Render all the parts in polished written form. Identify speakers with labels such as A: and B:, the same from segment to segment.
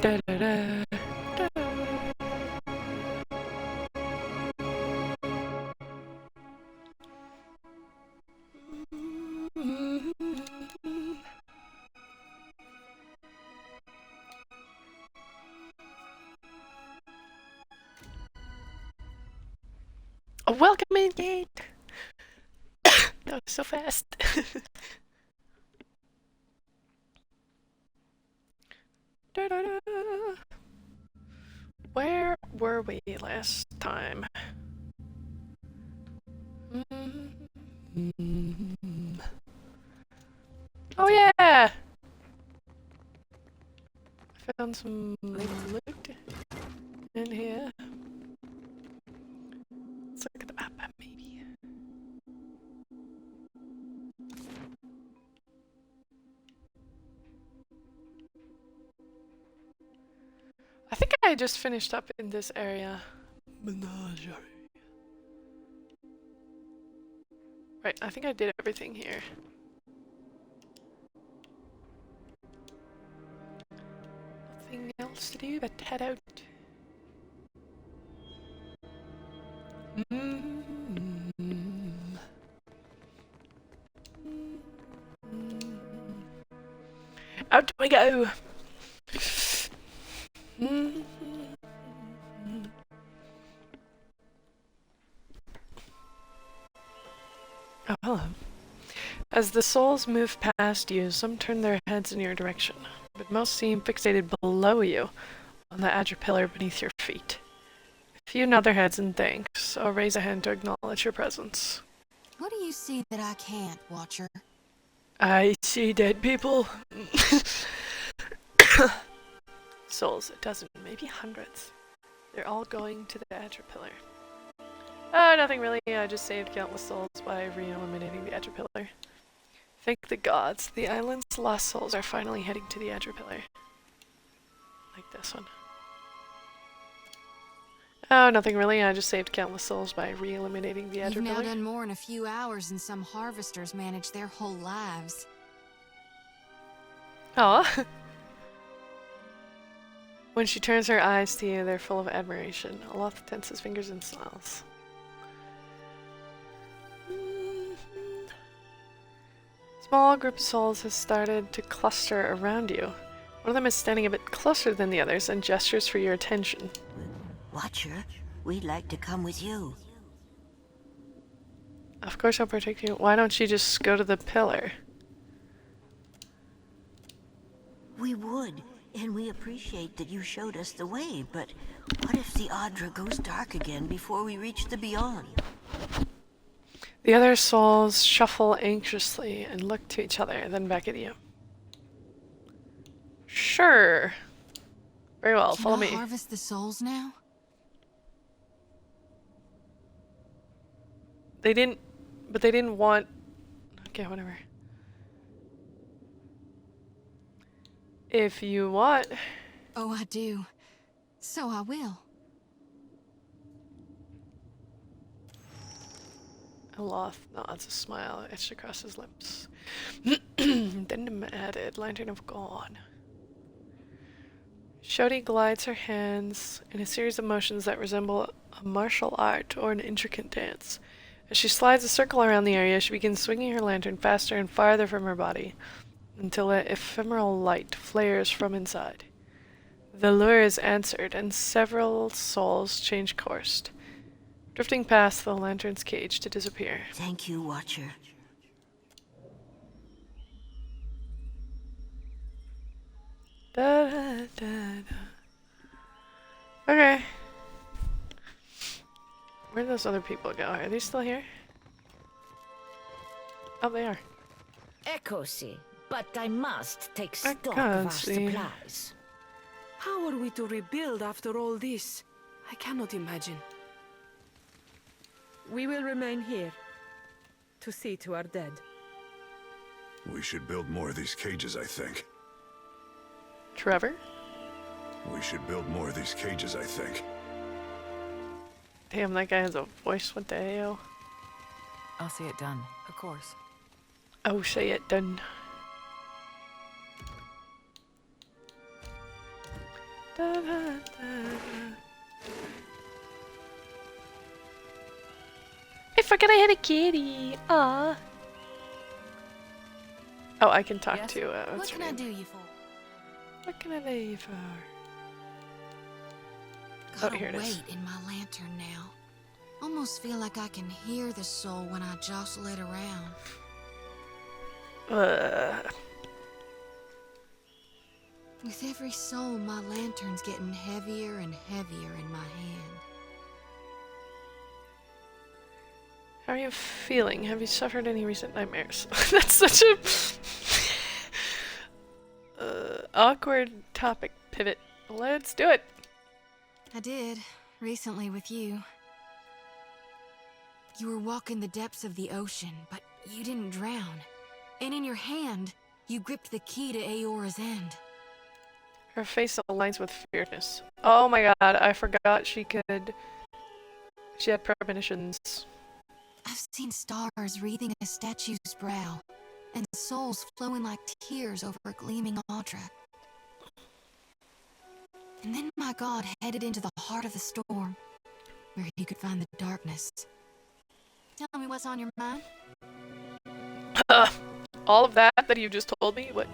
A: Da, da, da, da. A welcoming gate! That was so fast. Da, da, da. Where were we last time? Oh yeah! I found some loot in here. Let's look at the map, maybe. I think I just finished up in this area. Menagerie. Right, I think I did everything here. Nothing else to do but head out. Out we go! Oh, hello. As the souls move past you, some turn their heads in your direction, but most seem fixated below you, on the azure pillar beneath your feet. A few nod their heads in thanks, or raise a hand to acknowledge your presence.
B: What do you see that I can't, Watcher?
A: I see dead people. Souls, a dozen, maybe hundreds. They're all going to the azure pillar. Nothing really. I just saved countless souls by re-eliminating the azure pillar. Thank the gods, the island's lost souls are finally heading to the azure pillar. Like this one. Oh, nothing really. I just saved countless souls by re-eliminating the azure pillar.
B: You've now done more in a few hours than some harvesters manage their whole lives.
A: Aw. When she turns her eyes to you, they're full of admiration. Aloth tenses fingers and smiles. Small group of souls has started to cluster around you. One of them is standing a bit closer than the others and gestures for your attention.
C: Watcher, we'd like to come with you.
A: Of course I'll protect you. Why don't you just go to the pillar?
C: We would, and we appreciate that you showed us the way, but what if the Audra goes dark again before we reach the beyond?
A: The other souls shuffle anxiously and look to each other, then back at you. Sure. Very well, follow me.
B: Can I harvest the souls now?
A: They didn't want... Okay, whatever. If you want...
B: Oh, I do. So I will.
A: Aloth nods a smile etched across his lips. Then added, Lantern of God. Shodi glides her hands in a series of motions that resemble a martial art or an intricate dance. As she slides a circle around the area, she begins swinging her lantern faster and farther from her body, until an ephemeral light flares from inside. The lure is answered, and several souls change course, drifting past the lantern's cage to disappear.
C: Thank you, Watcher.
A: Da, da, da, da. Okay. Where'd those other people go? Are they still here? Oh, they are.
D: Echosi, but I must take
A: I
D: stock of
A: can't
D: our
A: see.
D: supplies.
E: How are we to rebuild after all this? I cannot imagine. We will remain here to see to our dead.
F: We should build more of these cages, I think.
A: Trevor?
F: We should build more of these cages, I think.
A: Damn, that guy has a voice. What the hell?
G: I'll see it done, of course.
A: Oh, say it done. Da, da, da, da. I forgot I had a kitty. Ah. Oh, I can talk
G: Yes?
A: to.
B: What
A: What's her
B: can I
A: name?
B: do you for?
A: What can I do you for?
B: Got
A: Oh, here
B: a
A: it is.
B: weight in my lantern now. Almost feel like I can hear the soul when I jostle it around. With every soul, my lantern's getting heavier and heavier in my hand.
A: How are you feeling? Have you suffered any recent nightmares? That's such a awkward topic pivot. Let's do it.
B: I did, recently with you. You were walking the depths of the ocean, but you didn't drown. And in your hand, you gripped the key to Aora's end.
A: Her face aligns with fierceness. Oh my god, I forgot she could. She had premonitions.
B: I've seen stars wreathing a statue's brow, and souls flowing like tears over a gleaming Audra. And then my god headed into the heart of the storm, where he could find the darkness. Tell me what's on your mind?
A: All of that you just told me? What?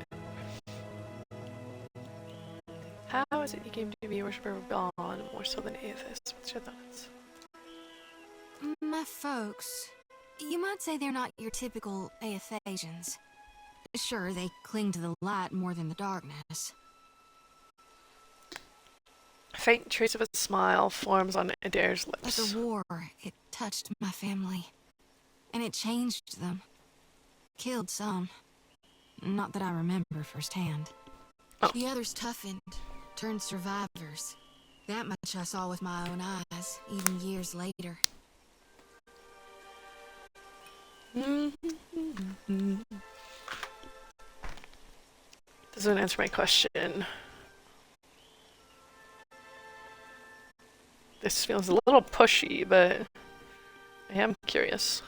A: How is it you came to be a worshiper of God more so than atheists? What's your thoughts?
B: My folks, you might say they're not your typical Aethasians. Sure, they cling to the light more than the darkness.
A: A faint trace of a smile forms on Adair's
B: But
A: lips.
B: the war, it touched my family. And it changed them. Killed some. Not that I remember firsthand.
A: Oh.
B: The others toughened, turned survivors. That much I saw with my own eyes, even years later.
A: Doesn't answer my question. This feels a little pushy, but I am curious.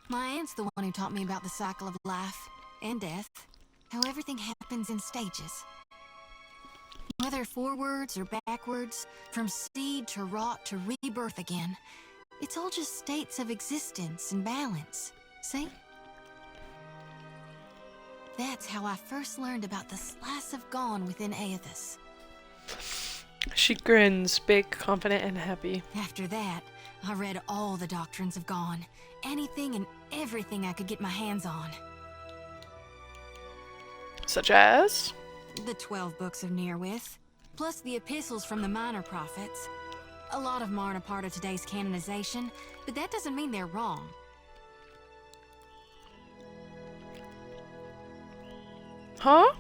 B: My aunt's the one who taught me about the cycle of life and death, how everything happens in stages. Whether forwards or backwards, from seed to rot to rebirth again, it's all just states of existence and balance. See? That's how I first learned about the slice of Gone within Aethys.
A: She grins, big, confident, and happy.
B: After that, I read all the doctrines of Gone, anything and everything I could get my hands on.
A: Such as?
B: The 12 books of Nearwith, plus the epistles from the minor prophets. A lot of them aren't a part of today's canonization, but that doesn't mean they're wrong.
A: Huh?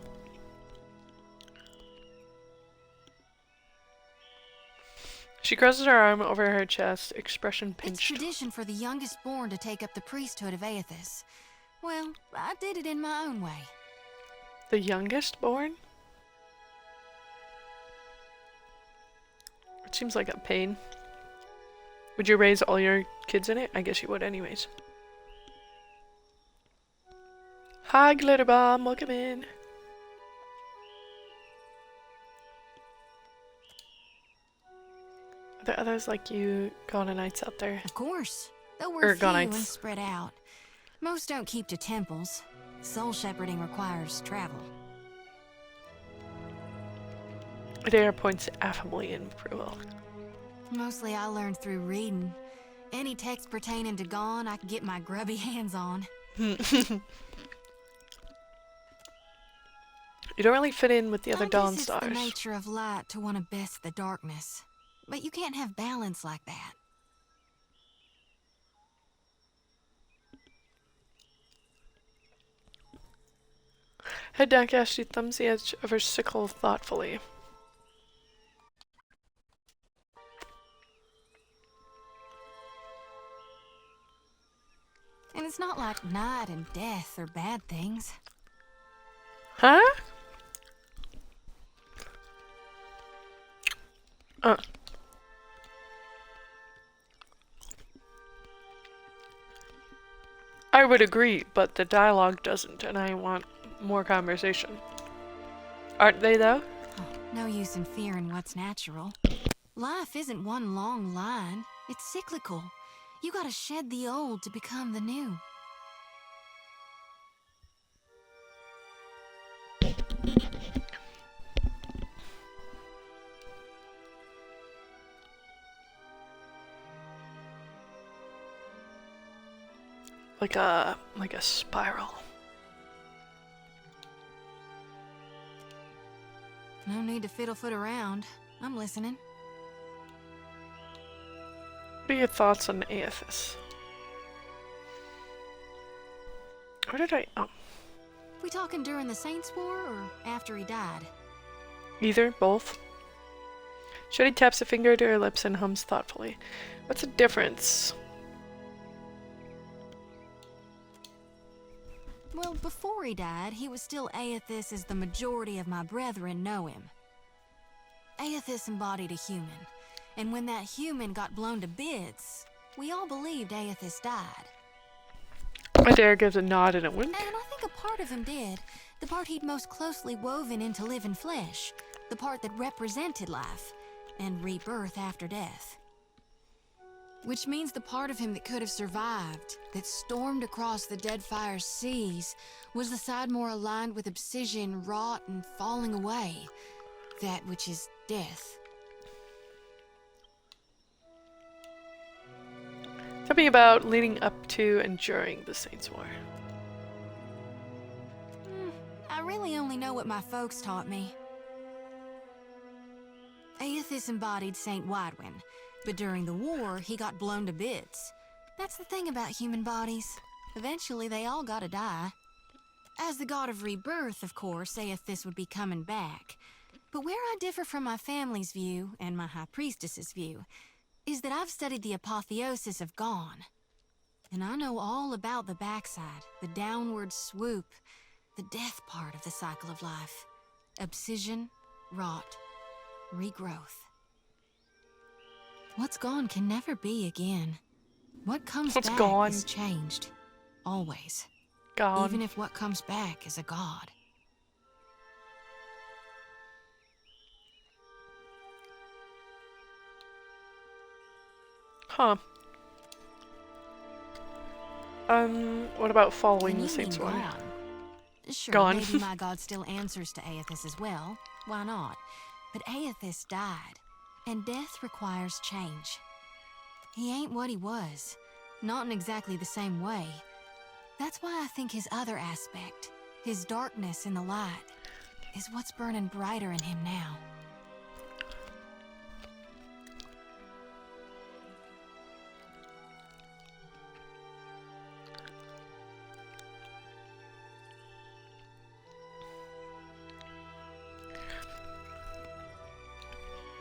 A: She crosses her arm over her chest, expression
B: It's
A: pinched.
B: tradition for the youngest born to take up the priesthood of Aethys. Well, I did it in my own way.
A: The youngest born? It seems like a pain. Would you raise all your kids in it? I guess you would anyways. Hi, Glitter Bomb. Welcome in. Are there others like you Gonanites out there?
B: Of course, though we're few and
A: Ergonites.
B: spread out. Most don't keep to temples. Soul shepherding requires travel.
A: Adair points affably in approval.
B: Mostly I learned through reading. Any text pertaining to Gone I could get my grubby hands on.
A: You don't really fit in with the other
B: I
A: Dawn
B: guess it's
A: Stars.
B: the nature of light to want to best the darkness. But you can't have balance like that.
A: Head downcast, she thumbs the edge of her sickle thoughtfully.
B: And it's not like night and death are bad things.
A: Huh? I would agree, but the dialogue doesn't, and I want more conversation. Aren't they, though?
B: Oh, no use in fearing what's natural. Life isn't one long line. It's cyclical. You gotta shed the old to become the new.
A: Like a spiral.
B: No need to fiddle-foot around. I'm listening.
A: What are your thoughts on Aethys? Where did I... Oh.
B: We talking during the Saints' War or after he died?
A: Either, both. Shetty taps a finger to her lips and hums thoughtfully. What's the difference?
B: Well, before he died, he was still Aethys as the majority of my brethren know him. Aethys embodied a human, and when that human got blown to bits, we all believed Aethys died.
A: Adair gives a nod and a wink.
B: And I think a part of him did. The part he'd most closely woven into living flesh. The part that represented life and rebirth after death. Which means the part of him that could have survived, that stormed across the Deadfire's seas, was the side more aligned with obsidian, rot, and falling away. That which is death.
A: Tell me about leading up to and during the Saints' War.
B: I really only know what my folks taught me. Aethys embodied Saint Widwin, but during the war, he got blown to bits. That's the thing about human bodies. Eventually, they all gotta die. As the god of rebirth, of course, Aethys would be coming back. But where I differ from my family's view, and my High Priestess's view, is that I've studied the apotheosis of Gone. And I know all about the backside, the downward swoop, the death part of the cycle of life. Obsidian, rot, regrowth. What's gone can never be again. What comes
A: What's
B: back
A: gone?
B: is changed. Always.
A: Gone.
B: Even if what comes back is a god.
A: Huh. What about following
B: And
A: the
B: you
A: Saints'
B: mean
A: War?
B: gone. Sure,
A: Gone.
B: maybe my god still answers to Aethys as well. Why not? But Aethys died, and death requires change. He ain't what he was. Not in exactly the same way. That's why I think his other aspect, his darkness in the light, is what's burning brighter in him now.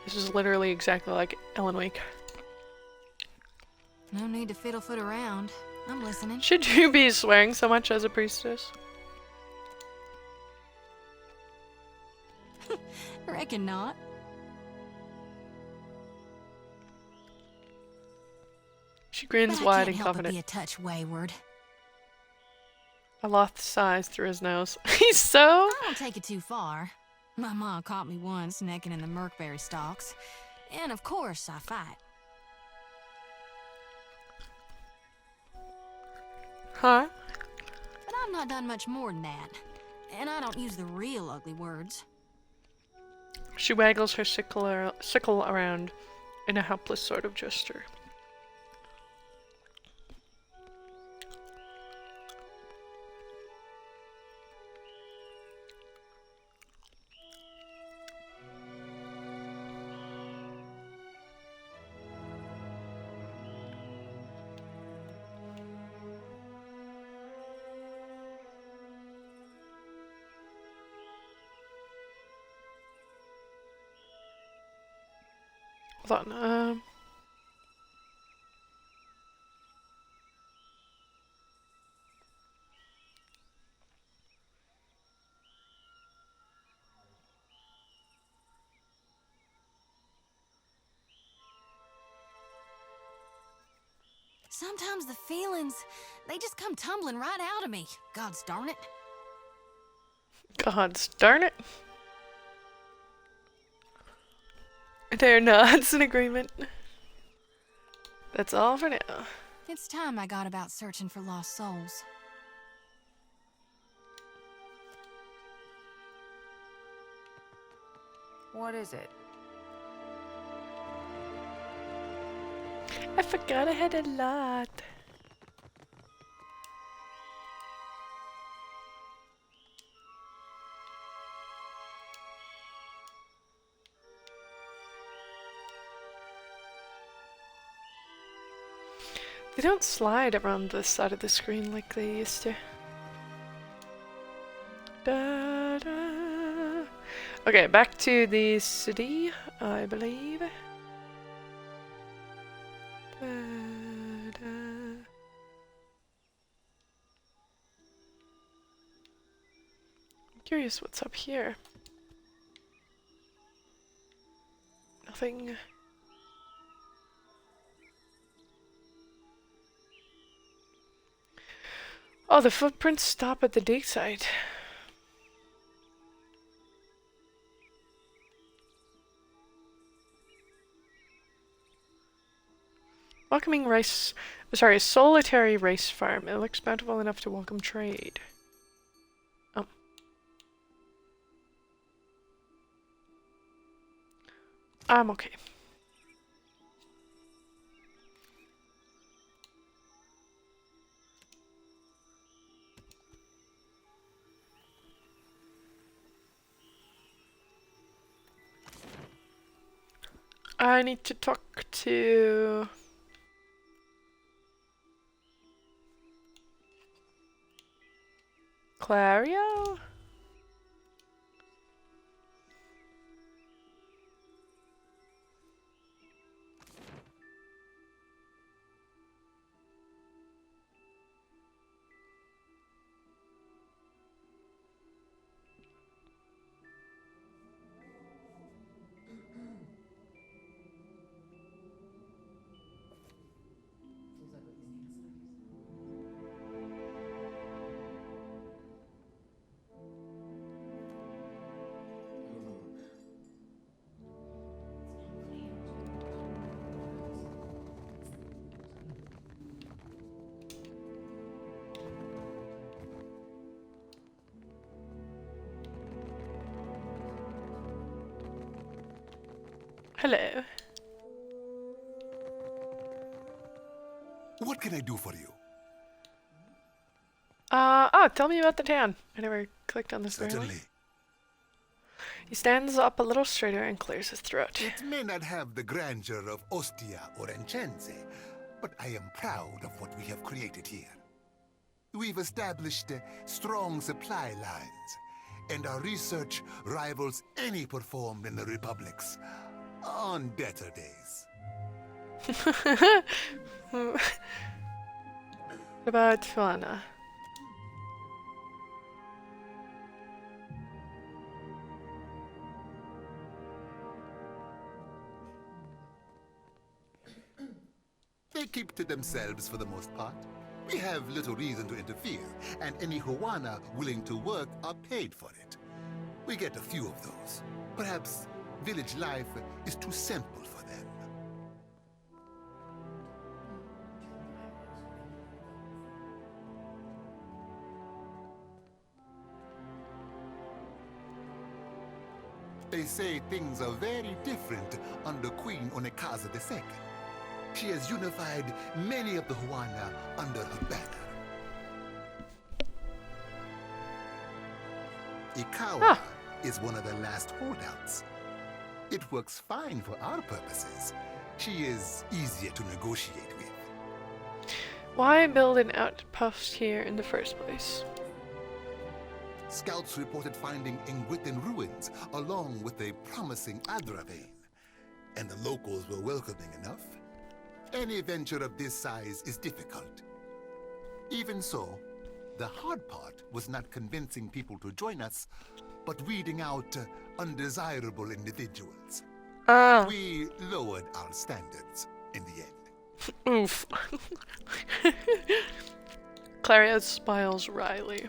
A: This is literally exactly like Ellen Wake.
B: No need to fiddle-foot around. I'm listening.
A: Should you be swearing so much as a priestess?
B: Reckon not.
A: She grins
B: But I
A: wide
B: can't
A: and
B: help but
A: confident.
B: be a touch wayward.
A: Aloth sighs through his nose. He's so...
B: I don't take it too far. My ma caught me once necking in the Merkberry stalks. And of course, I fight.
A: Huh?
B: But I've not done much more than that. And I don't use the real ugly words.
A: She waggles her sickle around in a helpless sort of gesture. Hold on,
B: Sometimes the feelings, they just come tumbling right out of me. Gods darn it.
A: Gods darn it. There nods in agreement. That's all for now.
B: It's time I got about searching for lost souls.
G: What is it?
A: I forgot I had a lot. They don't slide around this side of the screen like they used to. Da, da. Okay, back to the city, I believe. Da, da. I'm curious what's up here. Nothing. Oh, the footprints stop at the dig site. Welcoming rice, sorry, solitary rice farm. It looks bountiful enough to welcome trade. Oh. I'm okay. I need to talk to... Clario? Hello.
H: What can I do for you?
A: Oh, tell me about the town. I never clicked on this very
H: Certainly.
A: well. He stands up a little straighter and clears his throat.
H: It may not have the grandeur of Ostia or Enchense, but I am proud of what we have created here. We've established strong supply lines, and our research rivals any performed in the Republics on better days.
A: What about Fauna?
H: They keep to themselves for the most part. We have little reason to interfere, and any Huana willing to work are paid for it. We get a few of those. Perhaps village life is too simple for them. They say things are very different under Queen Onekaza II. She has unified many of the Huana under her banner. Ikawa is one of the last holdouts. It works fine for our purposes. She is easier to negotiate with.
A: Why build an outpost here in the first place?
H: Scouts reported finding Ingwithan ruins along with a promising Adra vein, and the locals were welcoming enough. Any venture of this size is difficult. Even so, the hard part was not convincing people to join us, but weeding out undesirable individuals. We lowered our standards in the end.
A: Oof. Claria smiles wryly.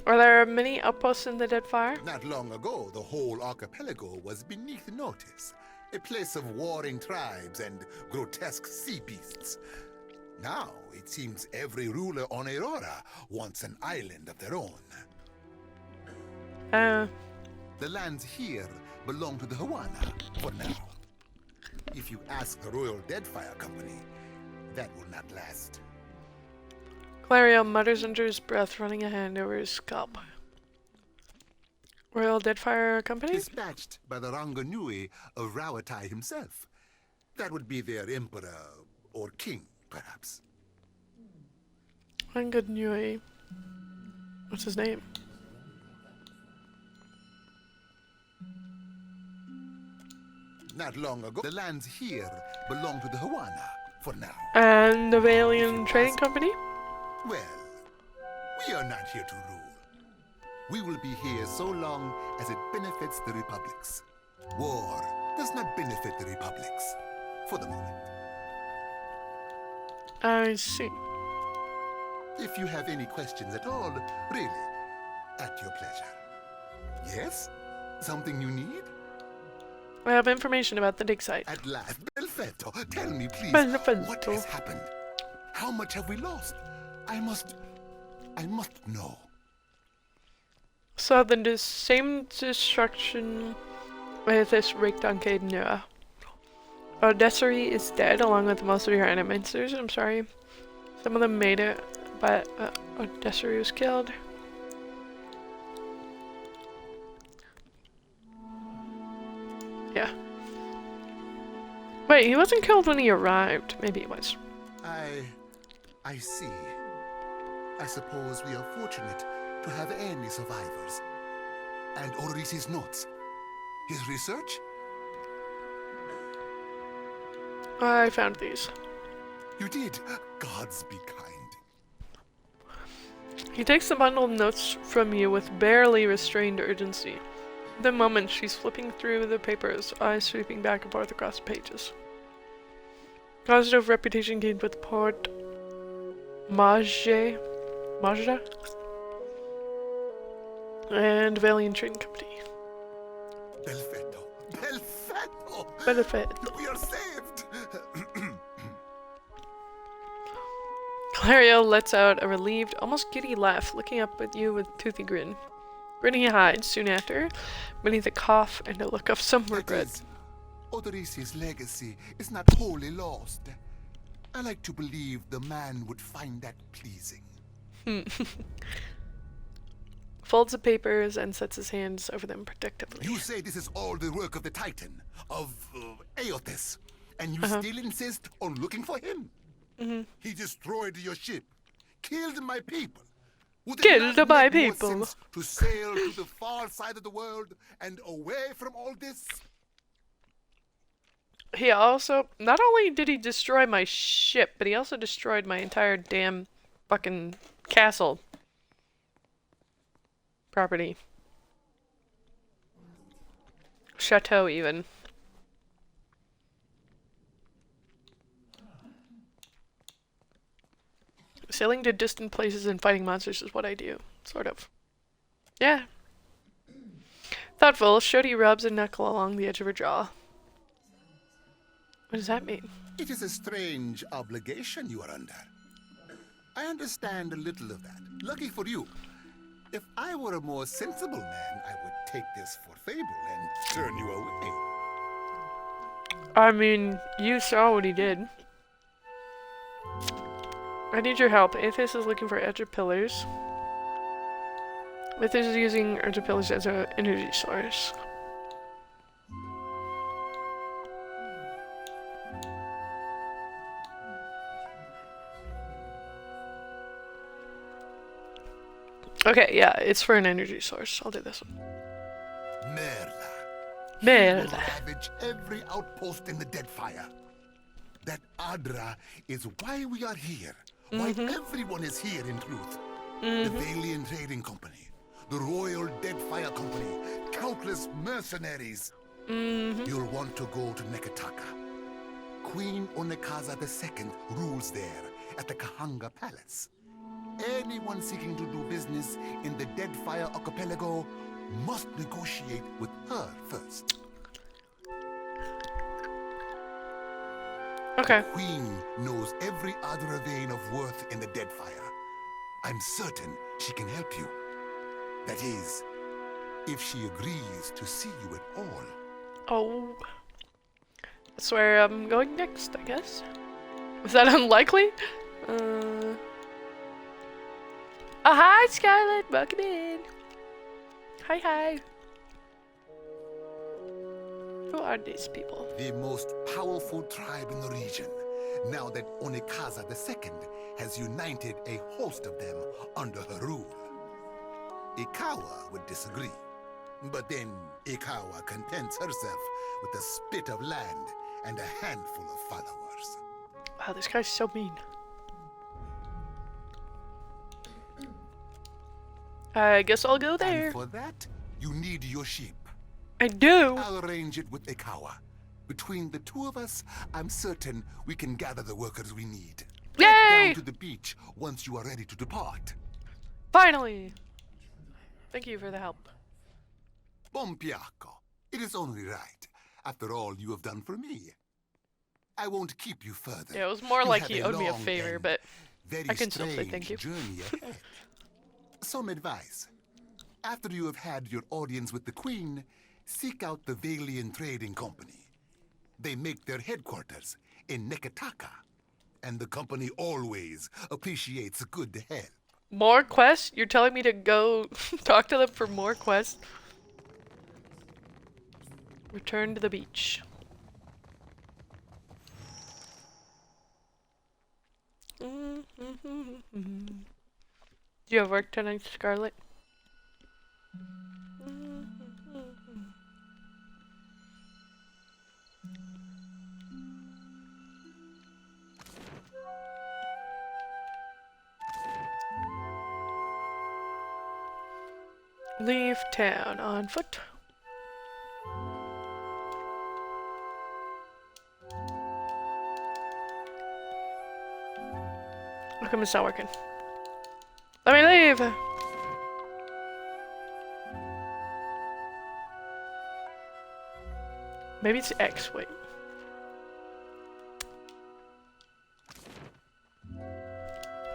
A: Are there many outposts in the Deadfire?
H: Not long ago, the whole archipelago was beneath notice, a place of warring tribes and grotesque sea beasts. Now, it seems every ruler on Aurora wants an island of their own. The lands here belong to the Hawana, for now. If you ask the Royal Deadfire Company, that will not last.
A: Clario mutters under his breath, running a hand over his scalp. Royal Deadfire Company?
H: Dispatched by the Ranganui of Rawatai himself. That would be their emperor or king, perhaps.
A: Ranganui. What's his name?
H: Not long ago, the lands here belong to the Hawana, for now.
A: And the Valian Trading Company?
H: Well, we are not here to rule. We will be here so long as it benefits the republics. War does not benefit the republics, for the moment.
A: I see.
H: If you have any questions at all, really, at your pleasure. Yes? Something you need?
A: I have information about the dig site.
H: At last, Belfetto, tell me please,
A: Belfetto.
H: what has happened? How much have we lost? I must know.
A: So the same destruction with this wreaked on Cadenua. Odessary is dead along with most of your enemies. I'm sorry. Some of them made it, but Odessary was killed. Yeah. Wait, he wasn't killed when he arrived. Maybe he was.
H: I see. I suppose we are fortunate to have any survivors. And Orisi's notes. His research?
A: I found these.
H: You did. Gods be kind.
A: He takes the bundle of notes from you with barely restrained urgency. The moment she's flipping through the papers, eyes sweeping back and forth across the pages. Positive reputation gained with Port Majda and Valiant Trading Company.
H: Belfetto. Belfetto!
A: Benefit.
H: We are saved!
A: Clario lets out a relieved, almost giddy laugh, looking up at you with a toothy grin. Grinning he hides soon after, beneath a cough and a look of some regret.
H: Odorisi's legacy is not wholly lost. I like to believe the man would find that pleasing.
A: Folds the papers and sets his hands over them protectively.
H: You say this is all the work of the Titan, of Aotis, and you still insist on looking for him? He destroyed your ship, killed my people. Would it not make more sense to sail to the far side of the world and away from all this?
A: He also, not only did he destroy my ship, but he also destroyed my entire damn fucking castle property. Chateau, even. Sailing to distant places and fighting monsters is what I do. Sort of. Yeah. Thoughtful, Shodi rubs a knuckle along the edge of her jaw. What does that mean?
H: It is a strange obligation you are under. I understand a little of that. Lucky for you. If I were a more sensible man, I would take this for fable and turn you away.
A: I mean, you saw what he did. I need your help. Atheist is looking for edge pillars. Atheist is using edge pillars as an energy source. Okay, yeah, it's for an energy source. I'll do this one.
H: Merla.
A: Merla.
H: He will ravage every outpost in the Deadfire. That Adra is why we are here. Why everyone is here, in truth. The Valiant Trading Company, the Royal Deadfire Company, countless mercenaries. You'll want to go to Nekataka. Queen Onekaza II rules there at the Kahanga Palace. Anyone seeking to do business in the Deadfire archipelago must negotiate with her first.
A: Okay.
H: The Queen knows every other vein of worth in the Deadfire. I'm certain she can help you. That is, if she agrees to see you at all.
A: Oh. That's where I'm going next, I guess. Was that unlikely? Oh, hi, Scarlet. Welcome in. Hi. Who are these people?
H: The most powerful tribe in the region, now that Onekaza II has united a host of them under her rule. Ikawa would disagree, but then Ikawa contents herself with a spit of land and a handful of followers.
A: Wow, this guy's so mean. I guess I'll go there.
H: And for that, you need your sheep.
A: I do.
H: I'll arrange it with Ikawa. Between the two of us, I'm certain we can gather the workers we need.
A: Yay!
H: Head down to the beach once you are ready to depart.
A: Finally. Thank you for the help.
H: Bompiaco. It is only right. After all you have done for me. I won't keep you further.
A: Yeah, it was more
H: You
A: like
H: have
A: he owed me a
H: long
A: favor,
H: and
A: but
H: very
A: I can still say
H: strange
A: thank you.
H: journey ahead. Some advice. After you have had your audience with the Queen, seek out the Valian Trading Company. They make their headquarters in Nekataka, and the company always appreciates good help.
A: More quests? You're telling me to go talk to them for more quests? Return to the beach. Do you have work tonight, Scarlet? Leave town on foot. How come it's not working? Let me leave! Maybe it's X, wait.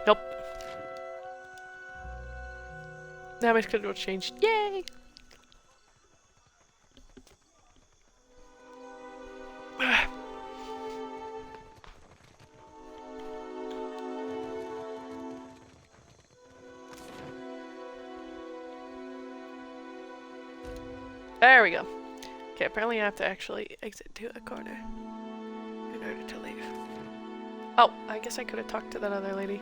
A: Nope. Now my schedule changed. Yay! There we go. Okay, apparently I have to actually exit to a corner in order to leave. Oh, I guess I could have talked to that other lady.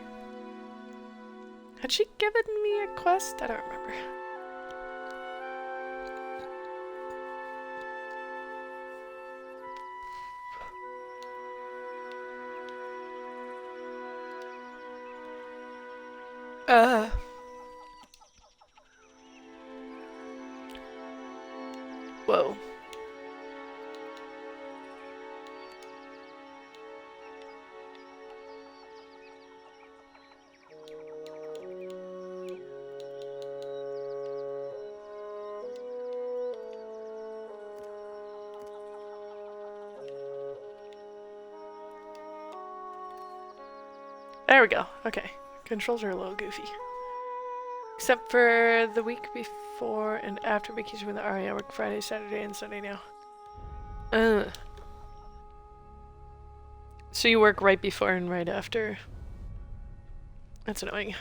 A: Had she given me a quest? I don't remember. Whoa. There we go. Okay. Controls are a little goofy. Except for the week before and after vacation with the RA. I work Friday, Saturday, and Sunday now. So you work right before and right after. That's annoying.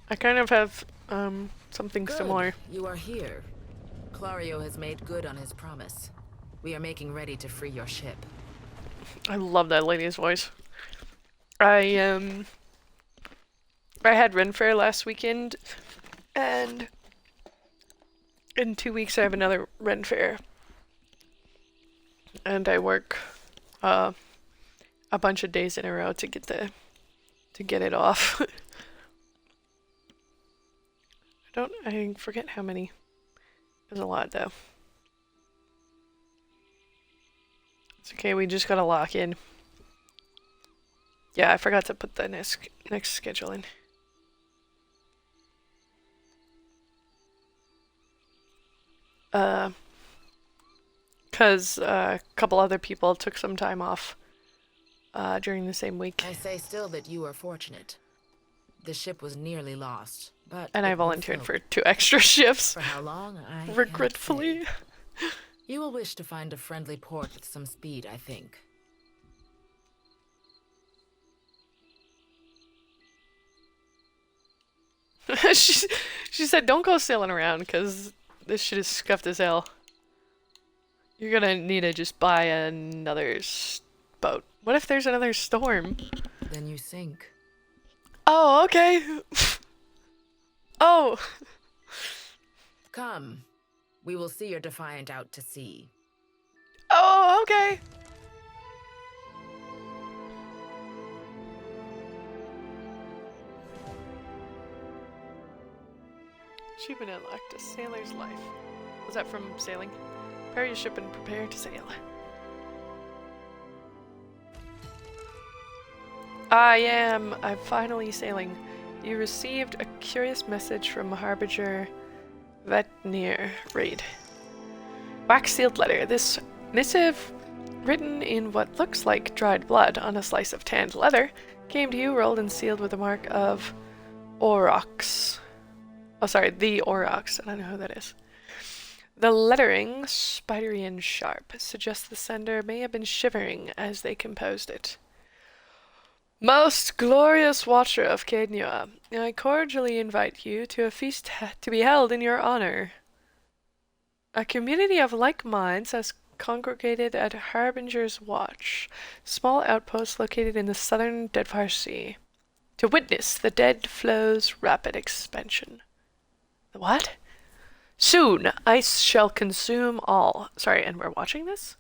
A: I kind of have something
G: Good.
A: similar.
G: You are here. Clario has made good on his promise. We are making ready to free your ship.
A: I love that lady's voice. I had Ren Fair last weekend, and in 2 weeks I have another Ren Fair. And I work a bunch of days in a row to get it off. I forget how many. There's a lot though. It's okay, we just gotta lock in. Yeah, I forgot to put the next schedule in. Because a couple other people took some time off during the same week.
G: I say still that you are fortunate. The ship was nearly lost, but
A: And I
G: it will
A: volunteered
G: float.
A: for 2 extra shifts.
G: For how long, I can't
A: Regretfully.
G: say. You will wish to find a friendly port with some speed, I think.
A: she said, don't go sailing around because this shit is scuffed as hell. You're gonna need to just buy another boat. What if there's another storm?
G: Then you sink.
A: Oh, okay. Oh.
G: Come. We will see your Defiant out to sea.
A: Oh, okay. Achievement unlocked, a sailor's life. Was that from sailing? Prepare your ship and prepare to sail. I'm finally sailing. You received a curious message from Harbinger Vetnir. Read. Wax-sealed letter. This missive, written in what looks like dried blood on a slice of tanned leather, came to you rolled and sealed with the mark of Aurochs. Oh, sorry, the Aurochs. I don't know who that is. The lettering, spidery and sharp, suggests the sender may have been shivering as they composed it. Most glorious watcher of Caednua, I cordially invite you to a feast to be held in your honor. A community of like minds has congregated at Harbinger's Watch, small outpost located in the southern Deadfire Sea, to witness the dead flow's rapid expansion. The what? Soon, ice shall consume all. Sorry, and we're watching this?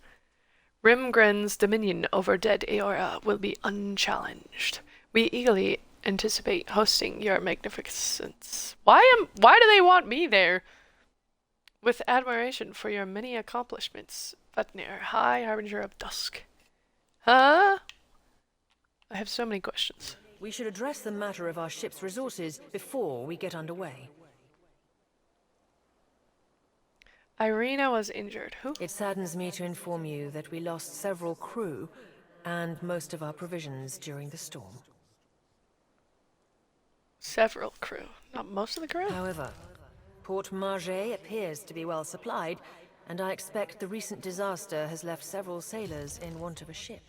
A: Rimgren's dominion over dead Eora will be unchallenged. We eagerly anticipate hosting your magnificence. Why do they want me there? With admiration for your many accomplishments, Vetnir, High Harbinger of Dusk. Huh? I have so many questions.
I: We should address the matter of our ship's resources before we get underway.
A: Irina was injured. Who?
I: It saddens me to inform you that we lost several crew and most of our provisions during the storm.
A: Several crew. Not most of the crew?
I: However, Port Margé appears to be well supplied, and I expect the recent disaster has left several sailors in want of a ship.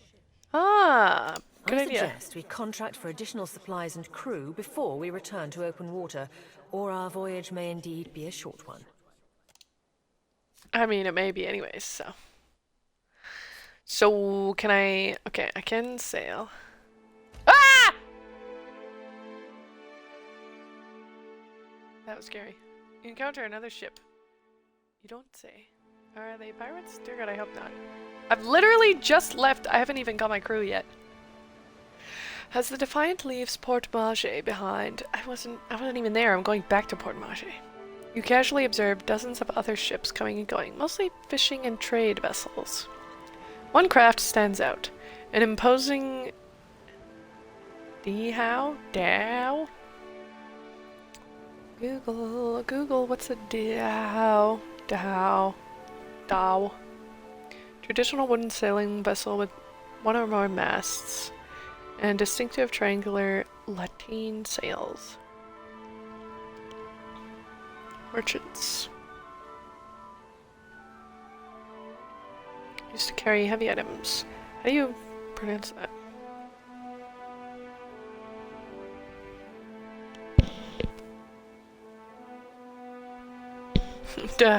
A: Ah, good
I: I
A: idea.
I: suggest we contract for additional supplies and crew before we return to open water, or our voyage may indeed be a short one.
A: I mean, it may be anyways, so. So, can I... Okay, I can sail. Ah! That was scary. You encounter another ship. You don't say. Are they pirates? Dear God, I hope not. I've literally just left. I haven't even got my crew yet. As the Defiant leaves Port Margé behind, I wasn't even there. I'm going back to Port Margé. You casually observe dozens of other ships coming and going, mostly fishing and trade vessels. One craft stands out, an imposing dhow? Google, what's a dhow? Dhow. Traditional wooden sailing vessel with one or more masts, and distinctive triangular lateen sails. Merchants. Used to carry heavy items. How do you pronounce that?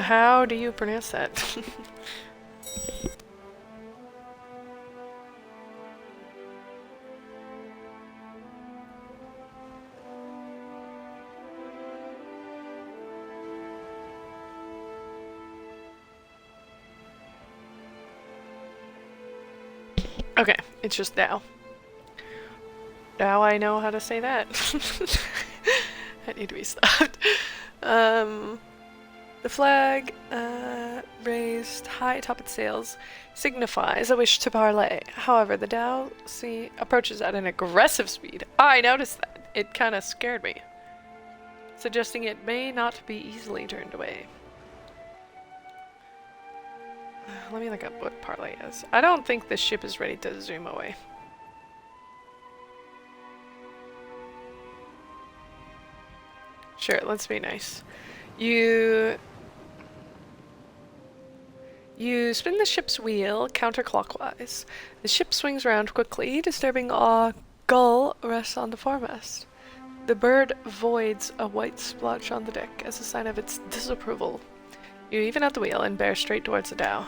A: How do you pronounce that? Okay, it's just now. Now I know how to say that. I need to be stopped. The flag, raised high atop its sails, signifies a wish to parley. However, the dhow approaches at an aggressive speed. I noticed that. It kind of scared me, suggesting it may not be easily turned away. Let me look up what parley is. I don't think this ship is ready to zoom away. Sure, let's be nice. You spin the ship's wheel counterclockwise. The ship swings around quickly, disturbing a gull rests on the foremast. The bird voids a white splotch on the deck as a sign of its disapproval. You even out the wheel and bear straight towards the dhow.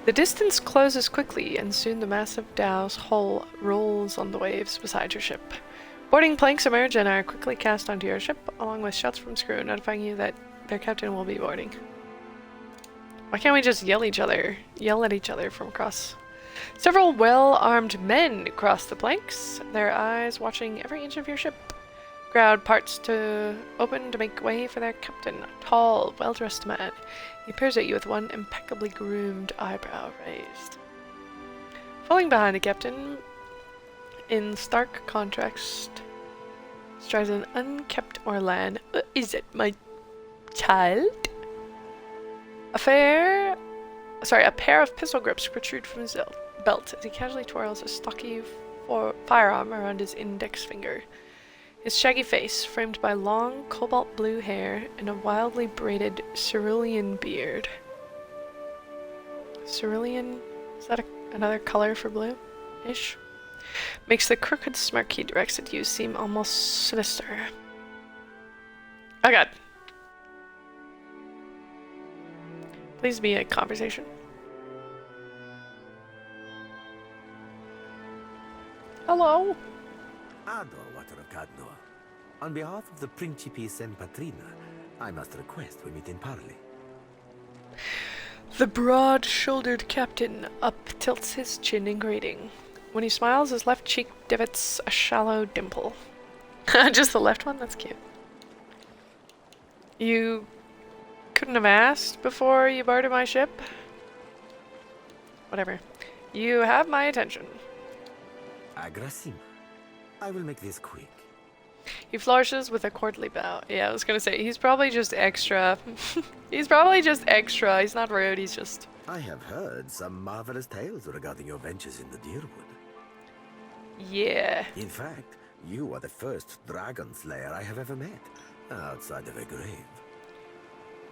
A: The distance closes quickly, and soon the massive dhow's hull rolls on the waves beside your ship. Boarding planks emerge and are quickly cast onto your ship, along with shouts from crew notifying you that their captain will be boarding. Why can't we just yell at each other from across? Several well-armed men cross the planks, their eyes watching every inch of your ship. Crowd parts to open to make way for their captain, a tall, well-dressed man. He peers at you with one impeccably groomed eyebrow raised. Falling behind the captain, in stark contrast, strides an unkempt Orlan. Is it my child? A pair of pistol grips protrude from his belt as he casually twirls a stocky firearm around his index finger. His shaggy face, framed by long cobalt blue hair and a wildly braided cerulean beard. Cerulean? Is that another color for blue-ish? Makes the crooked smirk he directs at you seem almost sinister. Oh god. Please be a conversation. Hello?
J: Ado, Water of Cadno. On behalf of the Principes and Patrina, I must request we meet in parley.
A: The broad-shouldered captain up-tilts his chin in greeting. When he smiles, his left cheek divots a shallow dimple. Just the left one? That's cute. You couldn't have asked before you boarded my ship? Whatever. You have my attention.
J: Agrasima. I will make this quick.
A: He flourishes with a courtly bow. Yeah, I was gonna say, he's probably just extra. He's probably just extra. He's not rude, he's just...
J: I have heard some marvelous tales regarding your ventures in the Deerwood.
A: Yeah.
J: In fact, you are the first dragon slayer I have ever met, outside of a grave.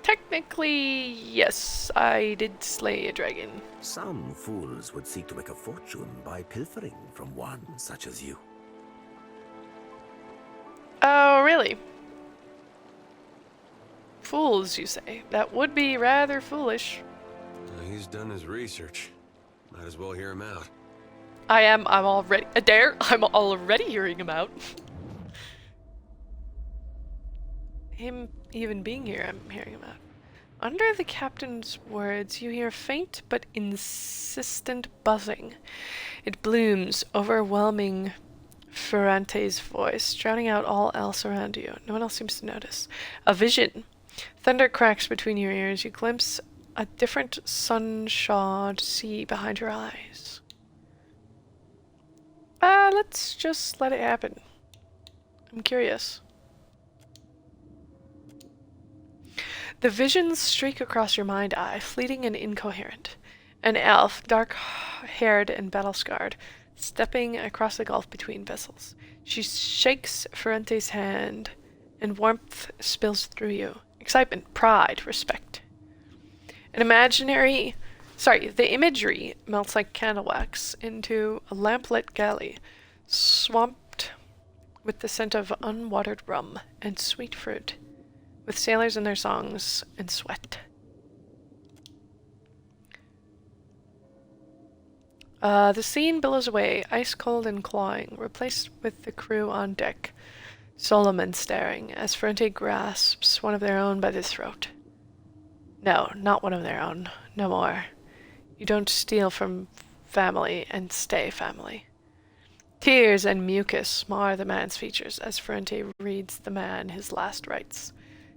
A: Technically, yes, I did slay a dragon.
J: Some fools would seek to make a fortune by pilfering from one such as you.
A: Oh, really? Fools, you say? That would be rather foolish.
K: He's done his research. Might as well hear him out.
A: I'm already... I'm already hearing him out. Him even being here, I'm hearing him out. Under the captain's words, you hear faint but insistent buzzing. It blooms, overwhelming Ferrante's voice, drowning out all else around you. No one else seems to notice. A vision. Thunder cracks between your ears. You glimpse a different sun-shod sea behind your eyes. Let's just let it happen. I'm curious. The visions streak across your mind eye, fleeting and incoherent. An elf, dark-haired and battle-scarred, stepping across the gulf between vessels. She shakes Ferrante's hand, and warmth spills through you. Excitement, pride, respect. The imagery melts like candle wax into a lamplit galley, swamped with the scent of unwatered rum and sweet fruit, with sailors and their songs and sweat. The scene billows away, ice-cold and clawing, replaced with the crew on deck, Solomon staring, as Ferrante grasps one of their own by the throat. No, not one of their own. No more. You don't steal from family and stay family. Tears and mucus mar the man's features as Ferrante reads the man his last rites.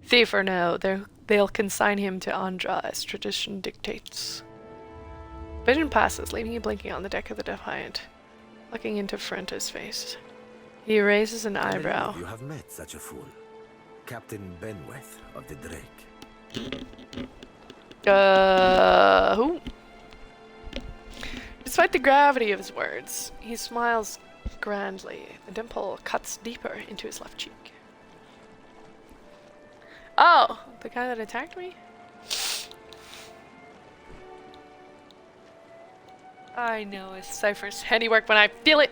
A: Thief or no, they'll consign him to Andra as tradition dictates. Vision passes, leaving you blinking on the deck of the Defiant, looking into Frento's face. He raises an eyebrow.
J: You have met such a fool. Captain Benweth of the Drake.
A: Who? Despite the gravity of his words, he smiles grandly. The dimple cuts deeper into his left cheek. Oh, the guy that attacked me? I know it's Cypher's handiwork when I feel it.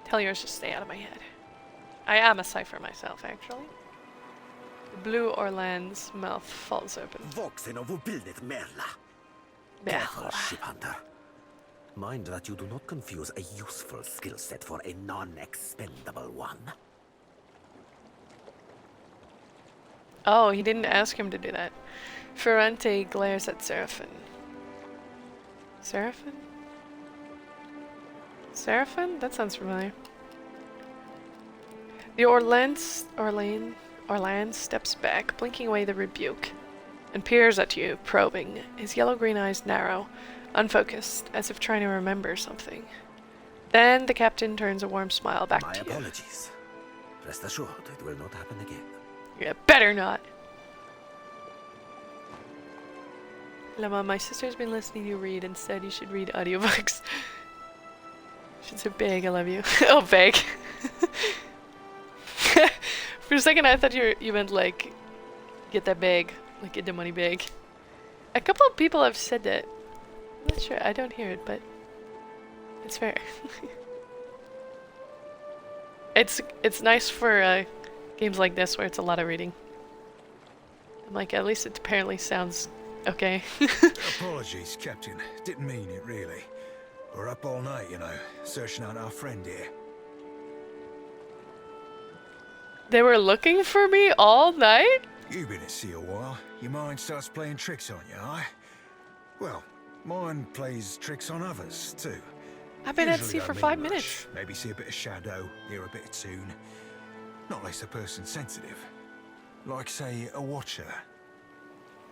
A: Tell yours to stay out of my head. I am a Cypher myself, actually. The blue Orland's mouth falls open.
J: Voxen of ubildet Merla. Careful, ship hunter. Mind that you do not confuse a useful skill set for a non-expendable one.
A: Oh, he didn't ask him to do that. Ferrante glares at Seraphin. Seraphin? Seraphin? That sounds familiar. The Orland steps back, blinking away the rebuke, and peers at you, probing. His yellow-green eyes narrow, unfocused, as if trying to remember something. Then the captain turns a warm smile back to you.
J: My apologies. Rest assured, it will not happen again.
A: Yeah, better not. Lama, my sister's been listening to you read and said you should read audiobooks. She's so big, I love you. Oh, big. For a second I thought you meant like, get that big. Like, get the money big. A couple of people have said that. I'm not sure, I don't hear it, but it's fair. It's nice for games like this where it's a lot of reading. I'm like, at least it apparently sounds okay.
F: Apologies, Captain. Didn't mean it, really. We're up all night, you know, searching out our friend here.
A: They were looking for me all night?
F: You've been at sea a while. Your mind starts playing tricks on you, aye? Well, mine plays tricks on others, too.
A: I've been at
F: Usually
A: sea
F: don't
A: for
F: mean
A: 5
F: much.
A: minutes.
F: Maybe see a bit of shadow, hear a bit of tune. Not like a person sensitive. Like, say, a watcher.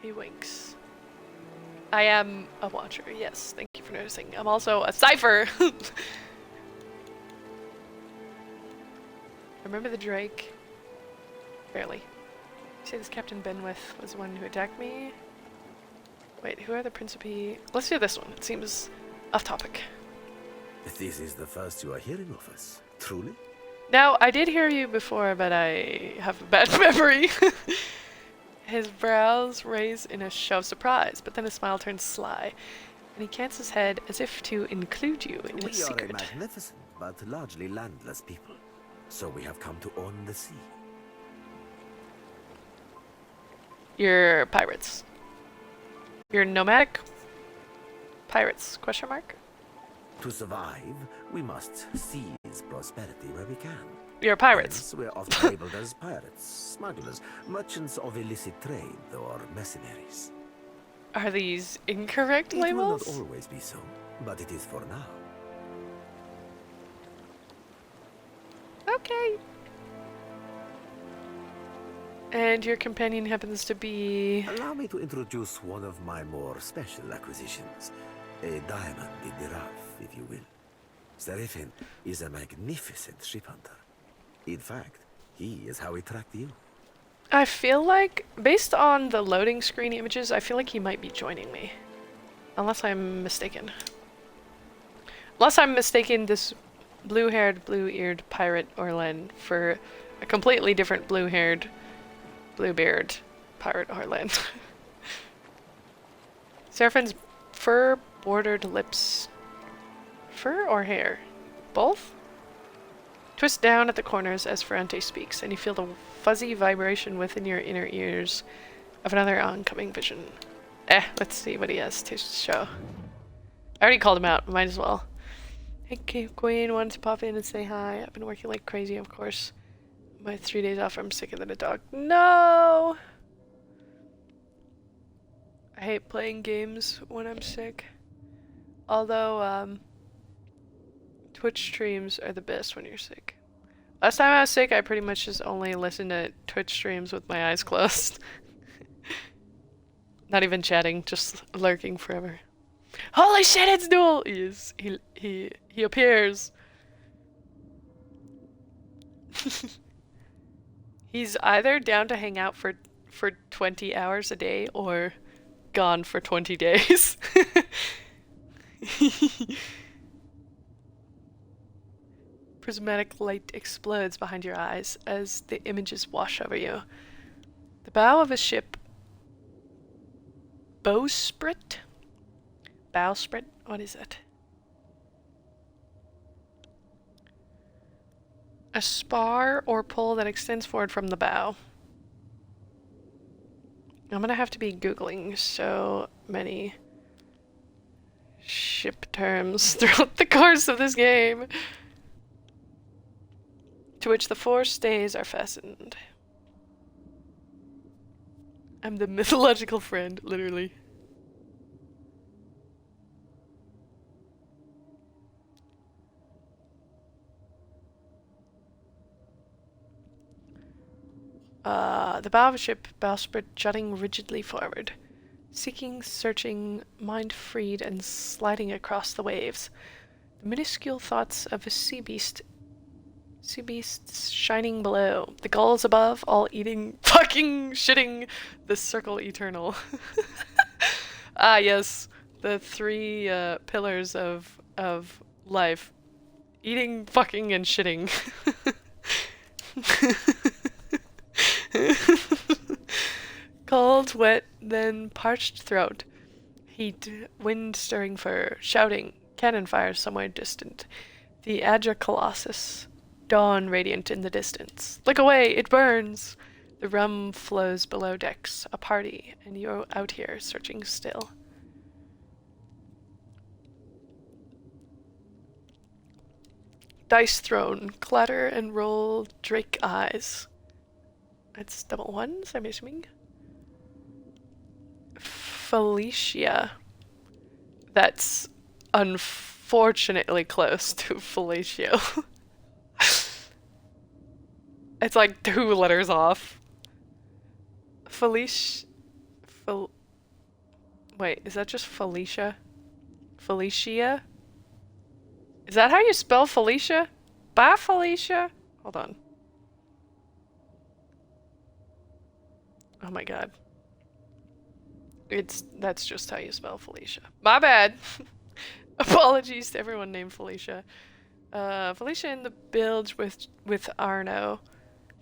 A: He winks. I am a watcher, yes. Thank you for noticing. I'm also a Cypher! Remember the Drake? Barely. You say this Captain Benweth was the one who attacked me? Wait, who are the Principi? Let's do this one. It seems off topic.
J: This is the first you are hearing of us, truly?
A: Now, I did hear you before, but I have a bad memory. His brows raise in a show of surprise, but then his smile turns sly, and he cants his head as if to include you in his secret.
J: We are a magnificent but largely landless people, so we have come to own the sea.
A: You're pirates. You're nomadic pirates, question mark?
J: To survive, we must seize prosperity where we can.
A: You're pirates.
J: Hence, we're often labeled as pirates, smugglers, merchants of illicit trade, or mercenaries.
A: Are these incorrect labels?
J: It will not always be so, but it is for now.
A: Okay. And your companion happens to be...
J: Allow me to introduce one of my more special acquisitions. A diamond in the rough, if you will. Seraphin is a magnificent ship hunter. In fact, he is how we tracked you.
A: I feel like, based on the loading screen images, I feel like he might be joining me. Unless I'm mistaken. Unless I'm mistaken this blue-haired, blue-eared pirate Orlan for a completely different blue-haired, blue-beard pirate Orlan. Seraphin's fur-bordered lips. Fur or hair? Both? Twist down at the corners as Ferrante speaks, and you feel the fuzzy vibration within your inner ears of another oncoming vision. Let's see what he has to show. I already called him out, might as well. Hey, Queen, wanted to pop in and say hi. I've been working like crazy, of course. My 3 days off, I'm sicker than a dog. No! I hate playing games when I'm sick. Although, Twitch streams are the best when you're sick. Last time I was sick, I pretty much just only listened to Twitch streams with my eyes closed. Not even chatting, just lurking forever. Holy shit, it's Duel! He appears. He's either down to hang out for 20 hours a day or gone for 20 days. Prismatic light explodes behind your eyes as the images wash over you. The bow of a ship. Bowsprit? Bowsprit? What is it? A spar or pole that extends forward from the bow. I'm gonna have to be Googling so many ship terms throughout the course of this game. To which the 4 stays are fastened. I'm the mythological friend, literally. The bow of a ship, bowsprit jutting rigidly forward. Seeking, searching, mind freed and sliding across the waves. The minuscule thoughts of a sea beasts shining below. The gulls above, all eating, fucking shitting the circle eternal. Ah, yes. The 3 pillars of life. Eating, fucking, and shitting. Cold, wet, then parched throat. Heat, wind stirring fur, shouting, cannon fire somewhere distant. The Adra Colossus, dawn radiant in the distance. Look away, it burns! The rum flows below decks, a party, and you're out here searching still. Dice thrown, clatter and roll, drake eyes. That's double ones, I'm assuming. Felicia. That's unfortunately close to fellatio. It's like 2 letters off. Wait, is that just Felicia? Felicia? Is that how you spell Felicia? Bye, Felicia? Hold on. Oh my god. That's just how you spell Felicia. My bad. Apologies to everyone named Felicia. Felicia in the bilge with Arno.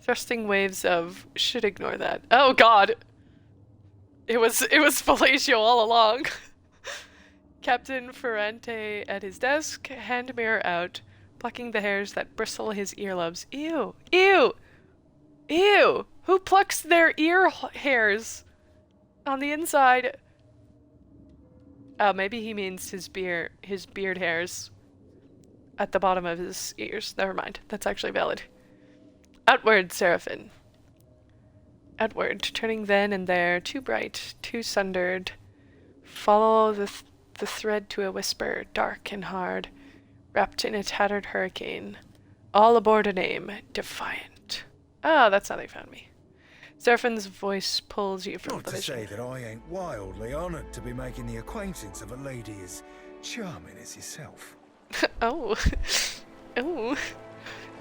A: Thrusting waves of should ignore that. Oh god. It was Felicia all along. Captain Ferrante at his desk, hand mirror out, plucking the hairs that bristle his earlobes. Ew. Ew. Ew. Who plucks their ear hairs? On the inside. Oh, maybe he means his beard hairs at the bottom of his ears. Never mind. That's actually valid. Outward, Seraphim. Outward, turning then and there, too bright, too sundered. Follow the thread to a whisper, dark and hard, wrapped in a tattered hurricane. All aboard a name, defiant. Oh, that's how they found me. Seraphim's voice pulls you from the vision.
F: Not to say that I ain't wildly honored to be making the acquaintance of a lady as charming as yourself.
A: Oh. Oh.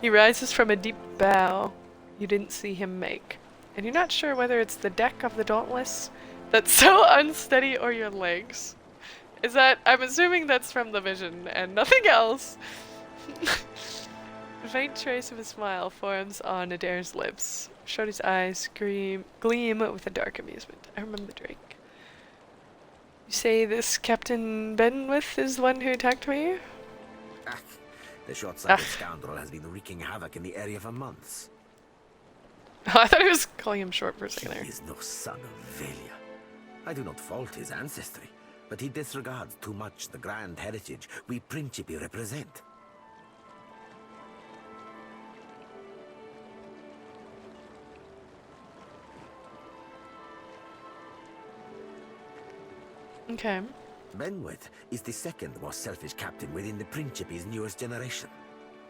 A: He rises from a deep bow you didn't see him make, and you're not sure whether it's the deck of the Dauntless that's so unsteady or your legs. Is that... I'm assuming that's from the vision and nothing else. A faint trace of a smile forms on Adair's lips. Shorty's eyes gleam with a dark amusement. I remember Drake. You say this Captain Benwith is the one who attacked me?
J: Ah, the short-sighted scoundrel has been wreaking havoc in the area for months.
A: I thought he was calling him short for a second there.
J: He is no son of Velia. I do not fault his ancestry, but he disregards too much the grand heritage we Principi represent.
A: Okay.
J: Benwith is the second most selfish captain within the Principi's newest generation.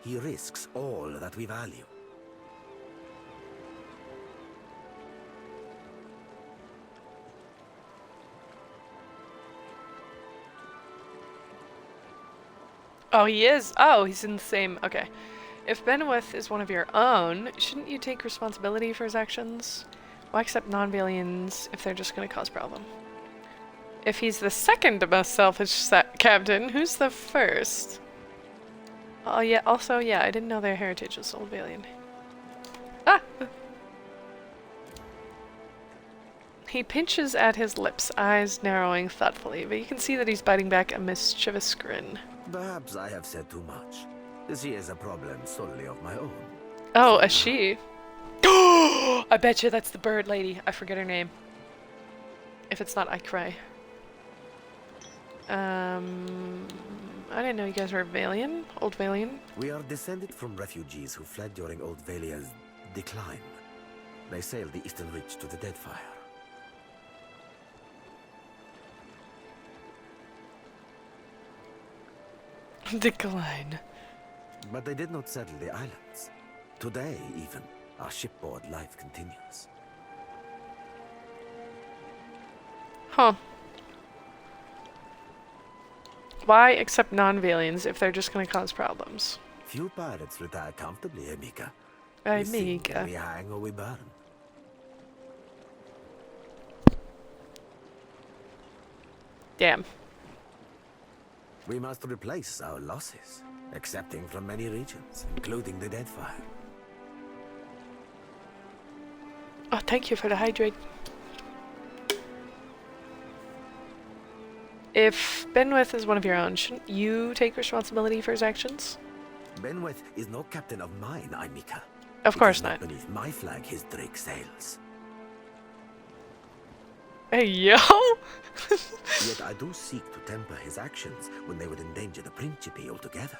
J: He risks all that we value.
A: Oh, he is? Oh, he's in the same... Okay. If Benwith is one of your own, shouldn't you take responsibility for his actions? Why accept non-Valians if they're just going to cause problem? If he's the second most selfish captain, who's the first? Oh, yeah. Also, yeah, I didn't know their heritage was Old Valian. Ah! He pinches at his lips, eyes narrowing thoughtfully, but you can see that he's biting back a mischievous grin.
J: Perhaps I have said too much. She is a problem solely of my own.
A: Oh, a she? I bet you that's the bird lady. I forget her name. If it's not, I cry. I didn't know you guys were Valian? Old Valian?
J: We are descended from refugees who fled during Old Valia's decline. They sailed the eastern reach to the Deadfire.
A: Decline.
J: But they did not settle the islands. Today, even, our shipboard life continues.
A: Huh. Why accept non-Valians if they're just going to cause problems?
J: Few pirates retire comfortably, Amika.
A: Amika.
J: We sink and we hang or we burn.
A: Damn.
J: We must replace our losses, accepting from many regions, including the Deadfire.
A: Oh, thank you for the hydrate. If Benwith is one of your own, shouldn't you take responsibility for his actions?
J: Benwith is no captain of mine, Amika.
A: Of course
J: not.
A: not.
J: Beneath my flag, his Drake sails.
A: Hey, yo!
J: Yet I do seek to temper his actions when they would endanger the Principe altogether.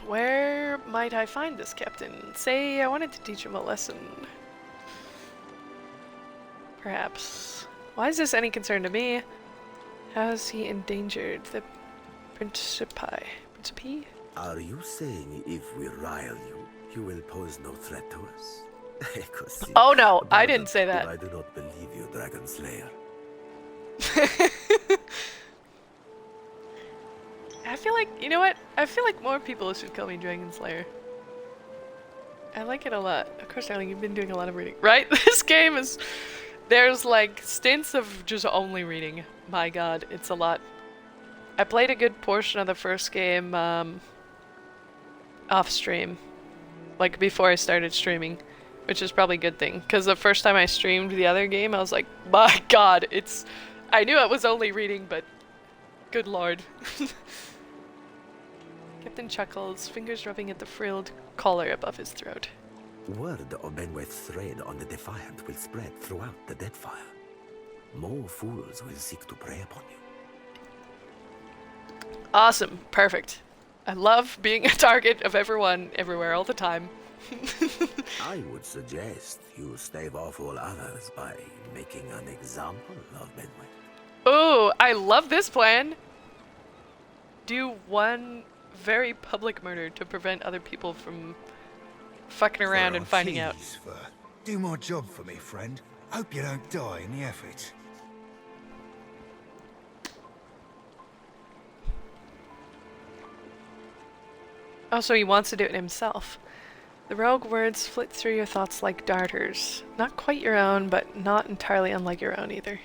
A: Where might I find this captain? Say I wanted to teach him a lesson. Perhaps. Why is this any concern to me? How has he endangered the Principi? Principe?
J: Are you saying if we rile you, you will pose no threat to us?
A: Oh no, I didn't say that.
J: I do not believe you, Dragon Slayer.
A: I feel like, you know what? I feel like more people should call me Dragon Slayer. I like it a lot. Of course, darling, you've been doing a lot of reading. Right? This game is... There's like stints of just only reading. My god, it's a lot. I played a good portion of the first game off stream. Like before I started streaming. Which is probably a good thing. Because the first time I streamed the other game, I was like, my god, it's... I knew it was only reading, but... Good lord. Captain chuckles, fingers rubbing at the frilled collar above his throat.
J: Word of Benweth's raid on the Defiant will spread throughout the Deadfire. More fools will seek to prey upon you.
A: Awesome. Perfect. I love being a target of everyone, everywhere, all the time.
J: I would suggest you stave off all others by making an example of Benweth.
A: Ooh, I love this plan. Do one very public murder to prevent other people from fucking around and finding out.
F: Do my job for me, friend. Hope you don't die in the effort.
A: Oh, so he wants to do it himself. The rogue words flit through your thoughts like darters. Not quite your own, but not entirely unlike your own either.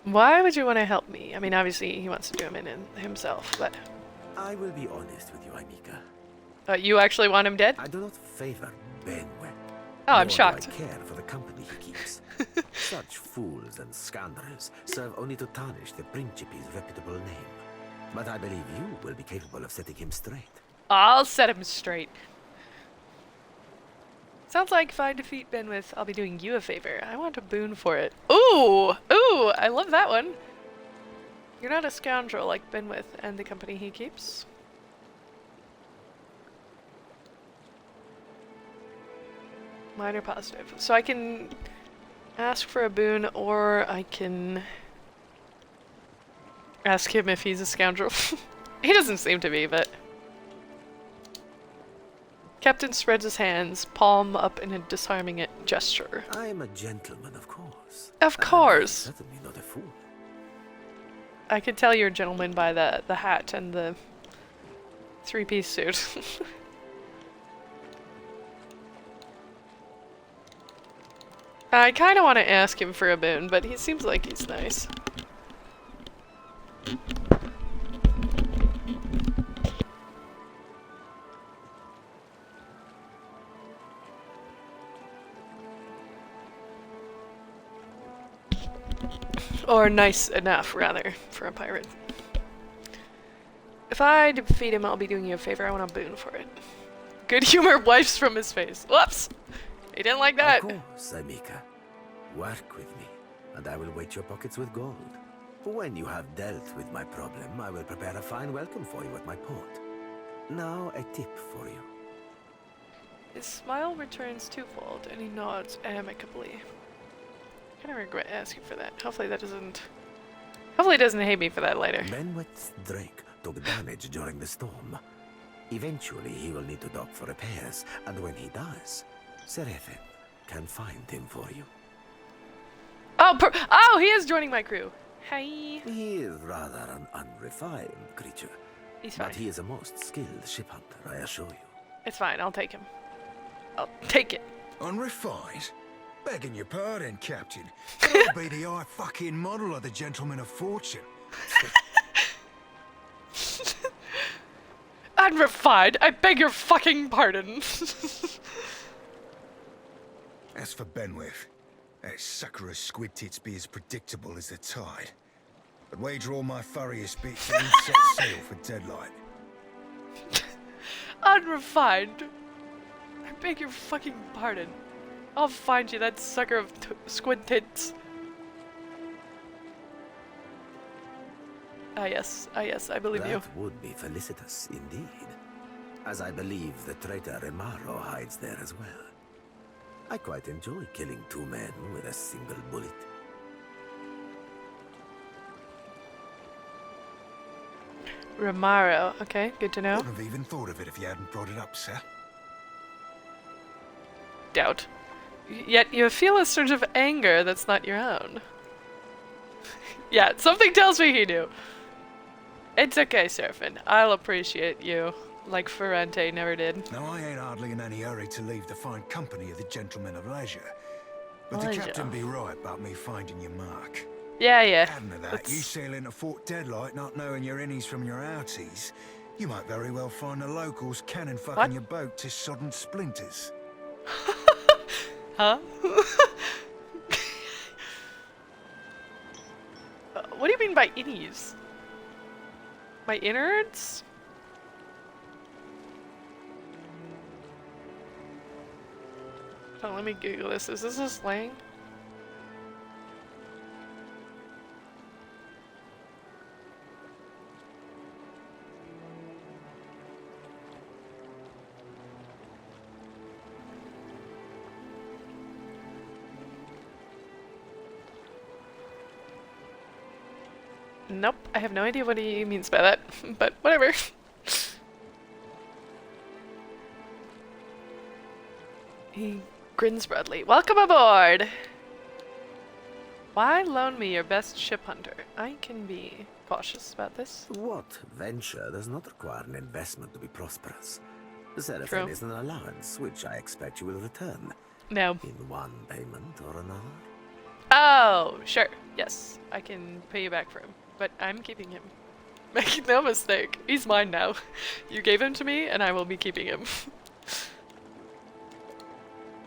A: Why would you want to help me? I mean, obviously he wants to do him in himself, but...
J: I will be honest with you, Amika.
A: You actually want him dead?
J: I do not favor Benweth.
A: Oh, I'm
J: Nor
A: shocked.
J: do I care for the company he keeps. Such fools and scoundrels serve only to tarnish the Principe's reputable name. But I believe you will be capable of setting him straight.
A: I'll set him straight. Sounds like if I defeat Benwith, I'll be doing you a favor. I want a boon for it. Ooh! Ooh! I love that one. You're not a scoundrel like Benwith and the company he keeps. Minor positive. So I can ask for a boon, or I can ask him if he's a scoundrel. He doesn't seem to be, but... Captain spreads his hands, palm up in a disarming gesture.
J: I am a gentleman, of course.
A: Of course.
J: Certainly not a fool.
A: I could tell you're a gentleman by the hat and the three-piece suit. I kind of want to ask him for a boon, but he seems like he's nice. Or nice enough, rather, for a pirate. If I defeat him, I'll be doing you a favor. I want a boon for it. Good humor wipes from his face. Whoops! He didn't like that.
J: Of course, Amika. Work with me, and I will weight your pockets with gold. When you have dealt with my problem, I will prepare a fine welcome for you at my port. Now, a tip for you.
A: His smile returns twofold, and he nods amicably. I kind of regret asking for that. Hopefully that doesn't... Hopefully he doesn't hate me for that later.
J: Benwet's Drake took damage during the storm. Eventually, he will need to dock for repairs, and when he does, Seraphin can find him for you.
A: Oh, oh, he is joining my crew. Hi.
J: He is rather an unrefined creature.
A: He's fine.
J: But he is a most skilled ship hunter, I assure you.
A: It's fine, I'll take him. I'll take it.
F: Unrefined? Begging your pardon, Captain. I'll be the high fucking model of the Gentleman of Fortune.
A: Unrefined? I beg your fucking pardon.
F: As for Benwith, that sucker of squid tits be as predictable as the tide. I'd wager all my furriest bits that he'd set sail for Deadlight.
A: Unrefined? I beg your fucking pardon. I'll find you that sucker of squid tits. Ah yes, I believe you.
J: That would be felicitous indeed, as I believe the traitor Remaro hides there as well. I quite enjoy killing two men with a single bullet.
A: Romaro, okay, good to know.
F: Wouldn't have even thought of it if you hadn't brought it up, sir.
A: Doubt. Yet you feel a surge of anger that's not your own. Yeah, something tells me he knew. It's okay, Seraphin. I'll appreciate you, like Ferrante never did.
F: Now, I ain't hardly in any hurry to leave the fine company of the Gentlemen of Leisure. But the Captain be right about me finding your mark.
A: Yeah.
F: Adding to that, you sail into Fort Deadlight not knowing your innies from your outies. You might very well find the locals cannon fucking your boat to sodden splinters.
A: Huh? What do you mean by innies? My innards? Oh, let me Google this. Is this a slang? Nope, I have no idea what he means by that, but whatever. He grins broadly. Welcome aboard! Why loan me your best ship hunter? I can be cautious about this.
J: What venture does not require an investment to be prosperous? Seraphin is an allowance, which I expect you will return.
A: No.
J: In one payment or another?
A: Oh, sure. Yes, I can pay you back for him. But I'm keeping him. Make no mistake. He's mine now. You gave him to me, and I will be keeping him.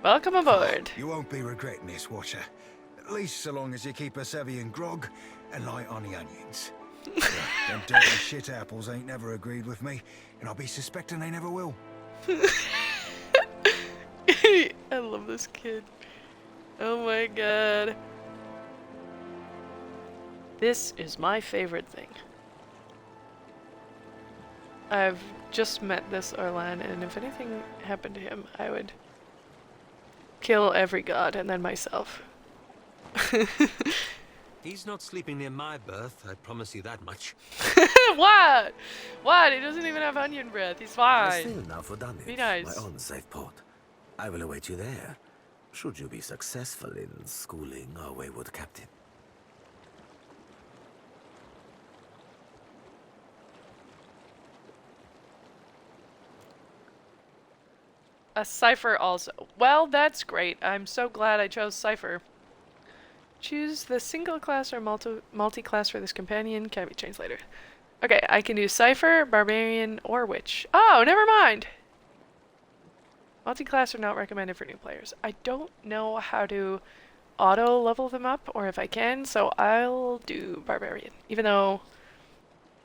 A: Welcome aboard.
F: You won't be regretting this, Watcher. At least so long as you keep us heavy in grog and light on the onions. Them dirty shit apples ain't never agreed with me, and I'll be suspecting they never will.
A: I love this kid. Oh my god. This is my favorite thing. I've just met this Orlan, and if anything happened to him, I would kill every god and then myself.
K: He's not sleeping near my berth, I promise you that much.
A: What? What? He doesn't even have onion breath. He's
J: I
A: fine.
J: still now for Dunwich,
A: Be nice.
J: my own safe port. I will await you there, should you be successful in schooling our wayward captain.
A: A cipher also. Well, that's great. I'm so glad I chose cipher. Choose the single class or multi-class for this companion. Can be changed later. Okay, I can do cipher, barbarian, or witch. Oh, never mind. Multi-class are not recommended for new players. I don't know how to auto level them up, or if I can, so I'll do barbarian. Even though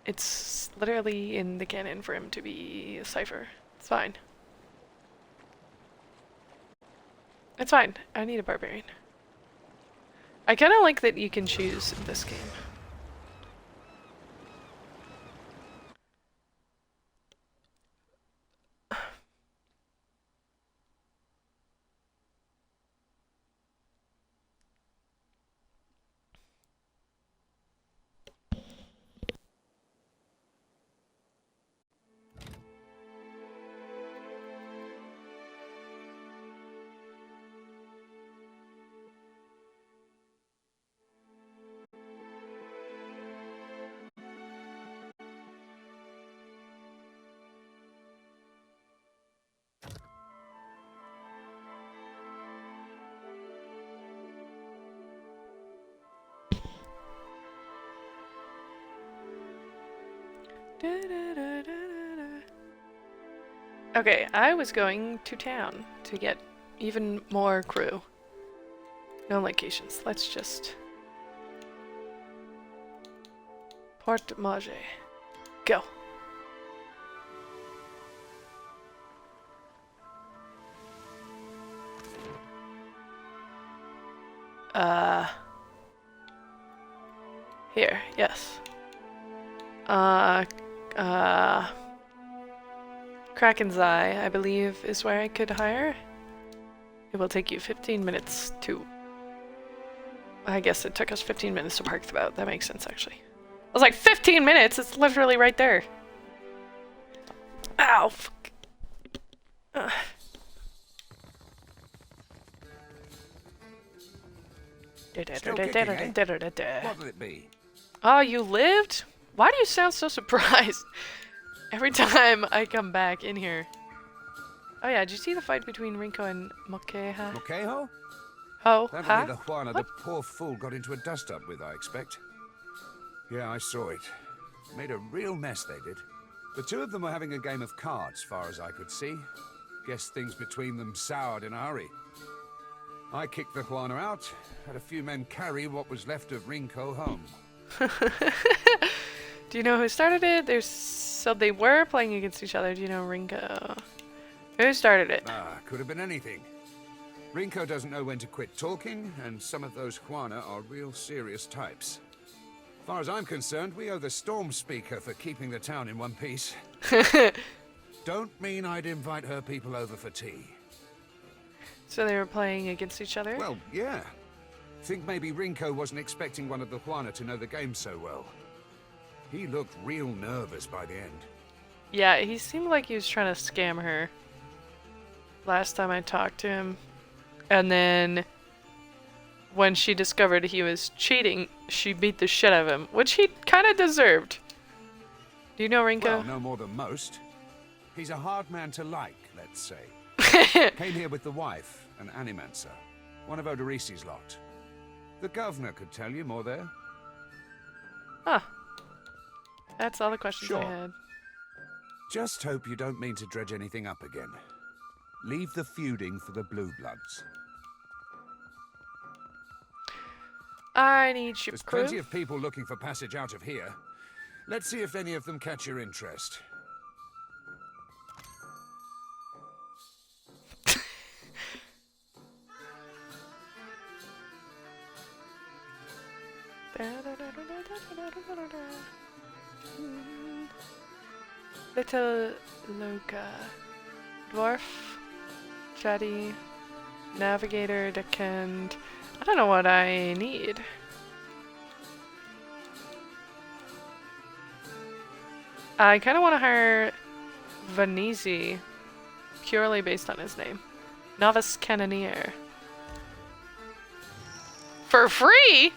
A: it's literally in the canon for him to be a cipher. It's fine. It's fine. I need a barbarian. I kind of like that you can choose in this game. Okay, I was going to town to get even more crew. No locations. Let's just... Port Manger. Go. Here, yes. Kraken's Eye, I believe, is where I could hire. It will take you 15 minutes to... I guess it took us 15 minutes to park the boat. That makes sense, actually. I was like, 15 minutes? It's literally right there. Ow! Fuck.
F: Still kicking, eh? What'll it be?
A: Oh, you lived? Why do you sound so surprised every time I come back in here? Oh yeah, did you see the fight between Rinko and Mokeha?
F: Mokeho?
A: Oh,
F: That'll
A: huh?
F: be the Juana the poor fool got into a dust-up with, I expect. Yeah, I saw it. Made a real mess, they did. The two of them were having a game of cards, far as I could see. Guess things between them soured in a hurry. I kicked the Juana out, had a few men carry what was left of Rinko home.
A: Do you know who started it? So they were playing against each other. Do you know Rinko? Who started it?
F: Could have been anything. Rinko doesn't know when to quit talking, and some of those Juana are real serious types. As far as I'm concerned, we owe the Storm Speaker for keeping the town in one piece. Don't mean I'd invite her people over for tea.
A: So they were playing against each other?
F: Well, yeah. Think maybe Rinko wasn't expecting one of the Juana to know the game so well. He looked real nervous by the end.
A: Yeah, he seemed like he was trying to scam her last time I talked to him. And then when she discovered he was cheating, she beat the shit out of him, which he kind of deserved. Do you know Rinko?
F: Well, no more than most. He's a hard man to like, let's say. Came here with the wife, an animancer, one of Odorisi's lot. The governor could tell you more there.
A: Huh. That's all the questions I
F: Sure.
A: had.
F: Just hope you don't mean to dredge anything up again. Leave the feuding for the Blue Bloods.
A: I need ship
F: There's
A: crew.
F: plenty of people looking for passage out of here. Let's see if any of them catch your interest.
A: Little Loka. Dwarf. Chatty. Navigator. Deckhand. I don't know what I need. I kind of want to hire Vanese purely based on his name. Novice Cannoneer. For free?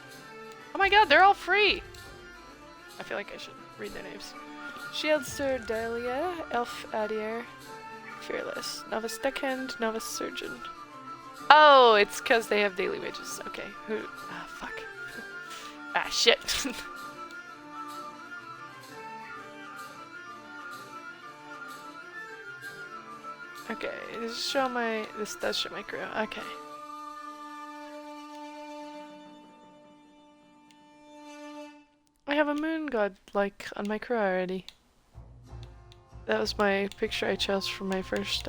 A: Oh my god, they're all free! I feel like I should read their names. Shield Sir Dahlia, Elf Adier, Fearless, Novice Deckhand, Novice Surgeon. Oh, it's because they have daily wages. Okay, who? Ah, fuck. Ah, shit. Okay, this does show my crew. Okay. I have a moon god like on my crew already. That was my picture I chose for my first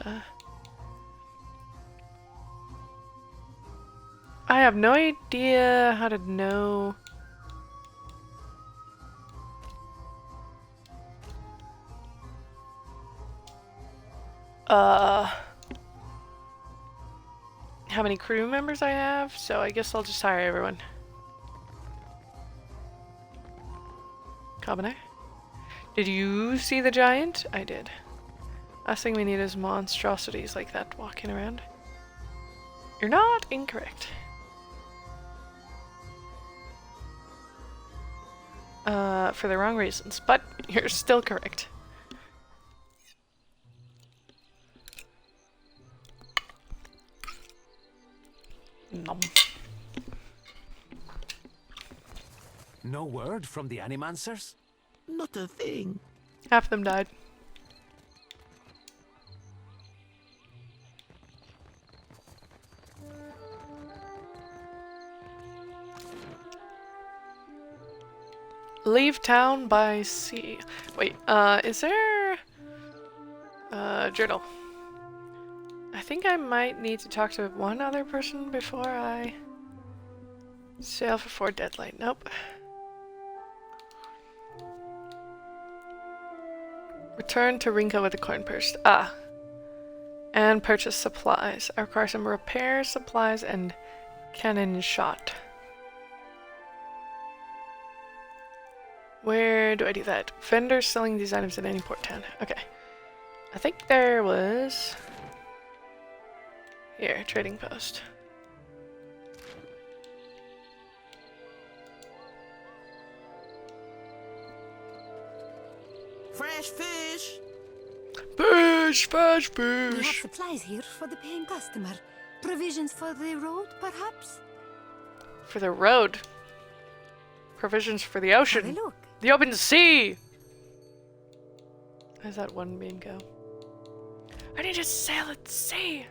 A: I have no idea how to know. How many crew members I have, so I guess I'll just hire everyone. Commoner? Did you see the giant? I did. Last thing we need is monstrosities like that walking around. You're not incorrect. For the wrong reasons, but you're still correct. Nom.
L: No word from the Animancers?
M: Not a thing.
A: Half of them died. Leave town by sea. Wait, is there... journal. I think I might need to talk to one other person before I sail for Fort Deadlight. Nope. Return to Rinka with the coin purse. Ah. And purchase supplies. I require some repair supplies and cannon shot. Where do I do that? Vendors selling these items in any port town. Okay. I think there was... Here, trading post.
M: Fresh fish!
A: Fish, fish,
B: We have
A: fish!
B: supplies here for the paying customer. Provisions for the road, perhaps?
A: For the road. Provisions for the ocean.
B: Have a look.
A: The open sea! How's that one bean go? I need to sail at sea!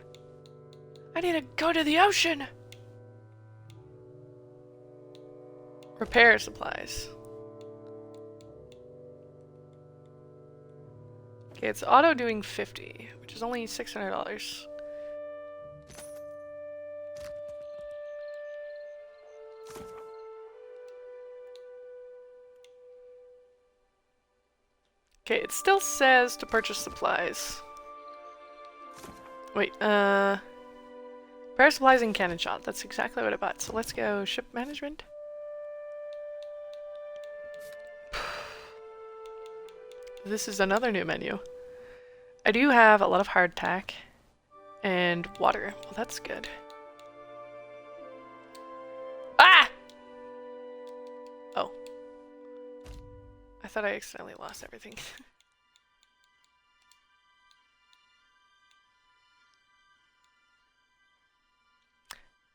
A: I need to go to the ocean! Repair supplies. Okay, it's auto doing 50, which is only $600. Okay, it still says to purchase supplies. Wait, repair supplies and cannon shot. That's exactly what I bought. So let's go ship management. This is another new menu. I do have a lot of hardtack and water. Well, that's good. Ah! Oh. I thought I accidentally lost everything.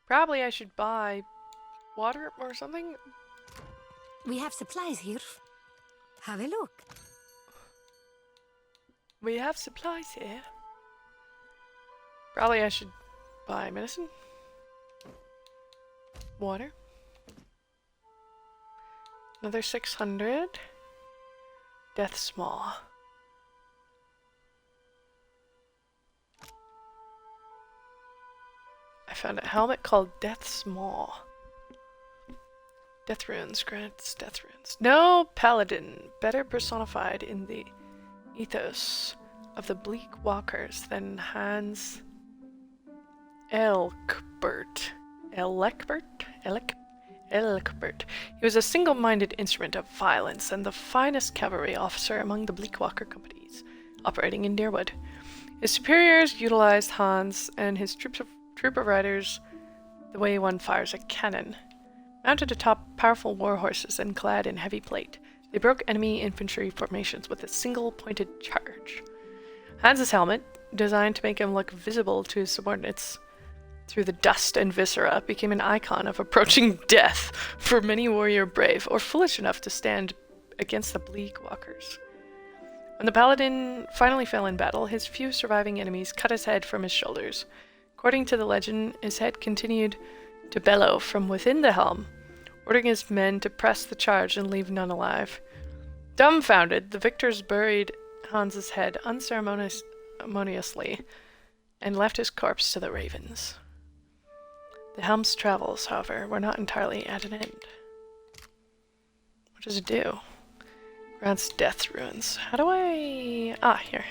A: Probably I should buy water or something.
B: We have supplies here. Have a look.
A: We have supplies here. Probably I should buy medicine. Water. Another 600. Death's Maw. I found a helmet called Death's Maw. Death runes grants death runes. No paladin better personified in the ethos of the bleak walkers than Hans Elkbert. Elkbert. He was a single-minded instrument of violence and the finest cavalry officer among the Bleakwalker companies operating in Deerwood. His superiors utilized Hans and his troop of riders the way one fires a cannon. Mounted atop powerful war horses and clad in heavy plate, they broke enemy infantry formations with a single pointed charge. Hans's helmet, designed to make him look visible to his subordinates through the dust and viscera, became an icon of approaching death for many warrior brave or foolish enough to stand against the Bleakwalkers. When the paladin finally fell in battle, his few surviving enemies cut his head from his shoulders. According to the legend, his head continued to bellow from within the helm, ordering his men to press the charge and leave none alive. Dumbfounded, the victors buried Hans's head unceremoniously and left his corpse to the ravens. The helm's travels, however, were not entirely at an end. What does it do? Grants death runes. How do I... here.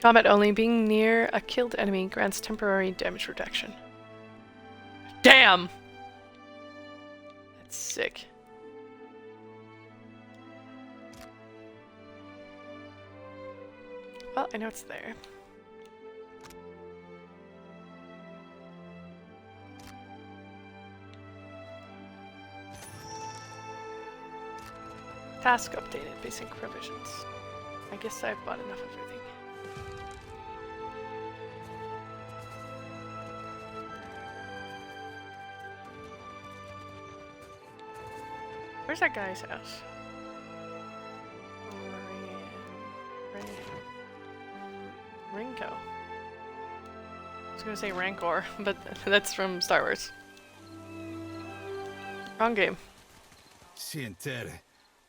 A: Combat only. Being near a killed enemy grants temporary damage reduction. Damn! That's sick. Well, I know it's there. Task updated. Basic provisions. I guess I've bought enough of everything. Where's that guy's house? Rinko. I was gonna say Rancor, but that's from Star Wars. Wrong game.
N: Sientere.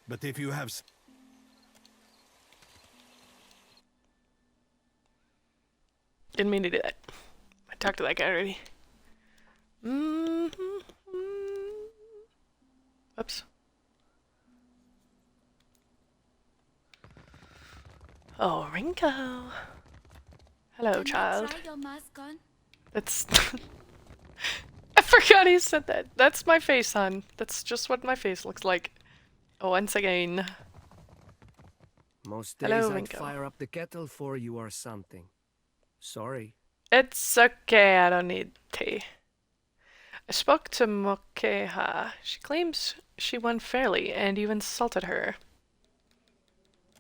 N: But if you have...
A: Didn't mean to do that. I talked to that guy already. Whoops. Oh, Rinko. Hello, child. That's... I forgot he said that. That's my face, hon. That's just what my face looks like. Once again.
O: Most days
A: Hello,
O: I'd
A: Rinko.
O: fire up the kettle for you or something. Sorry.
A: It's okay, I don't need tea. I spoke to Mokeha. She claims she won fairly, and you insulted her.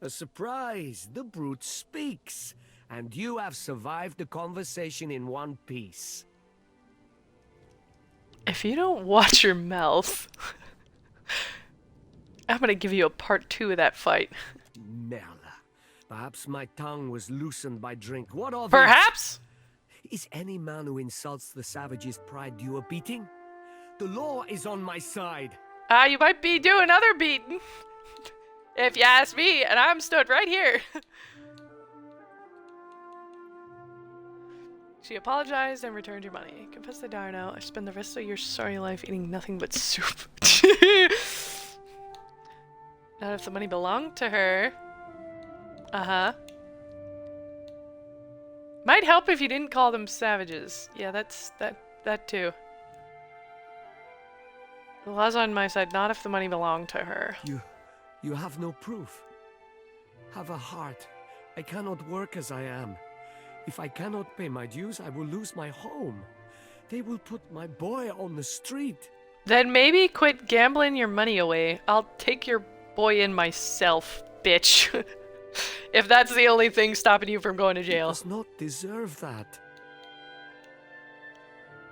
O: A surprise! The brute speaks, and you have survived the conversation in one piece.
A: If you don't watch your mouth, I'm gonna give you a part 2 of that fight.
O: Merla. Perhaps my tongue was loosened by drink. What of it?
A: Perhaps?
O: Is any man who insults the savage's pride due a beating? The law is on my side.
A: You might be due another beating. If you ask me, and I'm stood right here. She apologized and returned your money. Confess to Darno, I spend the rest of your sorry life eating nothing but soup. Not if the money belonged to her. Uh-huh. Might help if you didn't call them savages. Yeah, that too. The law's on my side, not if the money belonged to her.
O: You have no proof. Have a heart. I cannot work as I am. If I cannot pay my dues, I will lose my home. They will put my boy on the street.
A: Then maybe quit gambling your money away. I'll take your boy in myself, bitch. If that's the only thing stopping you from going to jail.
O: He does not deserve that.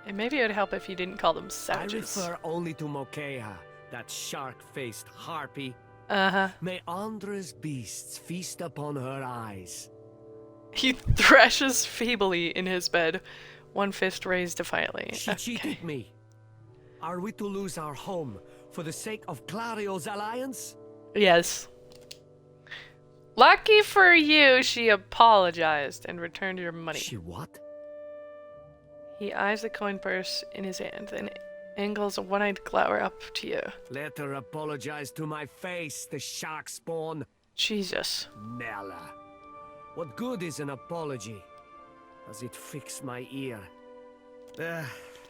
A: And maybe it would help if you didn't call them savages.
O: I refer only to Mokeha, that shark-faced harpy.
A: Uh-huh.
O: May Andra's beasts feast upon her eyes.
A: He thrashes feebly in his bed, one fist raised defiantly.
O: She cheated me. Are we to lose our home for the sake of Clario's alliance?
A: Yes. Lucky for you, she apologized and returned your money.
O: She what?
A: He eyes the coin purse in his hand, then angles a one-eyed glower up to you.
O: Let her apologize to my face, the shark spawn.
A: Jesus.
O: Merla. What good is an apology? Does it fix my ear?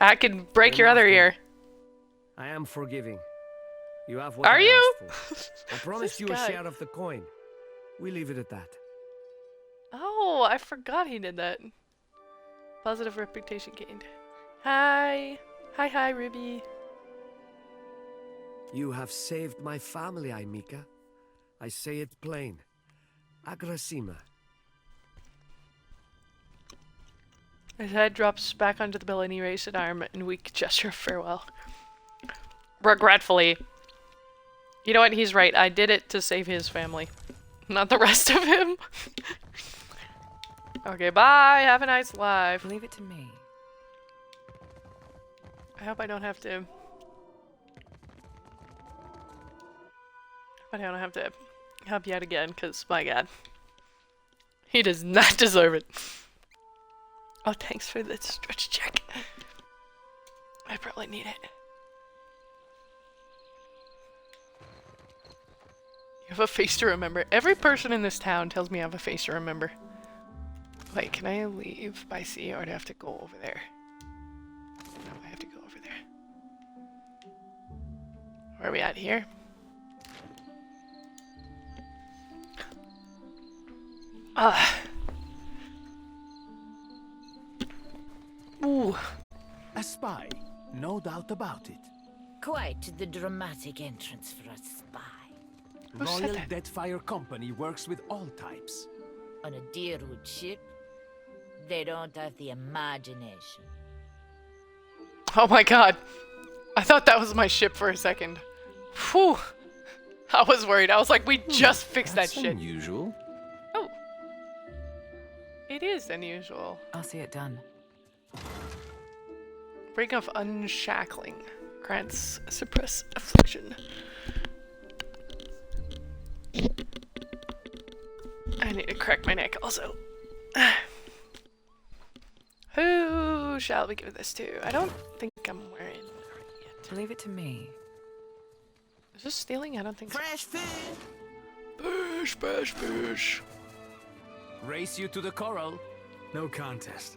A: I can break your other ear.
O: I am forgiving. You have what
A: Are
O: I
A: you?
O: asked for. I promised
A: This
O: you
A: guy.
O: a share of the coin. We leave it at that.
A: Oh, I forgot he did that. Positive reputation gained. Hi. Hi, Ruby.
O: You have saved my family, Aimika. I say it plain. Agrasima.
A: His head drops back onto the pillow and he raises an arm in weak gesture of farewell. Regretfully. You know what? He's right. I did it to save his family. Not the rest of him. Okay, bye. Have a nice life.
G: Leave it to me.
A: I hope I don't have to... I don't have to help you out again, because, my god. He does not deserve it. Oh, thanks for the stretch check. I probably need it. You have a face to remember. Every person in this town tells me I have a face to remember. Wait, can I leave by sea or do I have to go over there? No, I have to go over there. Where are we at here? Ooh.
L: A spy, no doubt about it.
D: Quite the dramatic entrance for a spy.
A: Who said
L: Royal
A: that?
L: Deadfire Company works with all types.
D: On a Deerwood ship, they don't have the imagination.
A: Oh my god. I thought that was my ship for a second. Whew. I was worried. I was like, we just fixed that shit.
K: Unusual.
A: Oh. It is unusual.
G: I'll see it done.
A: Ring of Unshackling. Grants suppress affliction. I need to crack my neck also. Who shall we give this to? I don't think I'm wearing it yet.
G: Leave it to me.
A: Is this stealing? I don't think so.
M: Fresh fish.
A: Fish.
L: Race you to the coral.
N: No contest.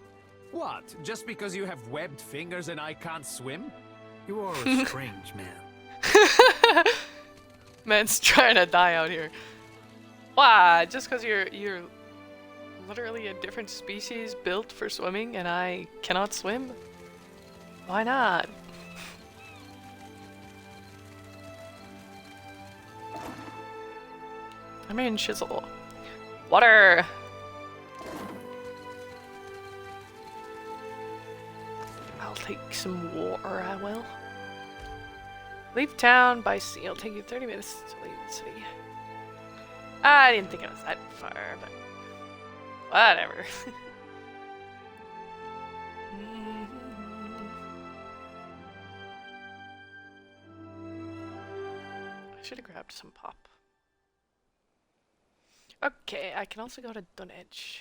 L: What? Just because you have webbed fingers and I can't swim?
N: You are a strange man.
A: Man's trying to die out here. Why? Just because you're literally a different species built for swimming and I cannot swim? Why not? I'm in chisel. Water! I'll take some water, I will. Leave town by sea. It'll take you 30 minutes to leave the city. I didn't think it was that far, but whatever. I should have grabbed some pop. Okay, I can also go to Dunedge.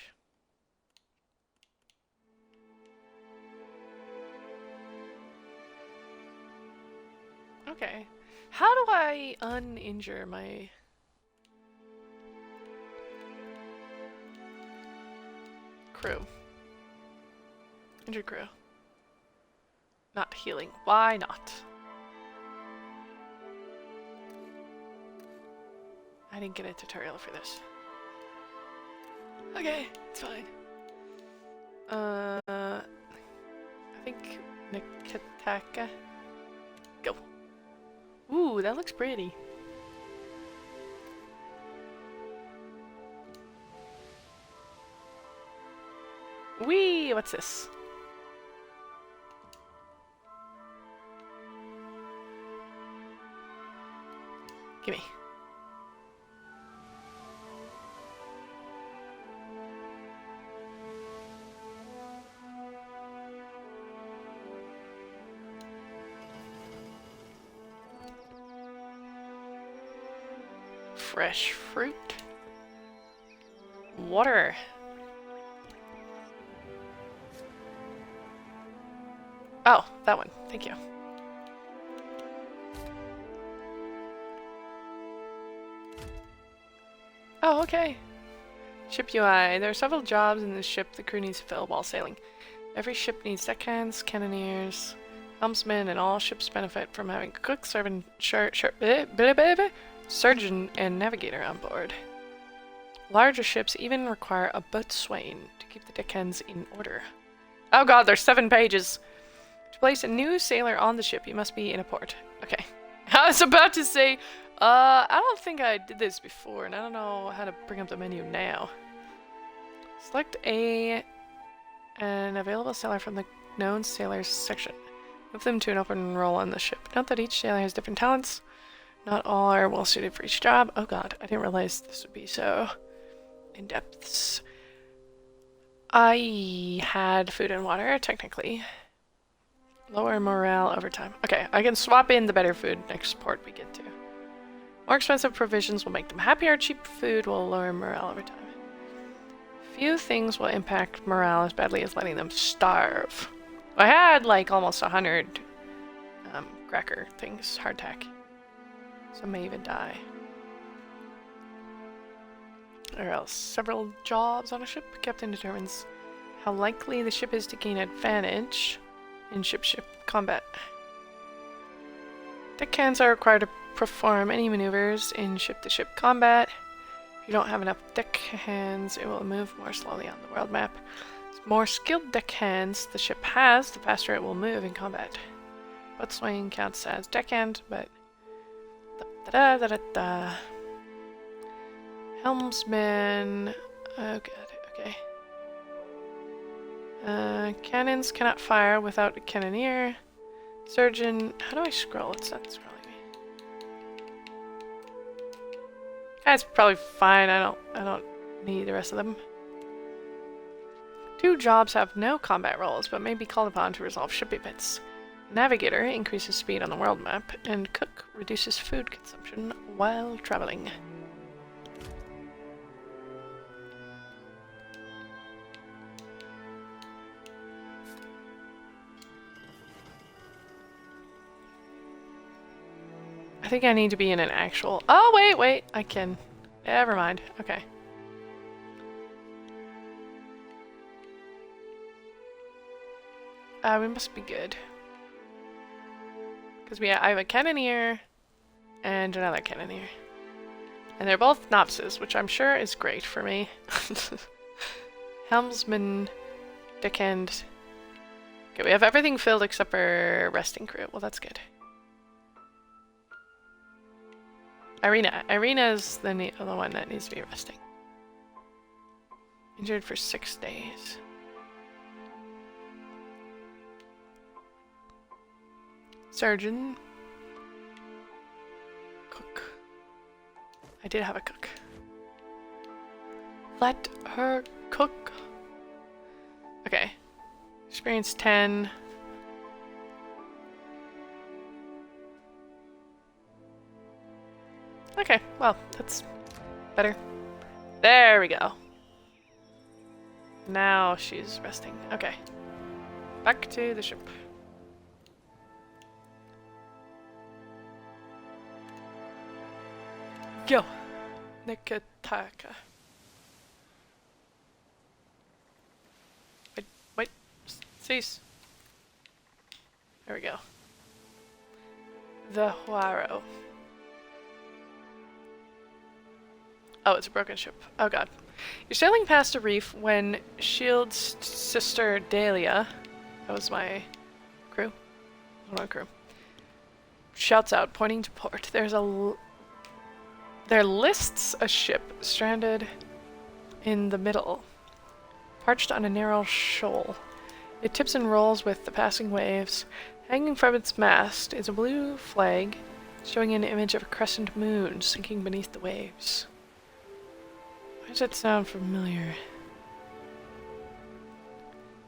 A: Okay. How do I uninjure my... crew? Injured crew. Not healing. Why not? I didn't get a tutorial for this. Okay, it's fine. I think Nikitaka. Go. Ooh, that looks pretty. Wee, what's this? Gimme. Fresh fruit. Water. Oh, that one. Thank you. Oh, okay. Ship UI. There are several jobs in this ship the crew needs to fill while sailing. Every ship needs deckhands, cannoneers, helmsmen, and all ships benefit from having a cook, servant, surgeon, and navigator on board. Larger ships even require a boatswain to keep the deckhands in order. Oh god, there's 7 pages! To place a new sailor on the ship, you must be in a port. Okay. I was about to say, I don't think I did this before, and I don't know how to bring up the menu now. Select an available sailor from the known sailors section. Move them to an open role on the ship. Note that each sailor has different talents. Not all are well suited for each job. Oh god, I didn't realize this would be so in-depth. I had food and water, technically. Lower morale over time. Okay, I can swap in the better food next port we get to. More expensive provisions will make them happier. Cheap food will lower morale over time. Few things will impact morale as badly as letting them starve. I had like almost 100 cracker things, hardtack. Some may even die. Or else, several jobs on a ship. Captain determines how likely the ship is to gain advantage in ship-ship combat. Deckhands are required to perform any maneuvers in ship-to-ship combat. If you don't have enough deckhands, it will move more slowly on the world map. The more skilled deckhands the ship has, the faster it will move in combat. Boatswain counts as deckhand, but helmsman. Oh god, okay. Cannons cannot fire without a cannoneer. Surgeon. How do I scroll? It's not scrolling me. That's probably fine. I don't need the rest of them. 2 jobs have no combat roles, but may be called upon to resolve ship events. Navigator increases speed on the world map, and cook reduces food consumption while traveling. I think I need to be in an actual... Oh, wait, I can... Never mind. Okay. We must be good. Because I have a cannoneer and another cannoneer. And they're both novices, which I'm sure is great for me. Helmsman, deckhand. Okay, we have everything filled except for resting crew. Well, that's good. Irina. Irina is the one that needs to be resting. Injured for 6 days. Surgeon. Cook. I did have a cook. Let her cook. Okay. Experience 10. Okay, well, that's better. There we go. Now she's resting. Okay. Back to the ship. Go! Nekataka. Wait. Cease. There we go. The Huaro. Oh, it's a broken ship. Oh god. You're sailing past a reef when Shield's sister Dahlia, that was my crew, crew, shouts out, pointing to port. There lists a ship stranded in the middle, perched on a narrow shoal. It tips and rolls with the passing waves. Hanging from its mast is a blue flag showing an image of a crescent moon sinking beneath the waves. Why does that sound familiar?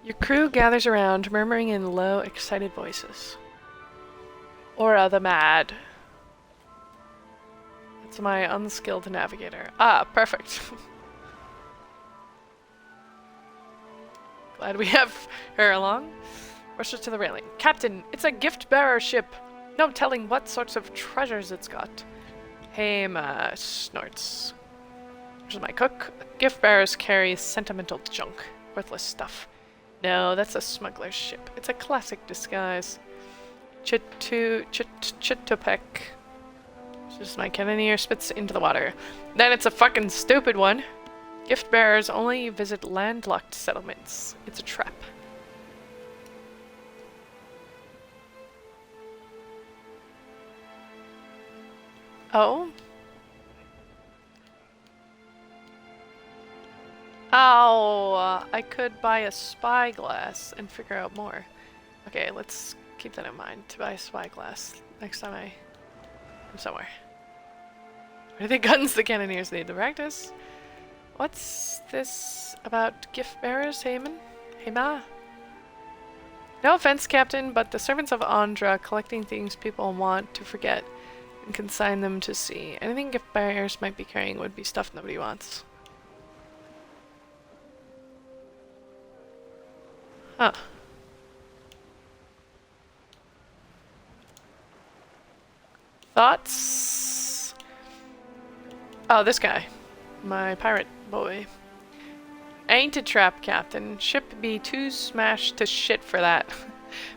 A: Your crew gathers around, murmuring in low, excited voices. Aura the Mad. That's my unskilled navigator. Ah, perfect. Glad we have her along. Rushes to the railing. Captain, it's a gift-bearer ship. No telling what sorts of treasures it's got. Hema snorts. Which is my cook. Gift-bearers carry sentimental junk. Worthless stuff. No, that's a smuggler's ship. It's a classic disguise. Chitopek. Just my cannoneer spits into the water. Then it's a fucking stupid one. Gift bearers only visit landlocked settlements. It's a trap. Oh? Oh, I could buy a spyglass and figure out more. Okay, let's keep that in mind, to buy a spyglass next time I'm somewhere. What are the guns the cannoneers need to practice? What's this about gift bearers, Heyman? Heyma? No offense, Captain, but the servants of Andra collecting things people want to forget and consign them to sea. Anything gift bearers might be carrying would be stuff nobody wants. Huh. Thoughts? Oh, this guy. My pirate boy. Ain't a trap, Captain. Ship be too smashed to shit for that.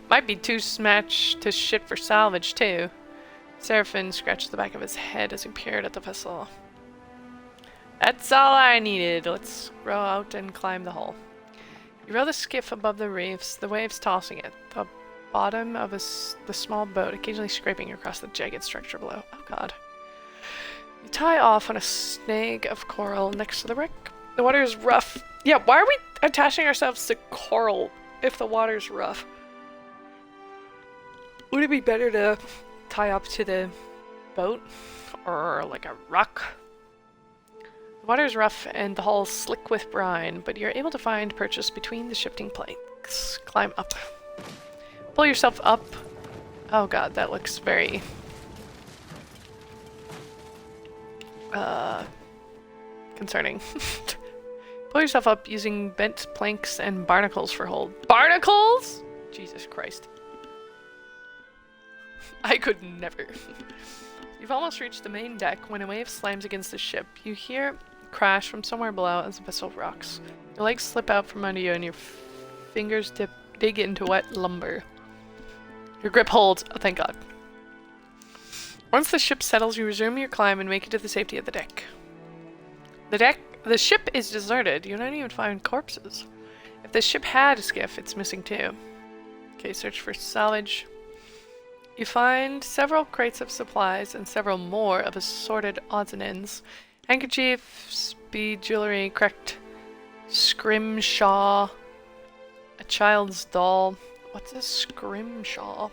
A: Might be too smashed to shit for salvage, too. Seraphim scratched the back of his head as he peered at the vessel. That's all I needed. Let's row out and climb the hull. You row the skiff above the reefs, the waves tossing it. The bottom of the small boat occasionally scraping across the jagged structure below. Oh god. You tie off on a snag of coral next to the wreck. The water is rough. Yeah, why are we attaching ourselves to coral if the water's rough? Would it be better to tie up to the boat or like a rock? The water is rough and the hull slick with brine, but you're able to find purchase between the shifting planks. Climb up. Pull yourself up. Oh god, that looks very concerning. Pull yourself up using bent planks and barnacles for hold. Barnacles? Jesus Christ. I could never. You've almost reached the main deck when a wave slams against the ship. You hear a crash from somewhere below as the vessel rocks. Your legs slip out from under you and your fingers dig into wet lumber. Your grip holds. Oh, thank God. Once the ship settles, you resume your climb and make it to the safety of the deck. The ship is deserted. You don't even find corpses. If the ship had a skiff, it's missing too. Okay, search for salvage. You find several crates of supplies and several more of assorted odds and ends. Handkerchiefs, bead jewelry, cracked scrimshaw, a child's doll. What's a scrimshaw?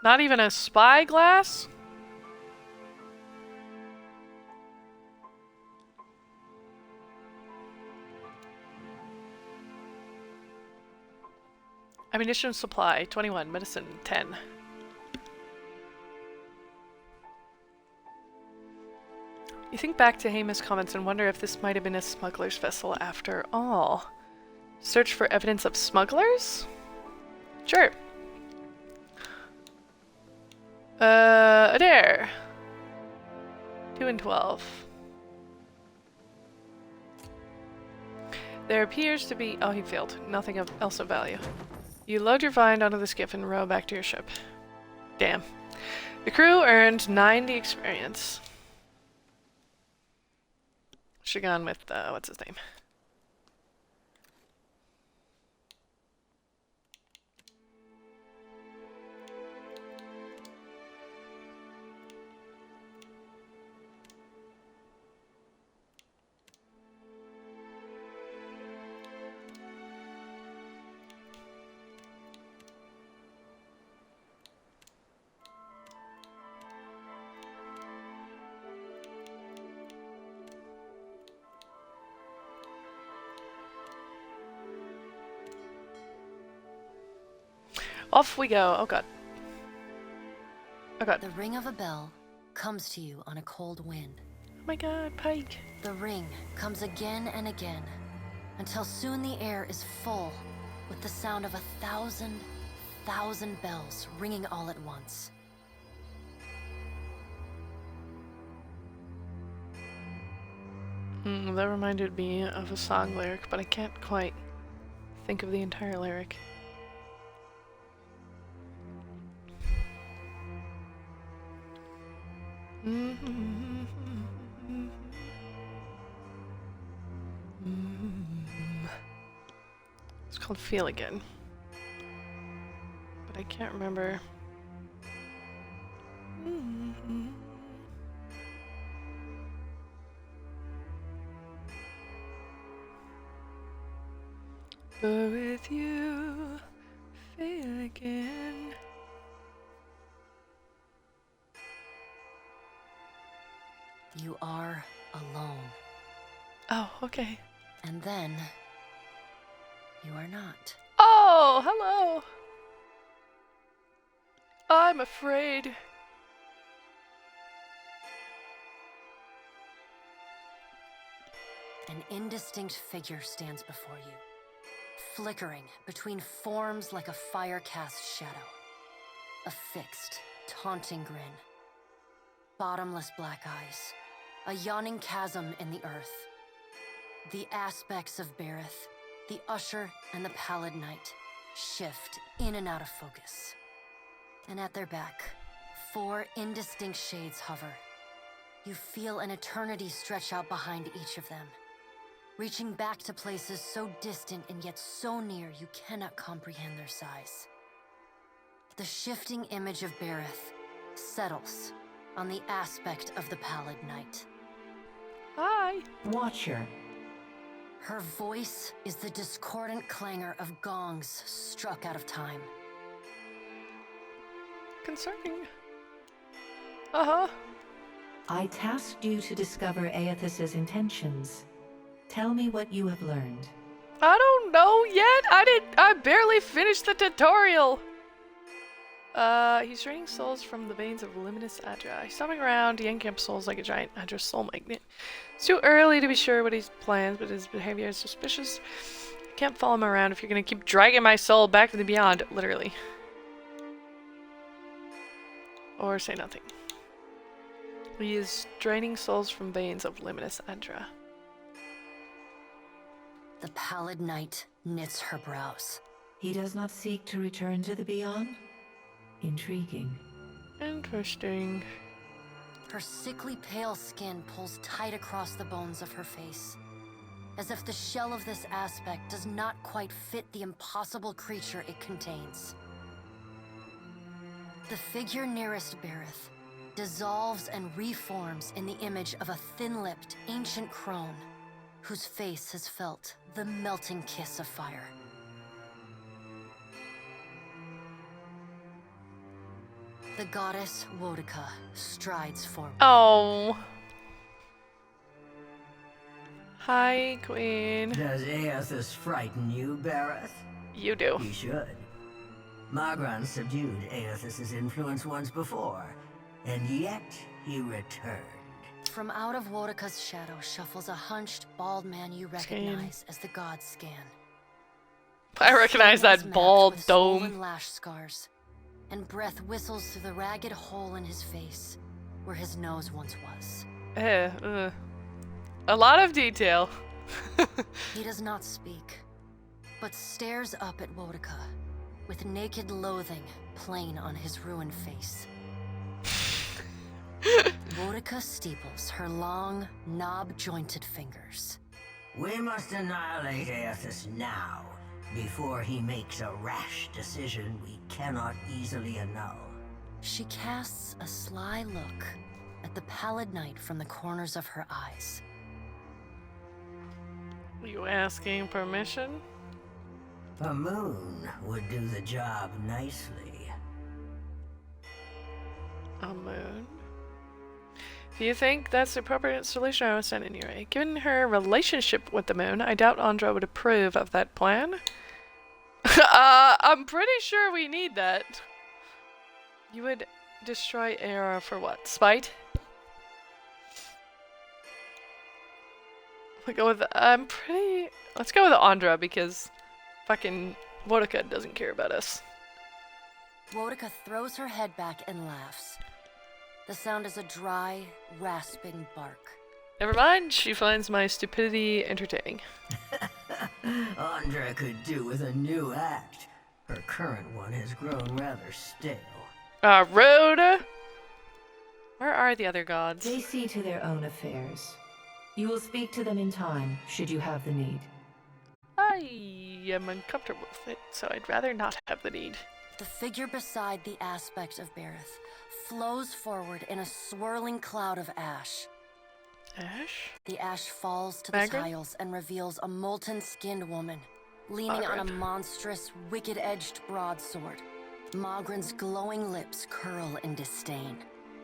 A: Not even a spyglass? Ammunition supply, 21. Medicine, 10. You think back to Hama's comments and wonder if this might have been a smuggler's vessel after all. Search for evidence of smugglers? Sure. Adair. 2 and 12. There appears to be... Oh, he failed. Nothing else of value. You load your find onto the skiff and row back to your ship. Damn. The crew earned 90 experience. Should've gone with, what's his name? Off we go. Oh god. Oh god.
P: The ring of a bell comes to you on a cold wind.
A: Oh my god, Pike.
P: The ring comes again and again, until soon the air is full with the sound of 1,000,000 bells ringing all at once.
A: That reminded me of a song lyric, but I can't quite think of the entire lyric. It's called Feel Again, but I can't remember. But with you, feel again.
P: You are alone.
A: Oh, okay.
P: And then you are not.
A: Oh, hello. I'm afraid.
P: An indistinct figure stands before you, flickering between forms like a fire-cast shadow. A fixed, taunting grin. Bottomless black eyes. A yawning chasm in the earth. The aspects of Bareth, the Usher and the Pallid Knight, shift in and out of focus. And at their back, 4 indistinct shades hover. You feel an eternity stretch out behind each of them, reaching back to places so distant and yet so near you cannot comprehend their size. The shifting image of Bareth settles on the aspect of the Pallid Knight.
A: Hi.
Q: Watcher.
P: Her voice is the discordant clangor of gongs struck out of time.
A: Concerning. Uh-huh.
Q: I tasked you to discover Aethys's intentions. Tell me what you have learned.
A: I don't know yet. I barely finished the tutorial. He's draining souls from the veins of luminous Adra. He's stomping around, yanking up souls like a giant Adra soul magnet. It's too early to be sure what he plans, but his behavior is suspicious. I can't follow him around if you're gonna keep dragging my soul back to the beyond, literally. Or say nothing. He is draining souls from veins of luminous Adra.
P: The Pallid Knight knits her brows.
Q: He does not seek to return to the beyond? Intriguing.
A: Interesting.
P: Her sickly pale skin pulls tight across the bones of her face, as if the shell of this aspect does not quite fit the impossible creature it contains. The figure nearest Bareth dissolves and reforms in the image of a thin-lipped, ancient crone, whose face has felt the melting kiss of fire. The goddess Wodica strides forward.
A: Oh. Hi, Queen.
R: Does Aethys frighten you, Bareth?
A: You do.
R: He should. Magran subdued Aethys's influence once before, and yet he returned.
P: From out of Wodica's shadow shuffles a hunched, bald man you recognize as the god Scan.
A: I recognize that bald
P: with
A: dome.
P: swollen lash scars, and breath whistles through the ragged hole in his face, where his nose once was.
A: A lot of detail.
P: He does not speak, but stares up at Wodica, with naked loathing plain on his ruined face. Wodica steeples her long, knob-jointed fingers.
R: We must annihilate Aethys now, before he makes a rash decision we cannot easily annul.
P: She casts a sly look at the Pallid Knight from the corners of her eyes.
A: You asking permission?
R: A moon would do the job nicely.
A: A moon? If you think that's the appropriate solution, I would send it your way. Given her relationship with the moon, I doubt Andra would approve of that plan. I'm pretty sure we need that. You would destroy Era for what? Spite? Let's go with Andra because fucking Wodica doesn't care about us.
P: Wodica throws her head back and laughs. The sound is a dry, rasping bark,
A: Never mind, she finds my stupidity entertaining.
R: Andra could do with a new act. Her current one has grown rather stale.
A: Rhoda! Where are the other gods?
Q: They see to their own affairs. You will speak to them in time, should you have the need.
A: I am uncomfortable with it, so I'd rather not have the need.
P: The figure beside the aspect of Berith flows forward in a swirling cloud of ash.
A: Ash?
P: The ash falls to the tiles and reveals a molten-skinned woman, leaning on a monstrous, wicked-edged broadsword. Magrin's glowing lips curl in disdain.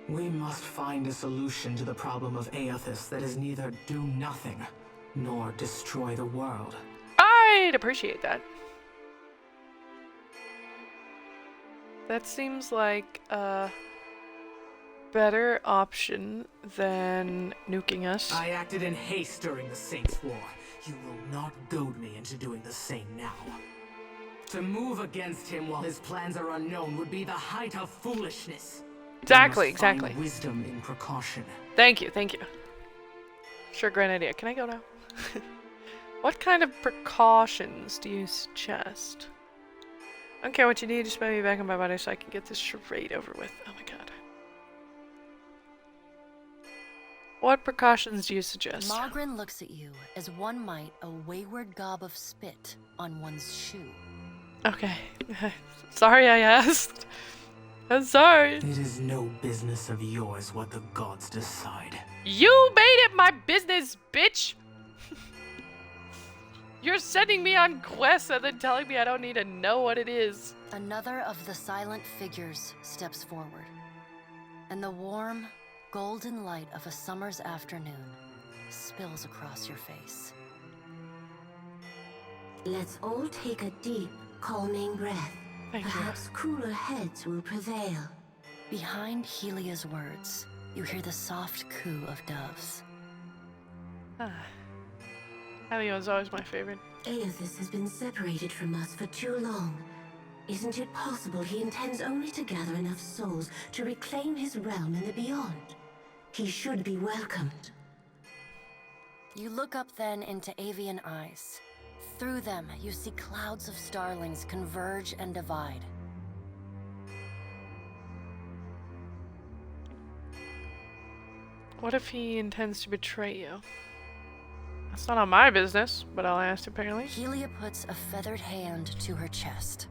S: We must find a solution to the problem of Aethys that is neither do nothing, nor destroy the world.
A: I'd appreciate that. That seems like a better option than nuking us.
S: I acted in haste during the Saints' War. You will not goad me into doing the same now. To move against him while his plans are unknown would be the height of foolishness.
A: Exactly,
S: We must find
A: exactly.
S: wisdom in precaution.
A: Thank you, thank you. Sure, great idea. Can I go now? What kind of precautions do you suggest? I don't care what you need, just put me back in my body so I can get this charade over with. Oh my god. What precautions do you suggest?
P: Magrin looks at you as one might a wayward gob of spit on one's shoe.
A: Okay. Sorry I asked. I'm sorry.
S: It is no business of yours what the gods decide.
A: You made it my business, bitch! You're sending me on quests and then telling me I don't need to know what it is.
P: Another of the silent figures steps forward, and the warm, golden light of a summer's afternoon spills across your face.
T: Let's all take a deep, calming breath.
A: Thank you.
T: Perhaps cooler heads will prevail.
P: Behind Helia's words, you hear the soft coo of doves.
A: Helia was always my favorite.
T: Aethys has been separated from us for too long. Isn't it possible he intends only to gather enough souls to reclaim his realm in the beyond? He should be welcomed.
P: You look up then into avian eyes. Through them, you see clouds of starlings converge and divide.
A: What if he intends to betray you? That's not on my business, but I'll ask apparently.
P: Helia puts a feathered hand to her chest.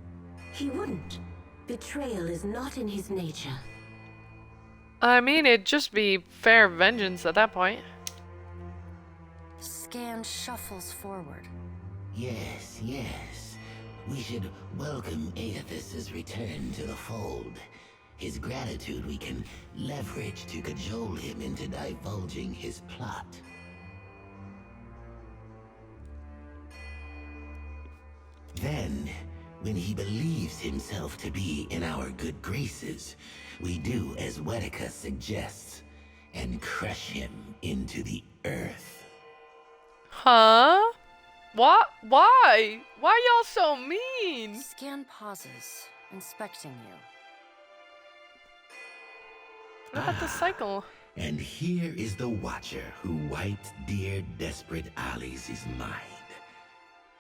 T: He wouldn't. Betrayal is not in his nature.
A: I mean, it'd just be fair vengeance at that point.
P: Scan shuffles forward.
U: Yes, yes. We should welcome Aethys' return to the fold. His gratitude we can leverage to cajole him into divulging his plot. Then, when he believes himself to be in our good graces, we do as Wetica suggests, and crush him into the earth.
A: Huh? What? Why? Why y'all so mean?
P: Scan pauses, inspecting you.
A: What about the cycle?
U: And here is the Watcher who wiped dear desperate Alice's mind.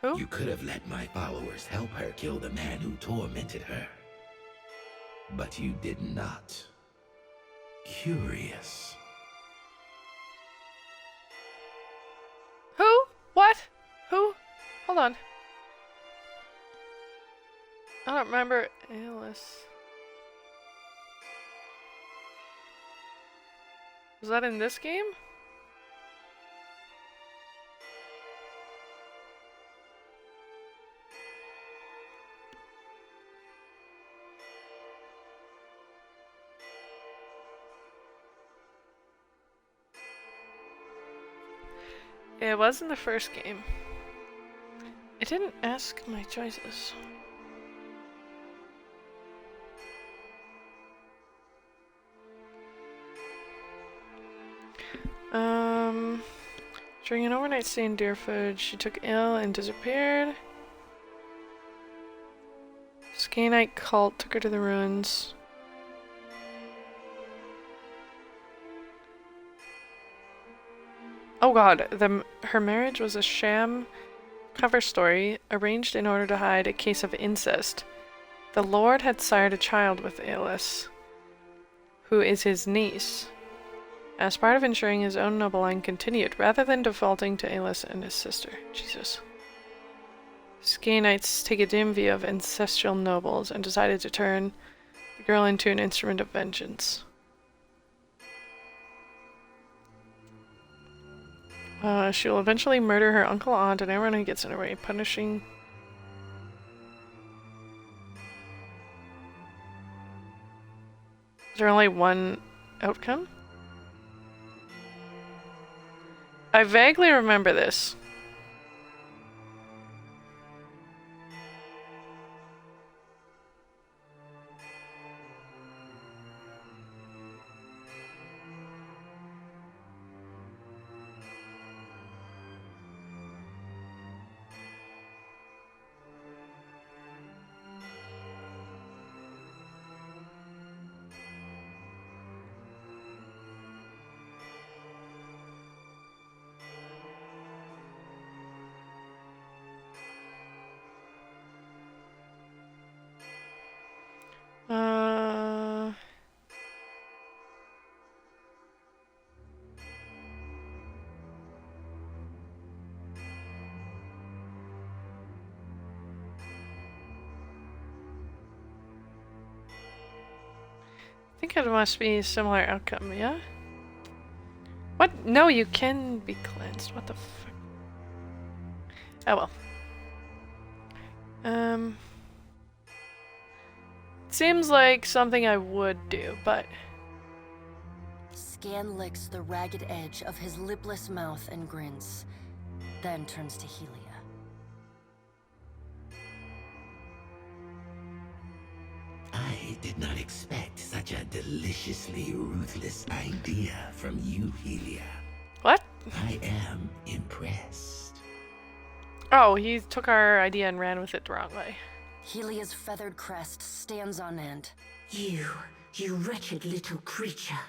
A: Who?
U: You could have let my followers help her kill the man who tormented her. But you did not. Curious.
A: Who? What? Who? Hold on. I don't remember Alice. Was that in this game? It was in the first game. It didn't ask my choices. During an overnight stay in Deerfoot, she took ill and disappeared. Skanite cult took her to the ruins. Oh god, her marriage was a sham cover story arranged in order to hide a case of incest. The Lord had sired a child with Aeolus, who is his niece, as part of ensuring his own noble line continued, rather than defaulting to Aeolus and his sister. Jesus. Scaenites take a dim view of ancestral nobles and decided to turn the girl into an instrument of vengeance. She will eventually murder her uncle, aunt, and everyone who gets in her way, punishing... Is there only one outcome? I vaguely remember this. I think it must be a similar outcome, yeah? What? No, you can be cleansed. What the fuck? Oh well. Seems like something I would do, but...
P: Scan licks the ragged edge of his lipless mouth and grins, then turns to Helia.
U: I did not expect such a deliciously ruthless idea from you, Helia.
A: What?
U: I am impressed.
A: Oh, he took our idea and ran with it the wrong way.
P: Helia's feathered crest stands on end.
T: You wretched little creature.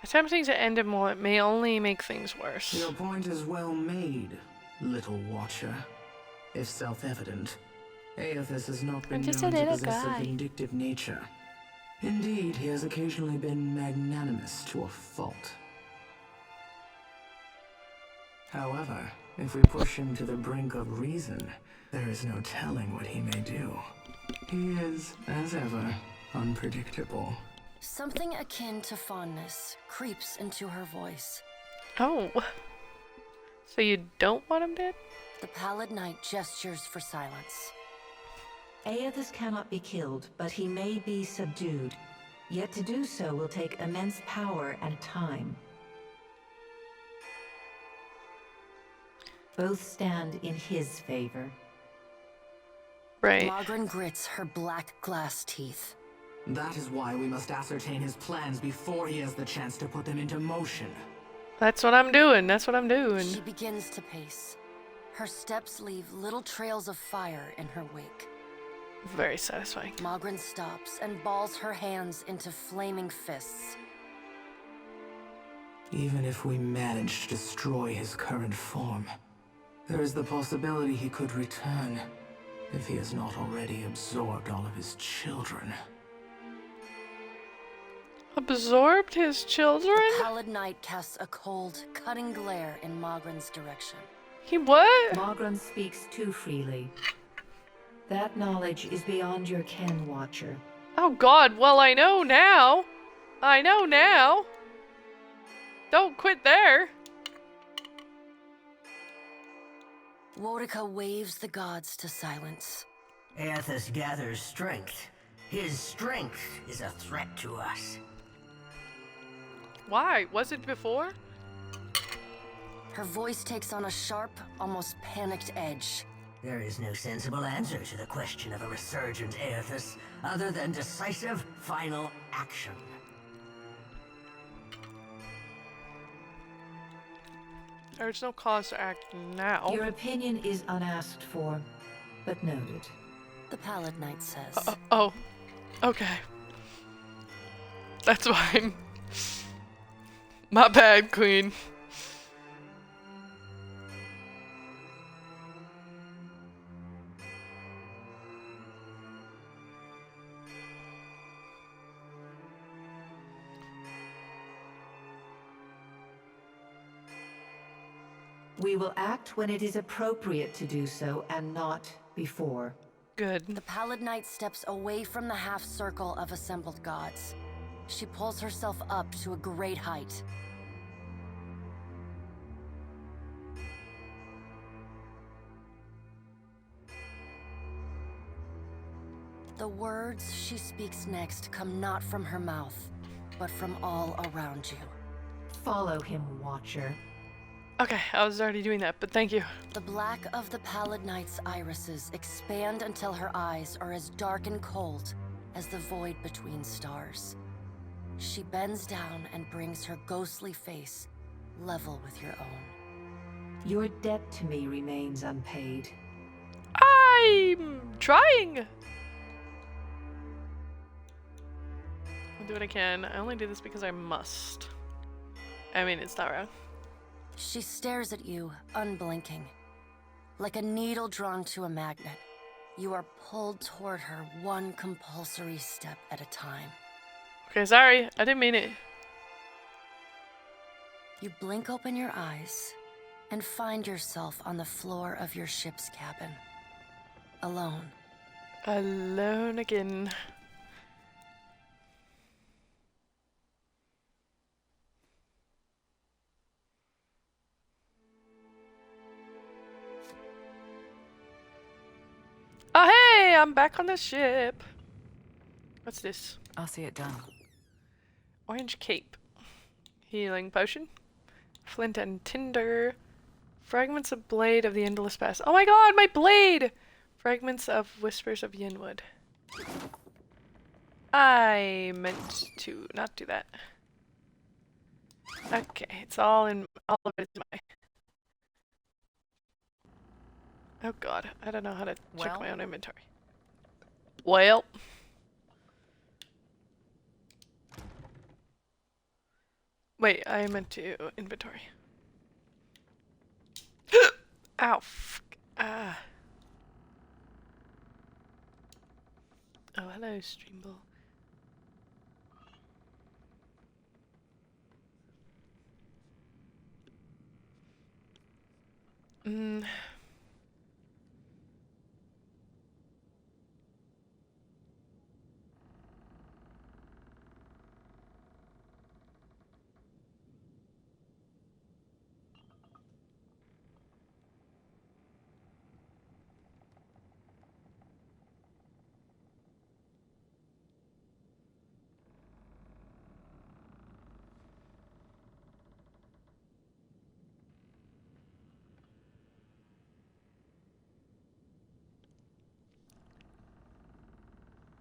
A: Attempting to end him while it may only make things worse.
S: Your point is well made, little watcher. If self-evident, Aethys has not been known to possess a vindictive nature. Indeed, he has occasionally been magnanimous to a fault. However, if we push him to the brink of reason, there is no telling what he may do. He is, as ever, unpredictable.
P: Something akin to fondness creeps into her voice.
A: Oh. So you don't want him dead?
P: The pallid knight gestures for silence.
Q: Aethys cannot be killed, but he may be subdued. Yet to do so will take immense power and time. Both stand in his favor.
A: Right.
P: Magrin grits her black glass teeth.
S: That is why we must ascertain his plans before he has the chance to put them into motion.
A: That's what I'm doing. That's what I'm doing.
P: She begins to pace. Her steps leave little trails of fire in her wake.
A: Very satisfying.
P: Magrin stops and balls her hands into flaming fists.
S: Even if we manage to destroy his current form, there is the possibility he could return, if he has not already absorbed all of his children.
A: Absorbed his children?
P: The pallid knight casts a cold, cutting glare in Magrin's direction.
A: He what?
Q: Magrin speaks too freely. That knowledge is beyond your ken, Watcher.
A: Oh god, well I know now. I know now. Don't quit there.
P: Wodica waves the gods to silence.
R: Aethys gathers strength. His strength is a threat to us.
A: Why? Was it before?
P: Her voice takes on a sharp, almost panicked edge.
R: There is no sensible answer to the question of a resurgent Aethys other than decisive, final action.
A: There's no cause to act now.
Q: Your opinion is unasked for, but noted.
P: The pallid knight says.
A: Oh. Okay. That's fine. My bad, Queen.
Q: We will act when it is appropriate to do so, and not before.
A: Good.
P: The Pallid Knight steps away from the half circle of assembled gods. She pulls herself up to a great height. The words she speaks next come not from her mouth, but from all around you.
Q: Follow him, Watcher.
A: Okay, I was already doing that, but thank you.
P: The black of the Pallid Knight's irises expand until her eyes are as dark and cold as the void between stars. She bends down and brings her ghostly face level with your own.
Q: Your debt to me remains unpaid.
A: I'm trying! I'll do what I can. I only do this because I must. I mean, it's not wrong.
P: She stares at you, unblinking. Like a needle drawn to a magnet, you are pulled toward her one compulsory step at a time.
A: Okay, sorry. I didn't mean it.
P: You blink open your eyes and find yourself on the floor of your ship's cabin. Alone.
A: Alone again. Oh hey, I'm back on the ship. What's this?
G: I'll see it done.
A: Orange cape. Healing potion. Flint and tinder. Fragments of blade of the endless past. Oh my god, my blade! Fragments of whispers of Yenwood. I meant to not do that. Okay, it's all in, all of it is my... Oh god, I don't know how to check my own inventory. Well. Wait, I meant to inventory. Ow, fuck. Ah. Oh, hello, Streamble.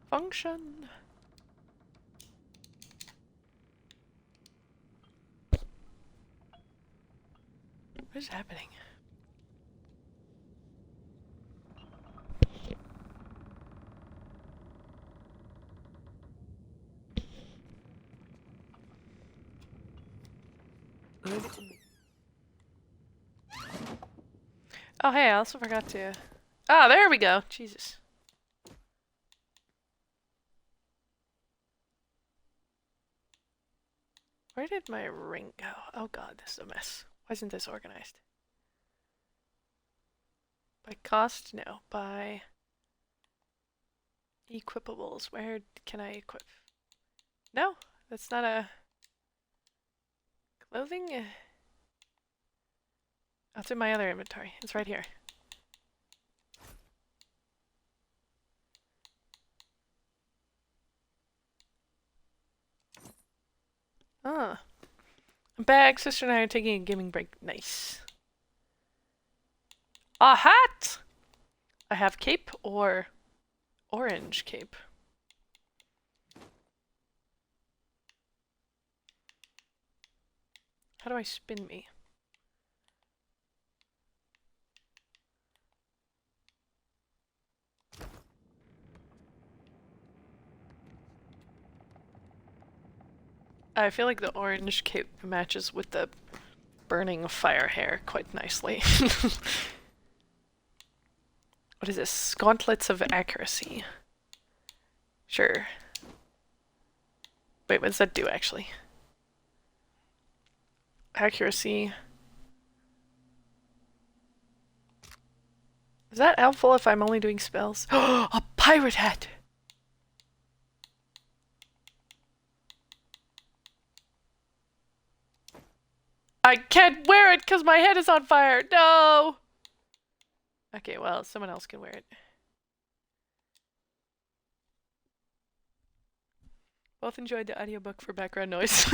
A: Function. What is happening? Oh hey, I also forgot to... Ah, there we go. Jesus. Where did my ring go? Oh god, this is a mess. Why isn't this organized? By cost? No. By equipables. Where can I equip? No, that's not a... Clothing? That's in my other inventory. It's right here. Ah. I'm back. Sister and I are taking a gaming break. Nice. A hat! I have cape or orange cape. How do I spin me? I feel like the orange cape matches with the burning fire hair quite nicely. What is this? Gauntlets of accuracy. Sure. Wait, what does that do actually? Accuracy. Is that helpful if I'm only doing spells? A pirate hat! I can't wear it because my head is on fire! No! Okay, well, someone else can wear it. Both enjoyed the audiobook for background noise.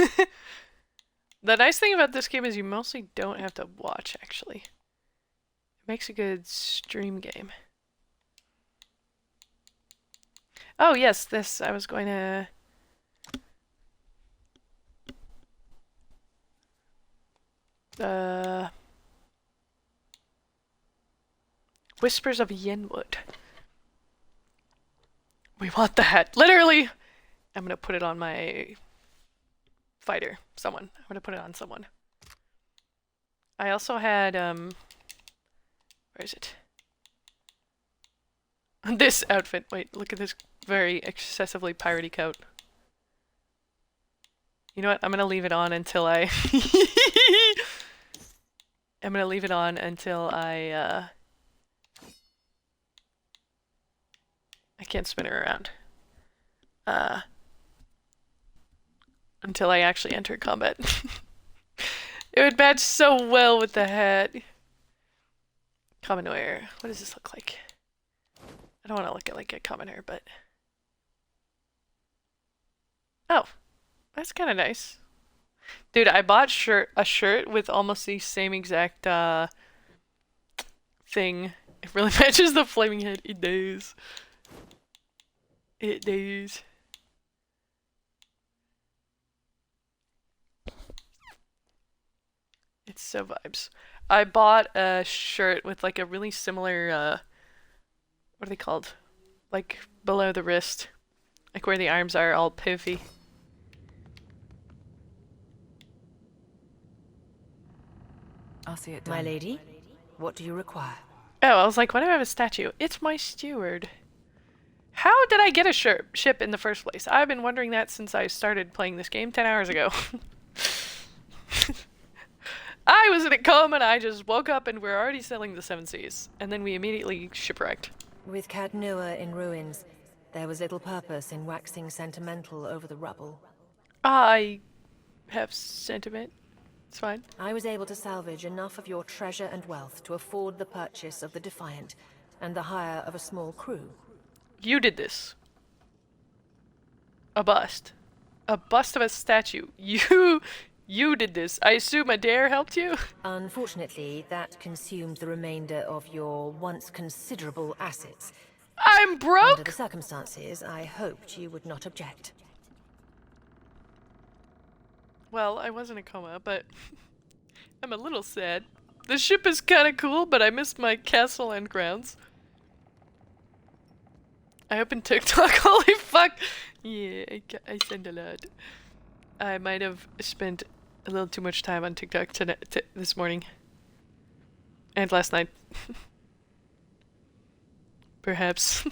A: The nice thing about this game is you mostly don't have to watch, actually. It makes a good stream game. Oh, yes, this. I was going to... Whispers of Yenwood. We want that. Literally! I'm gonna put it on my... fighter. Someone. I'm gonna put it on someone. I also had, where is it? This outfit. Wait, look at this very excessively piratey coat. You know what? I'm gonna leave it on until I... I'm gonna leave it on until I can't spin her around. Until I actually enter combat. It would match so well with the hat. Commoner. What does this look like? I don't want to look at like a commoner, but... Oh. That's kind of nice. Dude, I bought a shirt with almost the same exact thing. It really matches the flaming head. It does. It does. It's so vibes. I bought a shirt with like a really similar, what are they called? Like below the wrist. Like where the arms are all poofy.
I: I'll see it done. My lady, what do you require?
A: Oh, I was like, why do I have a statue? It's my steward. How did I get a ship in the first place? I've been wondering that since I started playing this game 10 hours ago. I was in a coma and I just woke up and we're already sailing the Seven Seas. And then we immediately shipwrecked.
I: With Cadnua in ruins, there was little purpose in waxing sentimental over the rubble.
A: I have sentiment. It's fine.
I: I was able to salvage enough of your treasure and wealth to afford the purchase of the Defiant and the hire of a small crew.
A: You did this. A bust. A bust of a statue. You did this. I assume Adair helped you?
I: Unfortunately, that consumed the remainder of your once considerable assets.
A: I'm broke!
I: Under the circumstances, I hoped you would not object.
A: Well, I was in a coma, but I'm a little sad. The ship is kinda cool, but I missed my castle and grounds. I opened TikTok, holy fuck! Yeah, I send a lot. I might have spent a little too much time on TikTok this morning. And last night. Perhaps.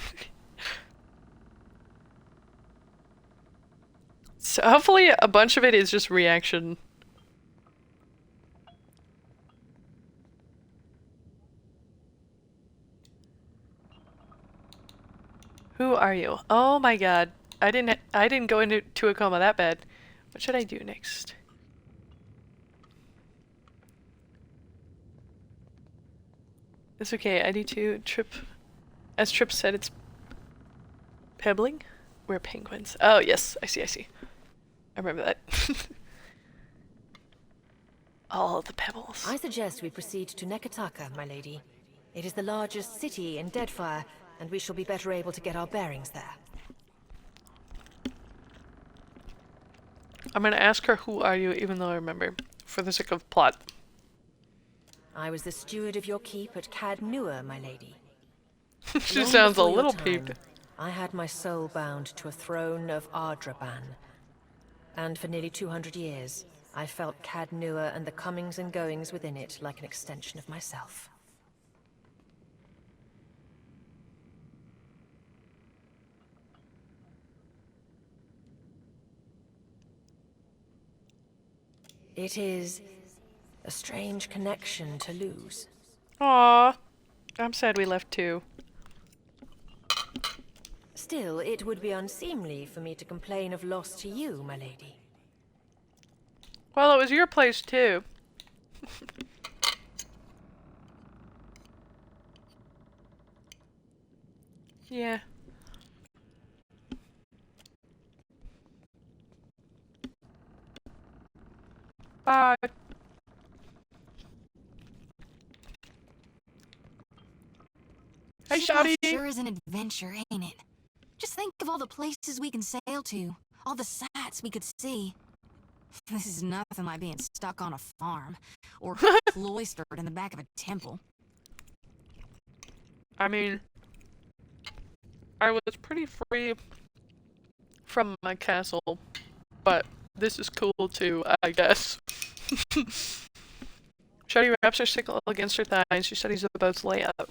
A: So hopefully a bunch of it is just reaction. Who are you? Oh my god. I didn't go into a coma that bad. What should I do next? It's okay. I need to trip. As Trip said, it's pebbling. We're penguins. Oh yes, I see. I remember that. All the pebbles.
I: I suggest we proceed to Nekataka, my lady. It is the largest city in Deadfire, and we shall be better able to get our bearings there.
A: I'm gonna ask her, who are you, even though I remember, for the sake of plot.
I: I was the steward of your keep at Cadnua, my lady.
A: She sounds a little peeved.
I: I had my soul bound to a throne of Ardraban. And for nearly 200 years, I felt Cadnua and the comings and goings within it like an extension of myself. It is a strange connection to lose.
A: Aww. I'm sad we left too.
I: Still, it would be unseemly for me to complain of loss to you, my lady.
A: Well, it was your place too. Yeah. Bye. Hey, Shawty!
B: Sure is an adventure, ain't it? Just think of all the places we can sail to, all the sights we could see. This is nothing like being stuck on a farm, or cloistered in the back of a temple.
A: I mean, I was pretty free from my castle, but this is cool too, I guess. Shawty wraps her sickle against her thigh and she studies the boat's layout.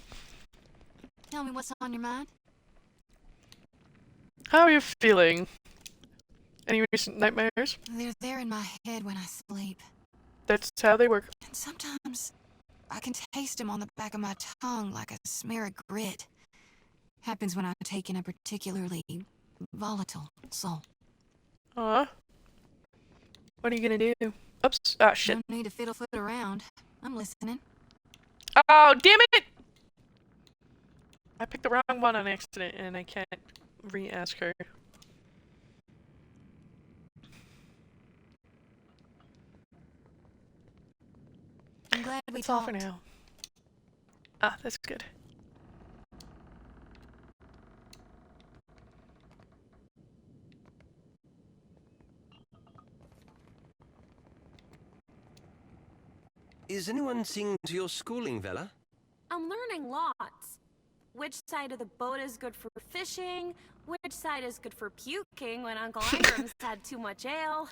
B: Tell me what's on your mind.
A: How are you feeling? Any recent nightmares?
B: They're there in my head when I sleep.
A: That's how they work.
B: And sometimes I can taste them on the back of my tongue like a smear of grit. Happens when I'm taking a particularly volatile soul.
A: Aw. What are you gonna do? Oops. Ah, shit.
B: No need to fiddle-foot around. I'm listening.
A: Oh, damn it! I picked the wrong one on accident and I can't re-ask her.
B: I'm glad we
A: That's all
B: talked.
A: for now. Ah, that's good.
K: Is anyone seeing to your schooling, Vela?
C: I'm learning lots. Which side of the boat is good for fishing? Which side is good for puking when Uncle Ingram's had too much ale?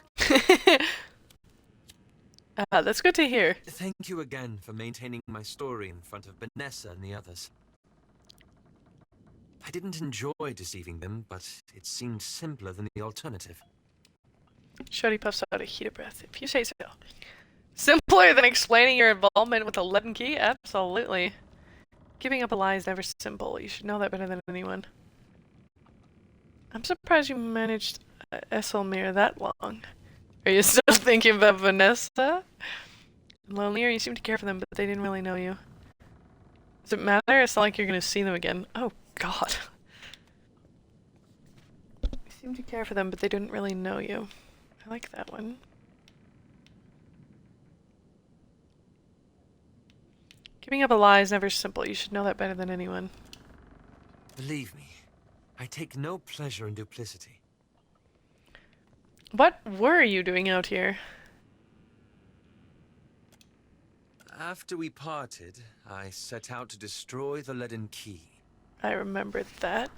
A: That's good to hear.
V: Thank you again for maintaining my story in front of Vanessa and the others. I didn't enjoy deceiving them, but it seemed simpler than the alternative.
A: Shawty puffs out a heated breath. If you say so. Simpler than explaining your involvement with the leaden key? Absolutely. Giving up a lie is never simple. You should know that better than anyone. I'm surprised you managed Esselmere that long. Are you still thinking about Vanessa? Lonelier? You seem to care for them, but they didn't really know you. Does it matter? It's not like you're gonna see them again. Oh, God. You seem to care for them, but they didn't really know you. I like that one. Giving up a lie is never simple. You should know that better than anyone.
V: Believe me, I take no pleasure in duplicity.
A: What were you doing out here?
V: After we parted, I set out to destroy the leaden key.
A: I remembered that.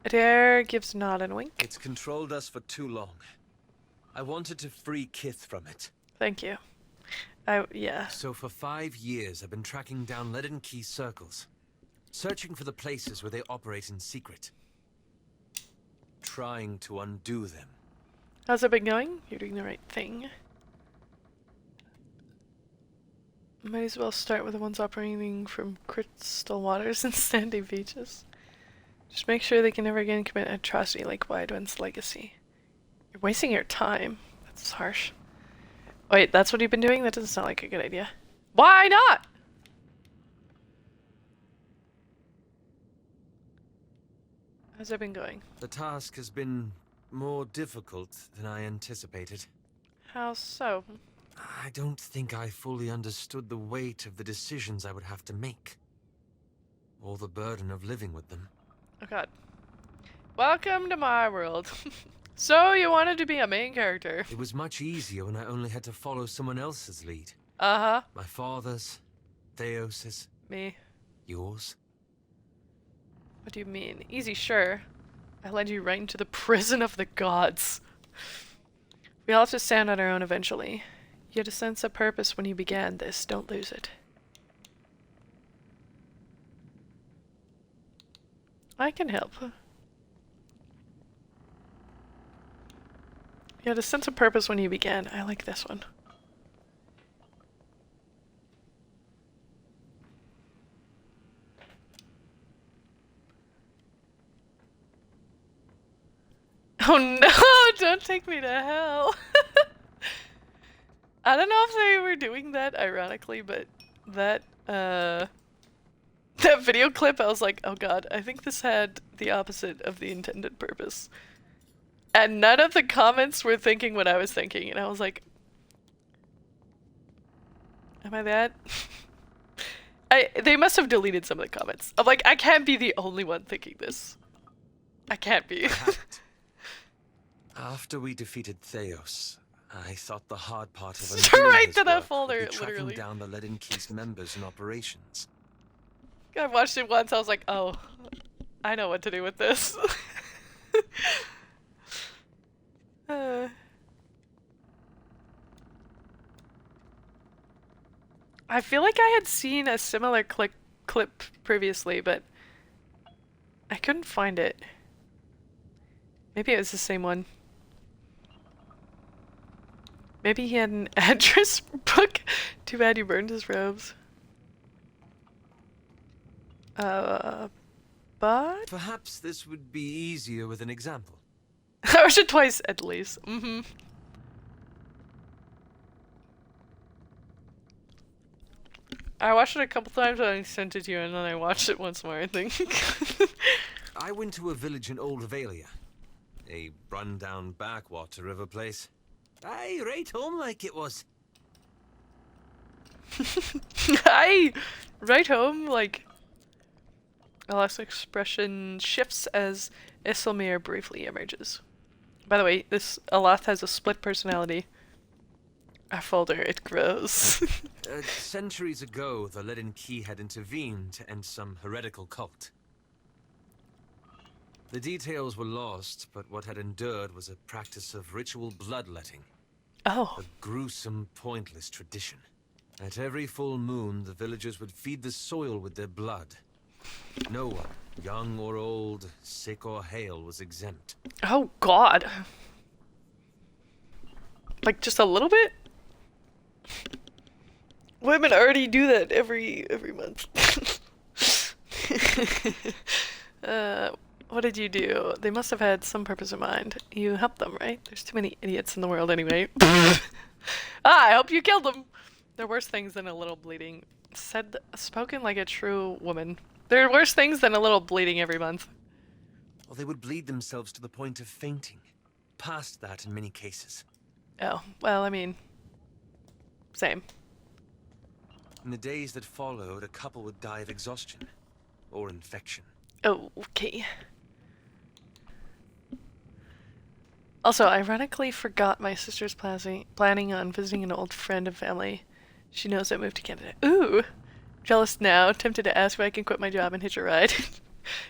A: Adair gives a nod and a wink.
V: It's controlled us for too long. I wanted to free Kith from it.
A: Thank you. Yeah.
V: So for 5 years, I've been tracking down leaden key circles, searching for the places where they operate in secret, trying to undo them.
A: How's it been going? You're doing the right thing. Might as well start with the ones operating from crystal waters and sandy beaches. Just make sure they can never again commit an atrocity like Wydwin's legacy. You're wasting your time. That's harsh. Wait, that's what you've been doing? That doesn't sound like a good idea. Why not? How's it been going?
V: The task has been more difficult than I anticipated.
A: How so?
V: I don't think I fully understood the weight of the decisions I would have to make, or the burden of living with them.
A: Oh God. Welcome to my world. So you wanted to be a main character.
V: It was much easier when I only had to follow someone else's lead.
A: Uh-huh.
V: My father's, Theos's.
A: Me.
V: Yours.
A: What do you mean? Easy, sure. I led you right into the prison of the gods. We all have to stand on our own eventually. You had a sense of purpose when you began this. Don't lose it. I can help. You had a sense of purpose when you began. I like this one. Oh no, don't take me to hell. I don't know if they were doing that ironically, but that that video clip, I was like, oh god, I think this had the opposite of the intended purpose. And none of the comments were thinking what I was thinking, and I was like, am I that? They must have deleted some of the comments. I'm like, I can't be the only one thinking this. I can't be.
V: After we defeated Theos, I thought the hard part of
A: right to that folder,
V: tracking
A: literally.
V: down the Leaden Key's members and operations.
A: I watched it once, I was like, oh, I know what to do with this. I feel like I had seen a similar clip previously, but I couldn't find it. Maybe it was the same one. Maybe he had an address book. Too bad you burned his robes. But?
V: Perhaps this would be easier with an example.
A: I watched it twice at least. Mm-hmm. I watched it a couple times and I sent it to you, and then I watched it once more, I think.
V: I went to a village in Old Valia. A run-down backwater of a place. Aye, right home like it was.
A: Aye, right home, like... Alas expression shifts as Isilmir briefly emerges. By the way, this Alath has a split personality. A folder, it grows.
V: Centuries ago, the Leaden Key had intervened to end some heretical cult. The details were lost, but what had endured was a practice of ritual bloodletting.
A: Oh.
V: A gruesome, pointless tradition. At every full moon, the villagers would feed the soil with their blood. No one, young or old, sick or hale, was exempt.
A: Oh god. Like just a little bit? Women already do that every month. What did you do? They must have had some purpose in mind. You helped them, right? There's too many idiots in the world anyway. I hope you killed them. There are worse things than a little bleeding. Spoken like a true woman. There are worse things than a little bleeding every month.
V: Well, they would bleed themselves to the point of fainting. Past that in many cases.
A: Oh, well, I mean... Same.
V: In the days that followed, a couple would die of exhaustion. Or infection.
A: Oh, okay. Also, ironically forgot my sister's planning on visiting an old friend and family. She knows I moved to Canada. Ooh! Jealous now, tempted to ask if I can quit my job and hitch a ride.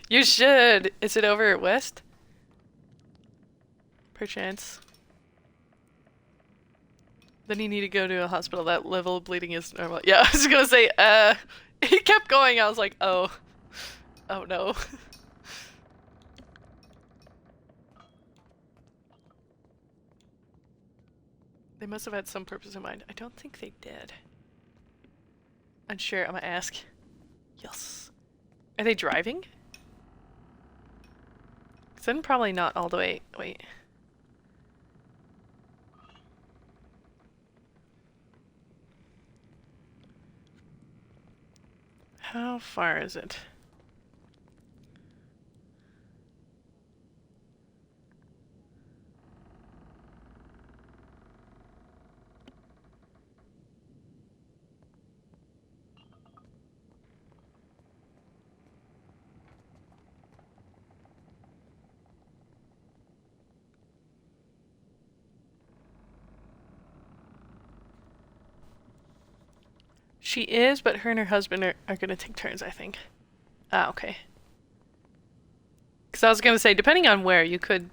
A: You should! Is it over at West? Perchance. Then you need to go to a hospital. That level of bleeding is normal. Yeah, I was gonna say, he kept going. I was like, oh. Oh no. They must have had some purpose in mind. I don't think they did. Unsure, I'm gonna ask. Yes. Are they driving? 'Cause then probably not all the way. Wait. How far is it? She is, but her and her husband are gonna take turns, I think. Ah, okay. Because I was gonna say, depending on where, you could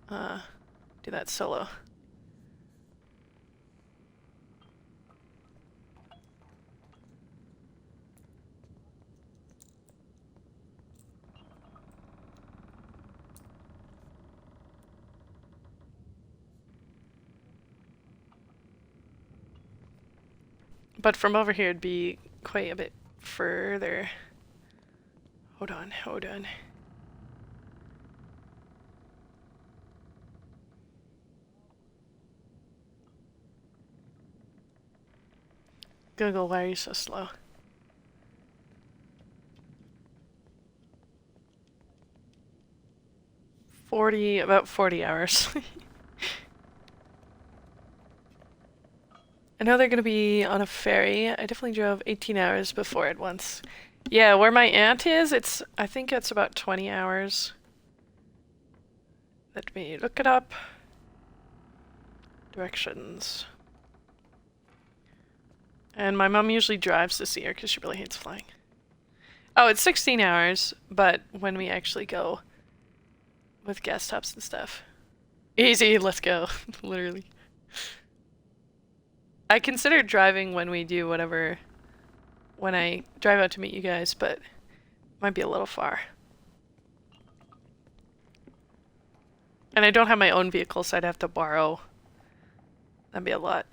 A: do that solo. But from over here, it'd be quite a bit further. Hold on, hold on. Google, why are you so slow? About 40 hours. I know they're gonna be on a ferry. I definitely drove 18 hours before it once. Yeah, where my aunt is, I think it's about 20 hours. Let me look it up. Directions. And my mom usually drives to see her because she really hates flying. Oh, it's 16 hours, but when we actually go with gas stops and stuff. Easy, let's go. Literally. I considered driving when we do whatever, when I drive out to meet you guys, but it might be a little far. And I don't have my own vehicle, so I'd have to borrow. That'd be a lot.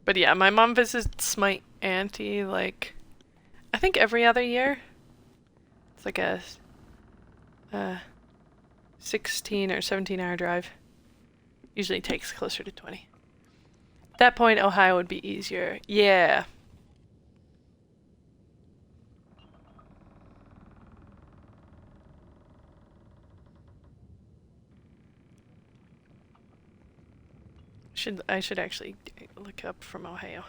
A: But yeah, my mom visits my auntie like, I think every other year. It's like a 16 or 17 hour drive. Usually takes closer to 20. At that point, Ohio would be easier. Yeah. I should actually look up from Ohio.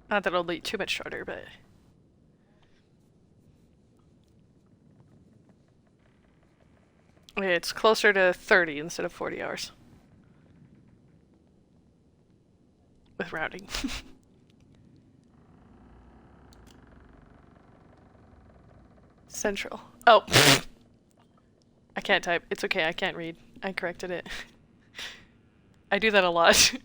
A: Not that it'll be too much shorter, but it's closer to 30 instead of 40 hours. With rounding. Central. Oh. I can't type. It's okay, I can't read. I corrected it. I do that a lot.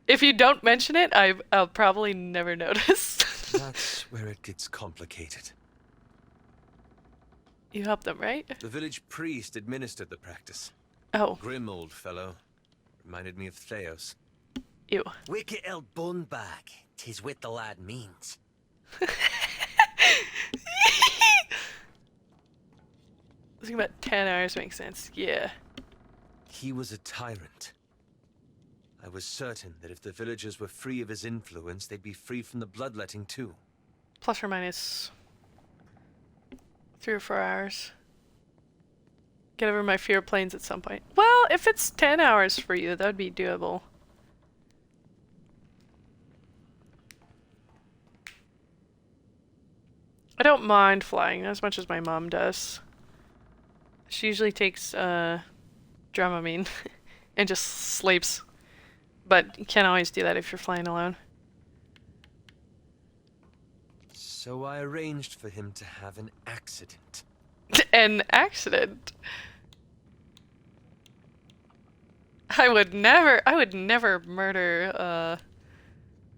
A: If you don't mention it, I'll probably never notice.
V: That's where it gets complicated.
A: You help them, right?
V: The village priest administered the practice.
A: Oh.
V: Grim old fellow. Reminded me of Theos.
A: Ew.
E: Wicked old bun bag. 'Tis what the lad means.
A: Looking about 10 hours makes sense. Yeah.
V: He was a tyrant. I was certain that if the villagers were free of his influence, they'd be free from the bloodletting too.
A: Plus or minus 3 or 4 hours. Get over my fear of planes at some point. Well, if it's 10 hours for you, that would be doable. I don't mind flying as much as my mom does. She usually takes Dramamine and just sleeps. But you can't always do that if you're flying alone.
V: So I arranged for him to have an accident.
A: An accident? I would never murder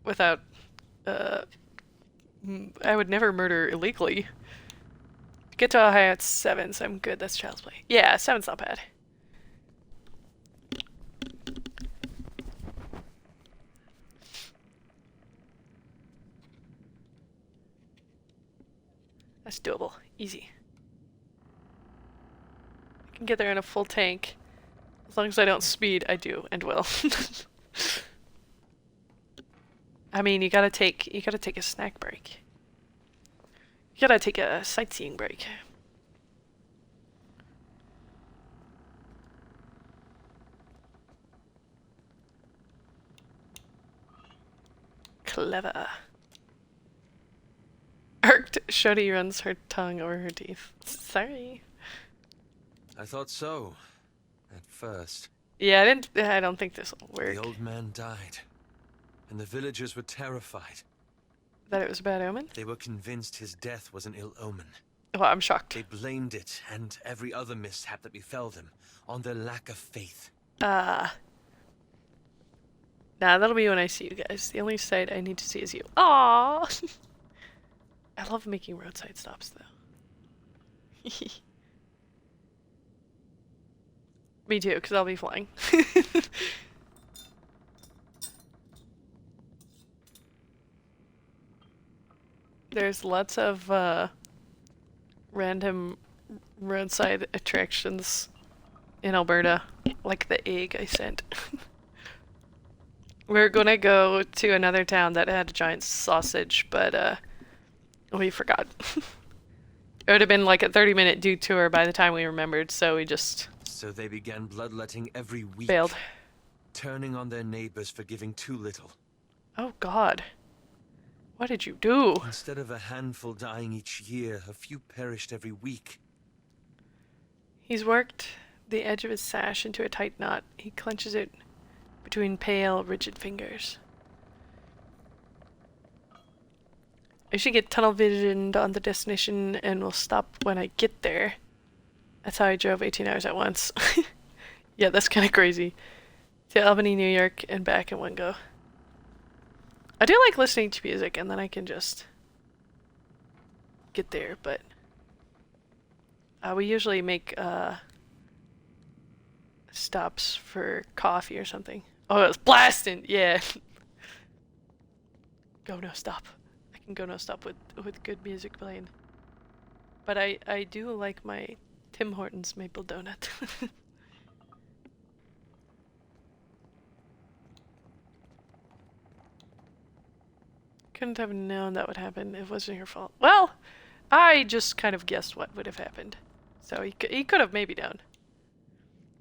A: without I would never murder illegally. Get to Ohio at 7, so I'm good. That's child's play. Yeah, 7's not bad. That's doable. Easy. I can get there in a full tank. As long as I don't speed, I do and will. I mean, you gotta take a snack break. You gotta take a sightseeing break. Clever. Irked, Shodi runs her tongue over her teeth. Sorry.
V: I thought so. At first.
A: Yeah, I don't think this will work.
V: The old man died. And the villagers were terrified.
A: That it was a bad omen?
V: They were convinced his death was an ill omen.
A: Well, I'm shocked.
V: They blamed it, and every other mishap that befell them, on their lack of faith.
A: Nah, that'll be when I see you guys. The only sight I need to see is you. Aww! I love making roadside stops, though. Me too, because I'll be flying. There's lots of random roadside attractions in Alberta, like the egg I sent. We're gonna go to another town that had a giant sausage, but we forgot. It would have been like a 30-minute detour by the time we remembered, so we just...
V: So they began bloodletting every week.
A: Bailed.
V: Turning on their neighbors for giving too little.
A: Oh God. What did you do?
V: Instead of a handful dying each year, a few perished every week.
A: He's worked the edge of his sash into a tight knot. He clenches it between pale, rigid fingers. I should get tunnel visioned on the destination and we'll stop when I get there. That's how I drove 18 hours at once. Yeah, that's kind of crazy. To Albany, New York, and back in one go. I do like listening to music and then I can just get there, but we usually make stops for coffee or something. Oh, it was blasting! Yeah. Go no stop. I can go no stop with good music playing. But I do like my Tim Hortons maple donut. Couldn't have known that would happen. It wasn't your fault. Well, I just kind of guessed what would have happened. So he could have maybe known.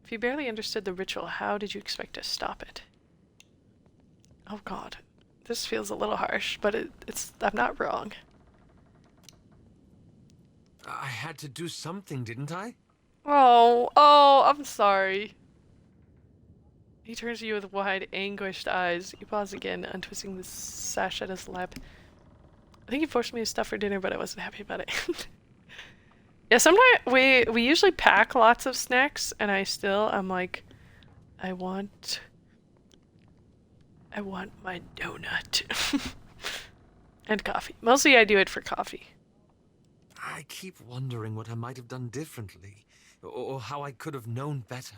A: If you barely understood the ritual, how did you expect to stop it? Oh God. This feels a little harsh, but I'm not wrong.
V: I had to do something, didn't I?
A: Oh, I'm sorry. He turns to you with wide, anguished eyes. You pause again, untwisting the sash at his lap. I think he forced me to stuff for dinner, but I wasn't happy about it. Yeah, sometimes we usually pack lots of snacks, and I'm like, I want my donut. And coffee. Mostly I do it for coffee.
V: I keep wondering what I might have done differently, or how I could have known better.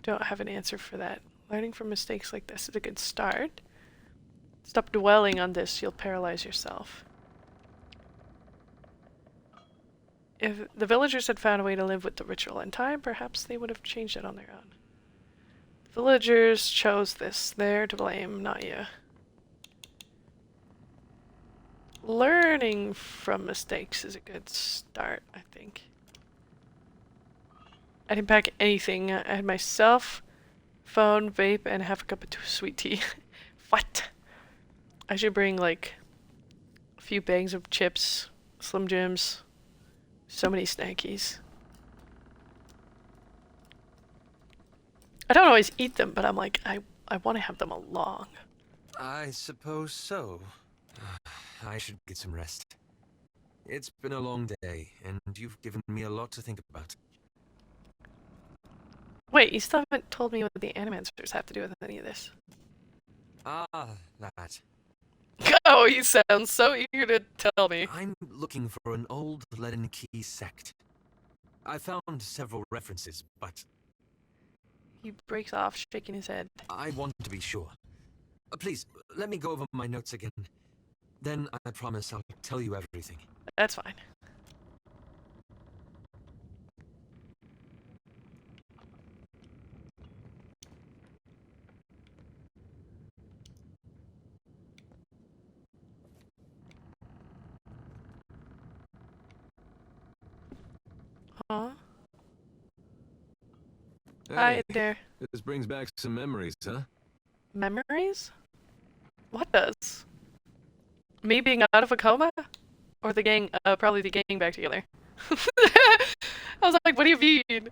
A: Don't have an answer for that. Learning from mistakes like this is a good start. Stop dwelling on this, you'll paralyze yourself. If the villagers had found a way to live with the ritual in time, perhaps they would have changed it on their own. The villagers chose this. They're to blame, not you. Learning from mistakes is a good start, I think. I didn't pack anything. I had myself, phone, vape, and half a cup of sweet tea. What? I should bring like a few bags of chips, Slim Jims, so many snackies. I don't always eat them, but I'm like, I want to have them along.
V: I suppose so. I should get some rest. It's been a long day, and you've given me a lot to think about.
A: Wait, you still haven't told me what the animancers have to do with any of this.
V: Ah, that.
A: Oh, you sound so eager to tell me.
V: I'm looking for an old leaden key sect. I found several references, but...
A: He breaks off, shaking his head.
V: I want to be sure. Please, let me go over my notes again. Then I promise I'll tell you everything.
A: That's fine. Huh?
K: Hey,
A: Hi there.
K: This brings back some memories, huh?
A: Memories? What does? Me being out of a coma? Or the gang, probably the gang back together. I was like, what do you mean?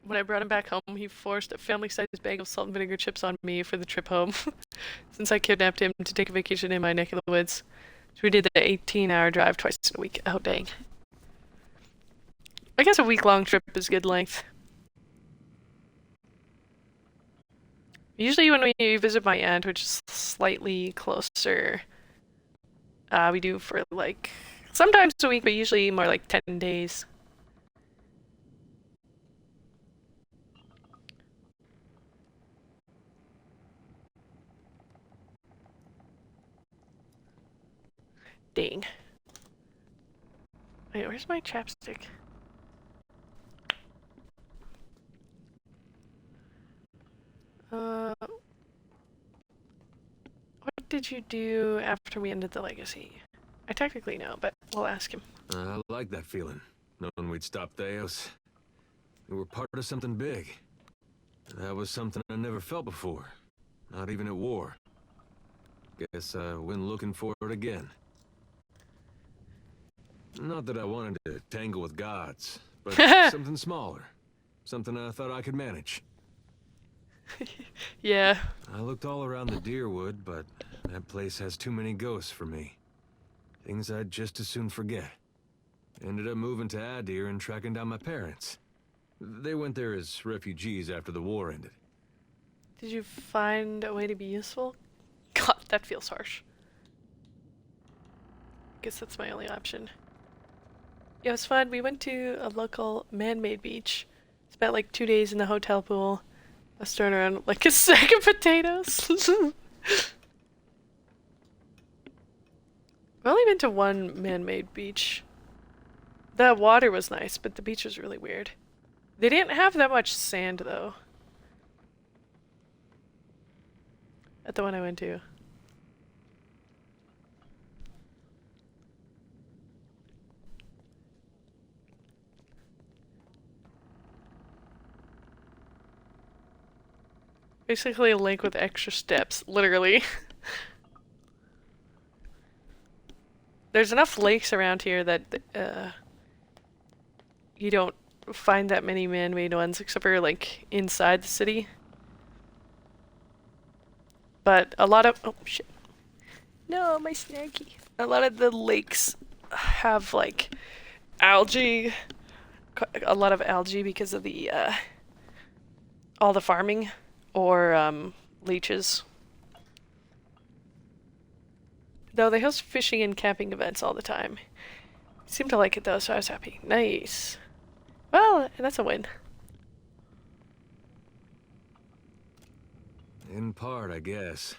A: When I brought him back home, he forced a family-sized bag of salt and vinegar chips on me for the trip home. Since I kidnapped him to take a vacation in my neck of the woods. So we did the 18-hour drive twice in a week. Oh, dang. I guess a week-long trip is good length. Usually when we visit my aunt, which is slightly closer, we do for like, sometimes a week, but usually more like 10 days. Dang. Wait, where's my chapstick? What did you do after we ended the legacy? I technically know, but we'll ask him.
K: I like that feeling, knowing we'd stop Theos. We were part of something big. That was something I never felt before, not even at war. Guess I went looking for it again. Not that I wanted to tangle with gods, but something smaller. Something I thought I could manage.
A: Yeah.
K: I looked all around the Deerwood, but that place has too many ghosts for me. Things I'd just as soon forget. Ended up moving to Adir and tracking down my parents. They went there as refugees after the war ended.
A: Did you find a way to be useful? God, that feels harsh. Guess that's my only option. Yeah, it was fun. We went to a local man-made beach. Spent like 2 days in the hotel pool. I was throwing around like a sack of potatoes. I've only been to one man-made beach. The water was nice, but the beach was really weird. They didn't have that much sand, though. At the one I went to. Basically a lake with extra steps, literally. There's enough lakes around here that you don't find that many man-made ones, except for like inside the city. But a lot of oh shit, no, my snacky. A lot of the lakes have like algae, a lot of algae because of the all the farming or leeches. Though they host fishing and camping events all the time. Seemed to like it though, so I was happy. Nice. Well, that's a win.
K: In part, I guess.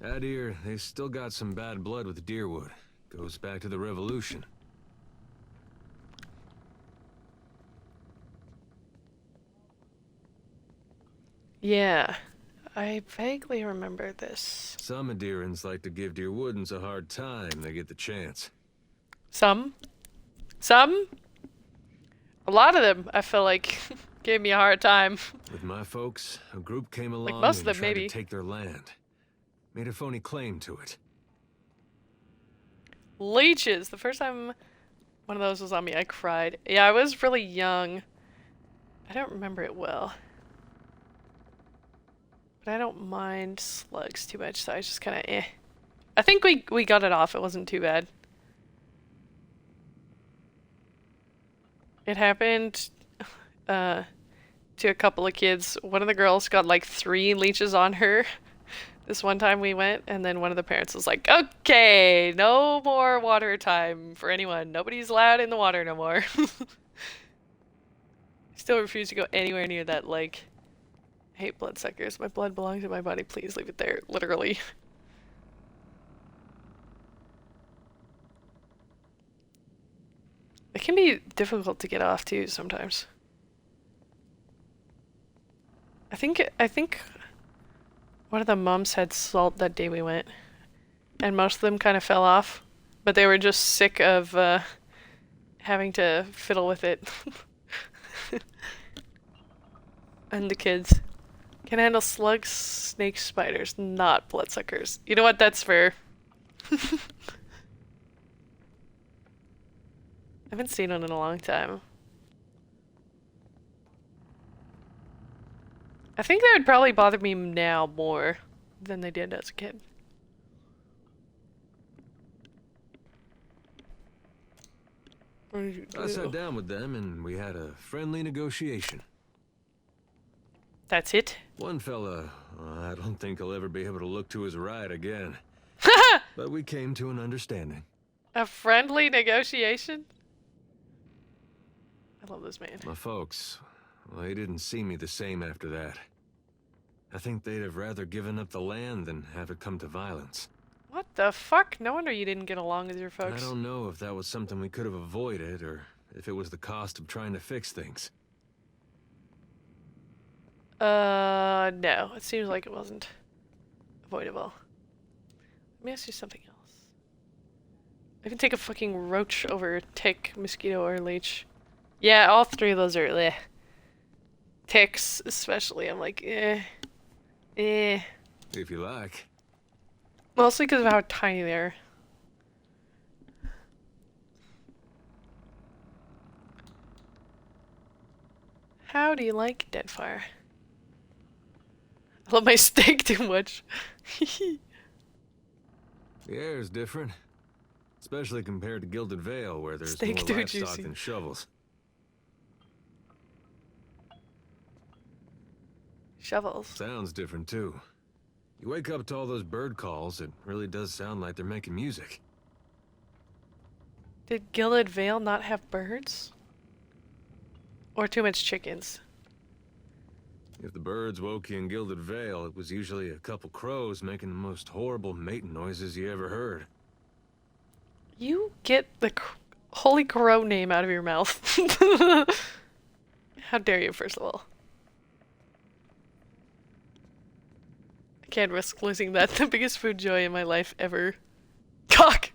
K: Adir, they still got some bad blood with Deerwood. Goes back to the Revolution.
A: Yeah. I vaguely remember this.
K: Some Adirans like to give Deerwoodans a hard time they get the chance.
A: Some? Some? A lot of them, I feel like, gave me a hard time.
K: With my folks, a group came along
A: like most of
K: and
A: them,
K: tried
A: maybe.
K: to take their land. Made a phony claim to it.
A: Leeches! The first time one of those was on me, I cried. Yeah, I was really young. I don't remember it well. But I don't mind slugs too much, so I was just kind of eh. I think we got it off. It wasn't too bad. It happened to a couple of kids. One of the girls got like 3 leeches on her this one time we went, and then one of the parents was like, okay, no more water time for anyone. Nobody's allowed in the water no more. Still refuse to go anywhere near that lake. I hate bloodsuckers. My blood belongs in my body. Please leave it there. Literally. It can be difficult to get off too sometimes. I think one of the mums had salt that day we went, and most of them kind of fell off, but they were just sick of having to fiddle with it. And the kids can handle slugs, snakes, spiders, not bloodsuckers. You know what? That's fair. I haven't seen one in a long time. I think they would probably bother me now more than they did as a kid.
K: I sat down with them and we had a friendly negotiation.
A: That's it?
K: One fella, I don't think he'll ever be able to look to his right again. But we came to an understanding.
A: A friendly negotiation? I love this man.
K: My folks, well, they didn't see me the same after that. I think they'd have rather given up the land than have it come to violence.
A: What the fuck? No wonder you didn't get along with your folks.
K: I don't know if that was something we could have avoided, or if it was the cost of trying to fix things.
A: No. It seems like it wasn't avoidable. Let me ask you something else. I can take a fucking roach over a tick, mosquito, or leech. Yeah, all three of those are bleh. Ticks, especially. I'm like, eh.
K: If you like.
A: Mostly because of how tiny they are. How do you like Deadfire? I love my steak too much.
K: The air is different. Especially compared to Gilded Vale, where there's
A: Steak
K: more
A: too
K: livestock
A: juicy.
K: than shovels.
A: Shovels.
K: Sounds different, too. You wake up to all those bird calls, it really does sound like they're making music.
A: Did Gilded Vale not have birds? Or too much chickens?
K: If the birds woke you in Gilded Vale, it was usually a couple crows making the most horrible mating noises you ever heard.
A: You get the holy crow name out of your mouth. How dare you, first of all. I can't risk losing that. The biggest food joy in my life ever. Cock!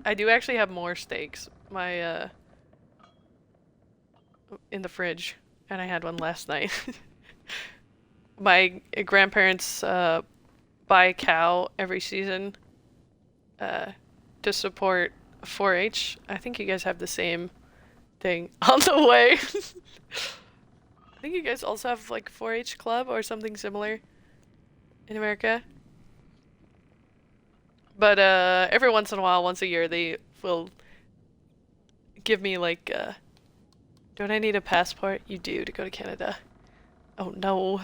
A: I do actually have more steaks. My, in the fridge. And I had one last night. My grandparents, buy a cow every season. To support 4-H. I think you guys have the same thing on the way. I think you guys also have like 4-H club or something similar in America. But every once in a while, once a year, they will give me like, don't I need a passport? You do to go to Canada. Oh no.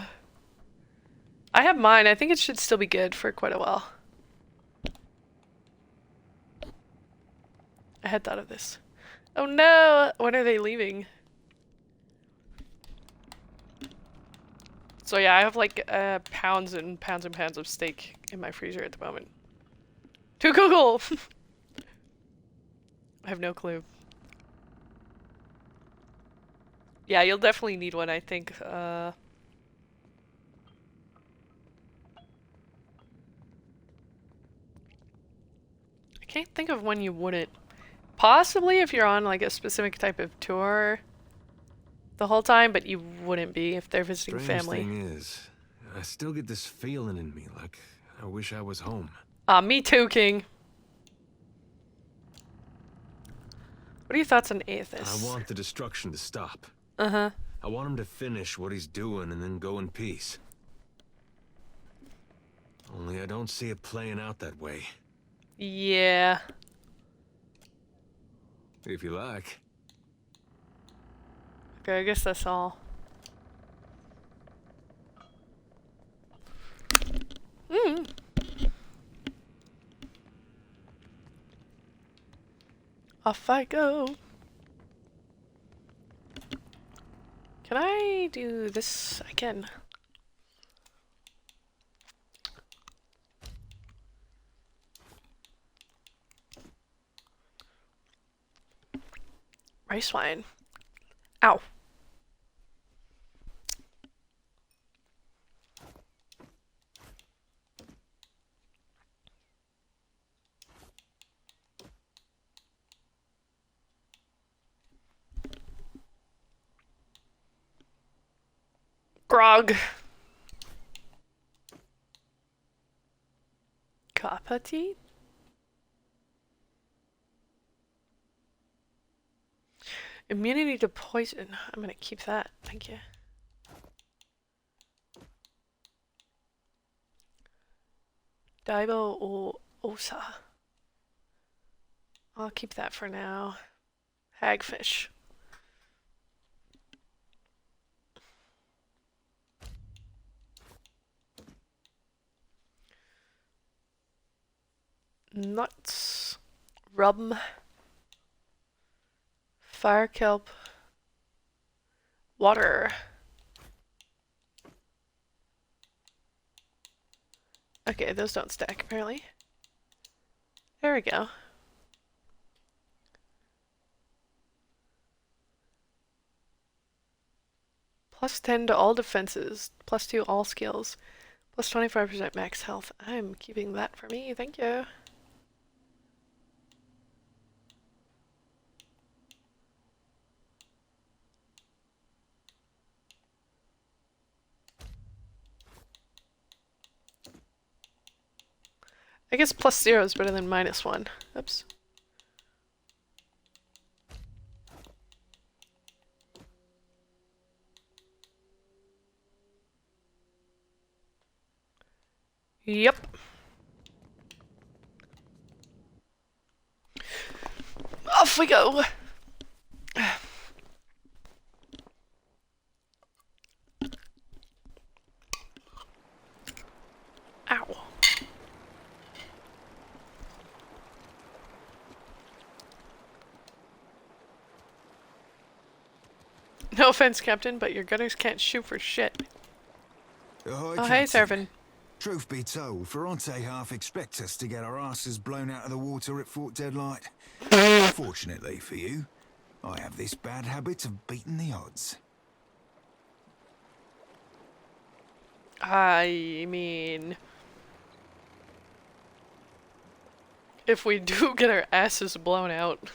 A: I have mine. I think it should still be good for quite a while. I had thought of this. Oh no! When are they leaving? So yeah, I have like pounds and pounds and pounds of steak in my freezer at the moment. To Google! I have no clue. Yeah, you'll definitely need one, I think. I can't think of when you wouldn't. Possibly if you're on like a specific type of tour the whole time, but you wouldn't be if they're visiting family.
K: Thing is, I still get this feeling in me like I wish I was home.
A: Me too, King. What are your thoughts on Aethys?
K: I want the destruction to stop.
A: Uh-huh.
K: I want him to finish what he's doing and then go in peace. Only I don't see it playing out that way.
A: Yeah.
K: If you like.
A: Okay, I guess that's all. Off I go. Can I do this again? Rice wine. Ow. Grog. Copper tea? Immunity to poison. I'm gonna keep that. Thank you. Daibo or Osa. I'll keep that for now. Hagfish. Nuts. Rum. Fire kelp. Water. Okay, those don't stack, apparently. There we go. Plus 10 to all defenses, plus 2 all skills, plus 25% max health. I'm keeping that for me, thank you. I guess plus 0 is better than minus 1. Oops. Yep. Off we go. Ow. No offense, Captain, but your gunners can't shoot for shit.
N: Hi,
A: Oh, hey, Servin.
N: Truth be told, Ferrante half expect us to get our asses blown out of the water at Fort Deadlight. Fortunately for you, I have this bad habit of beating the odds.
A: I mean, if we do get our asses blown out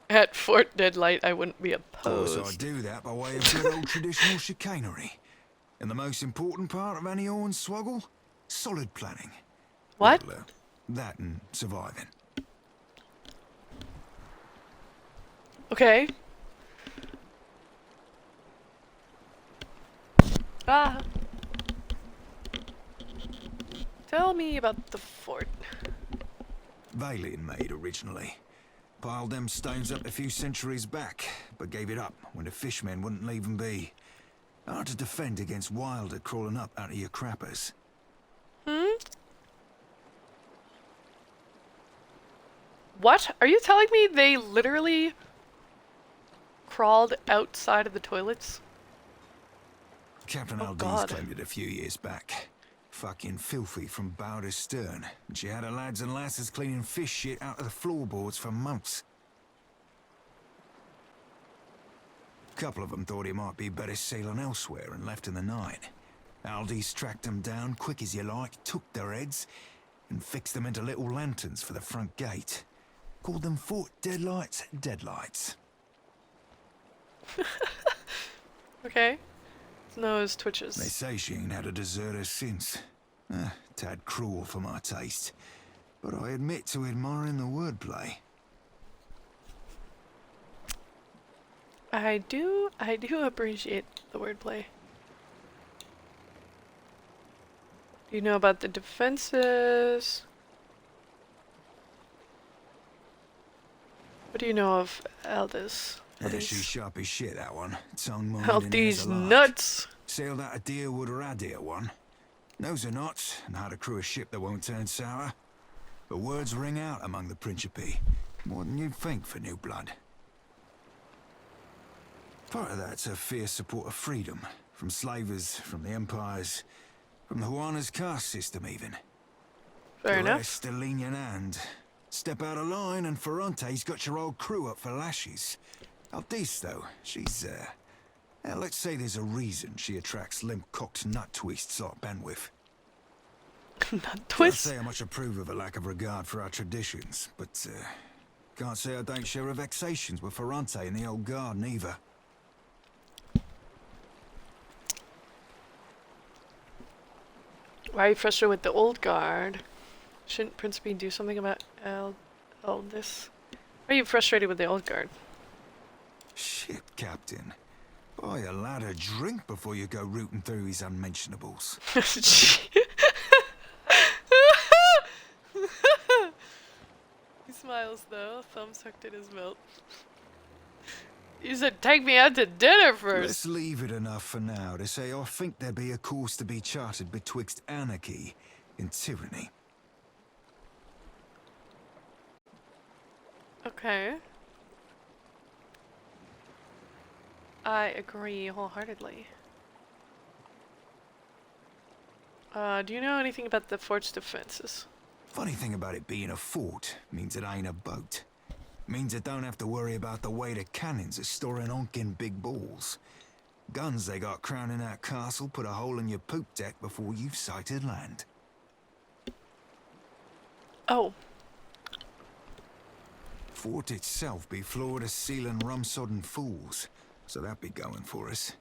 A: at Fort Deadlight, I wouldn't be opposed.
N: Of course, I do that by way of good old traditional chicanery. And the most important part of any hornswoggle? Solid planning.
A: What?
N: Well, that and surviving.
A: Okay. Ah. Tell me about the fort.
N: Vailian made originally. Piled them stones up a few centuries back, but gave it up when the fishmen wouldn't leave them be. Hard to defend against wilder crawling up out of your crappers.
A: What? Are you telling me they literally crawled outside of the toilets?
N: Captain Aldiz claimed it a few years back. Fucking filthy from bow to stern. And she had her lads and lasses cleaning fish shit out of the floorboards for months. A couple of them thought it might be better sailing elsewhere and left in the night. Aldiz tracked them down quick as you like, took their heads, and fixed them into little lanterns for the front gate. Called them Fort Deadlight's Deadlights.
A: Okay. Nose twitches.
N: They say she ain't had a deserter since. Tad cruel for my taste. But I admit to admiring the wordplay.
A: I do appreciate the wordplay. Do you know about the defenses? What do you know of Aldis?
N: She's sharp as shit, that one. Tongue mine
A: Aldis nuts!
N: Sailed out of Deerwood or Adir one. Knows her knots, and how to crew a ship that won't turn sour. But words ring out among the Principe. More than you'd think for new blood. Part of that's a fierce support of freedom. From slavers, from the empires, from the Juana's caste system even.
A: Fair enough.
N: The rest a lenient hand. Step out of line and Ferrante's got your old crew up for lashes. Aldis, though, she's, let's say there's a reason she attracts limp-cocked nut twists like Benwith.
A: Nut twists?
N: Can't say how much I approve of a lack of regard for our traditions, but, can't say I don't share her vexations with Ferrante and the old garden either.
A: Why are you frustrated with the old guard? Shouldn't Principe do something about this? Why are you frustrated with the old guard?
N: Shit, Captain. Buy a lad a drink before you go rooting through his unmentionables.
A: He smiles though, thumbs hooked in his mouth. You said take me out to dinner first.
N: Let's leave it enough for now to say I think there be a course to be charted betwixt anarchy and tyranny.
A: Okay. I agree wholeheartedly. Do you know anything about the fort's defenses?
N: Funny thing about it being a fort means it ain't a boat. Means it don't have to worry about the way the cannons are storing honking big balls. Guns they got crowning that castle put a hole in your poop deck before you've sighted land.
A: Oh.
N: Fort itself be floor-to-ceiling rum-sodden fools, so that be going for us.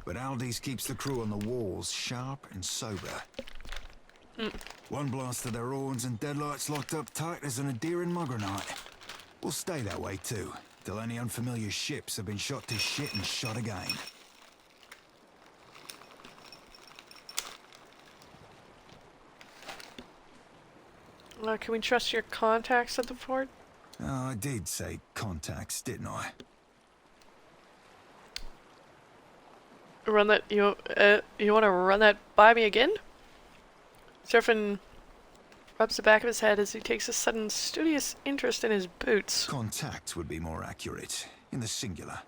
N: But Aldi's keeps the crew on the walls sharp and sober. One blast of their horns and deadlights locked up tight as an endearing mugger night. We'll stay that way too, till any unfamiliar ships have been shot to shit and shot again.
A: Can we trust your contacts at the fort?
N: Oh, I did say contacts, didn't I?
A: Run that, you want to run that by me again? Surfin rubs the back of his head as he takes a sudden studious interest in his boots.
N: Contact would be more accurate, in the singular.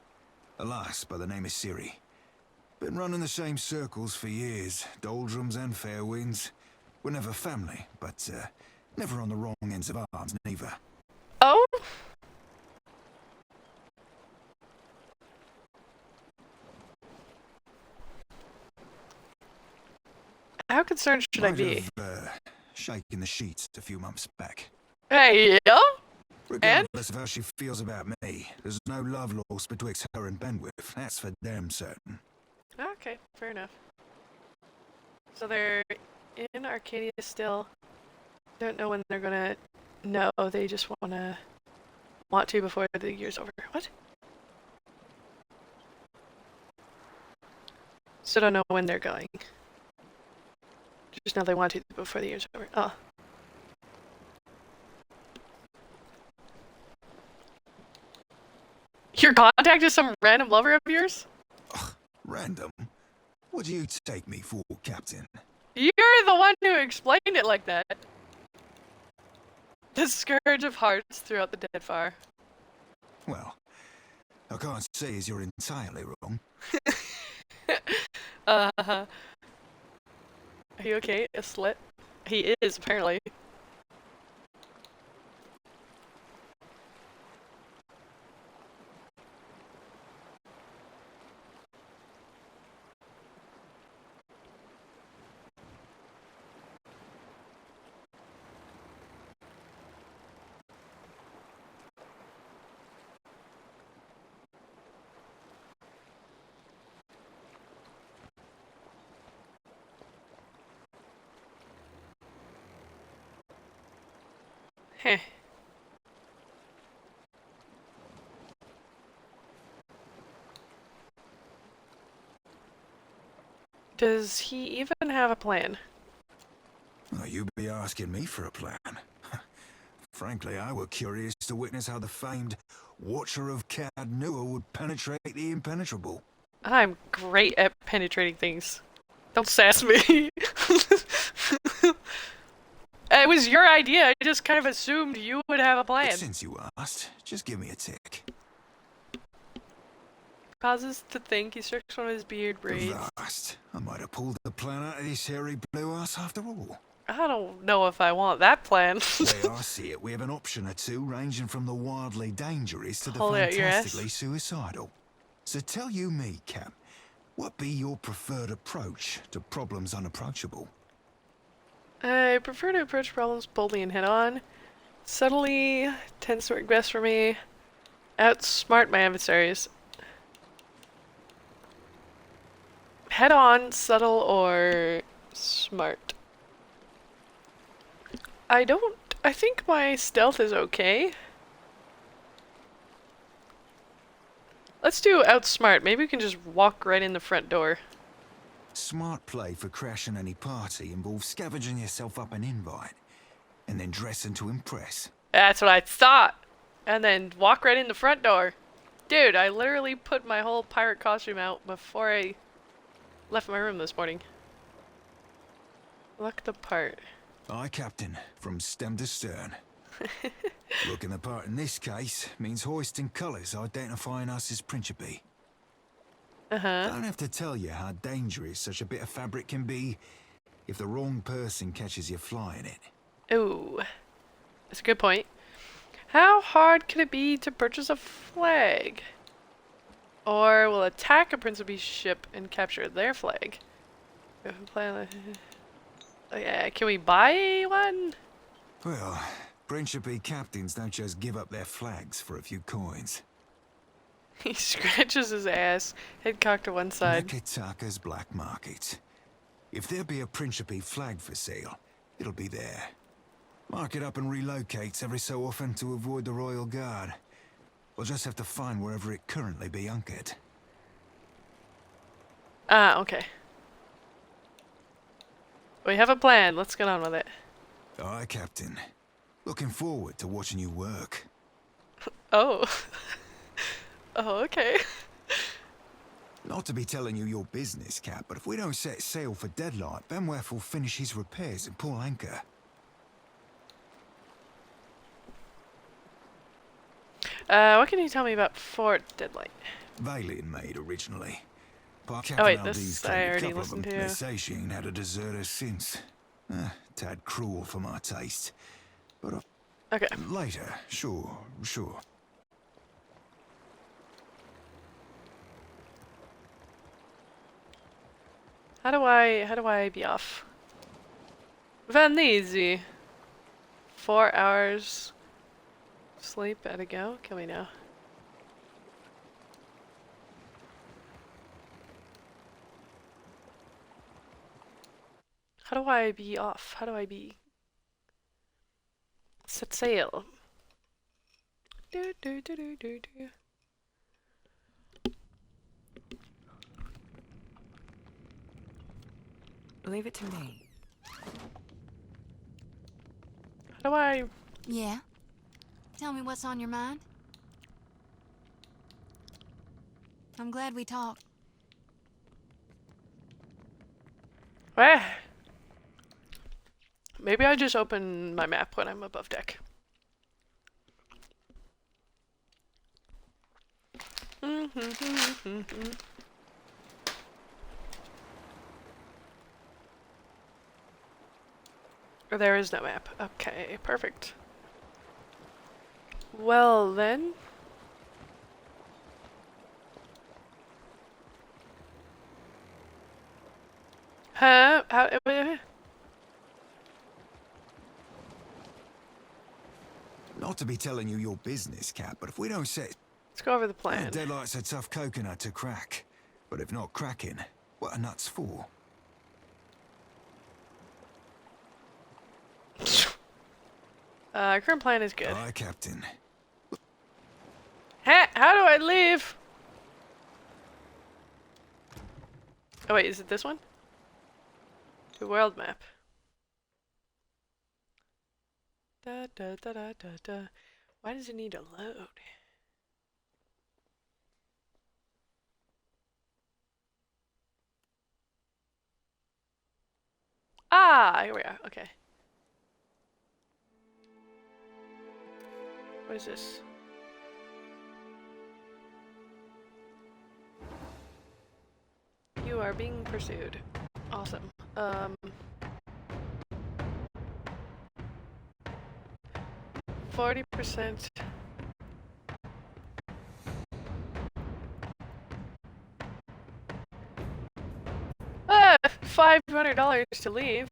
N: A lass by the name of Siri. Been running the same circles for years, doldrums and fair winds. We're never family, but never on the wrong ends of arms, neither.
A: Oh? How concerned should I be?
N: Shaking the sheets a few months back.
A: Hey, yeah?
N: Regardless of how she feels about me, there's no love lost betwixt her and Benwith. That's for damn certain.
A: Okay, fair enough. So they're in Arcadia still. Don't know when they're gonna know. They just want to before the year's over. What? So don't know when they're going. Just know they want to before the year's over. Oh. Your contact is some random lover of yours?
N: Random? What do you take me for, Captain?
A: You're the one who explained it like that. The scourge of hearts throughout the Deadfire.
N: Well, I can't say as you're entirely wrong.
A: Are you okay? A slit? He is, apparently. Heh. Does he even have a plan?
N: Oh, you be asking me for a plan. Frankly, I were curious to witness how the famed Watcher of Cad Nua would penetrate the impenetrable.
A: I'm great at penetrating things. Don't sass me. It was your idea. I just kind of assumed you would have a plan.
N: But since you asked, just give me a tick.
A: Pauses to think. He strokes one of his beard braids.
N: Last, I might have pulled the plan out of this hairy blue ass after all.
A: I don't know if I want that plan.
N: The way I see it, we have an option or two ranging from the wildly dangerous to the
A: Hold out your ass.
N: fantastically suicidal. So tell you me, Cap, what be your preferred approach to problems unapproachable?
A: I prefer to approach problems boldly and head-on. Subtly tends to work best for me. Outsmart my adversaries. Head-on, subtle, or smart? I think my stealth is okay. Let's do outsmart. Maybe we can just walk right in the front door.
N: Smart play for crashing any party involves scavenging yourself up an invite, and then dressing to impress.
A: That's what I thought! And then walk right in the front door. Dude, I literally put my whole pirate costume out before I left my room this morning. Look the part.
N: Aye, Captain, from stem to stern. Looking the part in this case means hoisting colours identifying us as Principe.
A: Uh-huh.
N: Don't have to tell you how dangerous such a bit of fabric can be, if the wrong person catches you flying it.
A: Ooh, that's a good point. How hard could it be to purchase a flag? Or we'll attack a Principe ship and capture their flag. Oh, yeah, can we buy one?
N: Well, Principe captains don't just give up their flags for a few coins.
A: He scratches his ass, head cocked to one side.
N: Nekitaka's black market. If there be a Principe flag for sale, it'll be there. Mark it up and relocates every so often to avoid the Royal Guard. We'll just have to find wherever it currently be anchored.
A: Ah, okay. We have a plan. Let's get on with it.
N: Aye, Captain. Looking forward to watching you work.
A: Oh. Oh, okay.
N: Not to be telling you your business, Cap, but if we don't set sail for Deadlight, Benworth will finish his repairs and pull anchor.
A: What can you tell me about Fort Deadlight?
N: Valiant made originally.
A: Oh wait, this I already listened to.
N: They say she ain't had a deserter since. Tad cruel for my taste. But
A: okay.
N: Later, sure.
A: How do I be off? Van easy. 4 hours sleep at a go? Can we now? How do I be off? How do I be? Set sail. Do do do do do do.
G: Leave it to me.
A: How do I?
B: Yeah? Tell me what's on your mind. I'm glad we talked.
A: Maybe I just open my map when I'm above deck. There is no map. Okay, perfect. Well then. Huh? How?
N: Not to be telling you your business, Cap, but if we don't set...
A: Let's go over the plan.
N: Deadlight's a tough coconut to crack. But if not cracking, what are nuts for?
A: Current plan is good.
N: Aye, Captain.
A: How do I leave? Oh wait, is it this one? To world map. Da da da da da da. Why does it need to load? Ah, here we are. Okay. What is this? You are being pursued. Awesome. 40%. $500 to leave.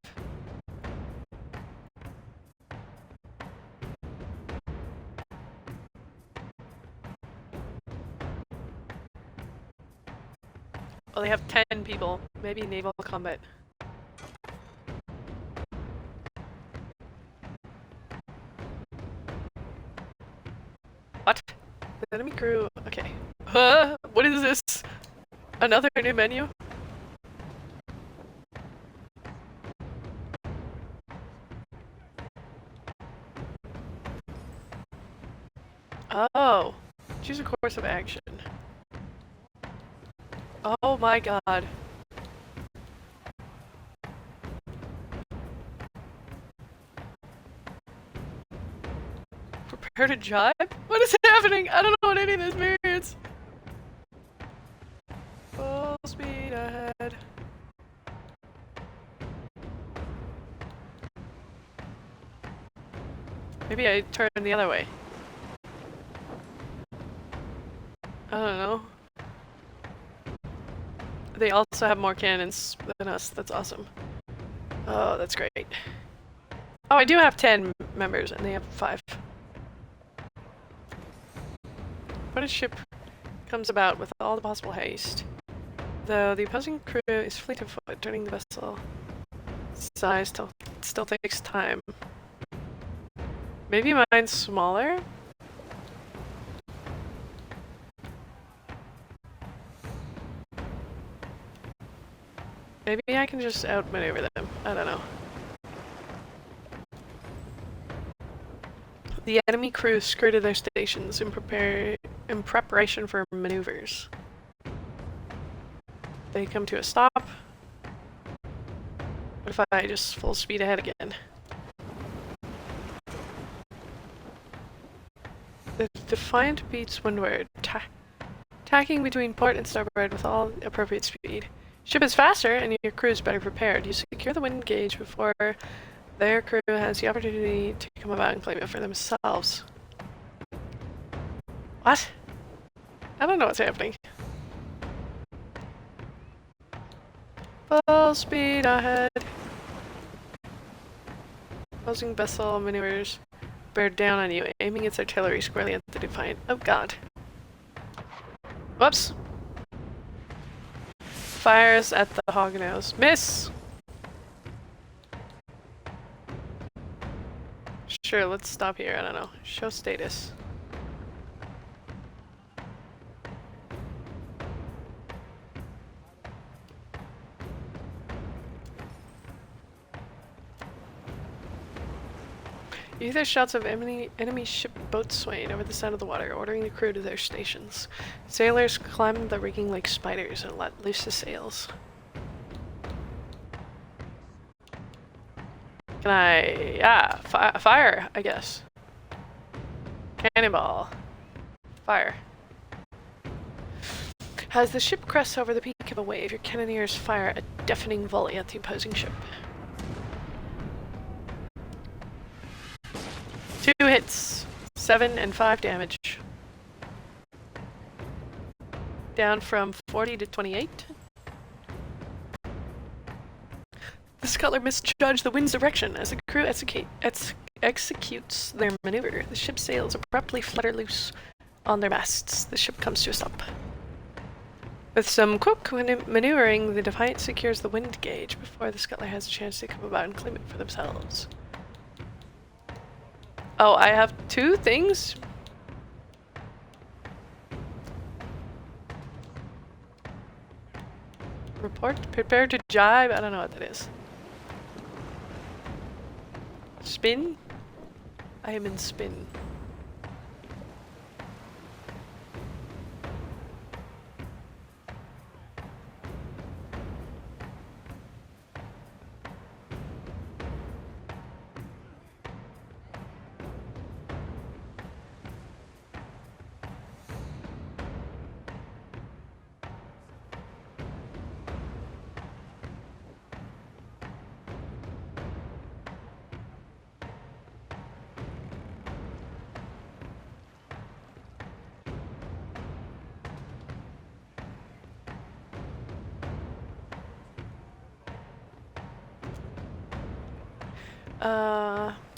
A: Well, they have 10 people. Maybe naval combat. What? The enemy crew. Okay. What is this? Another new menu? Oh. Choose a course of action. Oh my god. Prepare to jibe? What is happening? I don't know what any of this means. Full speed ahead. Maybe I turn the other way. I don't know. They also have more cannons than us. That's awesome. Oh, that's great. Oh, I do have 10 members, and they have 5. What a ship comes about with all the possible haste. Though the opposing crew is fleet of foot, turning the vessel size still takes time. Maybe mine's smaller? Maybe I can just outmaneuver them. I don't know. The enemy crew skirted their stations in preparation for maneuvers. They come to a stop. What if I just full speed ahead again? The Defiant beats windward, tacking between port and starboard with all appropriate speed. Ship is faster and your crew is better prepared. You secure the wind gauge before their crew has the opportunity to come about and claim it for themselves. What? I don't know what's happening. Full speed ahead. Opposing vessel maneuvers bear down on you, aiming its artillery squarely at the Defiant. Oh god. Whoops. Fires at the hognose. Miss! Sure, let's stop here. I don't know. Show status. You hear shouts of enemy ship boats swaying over the side of the water, ordering the crew to their stations. Sailors climb the rigging like spiders and let loose the sails. Can I... yeah, fire, I guess. Cannonball. Fire. As the ship crests over the peak of a wave, your cannoneers fire a deafening volley at the opposing ship. 2 hits, 7 and 5 damage. Down from 40 to 28. The scuttler misjudged the wind's direction as the crew executes their maneuver. The ship's sails abruptly flutter loose on their masts. The ship comes to a stop. With some quick maneuvering, the Defiant secures the wind gauge before the scuttler has a chance to come about and claim it for themselves. Oh, I have 2 things? Report, prepare to jibe? I don't know what that is. Spin? I am in spin.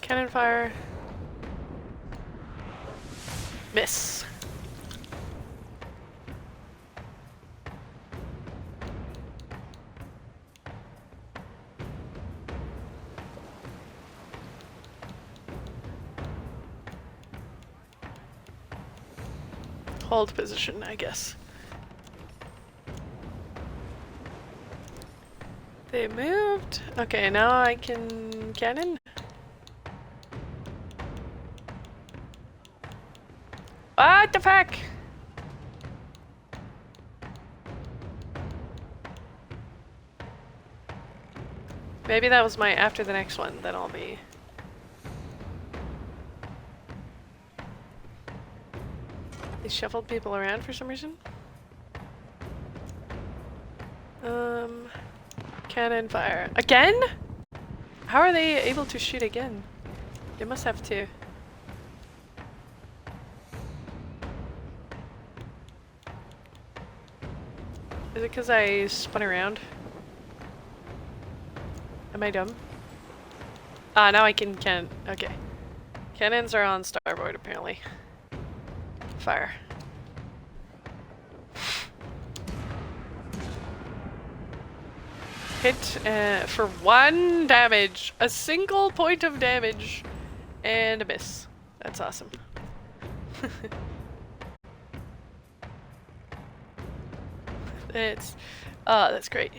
A: Cannon fire. Miss. Hold position, I guess. They moved. Okay, now I can cannon. What the fuck? Maybe that was my after the next one, then I'll be... They shuffled people around for some reason? Cannon fire. Again? How are they able to shoot again? They must have to. Is it because I spun around? Am I dumb? Ah, now I can okay. Cannons are on starboard, apparently. Fire. Hit for 1 damage. A single point of damage. And a miss. That's awesome. That's great.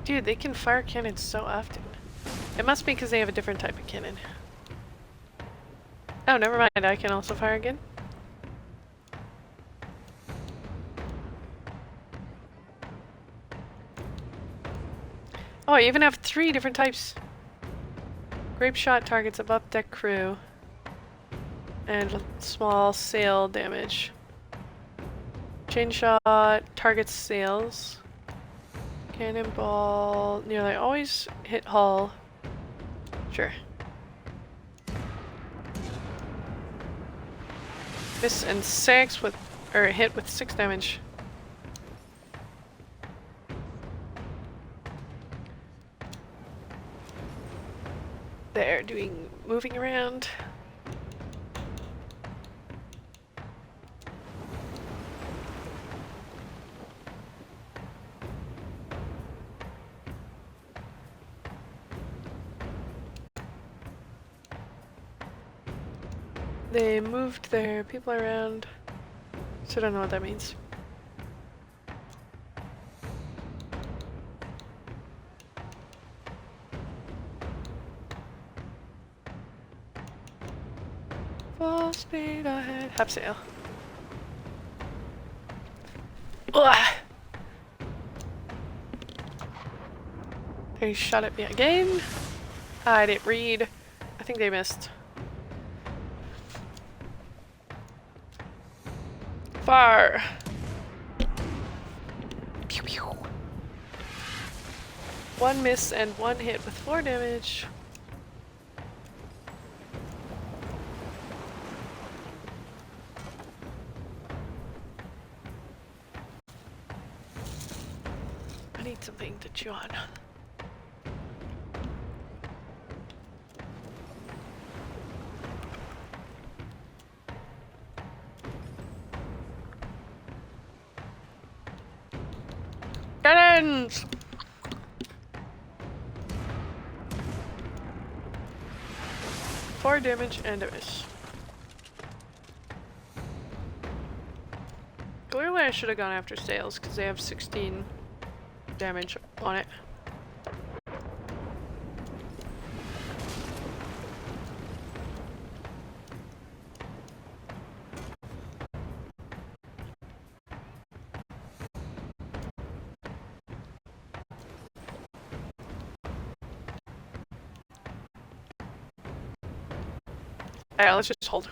A: Dude, they can fire cannons so often. It must be because they have a different type of cannon. Oh, never mind. I can also fire again. Oh, I even have 3 different types. Grape shot targets above deck crew. And small sail damage. Chain shot targets sails. Cannonball nearly always hit hull. Sure. Miss and 6 with, or hit with 6 damage. They're moving around. They moved their people around, so I don't know what that means. Full speed ahead. Half sail. Ugh. They shot at me again. I didn't read. I think they missed. Fire! Pew pew. 1 miss and 1 hit with 4 damage. I need something to chew on. Cannons! Four damage and a miss. Clearly I should have gone after sails because they have 16 damage on it. Alright, let's just hold.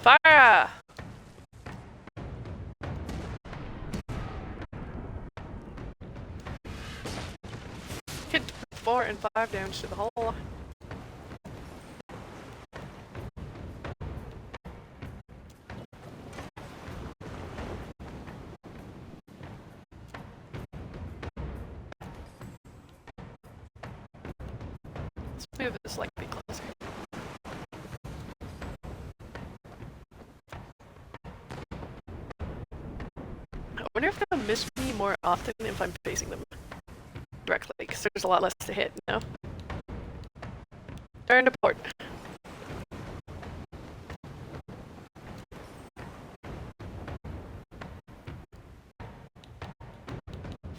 A: Fire! Hit 4 and 5 damage to the hull. Let's move this like a bit closer. I wonder if they'll miss me more often if I'm facing them directly, because there's a lot less to hit, you know? Turn to port.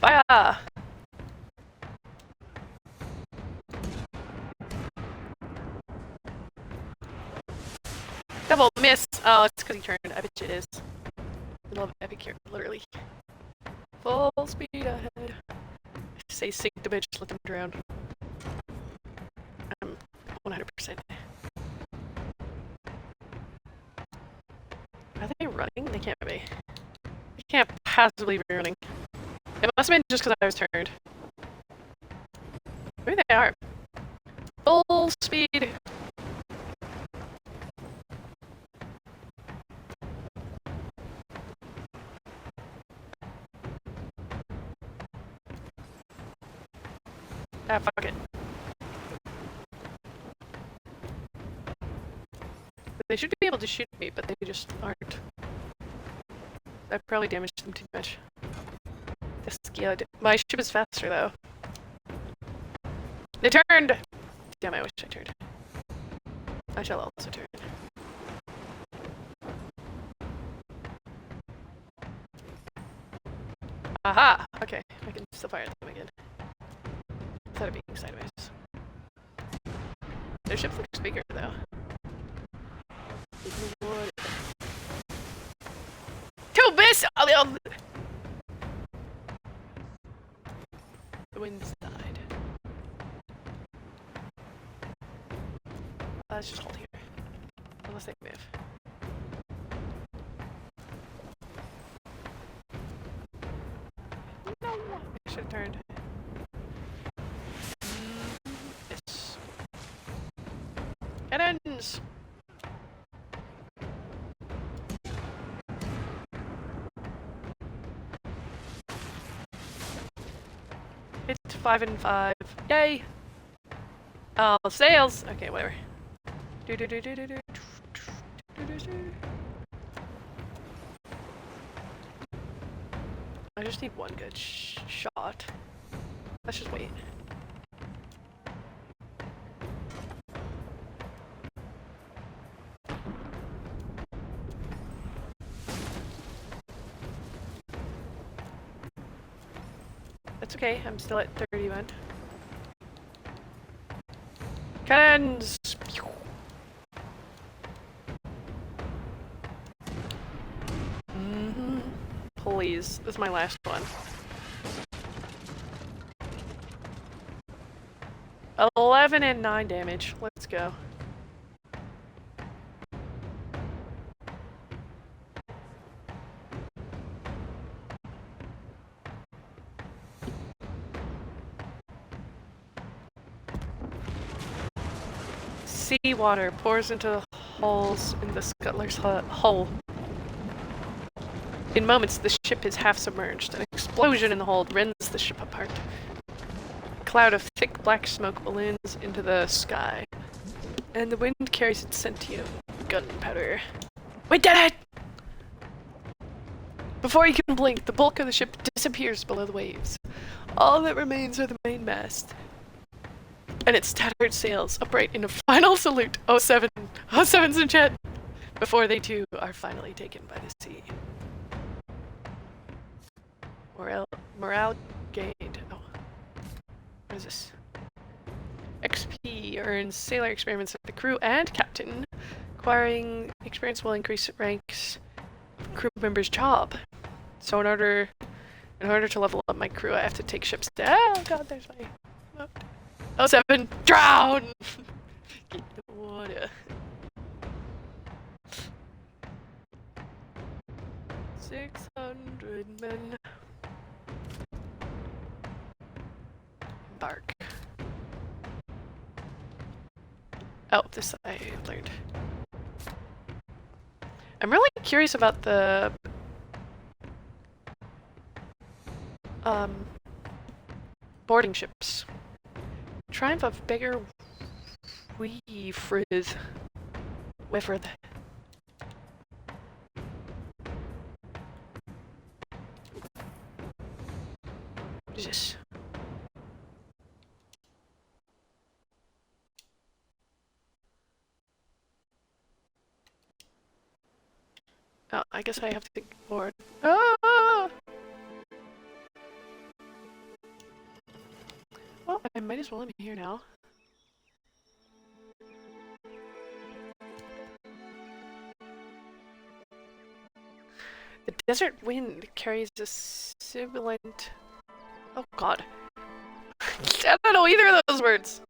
A: Fire! Double miss! Oh, it's because he turned. I bet it is. I love epic here, literally. Full speed ahead. say sink the bitch, let them drown. I'm 100%. Are they running? They can't be. They can't possibly be running. It must have been just because I was turned. Maybe they are. Full speed! Ah, fuck it. They should be able to shoot me, but they just aren't. I probably damaged them too much. My ship is faster, though. They turned! Damn, I wish I turned. I shall also turn. Aha! Okay, I can still fire them again. Instead of being sideways. Their ship looks bigger, though. Two bits! The wind's died. Let's just hold here. Unless they move. No! I should have turned. Yes. Cannons! It's 5 and 5. Yay! Oh, sails! Okay, whatever. I just need one good shot. Let's just wait. That's okay, I'm still at 31. Cannons! Please, this is my last one. 11 and 9 damage. Let's go. Seawater pours into the holes in the scuttler's hull. In moments, the ship is half submerged. An explosion in the hold rends the ship apart. A cloud of thick black smoke balloons into the sky, and the wind carries its sentient gunpowder. We did it! Before you can blink, the bulk of the ship disappears below the waves. All that remains are the main mast and its tattered sails upright in a final salute. 07. 07's in chat! Before they too are finally taken by the sea. Morale gained. Oh. What is this? XP earns sailor experiments with the crew and captain. Acquiring experience will increase ranks crew member's job. So in order to level up my crew, I have to take ships down. Oh god, there's my boat. 07, drown! Get the water. 600 men. Bark. Oh, this I learned. I'm really curious about the boarding ships. Triumph of Beggar Weefrid. What is this? Oh, I guess I have to board. Ah! Well, I might as well be here now. The desert wind carries a sibilant... Oh god. I don't know either of those words.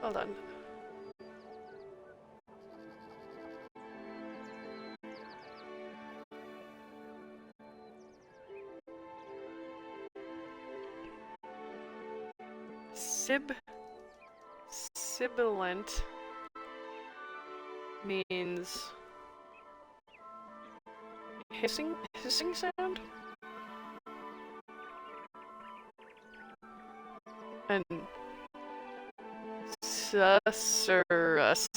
A: Hold on. Sibilant means hissing sound? And susurrus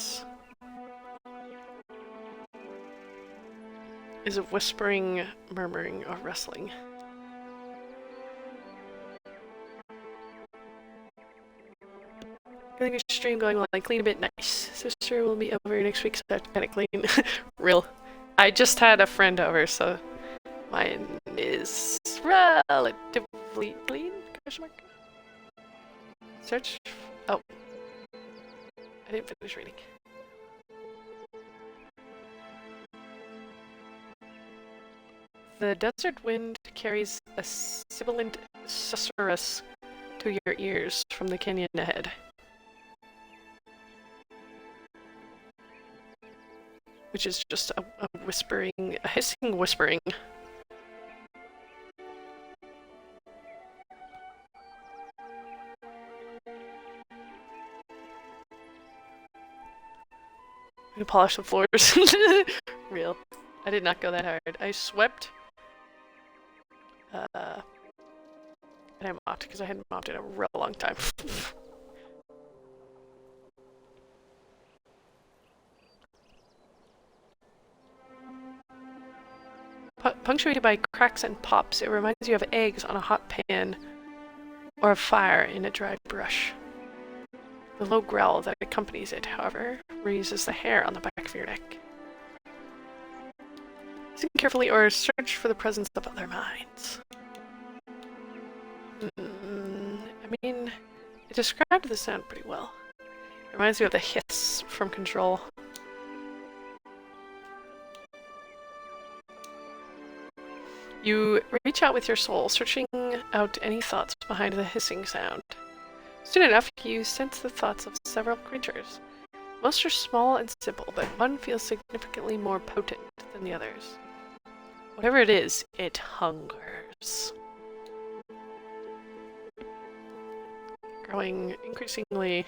A: is a whispering, murmuring, or rustling. Getting your stream going while I clean a bit. Nice. Sister will be over next week, so I have to kind of clean. Real. I just had a friend over, so mine is relatively clean? Question mark? Search. Oh. I didn't finish reading. The desert wind carries a sibilant susurrus to your ears from the canyon ahead. Which is just a whispering, a hissing whispering. I'm gonna polish the floors. Real. I did not go that hard. I swept. And I mopped because I hadn't mopped in a real long time. Punctuated by cracks and pops, it reminds you of eggs on a hot pan or of fire in a dry brush. The low growl that accompanies it, however, raises the hair on the back of your neck. Listen carefully or search for the presence of other minds. I mean, it described the sound pretty well. It reminds me of the hiss from Control. You reach out with your soul, searching out any thoughts behind the hissing sound. Soon enough, you sense the thoughts of several creatures. Most are small and simple, but one feels significantly more potent than the others. Whatever it is, it hungers. Growing increasingly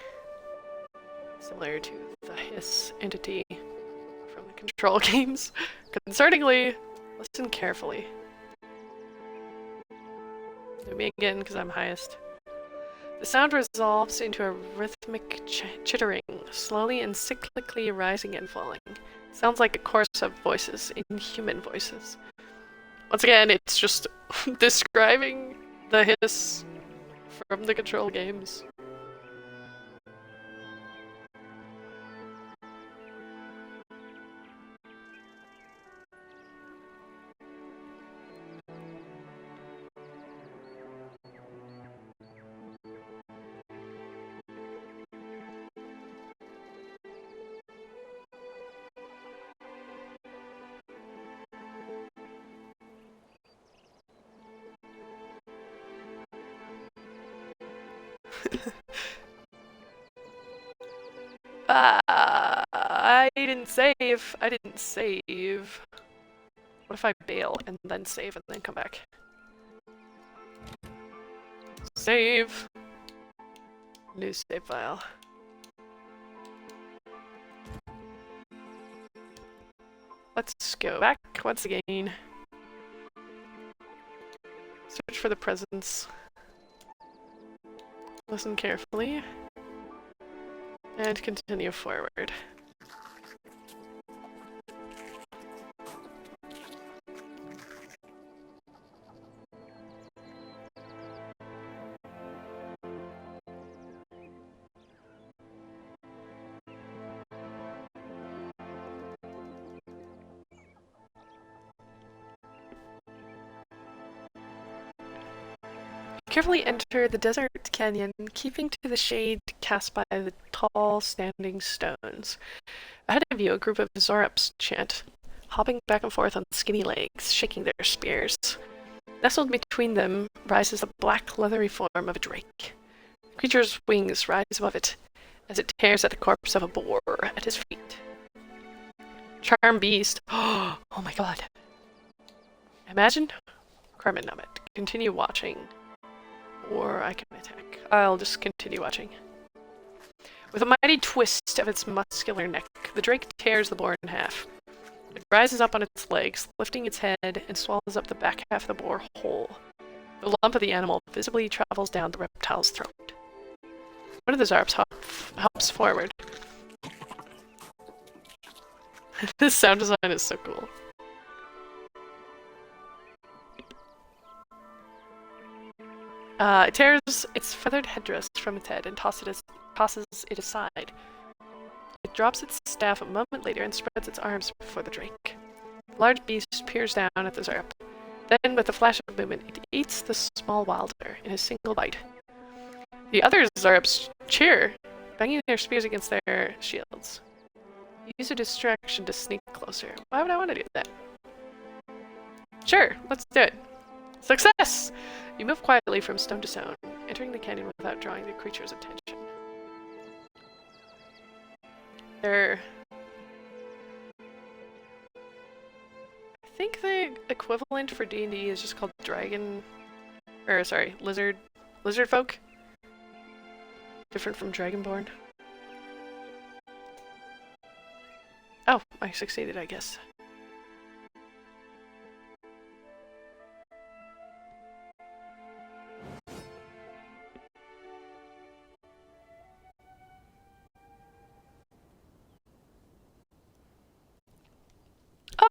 A: similar to the hiss entity from the Control games. Concerningly, listen carefully. Do me again, because I'm highest. The sound resolves into a rhythmic chittering, slowly and cyclically rising and falling. It sounds like a chorus of voices, inhuman voices. Once again, it's just describing the hiss from the Control games. I didn't save. I didn't save. What if I bail and then save and then come back? Save. New save file. Let's go back once again. Search for the presence. Listen carefully. And continue forward. Carefully enter the desert canyon, keeping to the shade cast by the tall, standing stones. Ahead of you, a group of Zorups chant, hopping back and forth on skinny legs, shaking their spears. Nestled between them rises the black, leathery form of a drake. The creature's wings rise above it as it tears at the corpse of a boar at his feet. Charm beast. Oh my god. Imagine. Carmen Nummit. Continue watching. Or I can attack. I'll just continue watching. With a mighty twist of its muscular neck, the drake tears the boar in half. It rises up on its legs, lifting its head, and swallows up the back half of the boar whole. The lump of the animal visibly travels down the reptile's throat. One of the Zarps hops forward. This sound design is so cool. It tears its feathered headdress from its head and tosses it aside. It drops its staff a moment later and spreads its arms before the drake. The large beast peers down at the Zarp. Then, with a flash of movement, it eats the small wilder in a single bite. The other Zarps cheer, banging their spears against their shields. Use a distraction to sneak closer. Why would I want to do that? Sure, let's do it. Success! You move quietly from stone to stone, entering the canyon without drawing the creature's attention. I think the equivalent for D&D is just called lizard folk. Different from Dragonborn. Oh, I succeeded, I guess.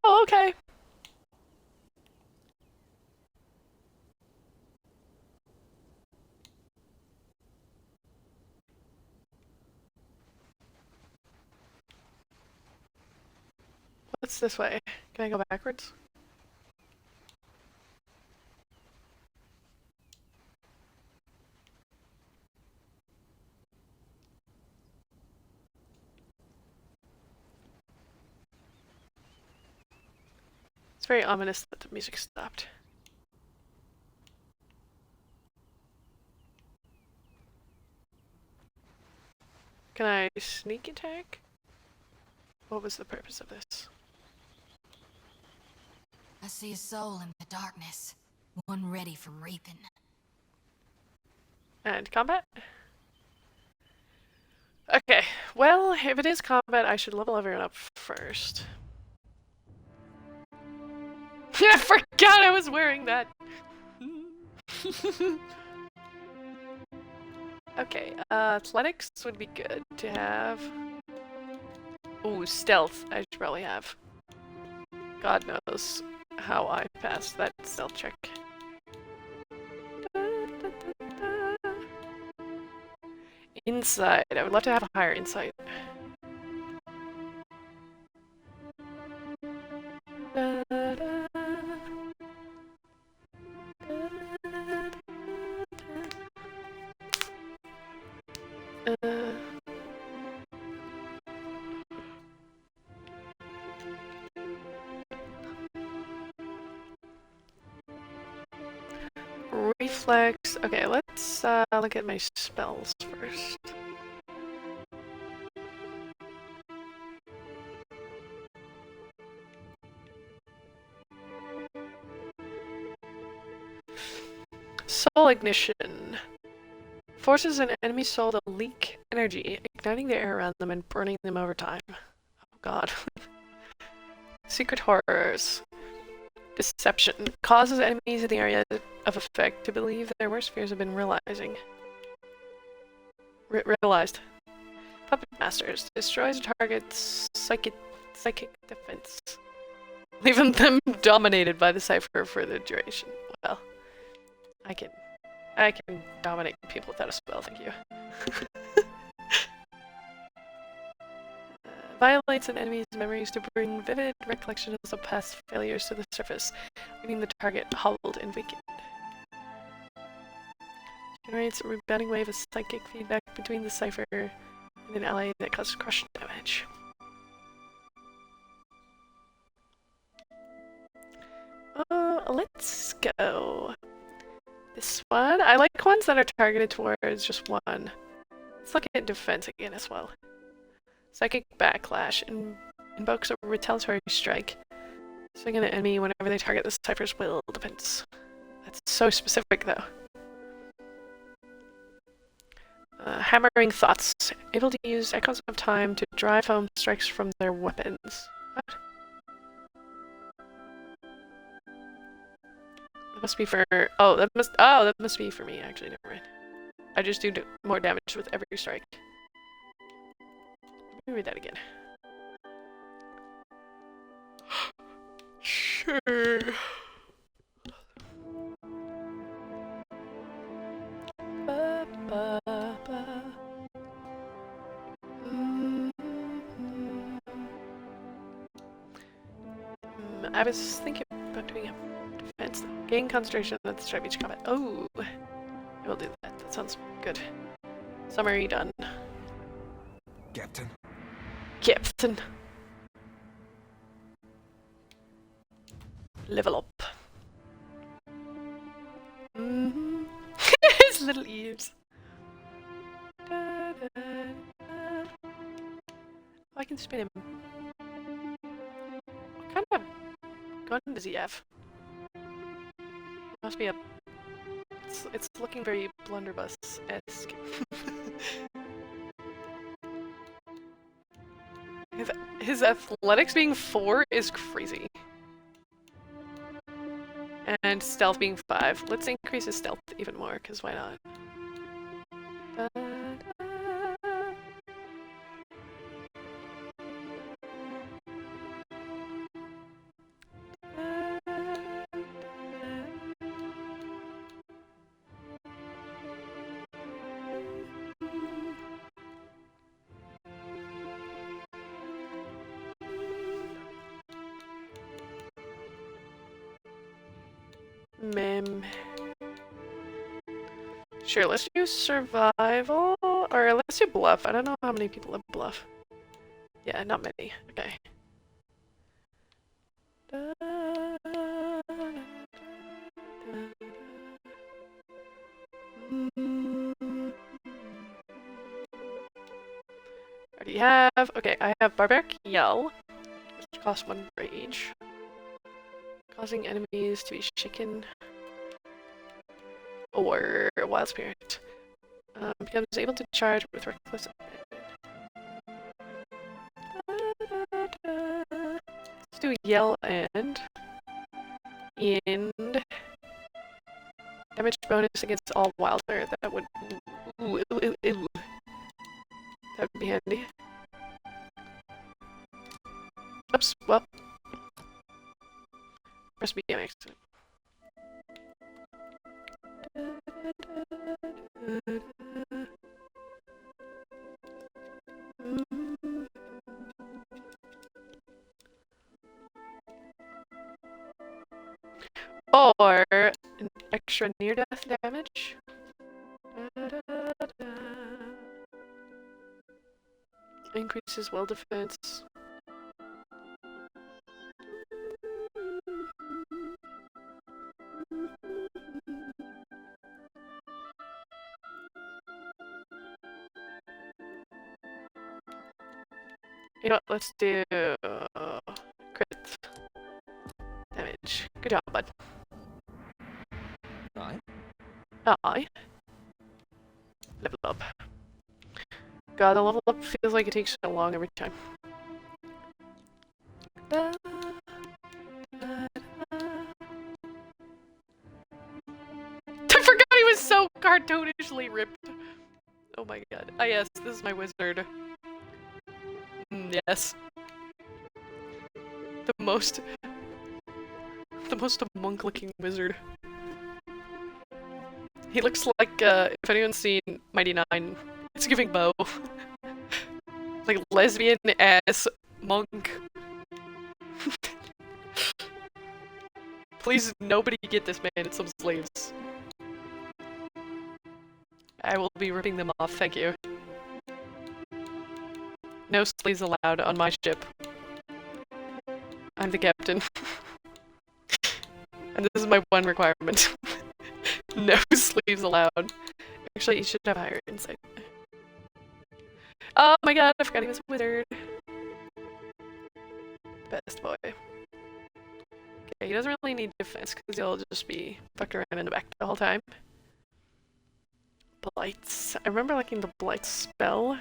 A: Oh, okay. What's this way? Can I go backwards? It's very ominous that the music stopped. Can I sneak attack? What was the purpose of this?
B: I see a soul in the darkness, one ready for reaping.
A: And combat? Okay, well, if it is combat, I should level everyone up first. I forgot I was wearing that! Okay, athletics would be good to have. Ooh, stealth I should probably have. God knows how I passed that stealth check. Insight. I would love to have a higher insight. Reflex. Okay, let's look at my spells first. Soul ignition. Forces an enemy soul to leak energy, igniting the air around them and burning them over time. Oh god. Secret horrors. Deception. Causes enemies in the area of effect to believe their worst fears have been realized. Puppet Masters. Destroys a target's psychic defense, leaving them dominated by the cipher for the duration. Well, I can dominate people without a spell, thank you. Violates an enemy's memories to bring vivid recollections of past failures to the surface, leaving the target hobbled and weakened. Generates a rebounding wave of psychic feedback between the cipher and an ally that causes crush damage. Let's go. ones that are targeted towards just one. Let's look at defense again as well. Psychic Backlash invokes a retaliatory strike. Swing at an enemy whenever they target the cipher's will defense. That's so specific, though. Hammering Thoughts. Able to use echoes of time to drive home strikes from their weapons. What? That must be for... Oh, that must be for me, actually. Never mind. I just do more damage with every strike. Let me read that again. Sure. I was thinking about doing a defense. Gain concentration at the start of each combat. Oh, I will do that. That sounds good. Summary done.
N: Captain.
A: Captain. Level up. His little ears. I can spin him. What kind of gun does he have? Must be a... It's looking very blunderbuss-esque. His athletics being 4 is crazy. And stealth being 5. Let's increase his stealth even more, because why not? Mem. Sure, let's do survival, or let's do bluff. I don't know how many people have bluff. Yeah, not many. Okay. Already have. Okay, I have Barbaric Yell, which costs 1 rage. Causing enemies to be shaken. Or Wild Spirit. Becomes able to charge with reckless. Let's do Yell and damage bonus against all wilder. That would that would be handy. Oops, well. Recipe gimmicks. Or an extra near-death damage. Increases well defense. You know what, let's do crit damage. Good job, bud. Aye. Level up. God, the level up feels like it takes so long every time. I forgot he was so cartoonishly ripped. Oh my god. Ah yes, this is my wizard. Yes. The most monk-looking wizard. He looks like, if anyone's seen Mighty Nine, it's giving Bo. Like lesbian-ass monk. Please, nobody get this man and some slaves. I will be ripping them off, thank you. No slaves allowed on my ship. I'm the captain. And this is my one requirement. No sleeves allowed. Actually, you should have higher insight. Oh my god, I forgot he was a wizard. Best boy. Okay, he doesn't really need defense because he'll just be fucked around in the back the whole time. Blights. I remember liking the Blight spell.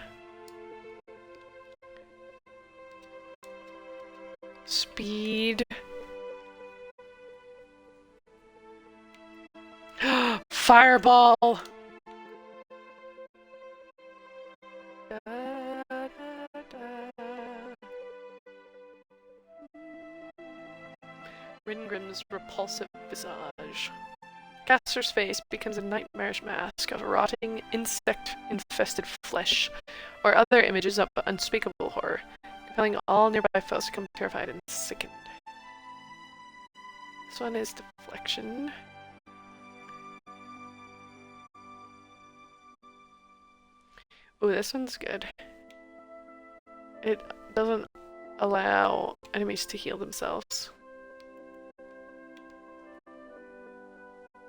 A: Speed. Fireball! Ringrim's repulsive visage. Caster's face becomes a nightmarish mask of rotting, insect-infested flesh, or other images of unspeakable horror, compelling all nearby foes to become terrified and sickened. This one is deflection. Ooh, this one's good. It doesn't allow enemies to heal themselves.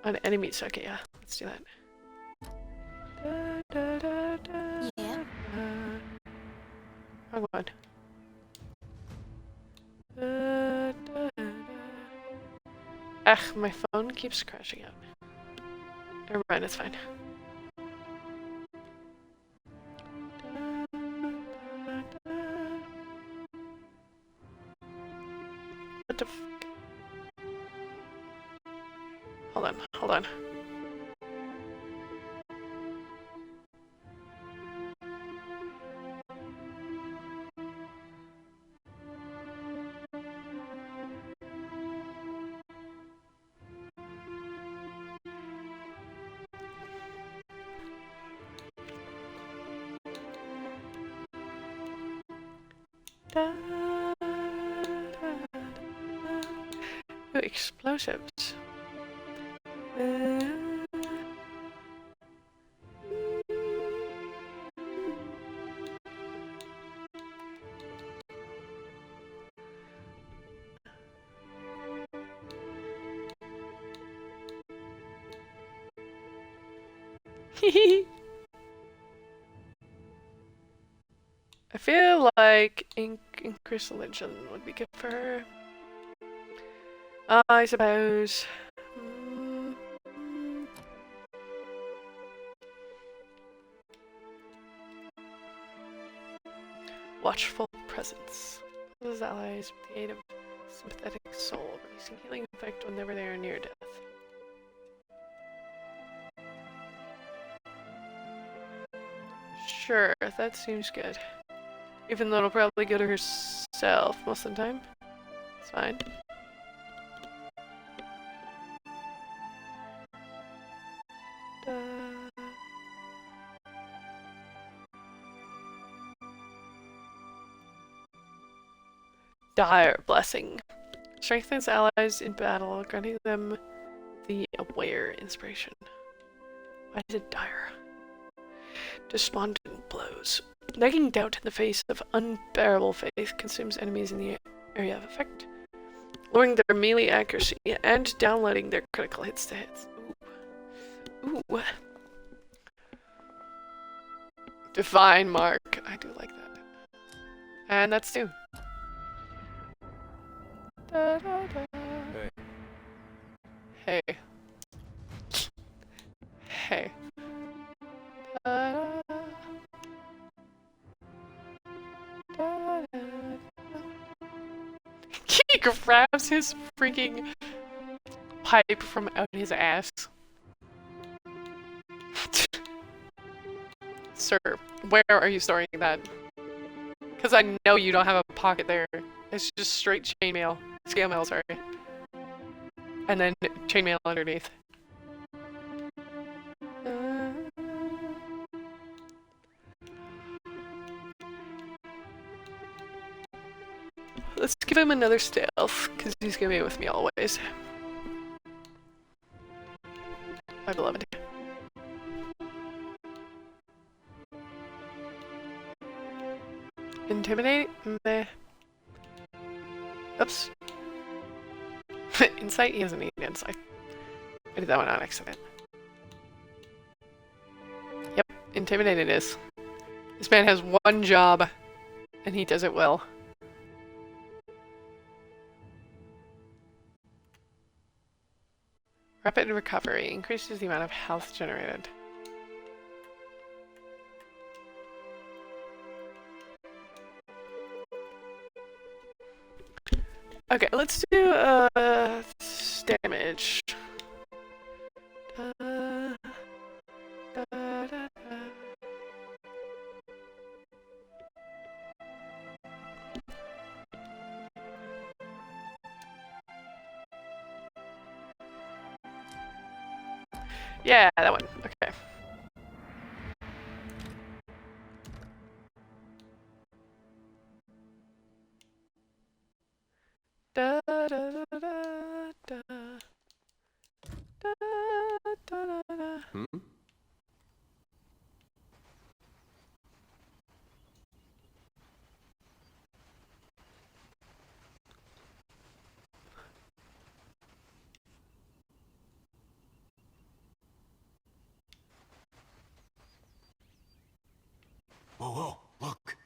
A: On enemies, okay, yeah, let's do that.
B: Yeah.
A: Wrong one. My phone keeps crashing out. Never mind, it's fine. What the f- Hold on, hold on. Ooh, explosives. I feel like ink and crystallization would be good for her. I suppose. Watchful presence. This allies with the aid of sympathetic soul, releasing healing effect whenever they are near death. Sure, that seems good. Even though it'll probably go to herself most of the time. It's fine. Dire Blessing. Strengthens allies in battle, granting them the aware inspiration. Why is it dire? Despondent blows. Nagging doubt in the face of unbearable faith consumes enemies in the area of effect, lowering their melee accuracy and downloading their critical hits to hits. Ooh. Ooh. Divine Mark. I do like that. And that's 2. Da, da, da. Hey. Hey. Da, da, da, da. He grabs his freaking pipe from out his ass. Sir, where are you storing that? Because I know you don't have a pocket there. It's just straight chainmail. Scale mail, sorry. And then chainmail underneath. Let's give him another stealth, because he's gonna be with me always. My beloved. Intimidate? Meh. Oops. Insight? He doesn't need insight. I did that one on accident. intimidating it is. This man has one job, and he does it well. Rapid recovery increases the amount of health generated. Okay, let's do damage. Yeah, that one. Okay. Da, da, da, da, da. Da, da, da, da.
N: Whoa, whoa, look.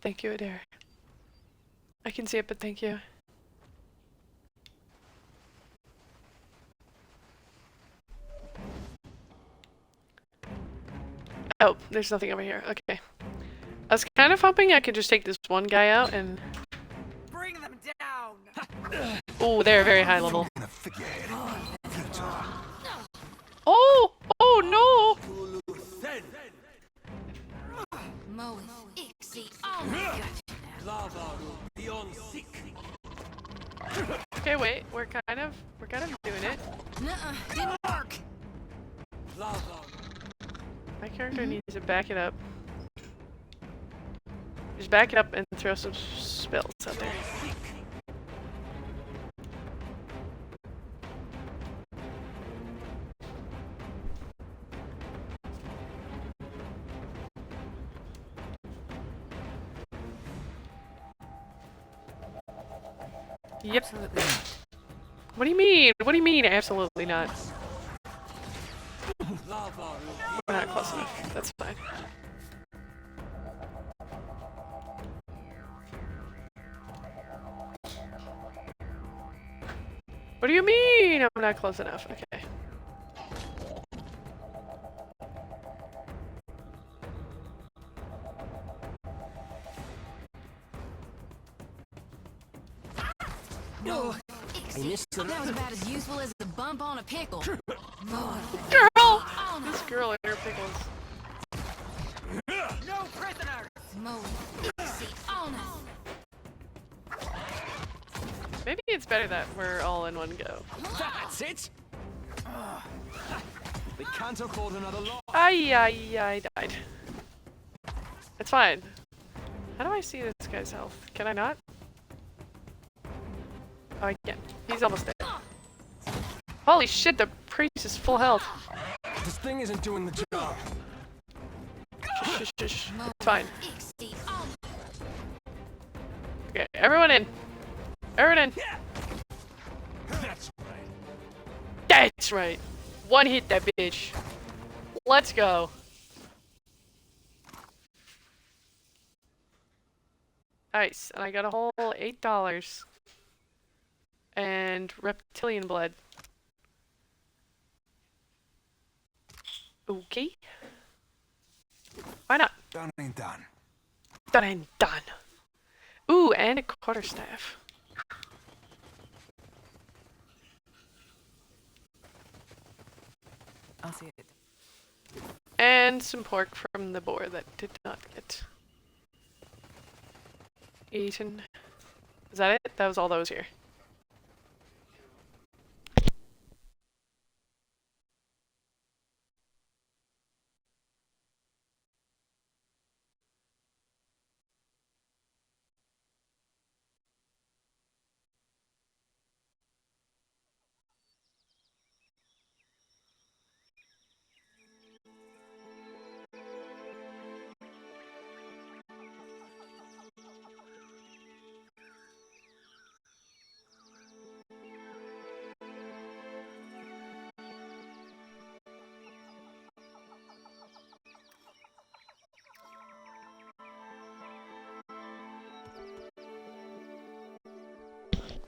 A: Thank you, Adair. I can see it, but thank you. Oh, there's nothing over here. Okay. I was kind of hoping I could just take this one guy out and...
M: Bring them down!
A: Oh, they're very high level. Oh! Oh no! Okay, wait. We're kind of doing it.
B: Nuh-uh, didn't work.
A: My character needs to back it up. Just back it up and throw some spells out there. Yep.
G: Absolutely not.
A: What do you mean? What do you mean? Absolutely not. We're not close enough. That's fine. What do you mean? I'm not close enough. Okay.
B: No. That was about as useful as a bump on a pickle.
A: Girl! This girl and her pickles.
M: No prisoners!
A: Maybe it's better that we're all in one go.
L: That's it! They can't afford another lot.
A: I died. It's fine. How do I see this guy's health? Can I not? Oh, I can. He's almost dead. Holy shit, the priest is full health.
L: This thing isn't doing the job.
A: Shush, shush, shush. It's fine. Okay, everyone in. Everyone in.
L: That's right.
A: That's right. One hit that bitch. Let's go. Nice. And I got a whole $8. And reptilian blood. Okay. Why not?
N: Done ain't done.
A: Done and done. Ooh, and a quarterstaff.
G: I'll see it.
A: And some pork from the boar that did not get eaten. Is that it? That was all that was here.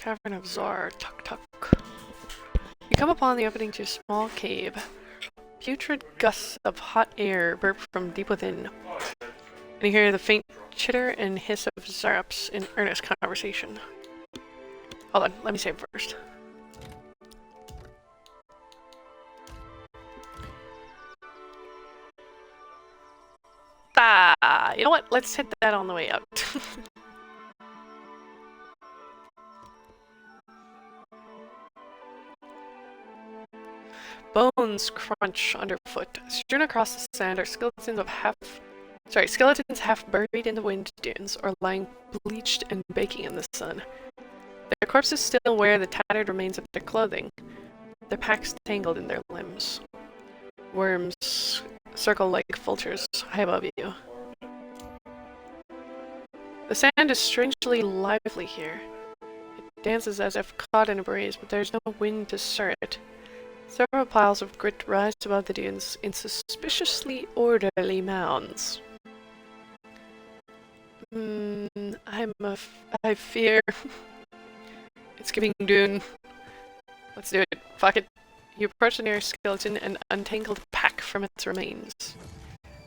A: Cavern of Zor. Tuk tuk. You come upon the opening to a small cave. Putrid gusts of hot air burp from deep within. And you hear the faint chitter and hiss of Zarops in earnest conversation. Hold on, let me save first. Ah, you know what? Let's hit that on the way out. Bones crunch underfoot. Strewn across the sand are skeletons half buried in the wind dunes or lying bleached and baking in the sun. Their corpses still wear the tattered remains of their clothing, their packs tangled in their limbs. Worms circle like vultures high above you. The sand is strangely lively here. It dances as if caught in a breeze, but there's no wind to stir it. Several piles of grit rise above the dunes in suspiciously orderly mounds. I fear... It's giving dune. Let's do it. Fuck it. You approach the nearest skeleton and untangle the pack from its remains.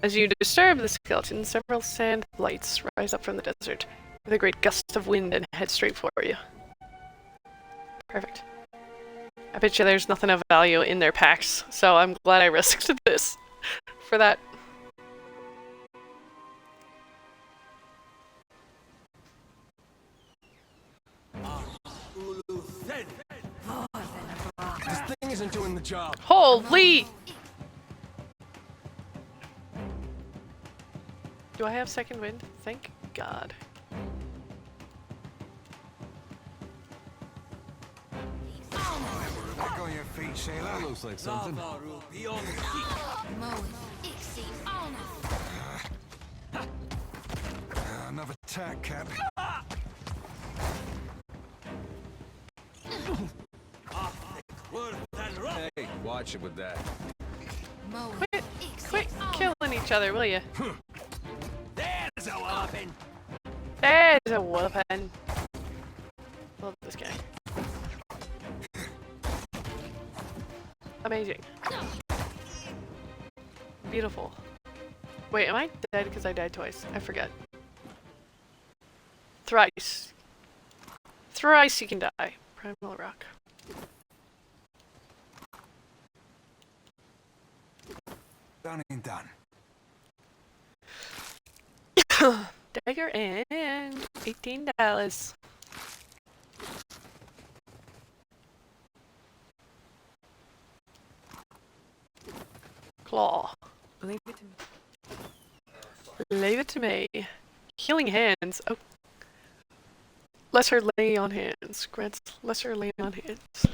A: As you disturb the skeleton, several sand blights rise up from the desert with a great gust of wind and head straight for you. Perfect. I bet you there's nothing of value in their packs, so I'm glad I risked this for that.
O: This thing isn't doing the job.
A: Holy! Do I have second wind? Thank God.
N: Back on your feet, sailor.
K: That looks like something.
N: Another tack, Cap.
K: Hey, watch it with that.
A: Quit killing each other, will you?
L: There's a weapon.
A: There's a weapon. Love this guy. Amazing. Beautiful. Wait, am I dead because I died twice? I forget. Thrice. Thrice you can die. Primal Rock.
N: Done and done.
A: Dagger and $18. Claw.
G: Leave it to me.
A: Leave it to me. Healing hands. Oh. Lesser lay on hands. Grants lesser lay on hands.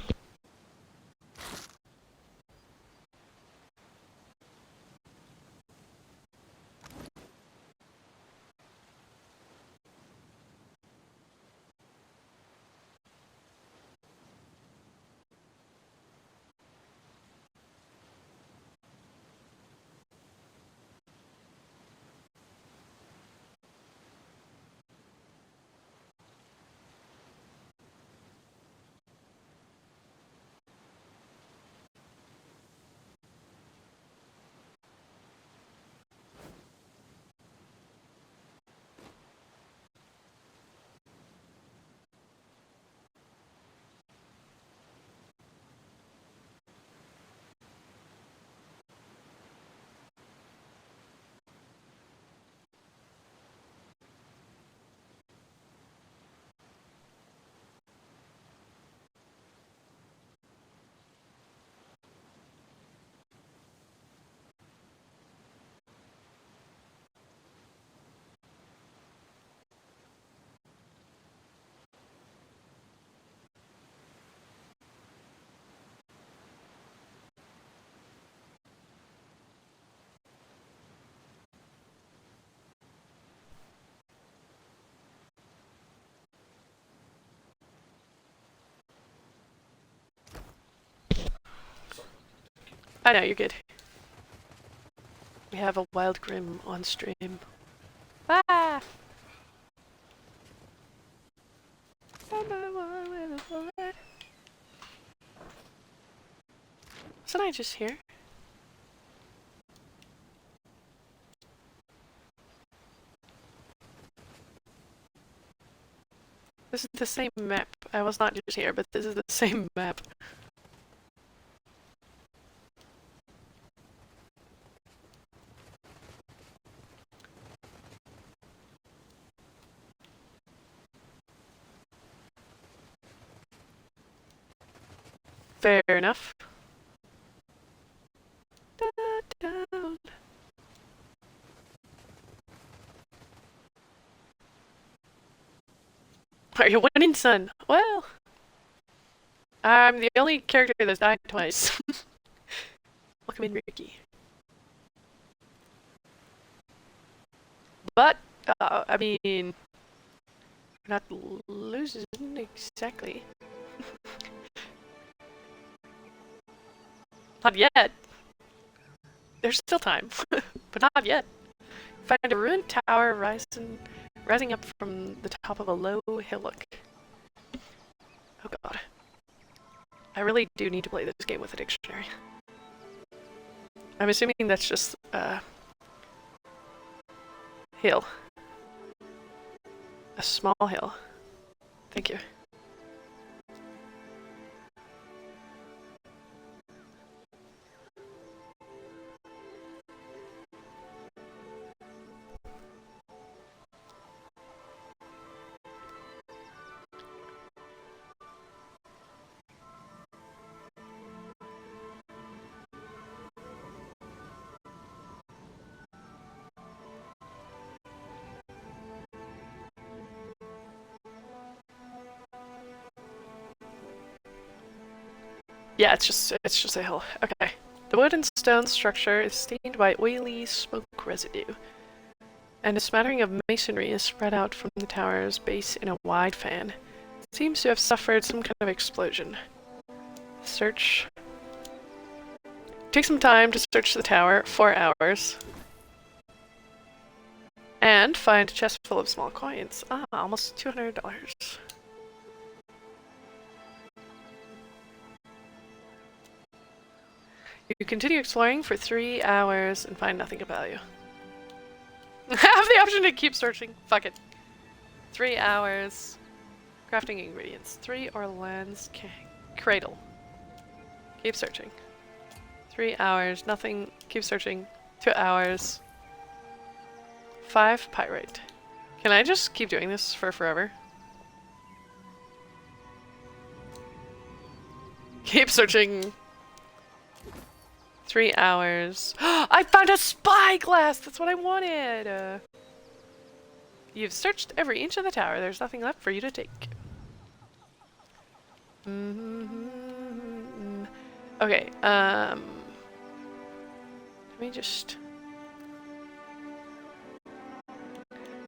A: I know, you're good. We have a wild grim on stream. Ah! I'm the one with Wasn't I just here? This is the same map. I was not just here, but this is the same map. Fair enough. Down. Are you winning, son? Well, I'm the only character that's died twice. Welcome in, Ricky. But, I mean, we're not losing exactly. Not yet. There's still time, but not yet. Find a ruined tower rising up from the top of a low hillock. Oh god. I really do need to play this game with a dictionary. I'm assuming that's just, hill. A small hill. Thank you. Yeah, it's just a hill. Okay. The wood and stone structure is stained by oily smoke residue, and a smattering of masonry is spread out from the tower's base in a wide fan. It seems to have suffered some kind of explosion. Search. Take some time to search the tower, 4 hours. And find a chest full of small coins. Ah, almost $200. You continue exploring for 3 hours and find nothing of value. Have the option to keep searching. Fuck it. 3 hours. Crafting ingredients. 3 Orlan's cradle. Keep searching. 3 hours. Nothing. Keep searching. 2 hours. 5 pyrite. Can I just keep doing this for forever? Keep searching. 3 hours. I found a spyglass! That's what I wanted! You've searched every inch of the tower. There's nothing left for you to take. Okay, let me just...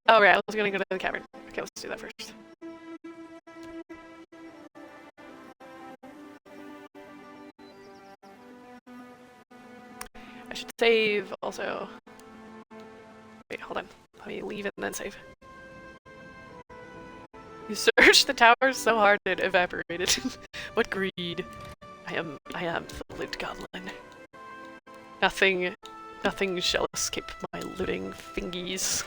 A: Oh, right, I was gonna go to the cavern. Okay, let's do that first. I should save also. Wait, hold on. Let me leave and then save. You searched the tower so hard it evaporated. What greed. I am the loot goblin. Nothing shall escape my looting fingies.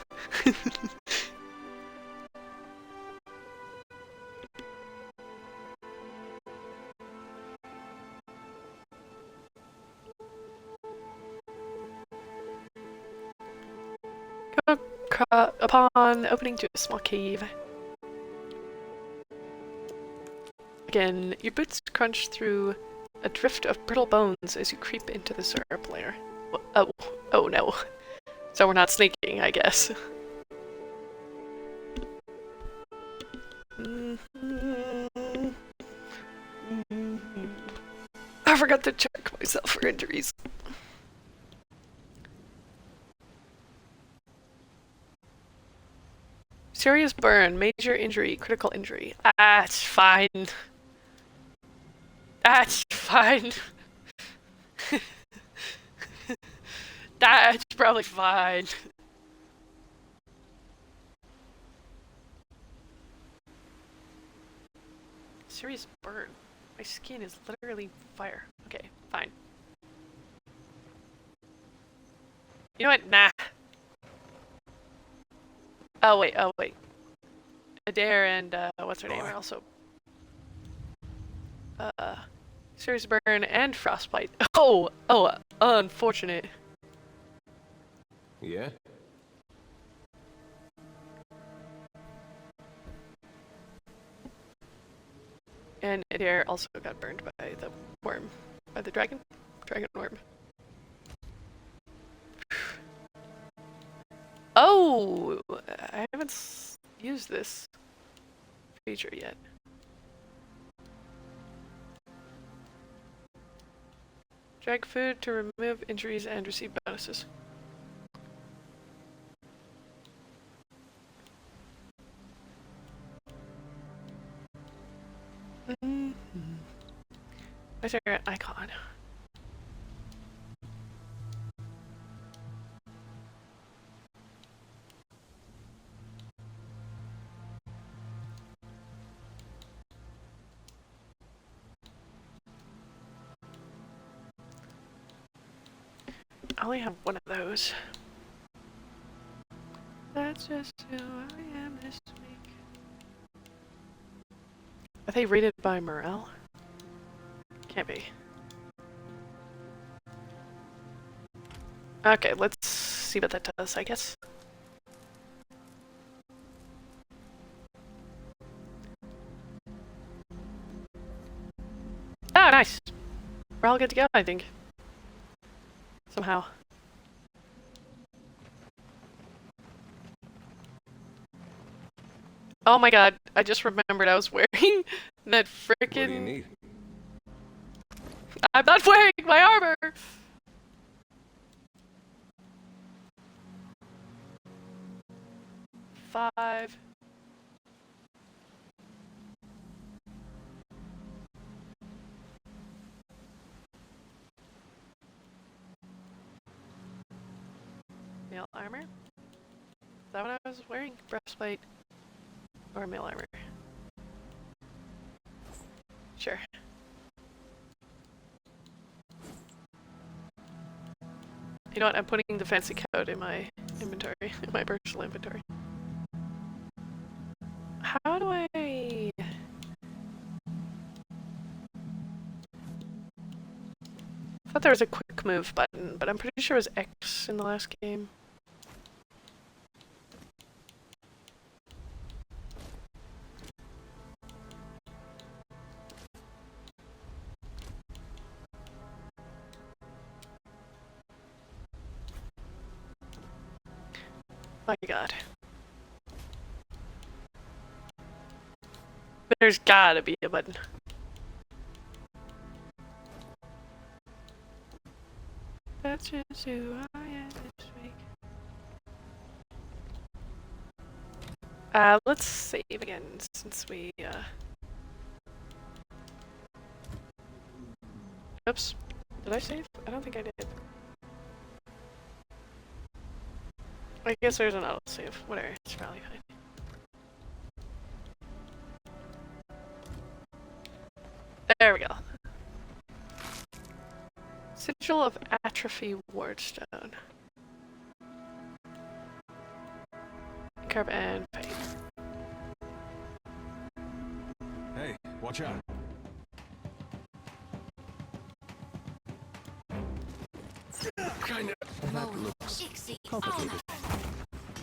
A: Upon opening to a small cave. Again, your boots crunch through a drift of brittle bones as you creep into the syrup layer. Oh no. So we're not sneaking, I guess. I forgot to check myself for injuries. Serious burn, major injury, critical injury. Ah, it's fine. That's fine. That's probably fine. Serious burn. My skin is literally fire. Okay, fine. You know what? Nah. Oh wait, oh wait. Adair and what's her name are also serious burn and frostbite. Oh, unfortunate.
V: Yeah?
A: And Adair also got burned by the worm, by the dragon worm. Oh, I haven't used this feature yet. Drag food to remove injuries and receive bonuses. Where's there an icon? I only have one of those. That's just who I am this week. Are they rated by morale? Can't be. Okay, let's see what that does, I guess. Oh, nice! We're all good to go, I think. Somehow. Oh my god, I just remembered I was wearing that frickin'...
V: What do you need?
A: I'm not wearing my armor! Five. Mail armor? Is that what I was wearing? Breastplate. Or mail armor? Sure. You know what? I'm putting the fancy coat in my inventory, in my personal inventory. How do I... I thought there was a quick move button, but I'm pretty sure it was X in the last game. My god. There's gotta be a button. That's just who I am this week. Let's save again, since we, Oops. Did I save? I don't think I did. I guess there's an autosave. Whatever, it's probably fine. There we go. Sigil of Atrophy Wardstone. Carb and Fate.
K: Hey, watch out.
L: Kinda. That looks complicated.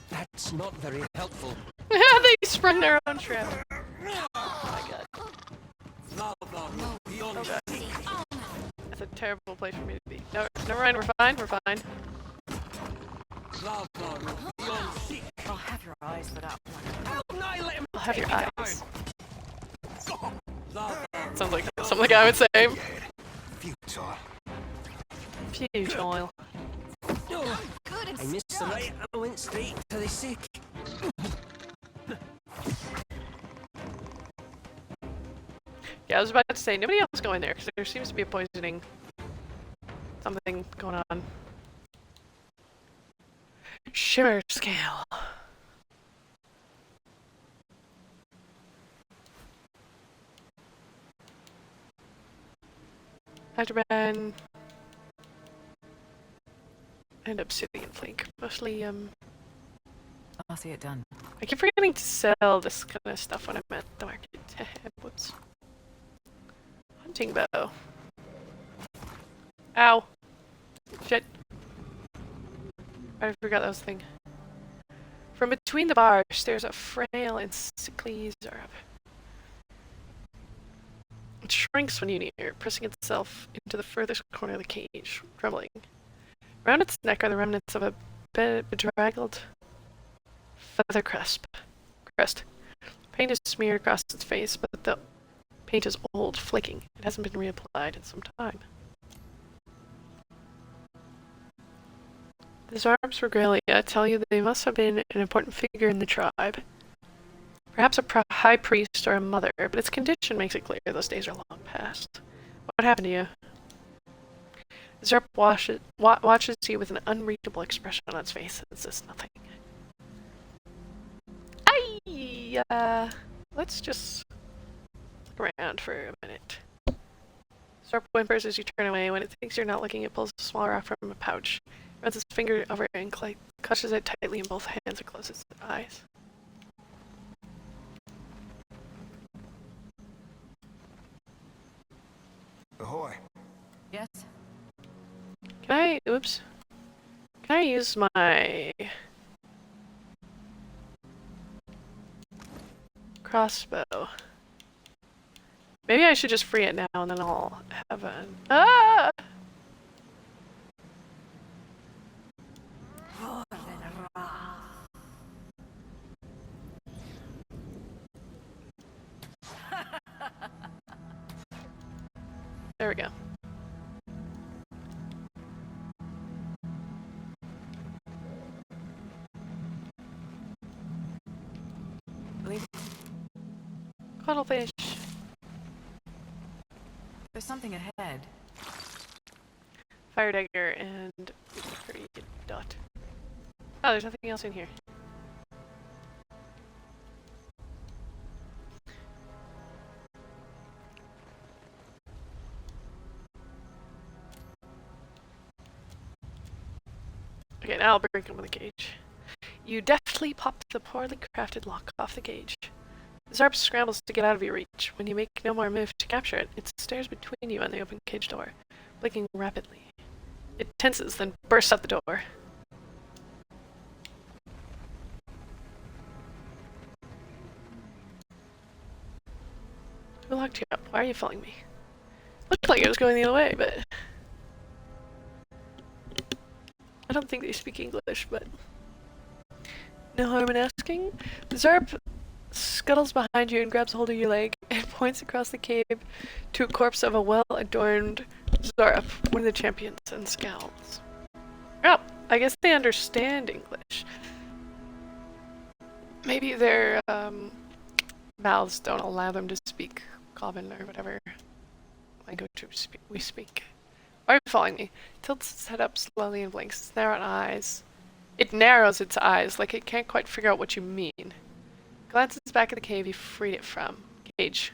L: That's not very helpful.
A: They sprung their own trap. Oh my god. Oh god. That's a terrible place for me to be. No, never mind, we're fine, we're fine.
M: I'll have your eyes for that one.
A: I'll have your eyes. Sounds like something I would say.
N: Futile.
A: Futile.
R: I missed the light. I went straight to the sick.
A: Yeah, I was about to say, nobody else go in there, because there seems to be a poisoning. Something going on. Shimmer scale. After Ben. and obsidian flake. Mostly,
G: I'll see it done.
A: I keep forgetting to sell this kind of stuff when I'm at the market. Whoops. Hunting bow. Ow. Shit. I forgot that was a thing. From between the bars, there's a frail and sickly Zarab. It shrinks when you near, pressing itself into the furthest corner of the cage, trembling. Around its neck are the remnants of a bedraggled feather crest. Paint is smeared across its face, but the paint is old, flaking. It hasn't been reapplied in some time. The Zarb's regalia tell you that they must have been an important figure in the tribe. Perhaps a high priest or a mother, but its condition makes it clear those days are long past. What happened to you? Zarp watches you with an unreadable expression on its face and says nothing. Let's just look around for a minute. Zarp whimpers as you turn away. When it thinks you're not looking, it pulls a small rock from a pouch, runs its finger over it and clutches it tightly in both hands and closes its eyes.
N: Ahoy.
G: Yes?
A: Can I use my crossbow? Maybe I should just free it now and then I'll have an... Ah! There we go. Cuttlefish.
G: There's something ahead.
A: Fire dagger and pretty dot. Oh, there's nothing else in here. Okay, now I'll break open the cage. You deftly pop the poorly crafted lock off the cage. The Zarp scrambles to get out of your reach. When you make no more move to capture it, it stares between you and the open cage door, blinking rapidly. It tenses, then bursts out the door. Who locked you up? Why are you following me? Looked like it was going the other way, but... I don't think they speak English, but... No harm in asking. The Zarp scuttles behind you and grabs hold of your leg and points across the cave to a corpse of a well-adorned Zarp, one of the champions, and scowls. Oh, I guess they understand English. Maybe their mouths don't allow them to speak Common or whatever language we speak. Why are you following me? Tilts its head up slowly and blinks its narrowed eyes. It narrows its eyes like it can't quite figure out what you mean. Glances back at the cave you freed it from. Cage.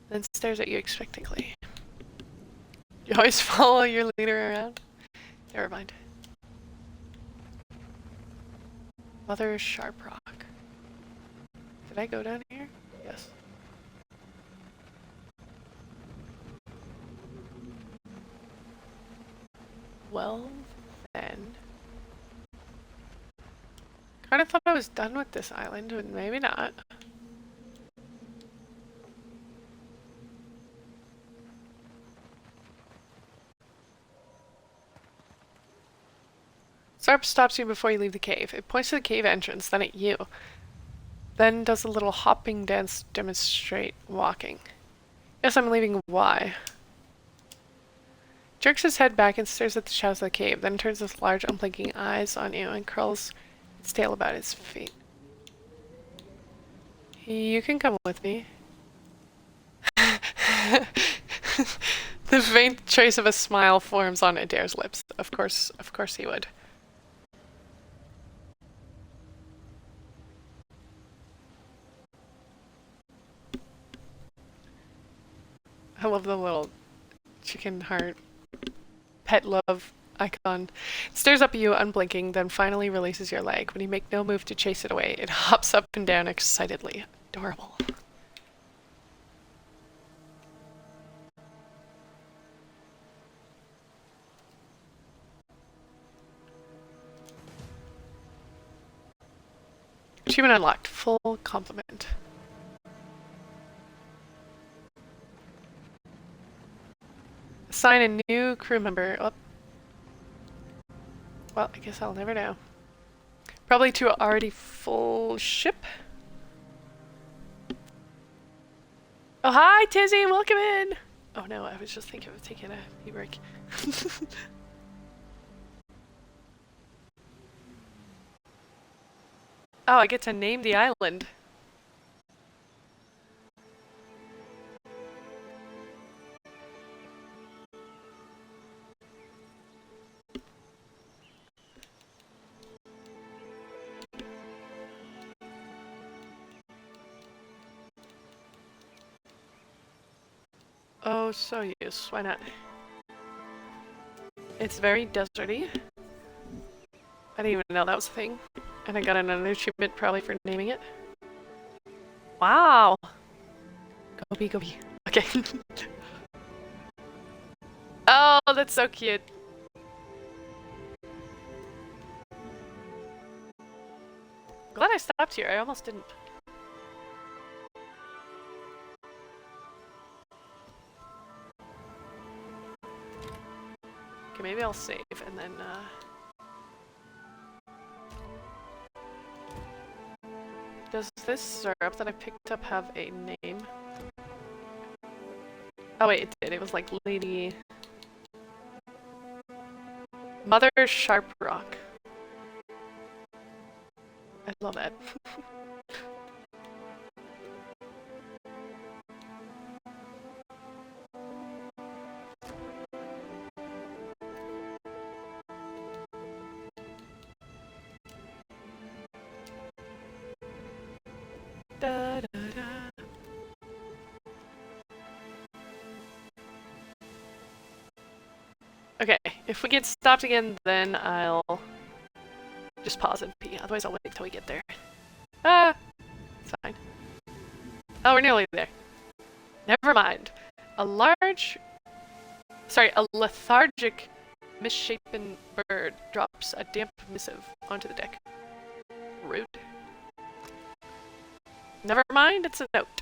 A: Then stares at you expectantly. You always follow your leader around? Never mind. Mother Sharprock. Did I go down here? Yes. Well, then. Kind of thought I was done with this island, but maybe not. Zarp stops you before you leave the cave. It points to the cave entrance, then at you. Then does a little hopping dance to demonstrate walking. Yes, I'm leaving. Why? Jerks his head back and stares at the shadows of the cave, then turns his large, unblinking eyes on you and curls its tail about his feet. You can come with me. The faint trace of a smile forms on Adair's lips. Of course he would. I love the little chicken heart pet love icon. It stares up at you, unblinking, then finally releases your leg. When you make no move to chase it away, it hops up and down excitedly. Adorable. Achievement unlocked. Full complement. Assign a new crew member. Oh. Well, I guess I'll never know. Probably to an already full ship. Oh, hi, Tizzy! Welcome in! Oh no, I was just thinking of taking a pee break. Oh, I get to name the island. Oh, so yes, why not? It's very deserty. I didn't even know that was a thing. And I got another achievement probably for naming it. Wow! Gobi, Gobi. Okay. Oh, that's so cute. Glad I stopped here. I almost didn't. Okay, maybe I'll save and then, Does this syrup that I picked up have a name? Oh wait, it did. It was like Lady... Mother Sharp Rock. I love that. Da, da, da. Okay, if we get stopped again, then I'll just pause and pee. Otherwise, I'll wait till we get there. Ah! It's fine. Oh, we're nearly there. Never mind. A lethargic, misshapen bird drops a damp missive onto the deck. Rude. Never mind, it's a note.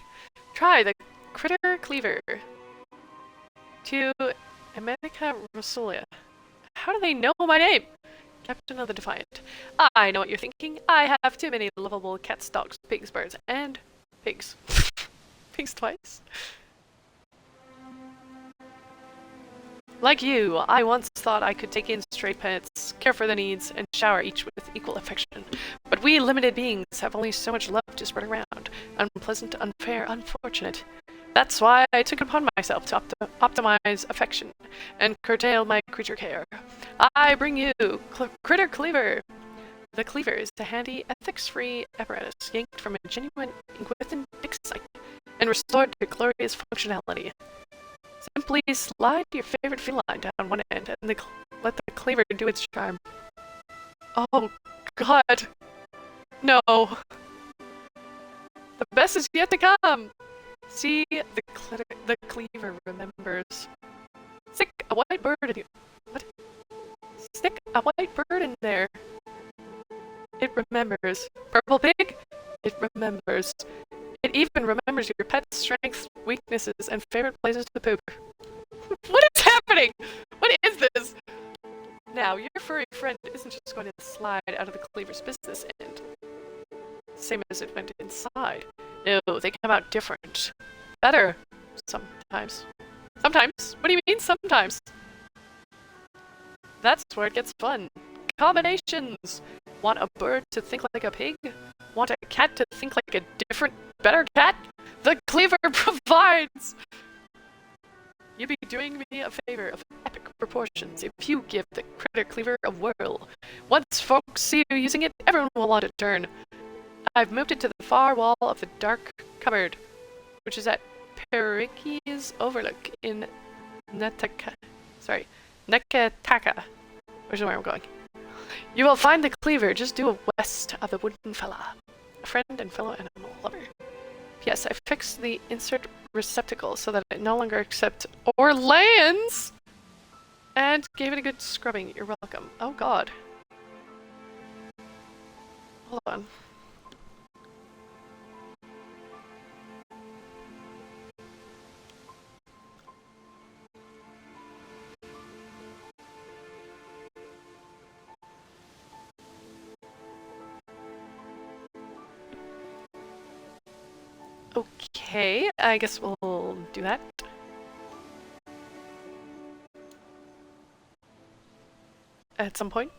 A: Try the critter cleaver. To America Rosulia. How do they know my name? Captain of the Defiant. I know what you're thinking. I have too many lovable cats, dogs, pigs, birds, and pigs. Pigs twice. Like you, I once thought I could take in stray pets, care for their needs, and shower each with equal affection. But we limited beings have only so much love to spread around. Unpleasant, unfair, unfortunate. That's why I took it upon myself to optimize affection and curtail my creature care. I bring you Critter Cleaver. The cleaver is a handy, ethics-free apparatus yanked from a genuine Inquisition site and restored to glorious functionality. Simply slide your favorite feline down one end and let the cleaver do its charm. Oh, God. No. The best is yet to come. See, the cleaver remembers. Stick a white bird in you. What? Stick a white bird in there. It remembers. Purple pig? It remembers. It even remembers your pet's strengths, weaknesses, and favorite places to poop. What is happening? What is this? Now, your furry friend isn't just going to slide out of the cleaver's business end. Same as it went inside. No, they come out different. Better. Sometimes. Sometimes? What do you mean, sometimes? That's where it gets fun. Combinations! Want a bird to think like a pig? Want a cat to think like a different, better cat? The cleaver provides! You'd be doing me a favor of epic proportions if you give the critter cleaver a whirl. Once folks see you using it, everyone will want to turn. I've moved it to the far wall of the dark cupboard, which is at Periki's Overlook in Nekataka. Which is where I'm going. You will find the cleaver just due west of the wooden fella. A friend and fellow animal lover. Yes, I fixed the insert receptacle so that it no longer accepts or lands! And gave it a good scrubbing. You're welcome. Oh god. Hold on. Okay, I guess we'll do that. At some point.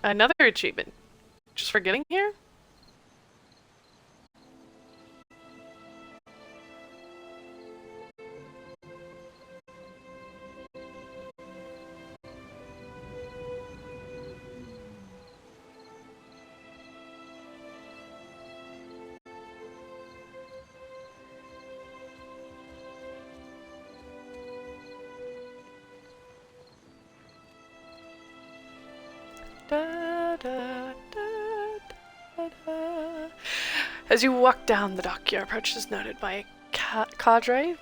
A: Another achievement. Just for getting here? Da, da, da, da, da. As you walk down the dock, your approach is noted by a cadre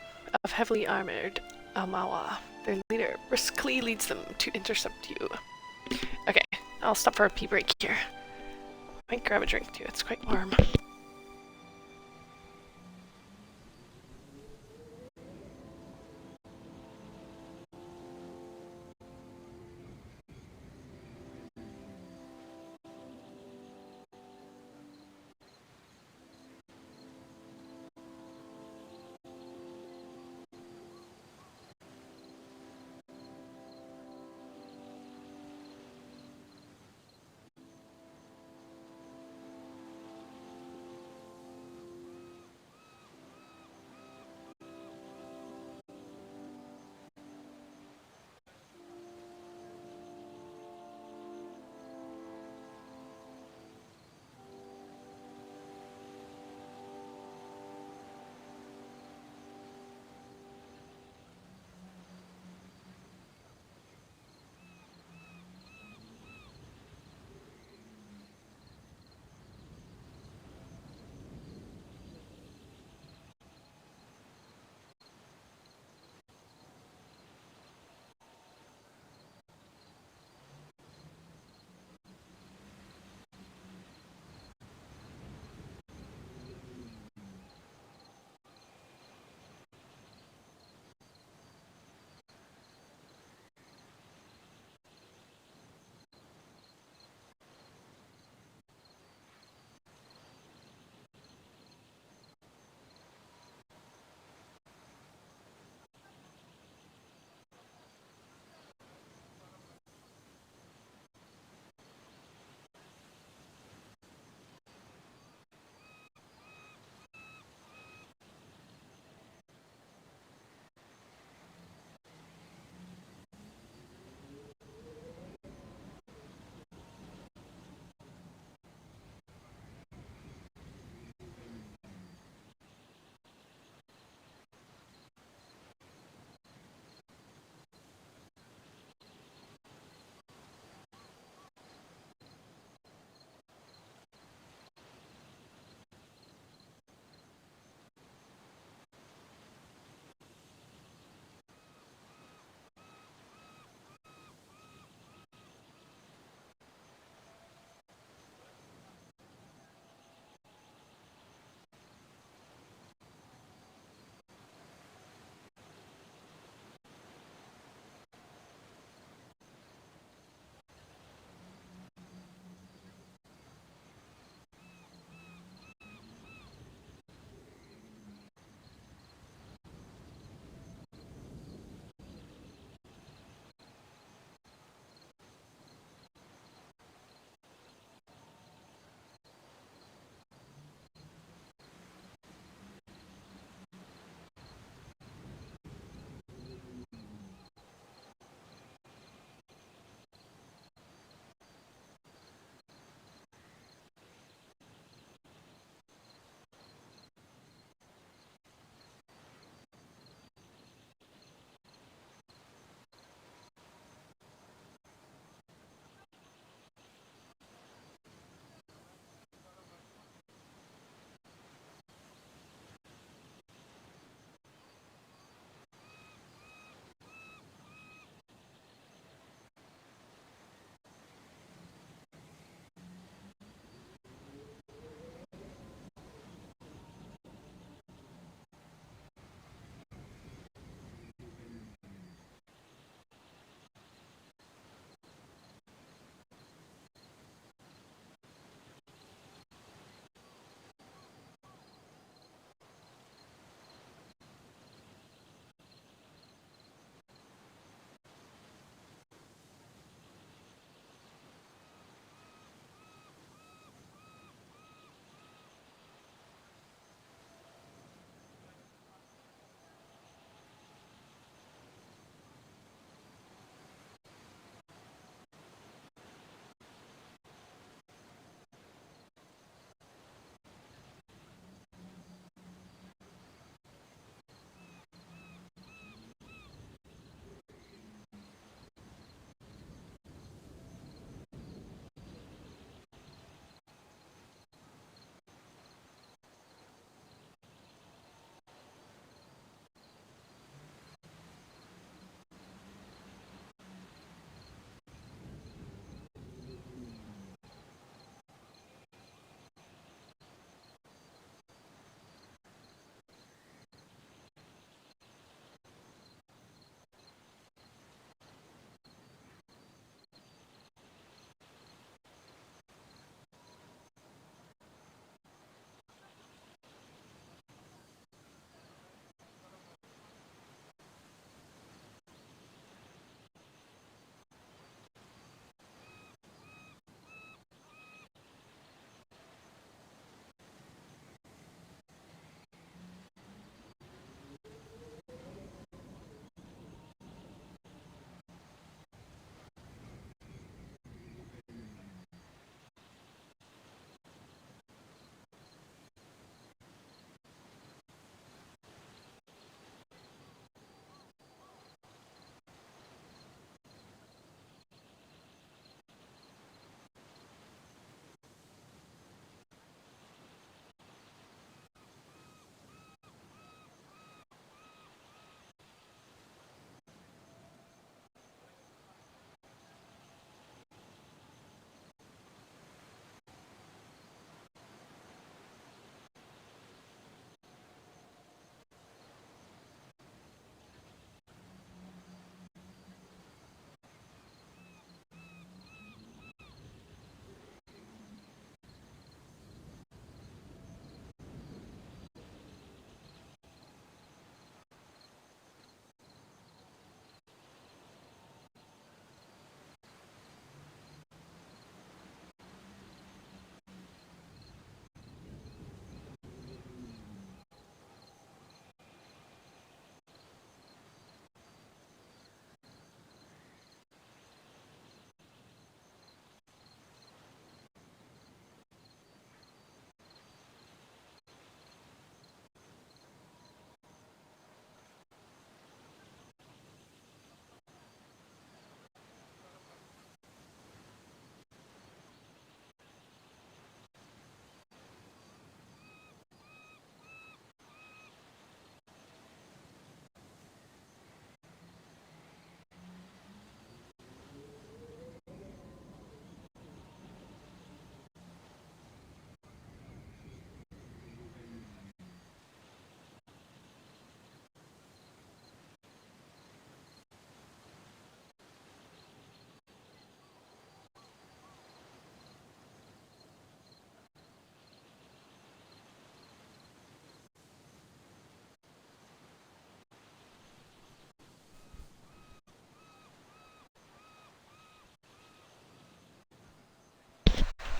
A: of heavily armored Almawa. Their leader briskly leads them to intercept you. Okay, I'll stop for a pee break here. Might grab a drink too, it's quite warm.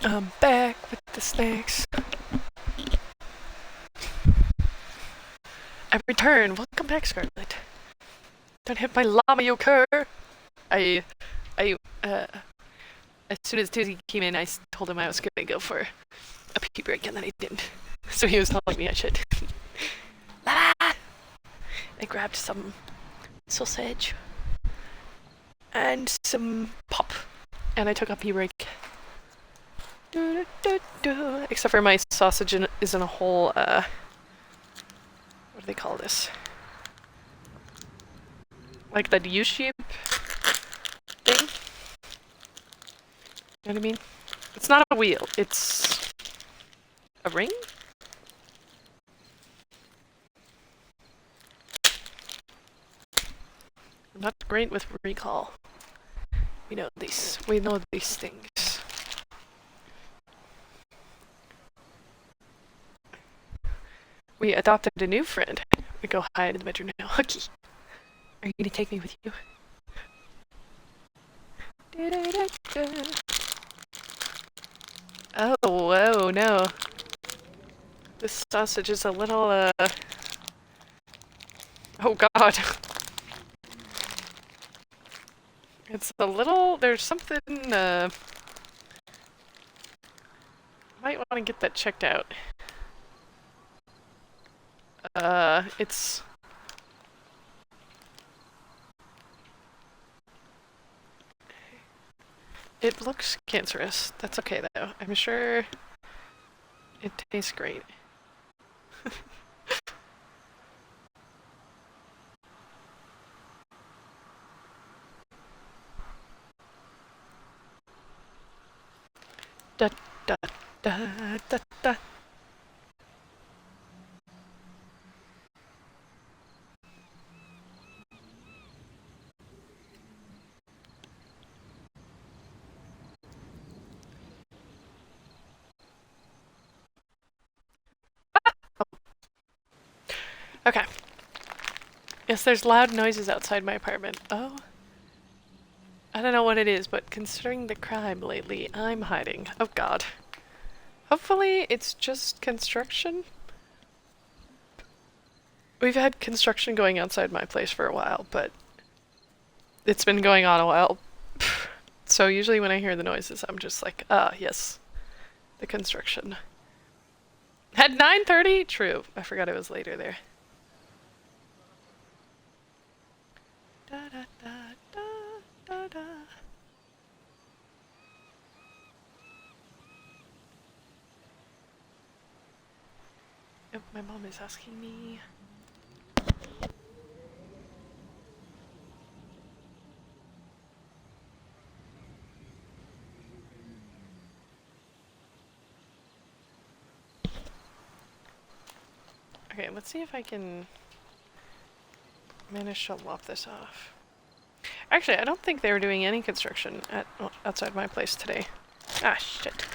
A: I'm back with the snacks. I return. Welcome back, Scarlet. Don't hit my llama, you cur! As soon as Tizzy came in, I told him I was gonna go for a pee break, and then I didn't. So he was telling me I should. I grabbed some sausage and some pop, and I took a pee break. Except for my sausage is in a whole, what do they call this? Like the U-shape thing? You know what I mean? It's not a wheel, it's a ring? I'm not great with recall. We know these things. We adopted a new friend. We go hide in the bedroom now. Hooky, are you gonna take me with you? Oh, whoa, no. This sausage is a little, oh god. It's a little, there's something, might want to get that checked out. It looks cancerous. That's okay though. I'm sure it tastes great. Da da da da da. Okay. Yes, there's loud noises outside my apartment. Oh. I don't know what it is, but considering the crime lately, I'm hiding. Oh god. Hopefully it's just construction. We've had construction going outside my place for a while, but it's been going on a while. So usually when I hear the noises, I'm just like, ah, yes. The construction. At 9:30? True. I forgot it was later there. Da da da da da da. Oh, my mom is asking me. Okay, let's see if I can manage to lop this off. Actually, I don't think they were doing any construction outside my place today. Ah, shit.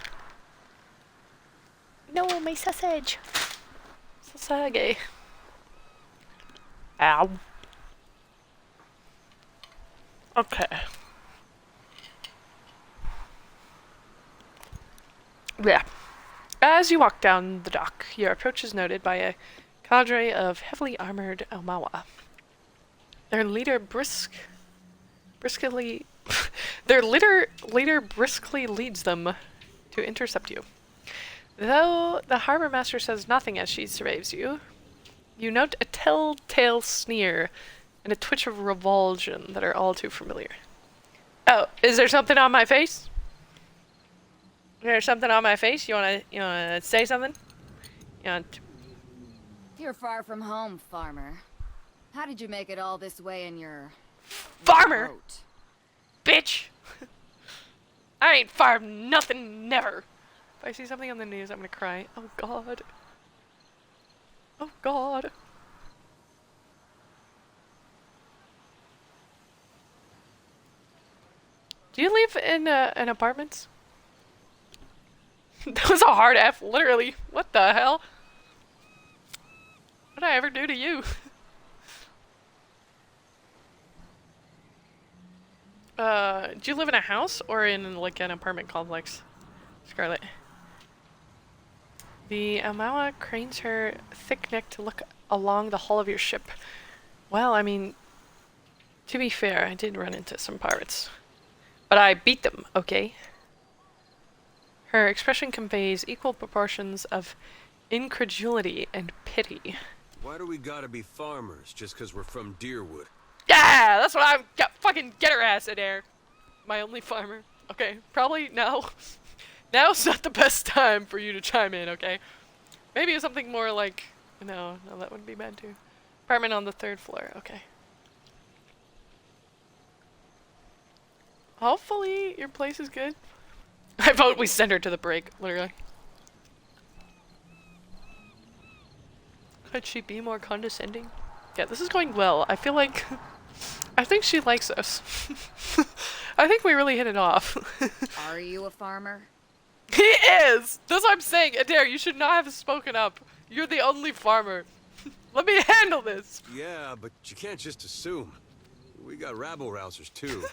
A: No, my sausage! Sausage. Ow. Okay. Yeah. As you walk down the dock, your approach is noted by a cadre of heavily armored Elmawa. Their leader briskly leads them to intercept you. Though the harbor master says nothing as she surveys you, you note a telltale sneer and a twitch of revulsion that are all too familiar. Oh, is there something on my face? There's something on my face? You wanna say something?
H: You're far from home, farmer. How did you make it all this way in your
A: farmer?
H: boat?
A: Bitch! I ain't farmed nothing, never. If I see something on the news, I'm gonna cry. Oh god. Oh god. Do you live in apartments? That was a hard F, literally. What the hell? What did I ever do to you? Do you live in a house or in like an apartment complex? Scarlet. The Amawa cranes her thick neck to look along the hull of your ship. Well, I mean, to be fair, I did run into some pirates. But I beat them, okay? Her expression conveys equal proportions of incredulity and pity.
K: Why do we gotta be farmers just because we're from Deerwood?
A: Yeah, that's what I'm... fucking get her ass in there. My only farmer. Okay, probably no. Now's not the best time for you to chime in, okay? Maybe something more like... No, that wouldn't be bad too. Apartment on the 3rd floor, okay. Hopefully your place is good. I vote we send her to the break, literally. Could she be more condescending? Yeah, this is going well. I feel like... I think she likes us. I think we really hit it off.
H: Are you a farmer?
A: He is! That's what I'm saying. Adair, you should not have spoken up. You're the only farmer. Let me handle this.
K: Yeah, but you can't just assume. We got rabble-rousers, too.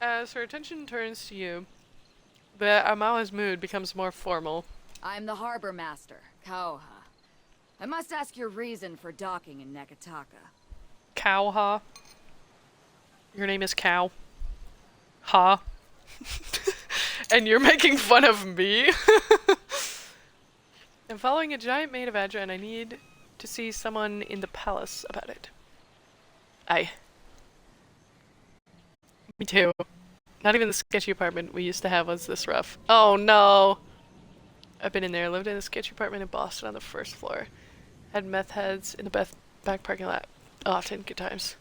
A: As her attention turns to you, the Amawa's mood becomes more formal.
H: I'm the harbor master, Kauha. I must ask your reason for docking in Nekataka.
A: Kauha? Your name is Cow? Ha? And you're making fun of me? I'm following a giant maid of Adra and I need to see someone in the palace about it. Aye. Me too. Not even the sketchy apartment we used to have was this rough. Oh no! I've been in there. Lived in a sketchy apartment in Boston on the 1st floor. Had meth heads in the back parking lot. Often. Good times.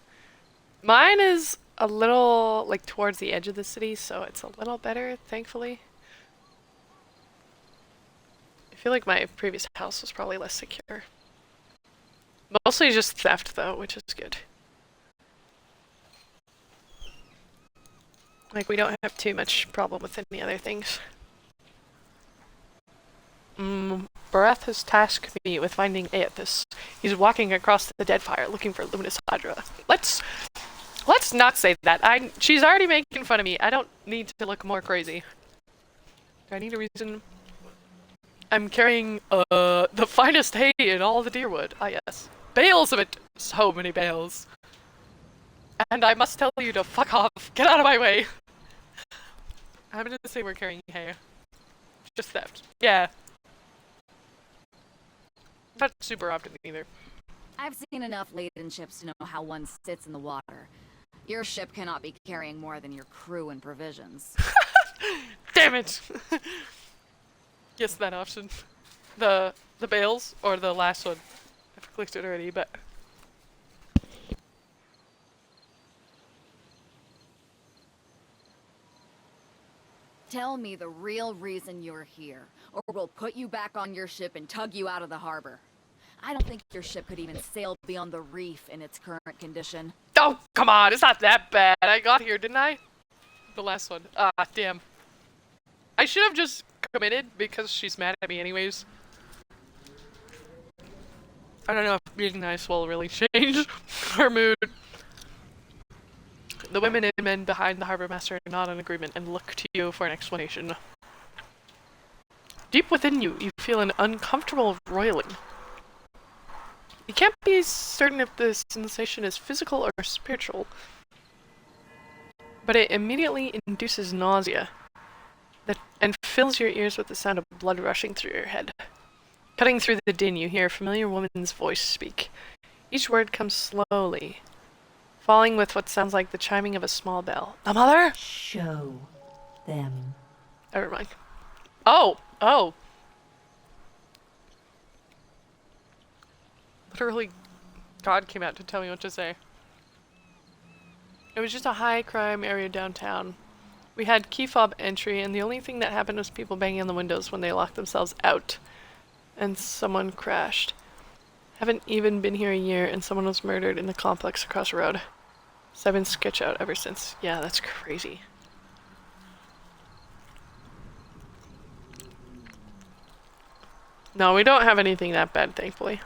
A: Mine is a little, like, towards the edge of the city, so it's a little better, thankfully. I feel like my previous house was probably less secure. Mostly just theft, though, which is good. Like, we don't have too much problem with any other things. Barath has tasked me with finding Aethys. He's walking across the Deadfire looking for Luminous Hydra. Let's not say that. She's already making fun of me. I don't need to look more crazy. Do I need a reason? I'm carrying, the finest hay in all the Deerwood. Ah, yes. Bales of it! So many bales. And I must tell you to fuck off. Get out of my way! I'm gonna say we're carrying hay. Just theft. Yeah. Not super often either.
H: I've seen enough laden ships to know how one sits in the water. Your ship cannot be carrying more than your crew and provisions.
A: Damn it! Yes, that option. The bales, or the last one. I've clicked it already, but...
H: Tell me the real reason you're here, or we'll put you back on your ship and tug you out of the harbor. I don't think your ship could even sail beyond the reef in its current condition.
A: Oh, come on, it's not that bad. I got here, didn't I? The last one. Ah, damn. I should have just committed because she's mad at me anyways. I don't know if being nice will really change her mood. The women and men behind the harbor master are not in agreement and look to you for an explanation. Deep within you, you feel an uncomfortable roiling. You can't be certain if the sensation is physical or spiritual, but it immediately induces nausea and fills your ears with the sound of blood rushing through your head. Cutting through the din, you hear a familiar woman's voice speak. Each word comes slowly, falling with what sounds like the chiming of a small bell. The mother?
Q: Show them.
A: Never mind. Oh! Literally, God came out to tell me what to say. It was just a high crime area downtown. We had key fob entry, and the only thing that happened was people banging on the windows when they locked themselves out. And someone crashed. Haven't even been here a year, and someone was murdered in the complex across the road. So I've been sketch out ever since. Yeah, that's crazy. No, we don't have anything that bad, thankfully.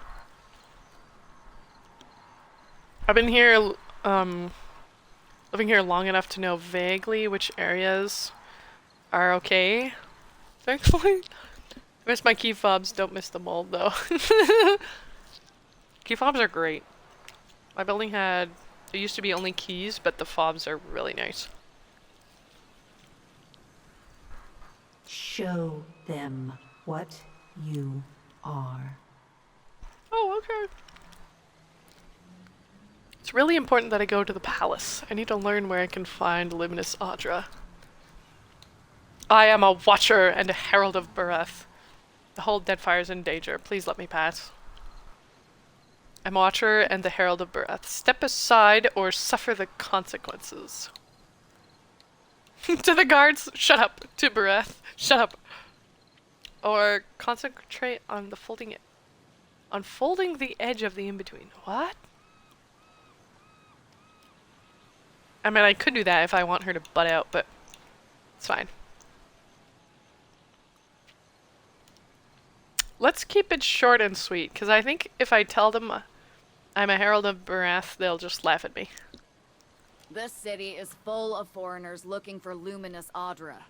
A: I've been here, living here long enough to know vaguely which areas are okay. Thankfully. Miss my key fobs, don't miss the mold though. Key fobs are great. My building had, it used to be only keys, but the fobs are really nice.
Q: Show them what you are.
A: Oh, okay. It's really important that I go to the palace. I need to learn where I can find Luminous Audra. I am a watcher and a herald of Bereth. The whole Deadfire is in danger. Please let me pass. I'm a watcher and the herald of Bereth. Step aside or suffer the consequences. To the guards, shut up. To Bereth, shut up. Or concentrate on the folding the edge of the in-between. What? I mean, I could do that if I want her to butt out, but it's fine. Let's keep it short and sweet, because I think if I tell them I'm a herald of Bereth, they'll just laugh at me.
H: This city is full of foreigners looking for Luminous Audra.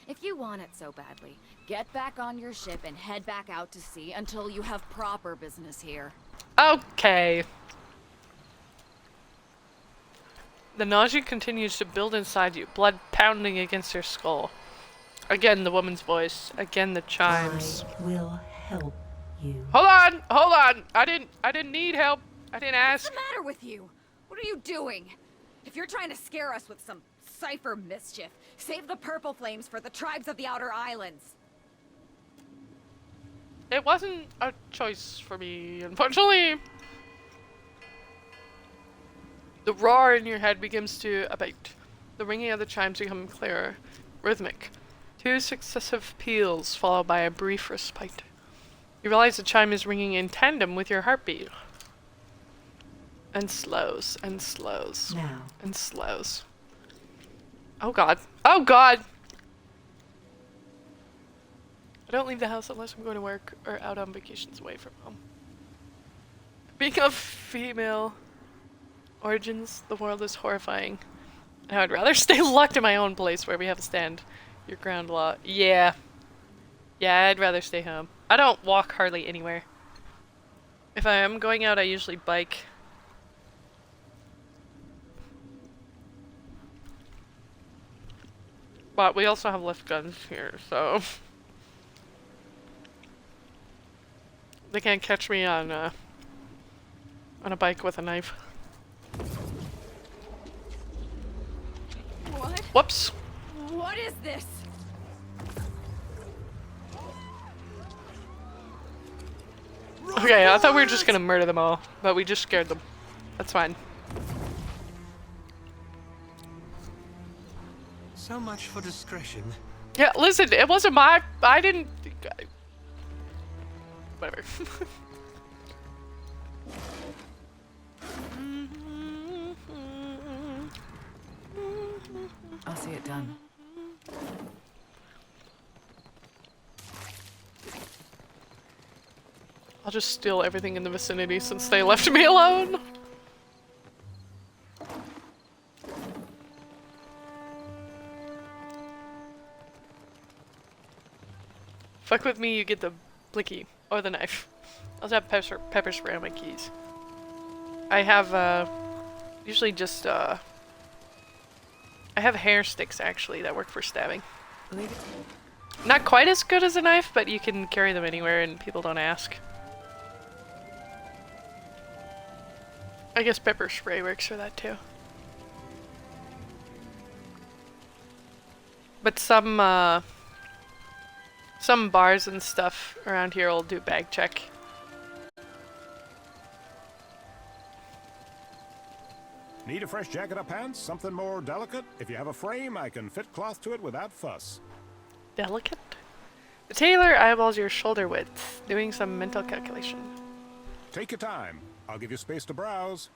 H: If you want it so badly, get back on your ship and head back out to sea until you have proper business here.
A: Okay. The nausea continues to build inside you, blood pounding against your skull. Again, the woman's voice. Again, the chimes.
Q: I will help you.
A: Hold on! Hold on! I didn't need help. I didn't ask.
H: What's the matter with you? What are you doing? If you're trying to scare us with some cipher mischief, save the purple flames for the tribes of the Outer Islands.
A: It wasn't a choice for me, unfortunately. The roar in your head begins to abate. The ringing of the chimes become clearer, rhythmic. 2 successive peals followed by a brief respite. You realize the chime is ringing in tandem with your heartbeat. And slows, and slows,
Q: now.
A: And slows. Oh god. Oh god! I don't leave the house unless I'm going to work or out on vacations away from home. Being of female origins, the world is horrifying. And I would rather stay locked in my own place where we have a stand. Your ground law. Yeah. Yeah, I'd rather stay home. I don't walk hardly anywhere. If I am going out, I usually bike. But we also have lift guns here, so they can't catch me on a bike with a knife.
H: What?
A: Whoops.
H: What is this?
A: Okay, I thought we were just gonna murder them all, but we just scared them. That's fine.
V: So much for discretion.
A: Yeah, listen, it wasn't my. I didn't. Whatever.
G: I'll see it done.
A: I'll just steal everything in the vicinity since they left me alone. Fuck with me, you get the blicky or the knife. I also have pepper spray on my keys. I have usually just I have hair sticks actually that work for stabbing. Not quite as good as a knife, but you can carry them anywhere and people don't ask. I guess pepper spray works for that too. But some bars and stuff around here will do bag check.
F: Need a fresh jacket or pants? Something more delicate? If you have a frame, I can fit cloth to it without fuss.
A: Delicate? The tailor eyeballs your shoulder width, doing some mental calculation.
F: Take your time. I'll give you space to browse.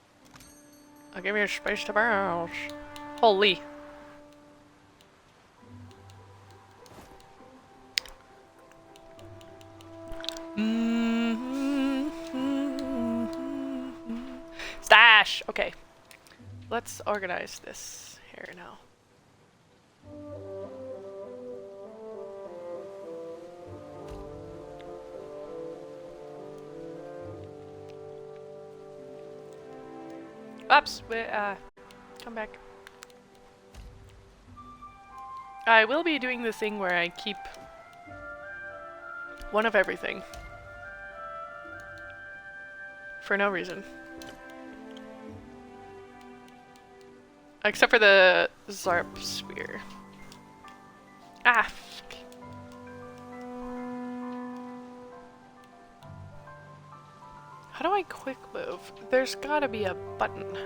A: I'll give you space to browse. Holy. Stash! Okay. Let's organize this. hair now. Oops, wait, come back. I will be doing the thing where I keep one of everything. For no reason. Except for the Zarp Spear. Ah! Fuck. How do I quick move? There's gotta be a button.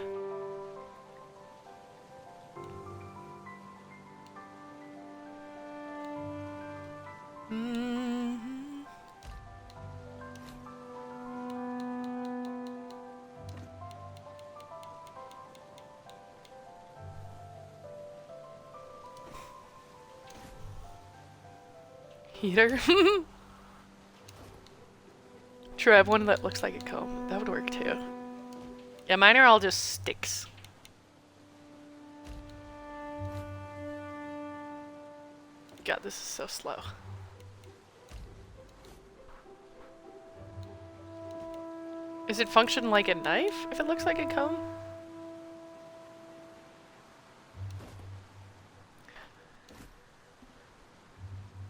A: Heater? True, I have one that looks like a comb. That would work too. Yeah, mine are all just sticks. God, this is so slow. Is it function like a knife if it looks like a comb?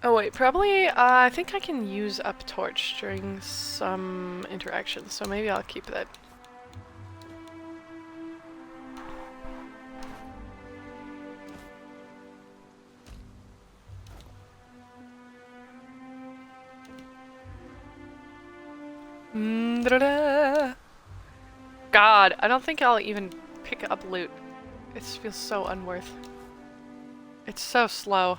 A: Oh wait, probably, I think I can use up torch during some interactions, so maybe I'll keep that. God, I don't think I'll even pick up loot. It feels so unworth. It's so slow.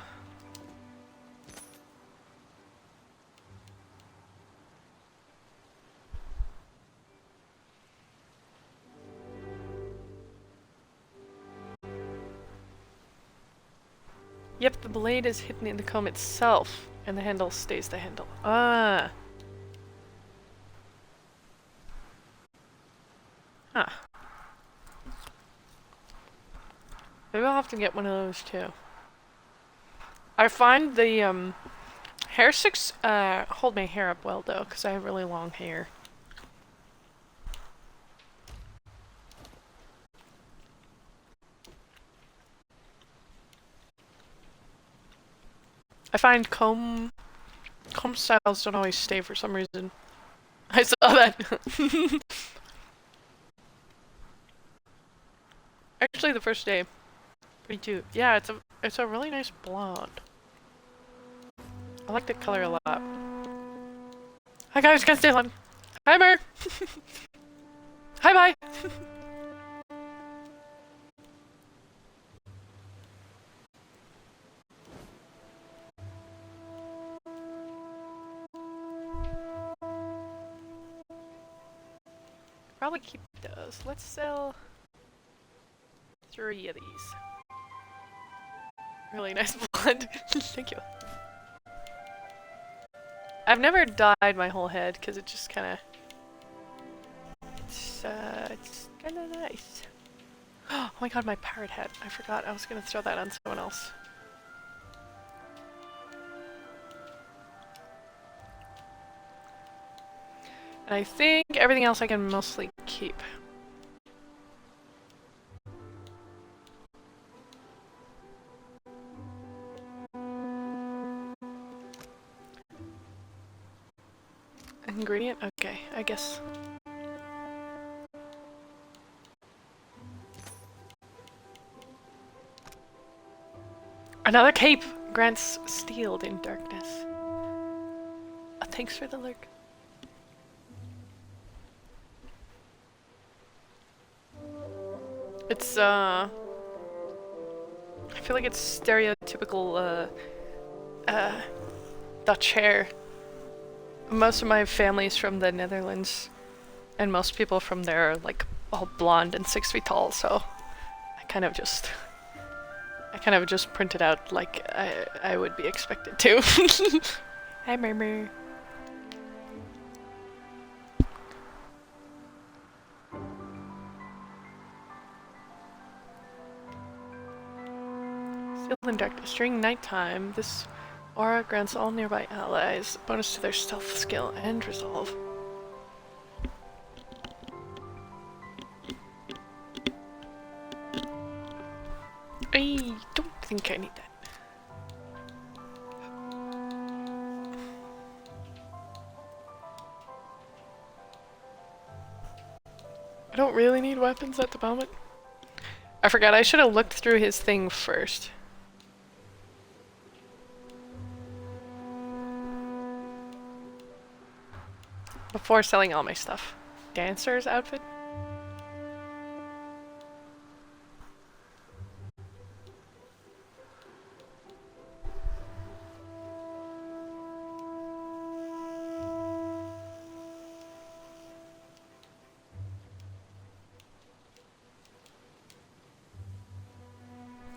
A: Yep, the blade is hidden in the comb itself, and the handle stays the handle. Ah. Huh. Maybe I'll have to get one of those too. I find the hair sticks hold my hair up well though, because I have really long hair. I find comb styles don't always stay for some reason. I saw that. Actually, the first day, pretty cute. Yeah, it's a really nice blonde. I like the color a lot. Hi guys, can't stay long. Hi Mer. Hi bye. Probably keep those. Let's sell 3 of these. Really nice blonde. Thank you. I've never dyed my whole head because it just kind of it's kind of nice. Oh my god, my parrot hat. I forgot I was gonna throw that on someone else. And I think everything else I can mostly keep. Ingredient? Okay, I guess. Another cape grants steeled in darkness. Oh, thanks for the lurk. It's I feel like it's stereotypical Dutch hair. Most of my family's from the Netherlands, and most people from there are like all blonde and 6 feet tall, so I kind of just printed out like I would be expected to. Hi Murmur. Field in darkness. During nighttime, this aura grants all nearby allies a bonus to their stealth skill and resolve. I don't think I need that. I don't really need weapons at the moment. I forgot, I should have looked through his thing first. Before selling all my stuff. Dancer's outfit?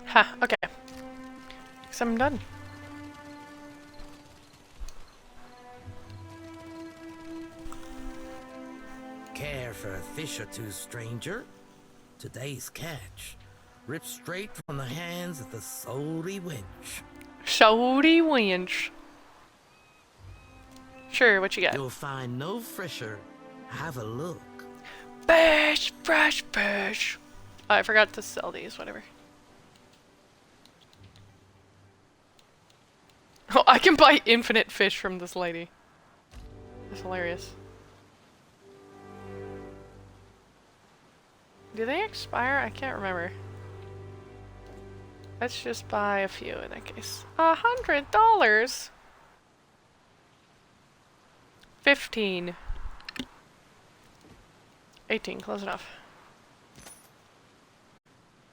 A: Ha, okay. Guess I'm done.
D: Care for a fish or two, stranger? Today's catch, ripped straight from the hands of the salty wench.
A: Salty wench. Sure, what you got?
D: You'll find no fresher. Have a look.
A: Fish, fresh fish. Oh, I forgot to sell these, whatever. Oh, I can buy infinite fish from this lady. That's hilarious. Do they expire? I can't remember. Let's just buy a few in that case. $100! 15. 18, close enough.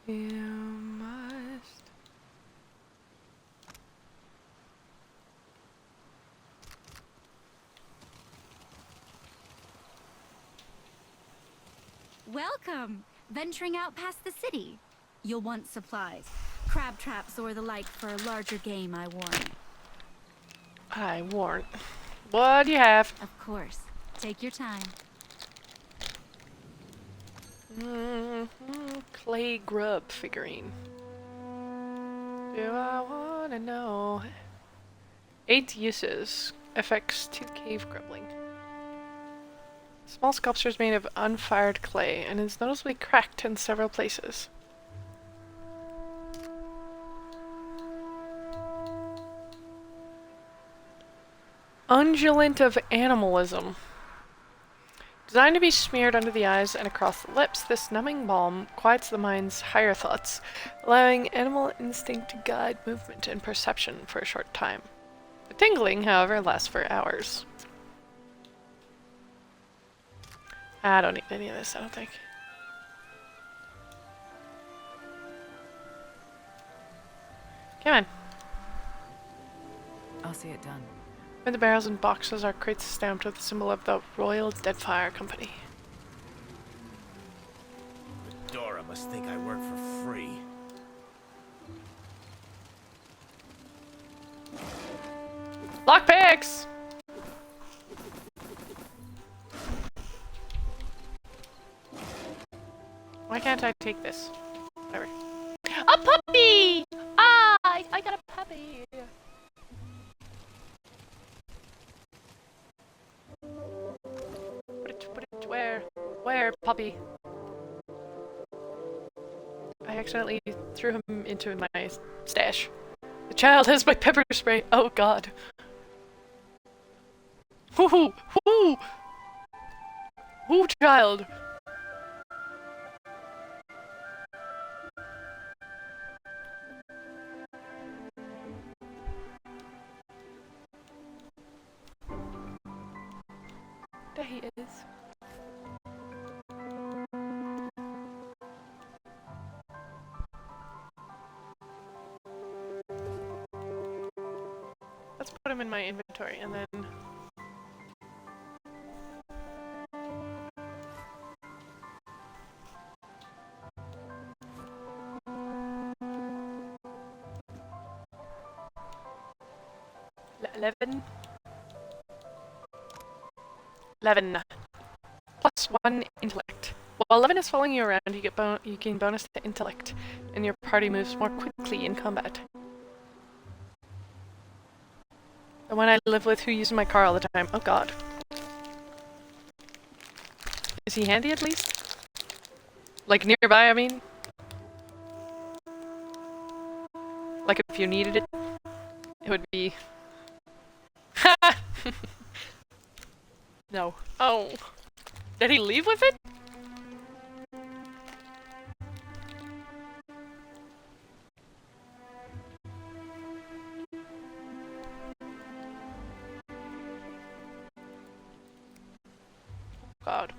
A: You must.
J: Welcome! Venturing out past the city. You'll want supplies. Crab traps or the like for larger game, I warn.
A: I warn. What do you have?
J: Of course. Take your time.
A: Clay grub figurine. Do I wanna know? 8 uses. Affects 2 cave grubbling. Small sculpture is made of unfired clay and is noticeably cracked in several places. Undulant of animalism. Designed to be smeared under the eyes and across the lips, this numbing balm quiets the mind's higher thoughts, allowing animal instinct to guide movement and perception for a short time. The tingling, however, lasts for hours. I don't need any of this, I don't think. Come on.
G: I'll see it done.
A: In the barrels and boxes are crates stamped with the symbol of the Royal Deadfire Company.
L: Dora must think I work for free.
A: Lockpicks! Why can't I take this? Whatever. A puppy! Ah! I got a puppy! Put it, where, puppy? I accidentally threw him into my stash. The child has my pepper spray. Oh god. Whoo! Whoo! Whoo, child! There he is. Let's put him in my inventory and then... Eleven. 11. Plus 1 intellect. While Levin is following you around, you gain bonus to intellect, and your party moves more quickly in combat. The one I live with who uses my car all the time. Oh god. Is he handy at least? Like nearby, I mean? Like if you needed it, it would be... No. Oh. Did he leave with it? God.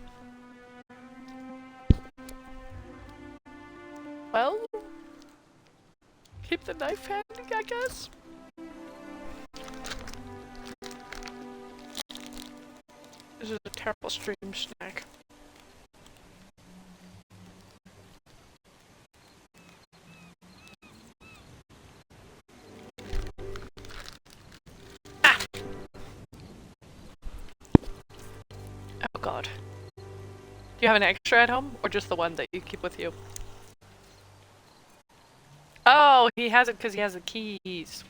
A: Well, keep the knife handy, I guess. This is a terrible stream snack. Ah! Oh god. Do you have an extra at home, or just the one that you keep with you? Oh, he has it because he has the keys.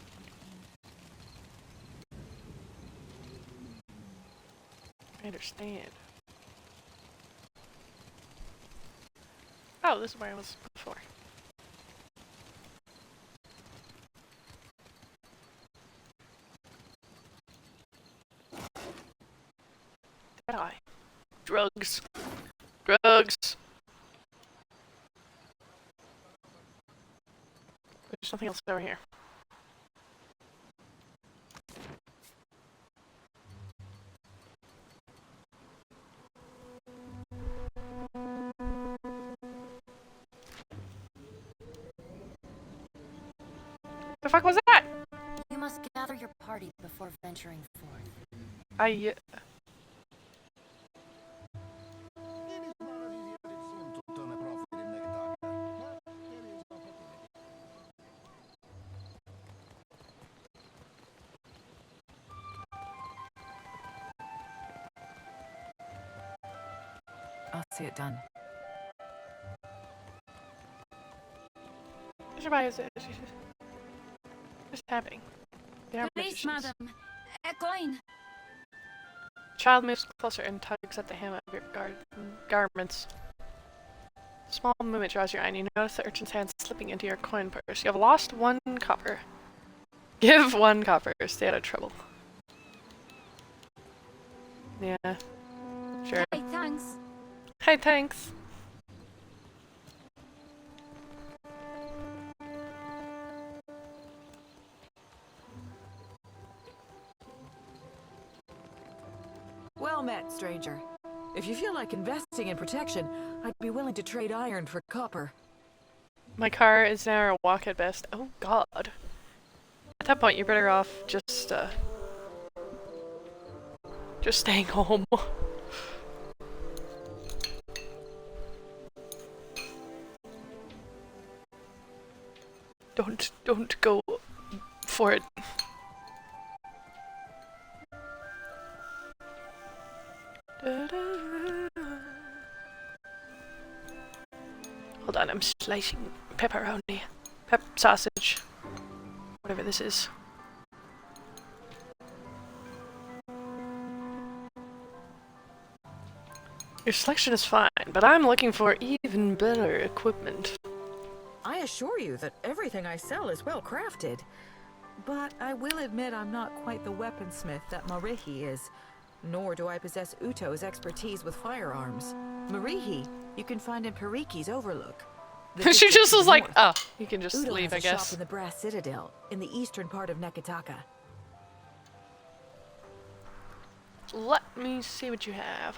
A: I understand. Oh, this is where I was before. Did I? Drugs. Drugs. There's something else over here. The fuck was that?
P: You must gather your party before venturing forth.
G: I'll see it done.
A: Why is it? What's happening? They are
J: Please,
A: magicians.
J: madam. A coin.
A: Child moves closer and tugs at the hem of your garments. Small movement draws your eye and you notice the urchin's hand slipping into your coin purse. You have lost 1 copper. Give 1 copper. Stay out of trouble. Yeah. Sure.
J: Hey, thanks.
A: Hey, thanks.
G: Well met, stranger. If you feel like investing in protection, I'd be willing to trade iron for copper.
A: My car is now a walk at best. Oh god. At that point, you're better off just staying home. Don't go for it. Hold on, I'm slicing pepperoni. Sausage. Whatever this is. Your selection is fine, but I'm looking for even better equipment.
G: I assure you that everything I sell is well crafted. But I will admit I'm not quite the weaponsmith that Marihi is. Nor do I possess Uto's expertise with firearms. Marihi, you can find in Pariki's Overlook.
A: She just was like, oh, you can just
G: Uto
A: leave,
G: has
A: I
G: a
A: guess.
G: shop in the Brass Citadel, in the eastern part of Neketaka.
A: Let me see what you have.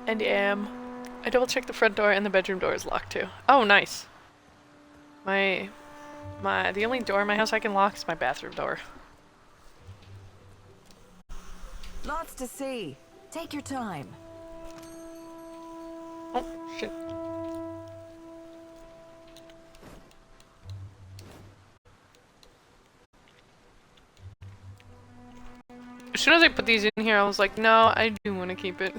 A: And I double checked the front door and the bedroom door is locked too. Oh, nice. The only door in my house I can lock is my bathroom door.
G: Lots to see. Take your time.
A: Oh, shit. As soon as I put these in here, I was like, no, I do want to keep it.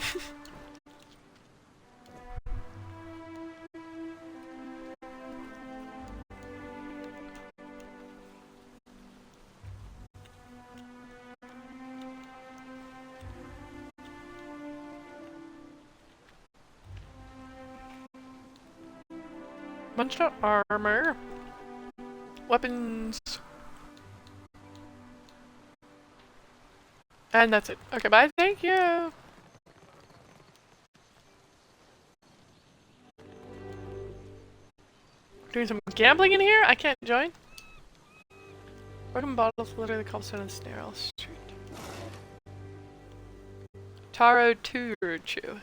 A: Bunch of armor. Weapons. And that's it. Okay, bye. Thank you. Doing some gambling in here? I can't join. Broken bottles litter the cobblestone and Snarl Street. Taro Turchu.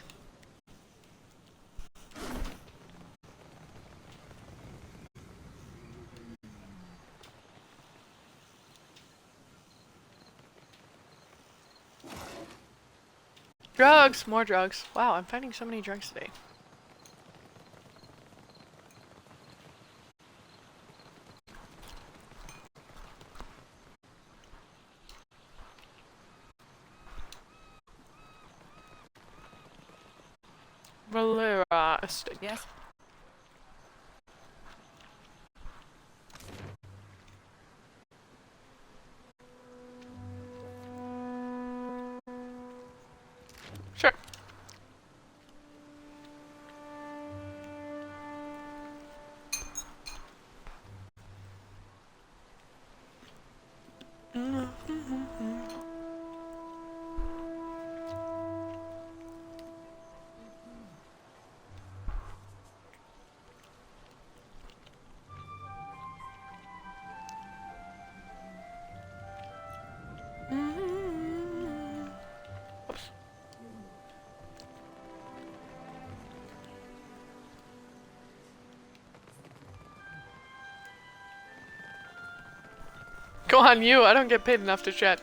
A: Drugs! More drugs. Wow, I'm finding so many drugs today. Valera estate.
G: Yes.
A: Sure. Go on, you. I don't get paid enough to chat.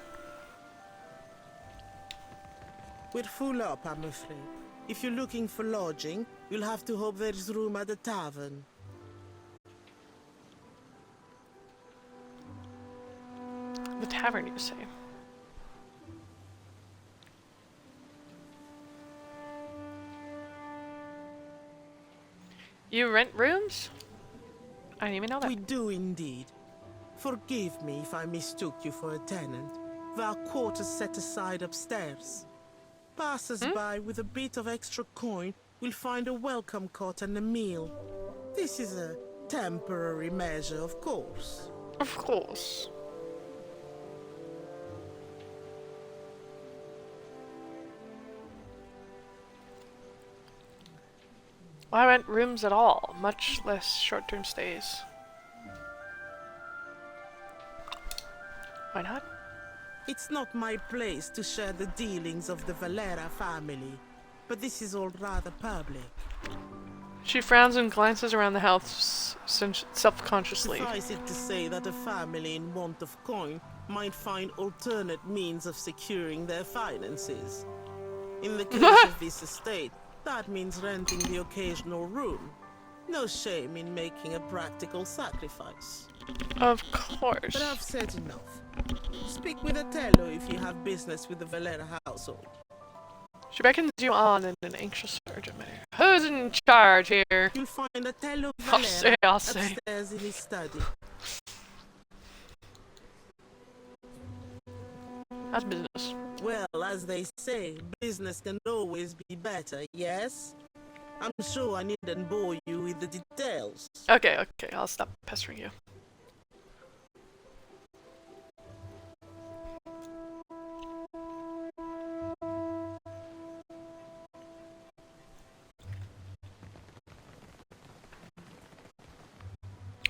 T: We're full up, I'm afraid. If you're looking for lodging, you'll have to hope there's room at the tavern.
A: The tavern, you say? You rent rooms? I didn't even know that.
T: We do indeed. Forgive me if I mistook you for a tenant. There are quarters set aside upstairs. Passers-by with a bit of extra coin will find a welcome cot and a meal. This is a temporary measure, of course.
A: Of course. Why rent rooms at all, much less short-term stays? Why not?
T: It's not my place to share the dealings of the Valera family, but this is all rather public.
A: She frowns and glances around the house self-consciously.
T: Suffice it to say that a family in want of coin might find alternate means of securing their finances. In the case of this estate, that means renting the occasional room. No shame in making a practical sacrifice.
A: Of course.
T: But I've said enough. Speak with Otello if you have business with the Valera household.
A: She beckons you on in an anxious urgent manner. Who's in charge here?
T: You'll find Otello Valera
A: I'll say.
T: upstairs in his study.
A: How's business?
T: Well, as they say, business can always be better, yes? I'm sure I needn't bore you with the details.
A: Okay, okay, I'll stop pestering you.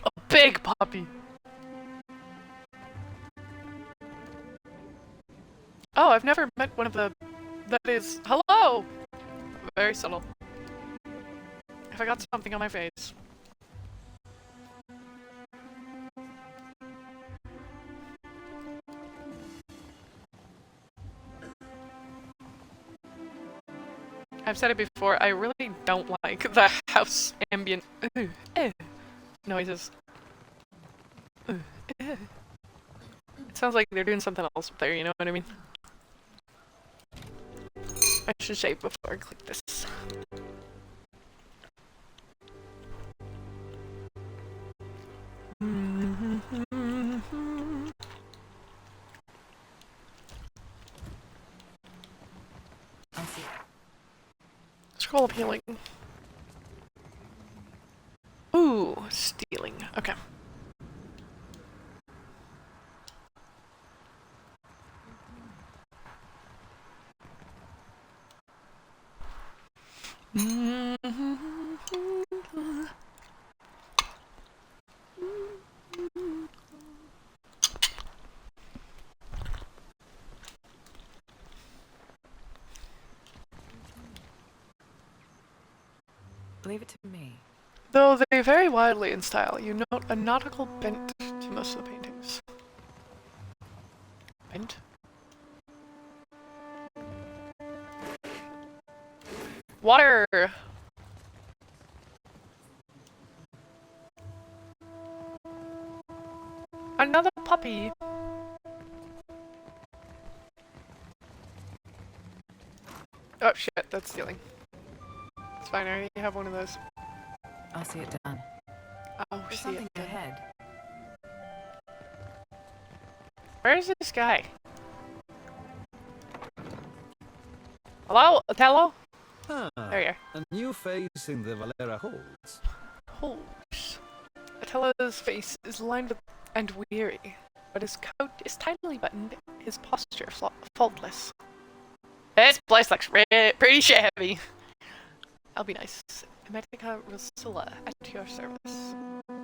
A: A big puppy. Oh, I've never met one of the... That is... Hello! Very subtle. If I got something on my face. I've said it before, I really don't like the house ambient noises. It sounds like they're doing something else up there, you know what I mean? I should shave before I click this. Scroll of healing. Ooh, Ooh, stealing. Okay.
G: Leave it to me.
A: Though they vary widely in style, you note a nautical bent to most of the paintings. Bent? Water! Another puppy! Oh shit, that's stealing. It's fine, I already have one of those.
G: I'll see it done.
A: Oh,
G: There's
A: see
G: something
A: it done.
G: ahead.
A: Where's this guy? Hello? Othello?
S: Ah,
A: There you are.
S: a new face in the Valera holds.
A: Holds. Othello's face is lined with and weary, but his coat is tightly buttoned, his posture faultless. This place looks pretty shabby. I'll be nice. Medica Rosilla at your service.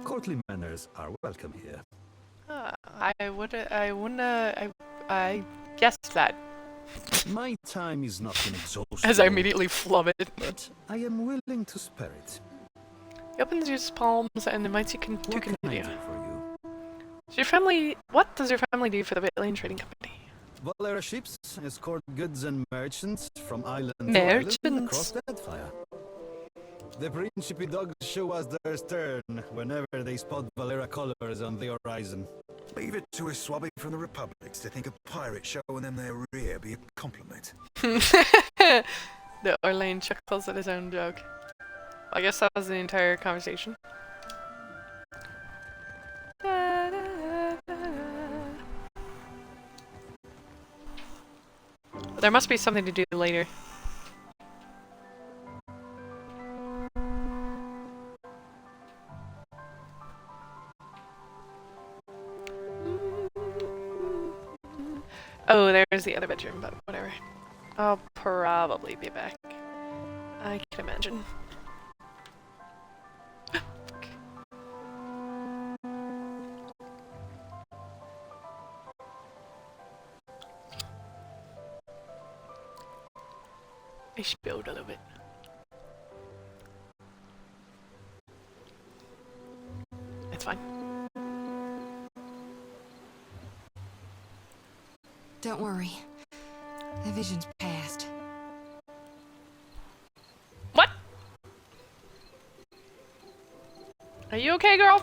S: Courtly manners are welcome here.
A: I guessed that.
S: My time is not inexhaustible.
A: As I immediately flub it.
S: But I am willing to spare it.
A: He opens his palms and invites you to continue.
S: What can I do for you?
A: Does your family, what does your family do for the Valiant Trading Company?
S: Valera ships escort goods and merchants from island to
A: Merchants?
S: island across Deadfire. The Principe dogs show us their stern whenever they spot Valera colors on the horizon.
N: Leave it to a swabby from the Republics to think a pirate showing them their rear be a compliment.
A: The Orlane chuckles at his own joke. I guess that was the entire conversation. There must be something to do later. Oh, there's the other bedroom, but whatever. I'll probably be back. I can imagine. I spilled a little bit. It's fine.
B: Don't worry. The vision's past.
A: What? Are you okay, girl?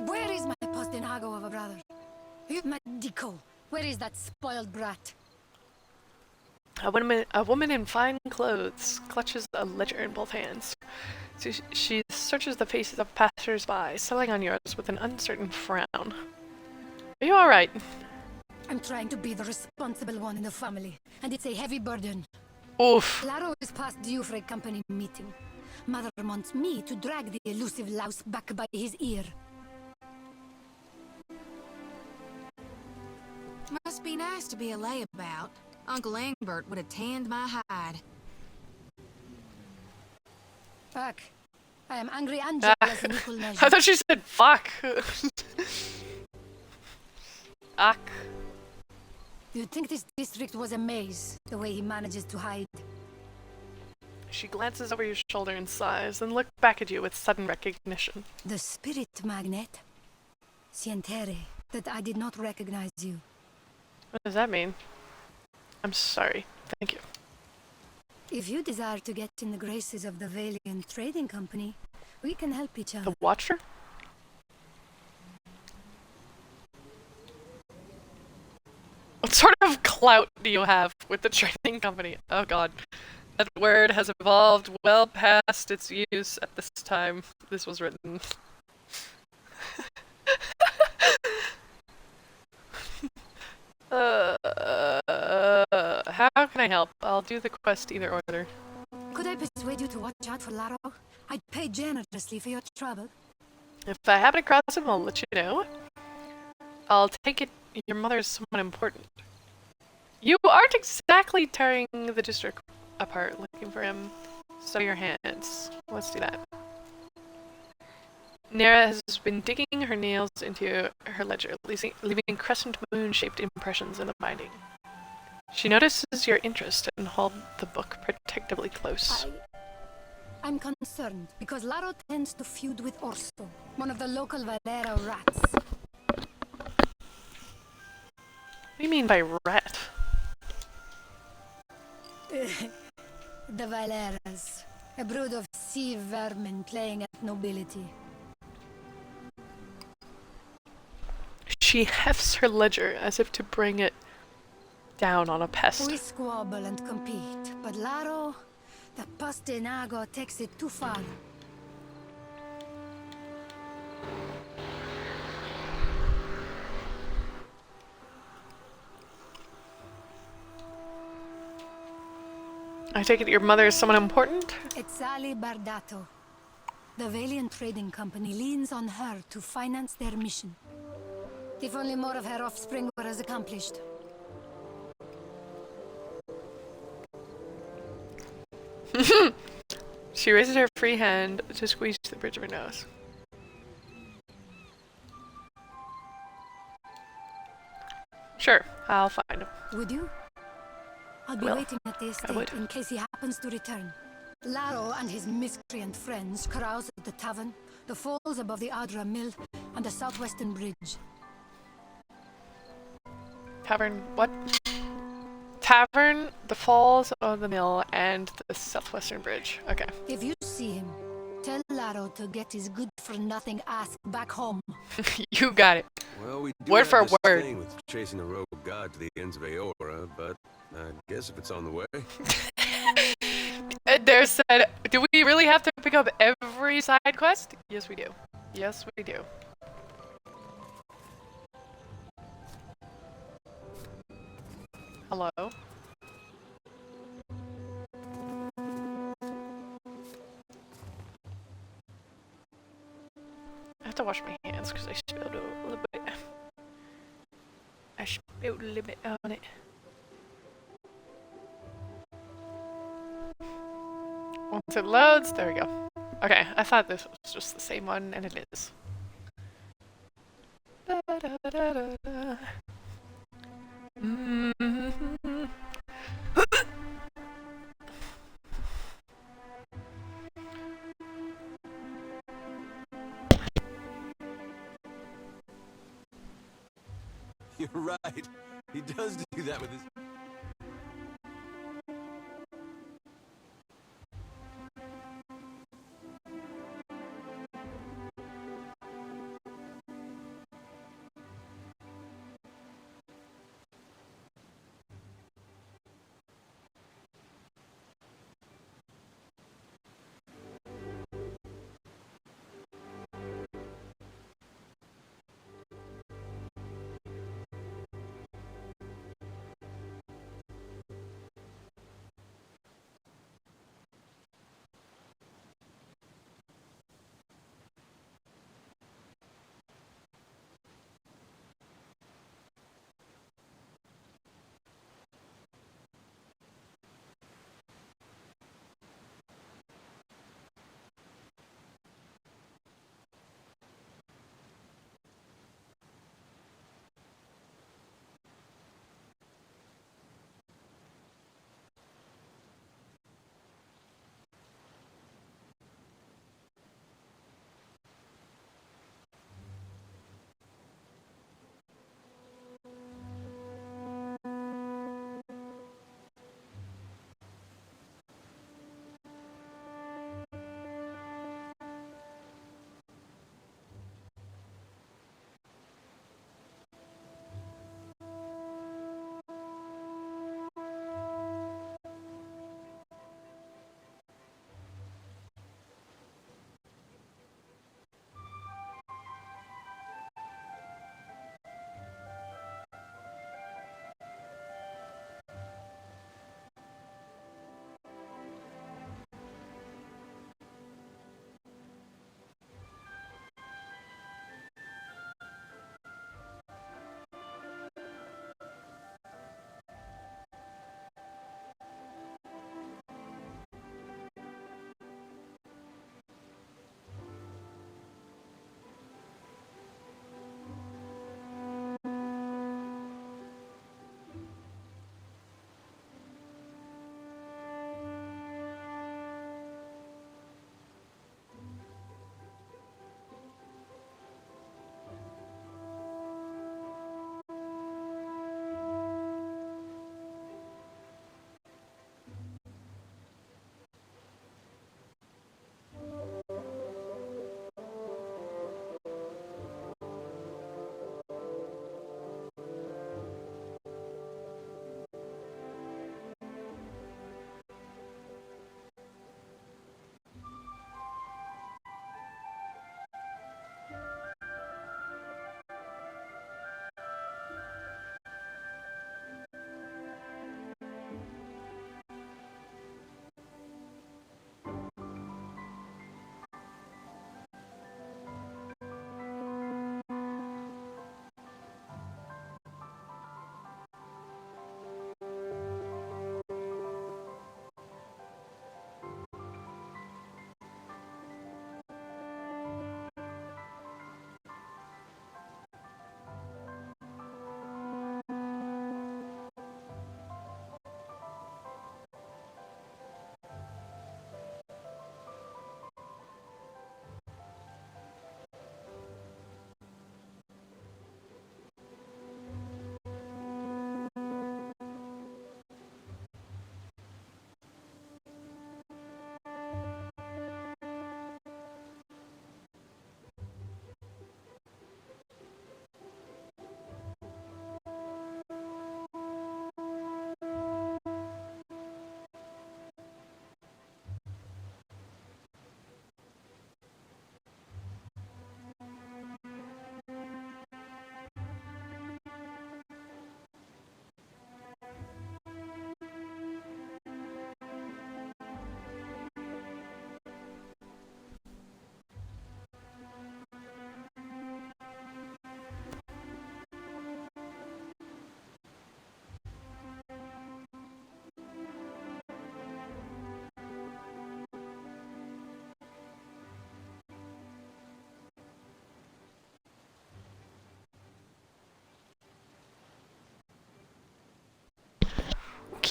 U: Where is my postinago of a brother? My Dico. Where is that spoiled brat?
A: A woman in fine clothes clutches a ledger in both hands. She searches the faces of passers-by, settling on yours with an uncertain frown. Are you alright?
U: I'm trying to be the responsible one in the family, and it's a heavy burden.
A: Oof.
U: Laro is past due for a company meeting. Mother wants me to drag the elusive louse back by his ear.
B: Must be nice to be a layabout. Uncle Engbert would have tanned my hide.
U: Fuck. I am angry and jealous in equal measure.
A: I thought she said fuck. Fuck.
U: You'd think this district was a maze, the way he manages to hide.
A: She glances over your shoulder and sighs, then looks back at you with sudden recognition.
U: The spirit magnet. Sientere, that I did not recognize you.
A: What does that mean? I'm sorry. Thank you.
U: If you desire to get in the graces of the Valiant Trading Company, we can help each other.
A: The Watcher? What sort of clout do you have with the trading company? Oh god. That word has evolved well past its use at this time this was written. How can I help? I'll do the quest either order.
U: Could I persuade you to watch out for Laro? I'd pay generously for your trouble.
A: If I happen to cross him, I'll let you know. I'll take it your mother is someone important. You aren't exactly tearing the district apart looking for him. So your hands. Let's do that. Nera has been digging her nails into her ledger, leaving crescent moon-shaped impressions in the binding. She notices your interest and hold the book protectively close.
U: I'm concerned because Laro tends to feud with Orso, one of the local Valera rats.
A: What do you mean by rat?
U: The Valeras, a brood of sea vermin playing at nobility.
A: She hefts her ledger as if to bring it down on a pest.
U: We squabble and compete, but Laro, the Pastinago, takes it too far.
A: I take it your mother is someone important?
U: It's Ali Bardato. The Valiant Trading Company leans on her to finance their mission. If only more of her offspring were as accomplished.
A: She raises her free hand to squeeze the bridge of her nose. Sure, I'll find him.
U: Would you? I'll be waiting at the estate in case he happens to return. Laro and his miscreant friends carouse at the tavern, the falls above the Adra Mill, and the southwestern bridge.
A: Tavern, what? Tavern, the falls of the mill, and the southwestern bridge. Okay.
U: If you see him, tell Laro to get his good-for-nothing ass back home.
A: You got it.
K: Well, we do
A: word
K: have
A: for
K: this
A: word.
K: thing with chasing a rogue god to the ends of Aora, but I guess if it's on the way.
A: Dare said, do we really have to pick up every side quest? Yes, we do. Yes, we do. Hello? I have to wash my hands because I spilled a little bit. I spilled a little bit on it. Once it loads, there we go. Okay, I thought this was just the same one, and it is. Da, da, da, da, da. Mm-hmm.
K: You're right. He does do that with his...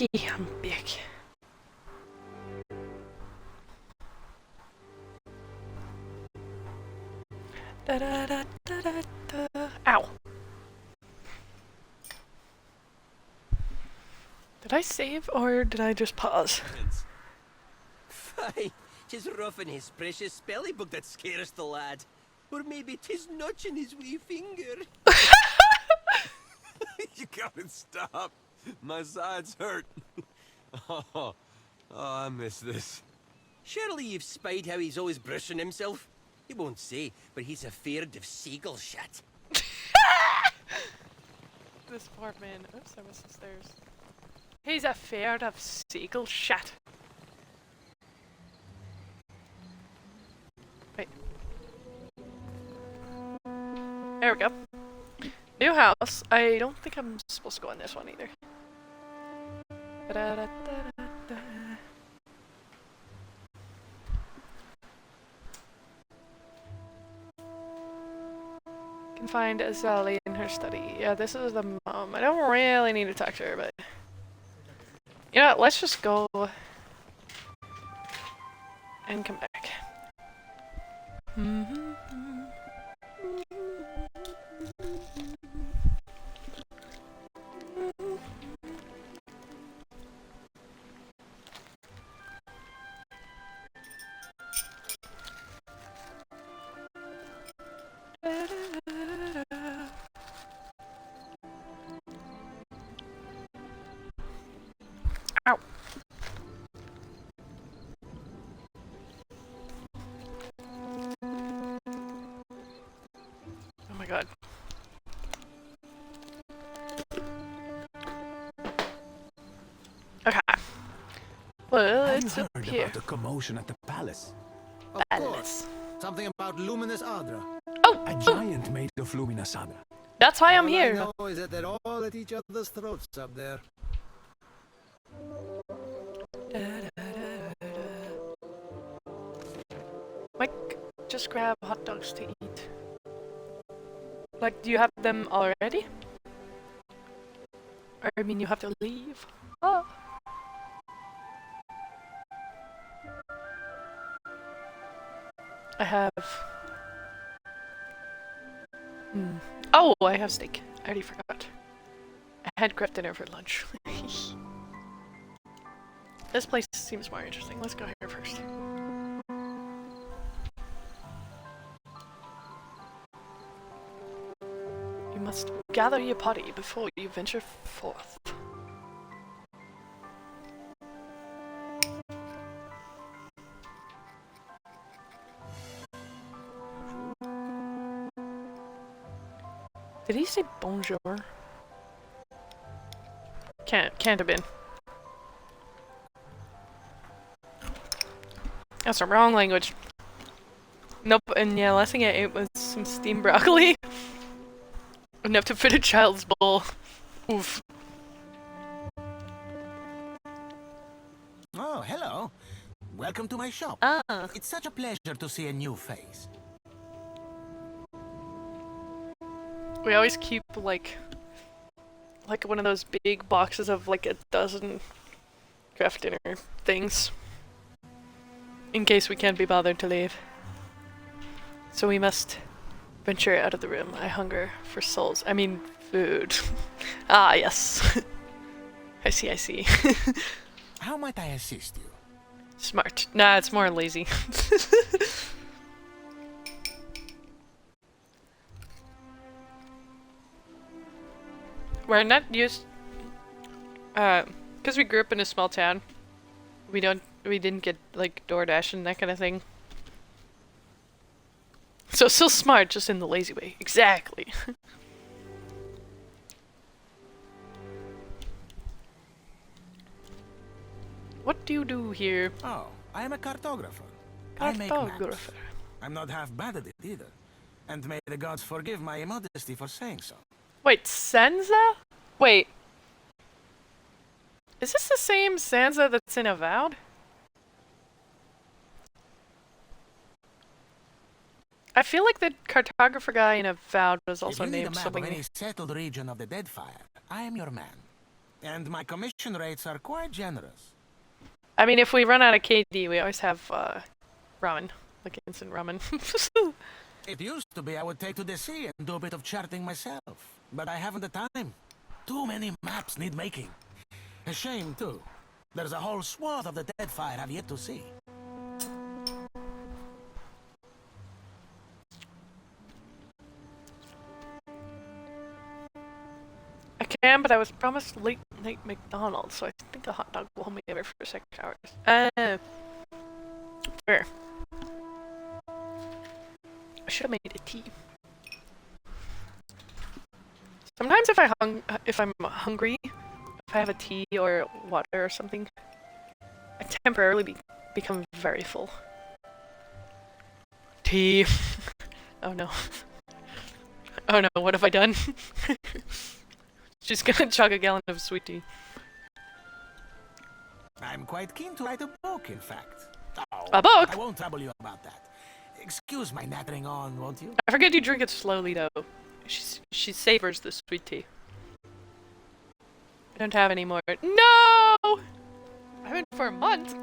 A: I'm big. Da da da da da da. Ow. Did I save or did I just pause?
C: Fie, 'tis roughing his precious spelling book that scares the lad. Or maybe 'tis notching his wee finger.
V: You gotta stop. My sides hurt. Oh, I miss this.
C: Surely you've spied how he's always brushing himself. He won't say, but he's afeard of seagull shit.
A: This poor man. Oops, I missed the stairs. He's afeard of seagull shit. Wait. There we go. New house. I don't think I'm supposed to go in this one either. Da-da-da-da-da-da. Can find Azali in her study. Yeah, this is the mom. I don't really need to talk to her, but you know what? Let's just go and come back. Ow. Oh my god. Okay. Well, it's up here.
S: About the commotion at the palace.
A: Palace.
S: Something about Luminous Adra.
A: Oh!
S: A giant made of Luminous Adra.
A: That's why I'm
S: All
A: here.
S: I know is that they're all at each other's throats up there.
A: Mike, just grab hot dogs to eat. Like, do you have them already? Or, I mean, you have to leave? Oh. I have... Oh, I have steak. I already forgot. I had crab dinner for lunch. This place seems more interesting. Let's go here first. You must gather your party before you venture forth. Did he say bonjour? Can't have been. That's the wrong language. Nope, and yeah, last thing I ate was some steamed broccoli. Enough to fit a child's bowl. Oof.
D: Oh, hello. Welcome to my shop. It's such a pleasure to see a new face.
A: We always keep like one of those big boxes of like a dozen craft dinner things. In case we can't be bothered to leave. So we must venture out of the room. I hunger for souls. I mean, food. Ah, yes. I see.
D: How might I assist you?
A: Smart. Nah, it's more lazy. We're not used... because we grew up in a small town. We didn't get, like, DoorDash and that kind of thing. So still smart, just in the lazy way. Exactly. What do you do here?
D: Oh, I am a cartographer. I make
A: Cartographer.
D: maps. I'm not half bad at it either. And may the gods forgive my immodesty for saying so.
A: Wait, Sansa? Wait. Is this the same Sansa that's in Avowed? I feel like the cartographer guy in Avowed was also
D: if you need
A: named
D: a map
A: something.
D: of any settled region of the Deadfire, I am your man. and my commission rates are quite generous.
A: I mean, if we run out of KD, we always have ramen, like instant ramen.
D: It used to be I would take to the sea and do a bit of charting myself, but I haven't the time. Too many maps need making. A shame, too. There's a whole swath of the Deadfire I've yet to see.
A: I can, but I was promised late night McDonald's, so I think a hot dog will hold me over for 6 hours. Fair. I should have made a tea. Sometimes if I'm hungry, if I have a tea or water or something, I temporarily become very full. Tea. Oh no. Oh no, what have I done? She's gonna chug a gallon of sweet tea.
D: I'm quite keen to write a book, in fact. Oh,
A: a book?
D: I won't trouble you about that. Excuse my nattering on, won't you?
A: I forget you drink it slowly, though. She savors the sweet tea. I don't have any more. No! I haven't for a month.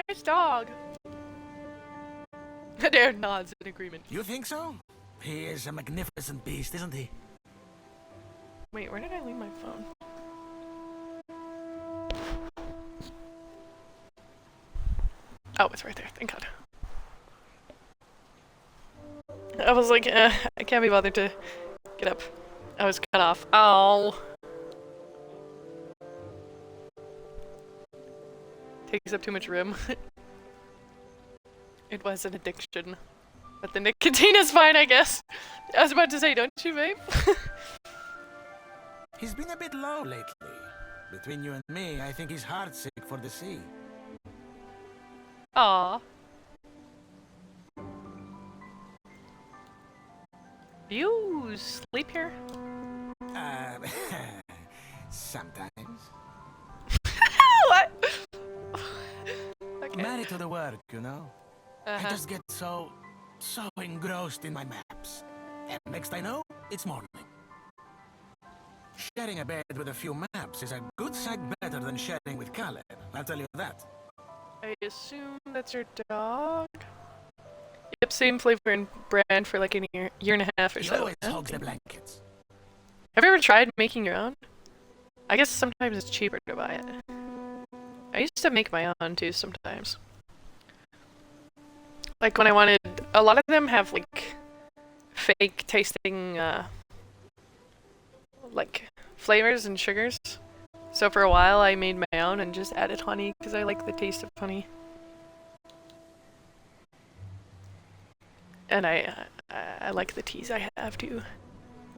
A: Nice dog. Adair nods in agreement.
D: You think so? He is a magnificent beast, isn't he?
A: Wait, where did I leave my phone? Oh, it's right there. Thank God. I was like, I can't be bothered to get up. I was cut off. Oh. Takes up too much room. It was an addiction. But the nicotine is fine, I guess. I was about to say, don't you, vape?
D: He's been a bit low lately. Between you and me, I think he's heartsick for the sea.
A: Aww. Do you sleep here?
D: Sometimes.
A: What? Okay.
D: Married to the work, you know? I just get so engrossed in my maps. And next I know, it's morning. Sharing a bed with a few maps is a good sight better than sharing with Caleb, I'll tell you that.
A: I assume that's your dog? Yep, same flavor and brand for like a year and a half or
D: He
A: so.
D: always hogs the blankets.
A: Have you ever tried making your own? I guess sometimes it's cheaper to buy it. I used to make my own too sometimes. Like when I wanted, a lot of them have like fake tasting like flavors and sugars. So for a while I made my own and just added honey because I like the taste of honey. And I like the teas I have too.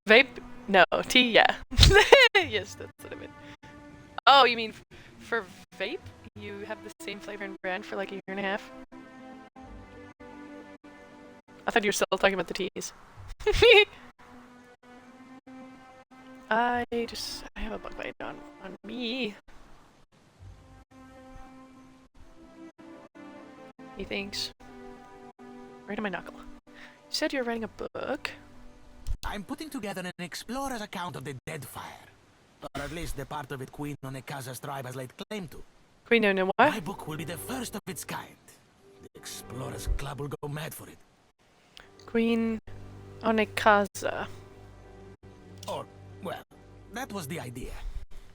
A: Vape? No. Tea? Yeah. Yes, that's what I meant. Oh, you mean for vape? You have the same flavor and brand for like a year and a half? I thought you were still talking about the teas. I have a bug bite on me. He thinks. Right on my knuckle. You said you're writing a book.
D: I'm putting together an explorer's account of the Deadfire. Or at least the part of it Queen Onekaza's tribe has laid claim to.
A: Queen One what?
D: My book will be the first of its kind. The Explorers Club will go mad for it.
A: Queen Onekaza.
D: Or, well, that was the idea.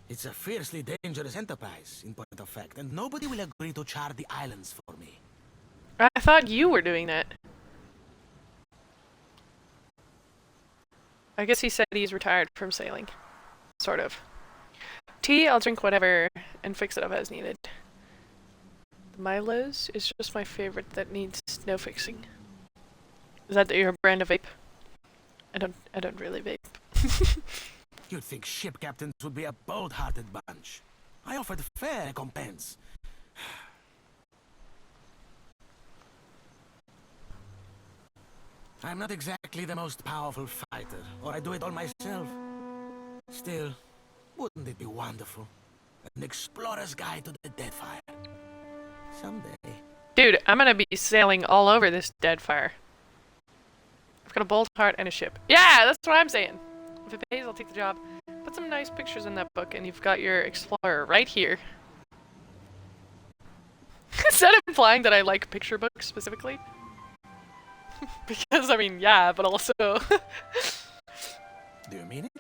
D: It's a fiercely dangerous enterprise, in point of fact, and nobody will agree to chart the islands for me.
A: I thought you were doing that. I guess he said he's retired from sailing. Sort of. Tea, I'll drink whatever and fix it up as needed. The Milo's is just my favorite that needs no fixing. Is that your brand of vape? I don't really vape.
D: You'd think ship captains would be a bold-hearted bunch. I offered fair recompense. I'm not exactly the most powerful fighter, or I do it all myself. Still, wouldn't it be wonderful? An explorer's guide to the Deadfire. Someday.
A: Dude, I'm gonna be sailing all over this Deadfire. I've got a bold heart and a ship. Yeah, that's what I'm saying. If it pays, I'll take the job. Put some nice pictures in that book, and you've got your explorer right here. Is that implying that I like picture books specifically? Because, I mean, yeah, but also...
D: Do you mean it?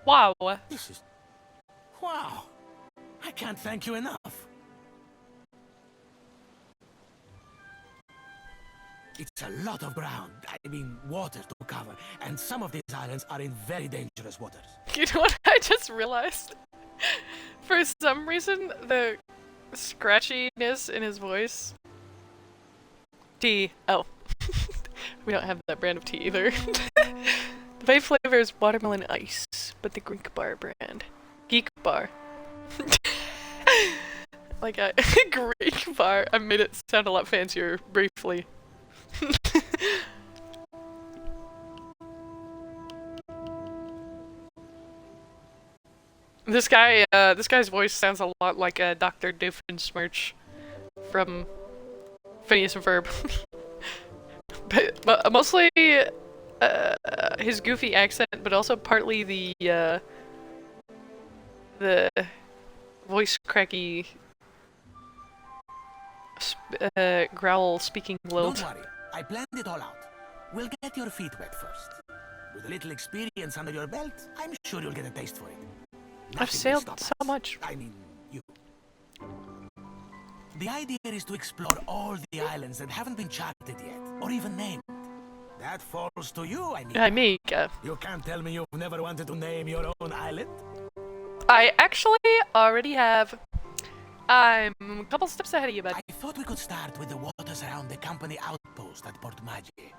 A: Wow.
D: This is... Wow. I can't thank you enough. It's a lot of ground, I mean water to cover, and some of these islands are in very dangerous waters.
A: You know what I just realized? For some reason, the scratchiness in his voice... Tea. Oh. We don't have that brand of tea either. The vape flavor is watermelon ice, but the Greek bar brand. Geek bar. Like a Greek bar. I made it sound a lot fancier briefly. This guy's voice sounds a lot like a Dr. Doofenshmirtz from Phineas and Ferb. but mostly his goofy accent, but also partly the voice cracky growl speaking lilt.
D: Don't worry, I planned it all out. We'll get your feet wet first. With a little experience under your belt, I'm sure you'll get a taste for it.
A: I've sailed so much.
D: I mean, you. The idea is to explore all the islands that haven't been charted yet, or even named. That falls to you, I mean. You can't tell me you've never wanted to name your own island?
A: I actually already have. I'm a couple steps ahead of you, bud.
D: I thought we could start with the waters around the company outpost at Port Maggi.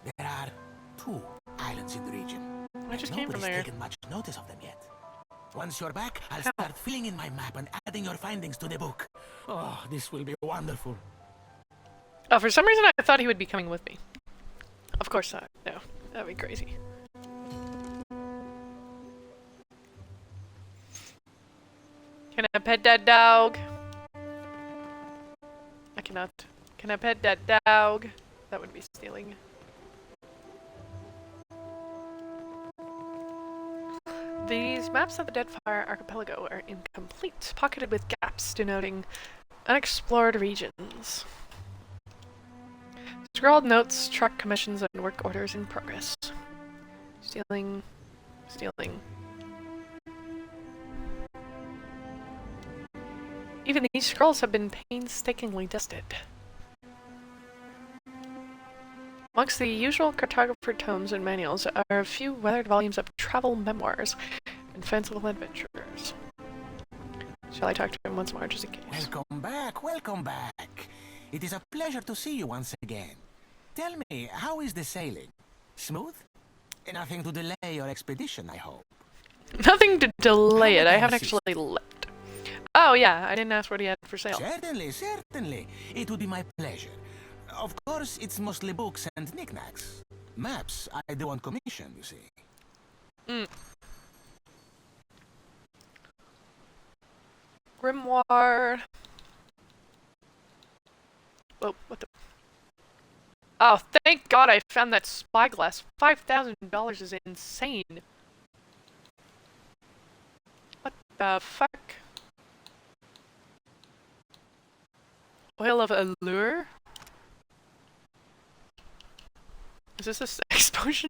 D: There are 2 islands in the region.
A: I just came from there.
D: Nobody's taken much notice of them yet. Once you're back, I'll start filling in my map and adding your findings to the book. Oh, this will be wonderful.
A: Oh, for some reason I thought he would be coming with me. Of course not. No, that'd be crazy. Can I pet that dog? I cannot. Can I pet that dog? That would be stealing. These maps of the Deadfire archipelago are incomplete, pocketed with gaps denoting unexplored regions. Scrawled notes, truck commissions, and work orders in progress. Stealing. Even these scrolls have been painstakingly dusted. Amongst the usual cartographer tomes and manuals are a few weathered volumes of travel memoirs and fanciful adventures. Shall I talk to him once more, just in case?
D: Welcome back. It is a pleasure to see you once again. Tell me, how is the sailing? Smooth? Nothing to delay your expedition, I hope.
A: Nothing to delay it. I haven't actually left. Oh yeah, I didn't ask what he had for sale.
D: Certainly. It would be my pleasure. Of course, it's mostly books and knickknacks. Maps I do on commission, you see.
A: Grimoire. Whoa, what the... Oh, thank God I found that spyglass. $5,000 is insane. What the fuck? Oil of Allure? Is this a sex potion?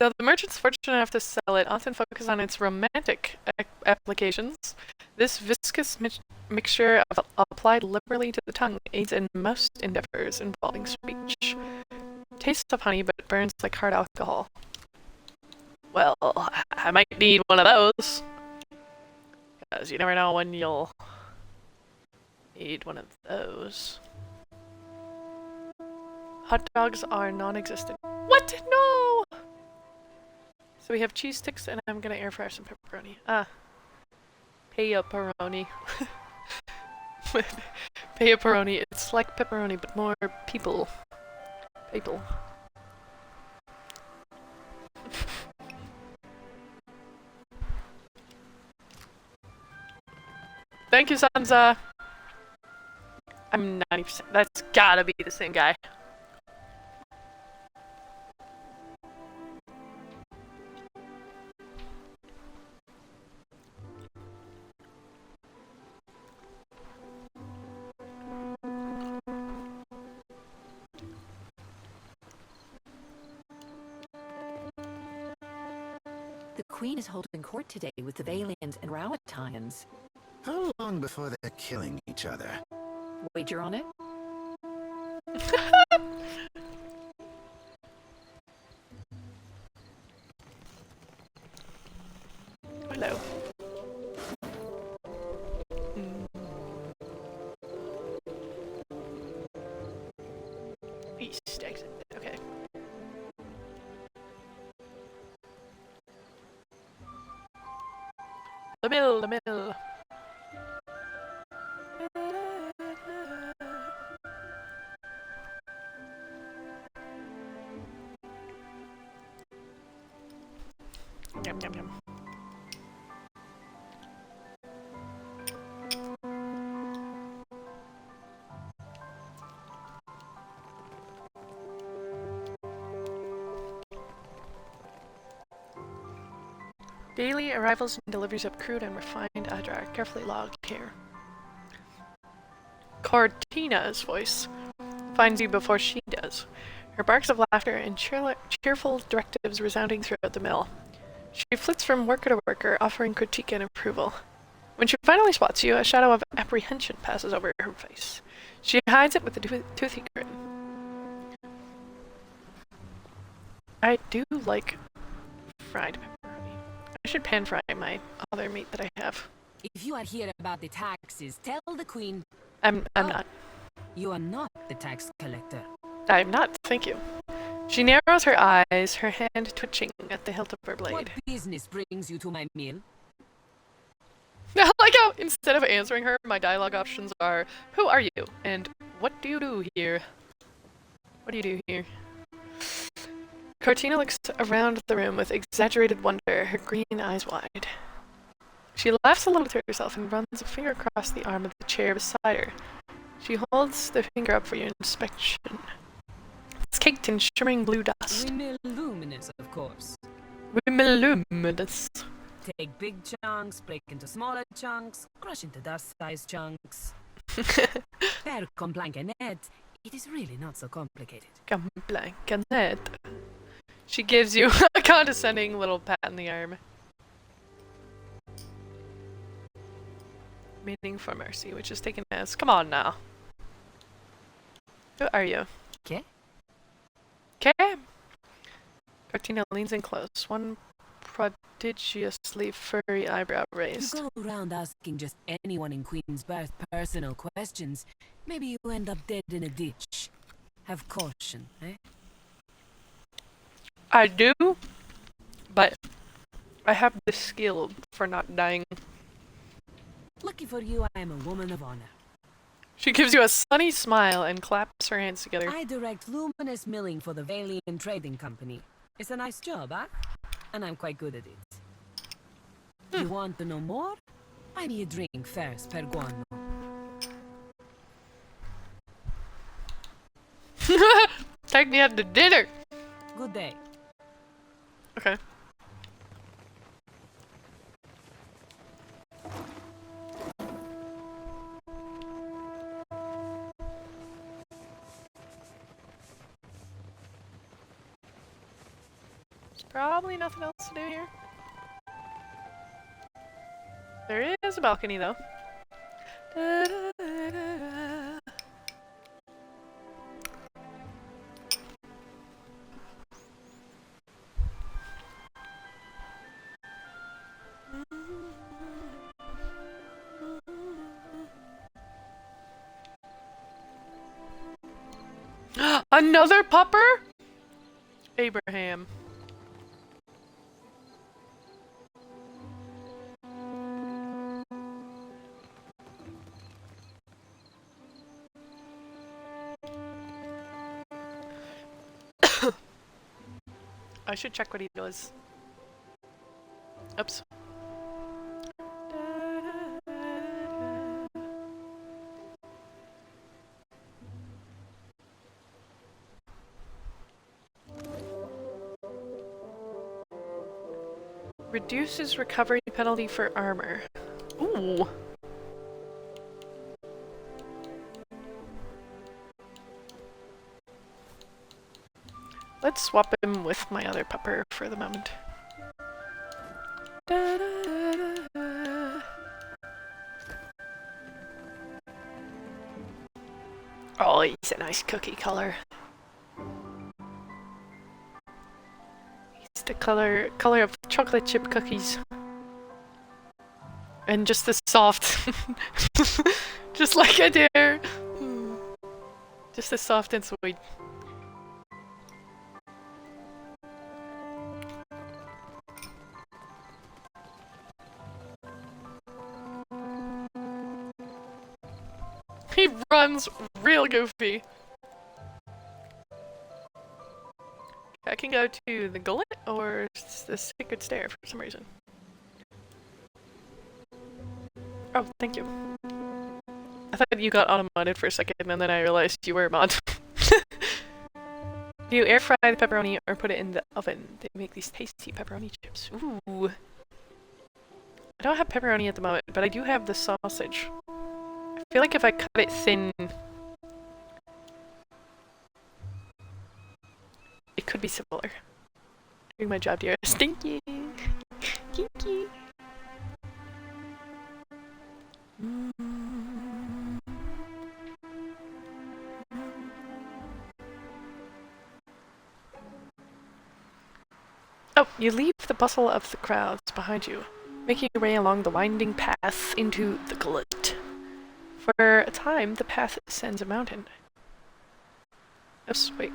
A: Though the merchants fortunate enough to sell it often focus on its romantic applications, this viscous mixture applied liberally to the tongue aids in most endeavors involving speech. Tastes of honey but burns like hard alcohol. Well, I might need one of those. Because you never know when you'll need one of those. Hot dogs are non-existent. What? No! So we have cheese sticks, and I'm gonna air fry some pepperoni. Pepperoni. Pepperoni. It's like pepperoni, but more people. Thank you, Sansa. I'm 90%. That's gotta be the same guy.
G: Queen is holding court today with the Valians and Rowattians.
N: How long before they're killing each other?
G: Wager on it?
A: Hello. East exit. Okay. The mill, the mill. Yum, yum, yum. Daily arrivals and deliveries of crude and refined Adra are carefully logged here. Cortina's voice finds you before she does, her barks of laughter and cheerful directives resounding throughout the mill. She flits from worker to worker, offering critique and approval. When she finally spots you, a shadow of apprehension passes over her face. She hides it with a toothy grin. I do like fried pepperoni. I should pan fry my other meat that I have.
E: If you are here about the taxes, tell the Queen.
A: I'm not.
E: You are not the tax collector.
A: I'm not, thank you. She narrows her eyes, her hand twitching at the hilt of her blade.
E: What business brings you to my mill?
A: I like how instead of answering her, my dialogue options are, who are you? And what do you do here? What do you do here? Cortina looks around the room with exaggerated wonder, her green eyes wide. She laughs a little to herself and runs a finger across the arm of the chair beside her. She holds the finger up for your inspection. It's caked in shimmering blue dust.
E: Luminous, of course.
A: Luminous.
E: Take big chunks, break into smaller chunks, crush into dust-sized chunks. Per complancanet, it is really not so complicated.
A: Complancanet. She gives you a condescending little pat on the arm. Meaning for mercy, which is taken as, come on now. Who are you?
E: Okay.
A: Okay. Cortina leans in close, one prodigiously furry eyebrow raised.
E: You go around asking just anyone in Queensbirth personal questions, maybe you end up dead in a ditch. Have caution, eh?
A: I do, but I have the skill for not dying.
E: Lucky for you, I am a woman of honor.
A: She gives you a sunny smile and claps her hands together.
E: I direct luminous milling for the Valian Trading Company. It's a nice job, huh? And I'm quite good at it. You want to know more? Buy me a drink first, per guano.
A: Take me out to dinner!
E: Good day.
A: Okay. Probably nothing else to do here. There is a balcony though. Another pupper? Abraham. I should check what he does. Oops. Reduces recovery penalty for armor. Ooh. Let's swap him with my other pupper for the moment. Oh, he's a nice cookie color. He's the color of chocolate chip cookies. And just the soft, just like a deer. Just as soft and sweet. He runs real goofy. I can go to the gullet or the sacred stair for some reason. Oh, thank you. I thought you got auto-modded for a second and then I realized you were a mod. Do you air fry the pepperoni or put it in the oven? They make these tasty pepperoni chips. Ooh. I don't have pepperoni at the moment, but I do have the sausage. I feel like if I cut it thin, it could be similar. Doing my job, dear. Stinky! Kinky! Oh, you leave the bustle of the crowds behind you, making your way along the winding path into the gullet. For a time, the path ascends a mountain. Oops, wait.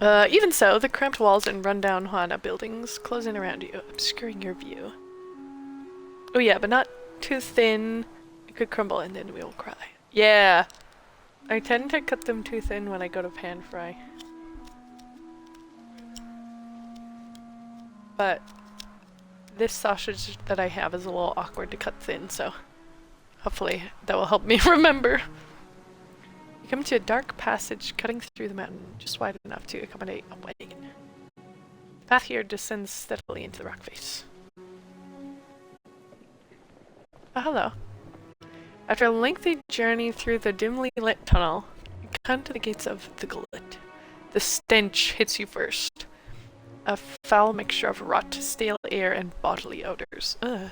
A: Even so, the cramped walls and rundown Hana buildings close in around you, obscuring your view. Oh yeah, but not too thin. It could crumble and then we'll cry. Yeah! I tend to cut them too thin when I go to pan fry. But this sausage that I have is a little awkward to cut thin, so hopefully that will help me remember. You come to a dark passage cutting through the mountain, just wide enough to accommodate a wedding. The path here descends steadily into the rock face. Oh, hello. After a lengthy journey through the dimly lit tunnel, you come to the gates of the gullet. The stench hits you first. A foul mixture of rot, stale air, and bodily odors. Ugh.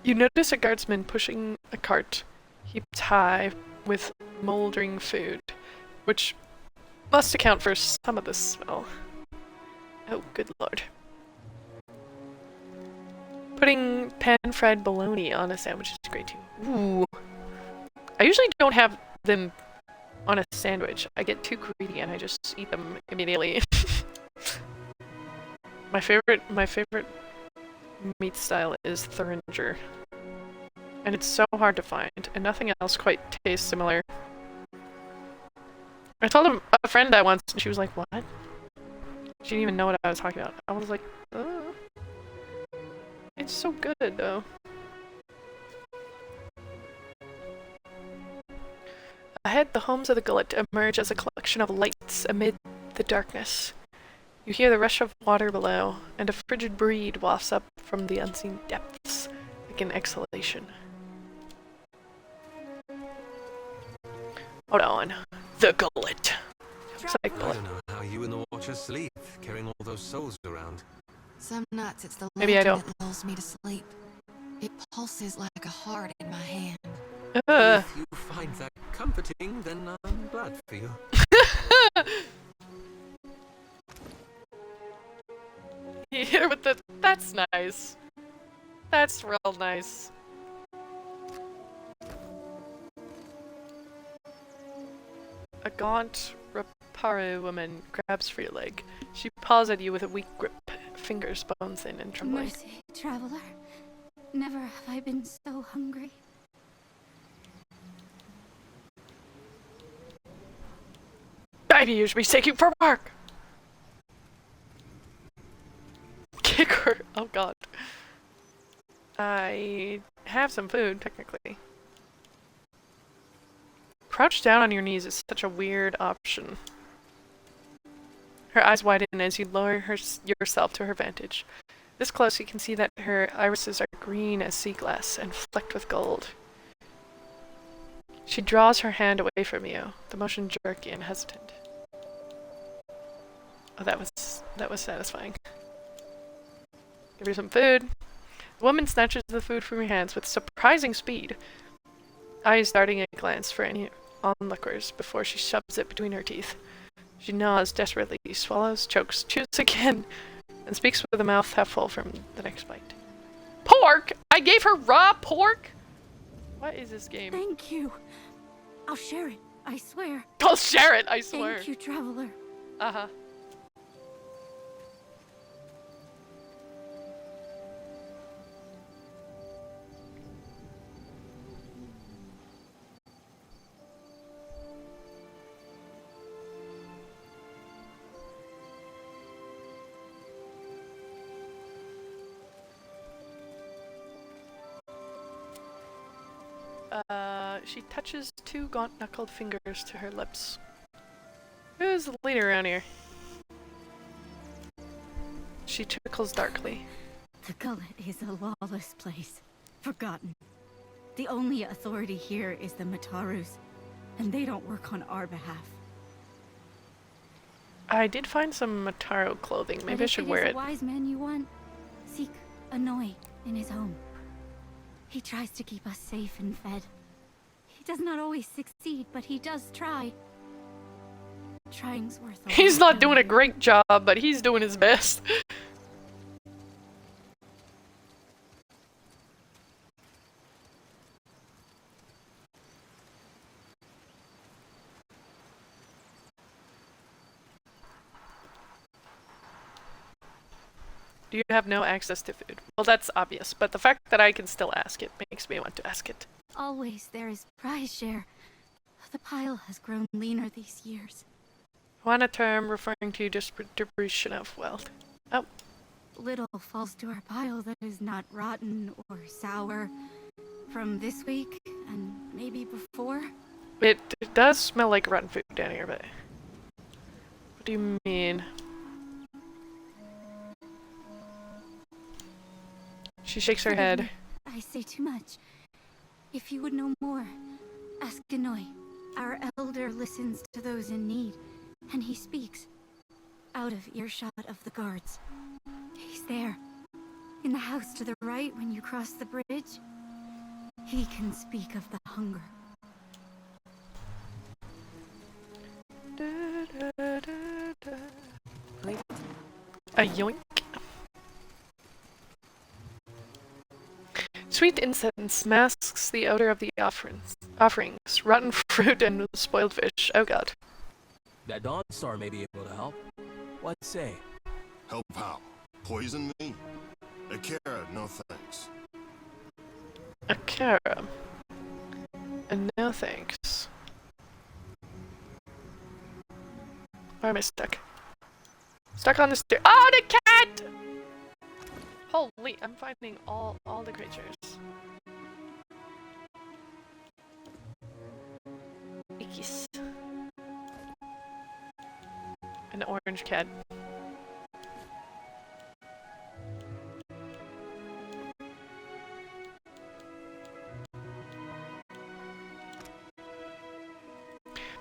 A: You notice a guardsman pushing a cart heaped high with moldering food, which must account for some of the smell. Oh, good lord. Putting pan-fried bologna on a sandwich is great too. Ooh. I usually don't have them on a sandwich. I get too greedy and I just eat them immediately. My favorite meat style is Thuringer. And it's so hard to find, and nothing else quite tastes similar. I told a friend that once, and she was like, what? She didn't even know what I was talking about. I was like, it's so good, though. Ahead, the homes of the gullet emerge as a collection of lights amid the darkness. You hear the rush of water below, and a frigid breeze wafts up from the unseen depths, like an exhalation. Hold on. The gullet.
V: I don't know how you and the Watchers sleep, carrying all those souls around.
B: Some nights it's the
A: Maybe I
B: lantern
A: don't.
B: that lulls me to sleep. It pulses like a heart in my hand.
V: If you find that comforting, then I'm glad for you.
A: Here with the... That's nice. That's real nice. A gaunt Raparu woman grabs for your leg. She paws at you with a weak grip, fingers bone thin and trembling.
J: Mercy, traveler. Never have I been so hungry.
A: Baby, you should be taking for work! Kick her! Oh god. I have some food, technically. Crouch down on your knees is such a weird option. Her eyes widen as you lower yourself to her vantage. This close, you can see that her irises are green as sea glass and flecked with gold. She draws her hand away from you, the motion jerky and hesitant. Oh, that was satisfying. Give her some food. The woman snatches the food from your hands with surprising speed, eyes darting a glance for any onlookers before she shoves it between her teeth. She gnaws desperately, swallows, chokes, chews again, and speaks with a mouth half full from the next bite. Pork? I gave her raw pork? What is this game?
J: Thank you. I'll share it, I swear.
A: I'll share it, I swear.
J: Thank you, traveler.
A: Uh-huh. She touches two gaunt-knuckled fingers to her lips. Who's the leader around here? She chuckles darkly.
J: The Gullet is a lawless place. Forgotten. The only authority here is the Matarus, and they don't work on our behalf.
A: I did find some Mataro clothing. Maybe I should wear it.
J: If it is a wise man you want, seek Anoi in his home. He tries to keep us safe and fed. He does not always succeed, but he does try. Trying's worth a
A: He's
J: lot.
A: not doing a great job, but he's doing his best. Do you have no access to food? Well, that's obvious, but the fact that I can still ask it makes me want to ask it.
J: Always there is prize share. The pile has grown leaner these years.
A: I want a term referring to distribution of wealth. Oh.
J: Little falls to our pile that is not rotten or sour from this week and maybe before.
A: It does smell like rotten food down here, but... What do you mean? She shakes her head.
J: I say too much. If you would know more, ask Ganoi. Our elder listens to those in need, and he speaks. Out of earshot of the guards. He's there. In the house to the right when you cross the bridge. He can speak of the hunger.
A: A yoink. Sweet incense masks the odor of the offerings, rotten fruit and spoiled fish. Oh god.
C: That Dawn Star may be able to help. What say?
I: Help how? Poison me? Akira, no thanks.
A: Akira. And no thanks. Why am I stuck? Stuck on the stair. Oh, the cat! Holy, I'm finding all the creatures. Ickies. An orange cat.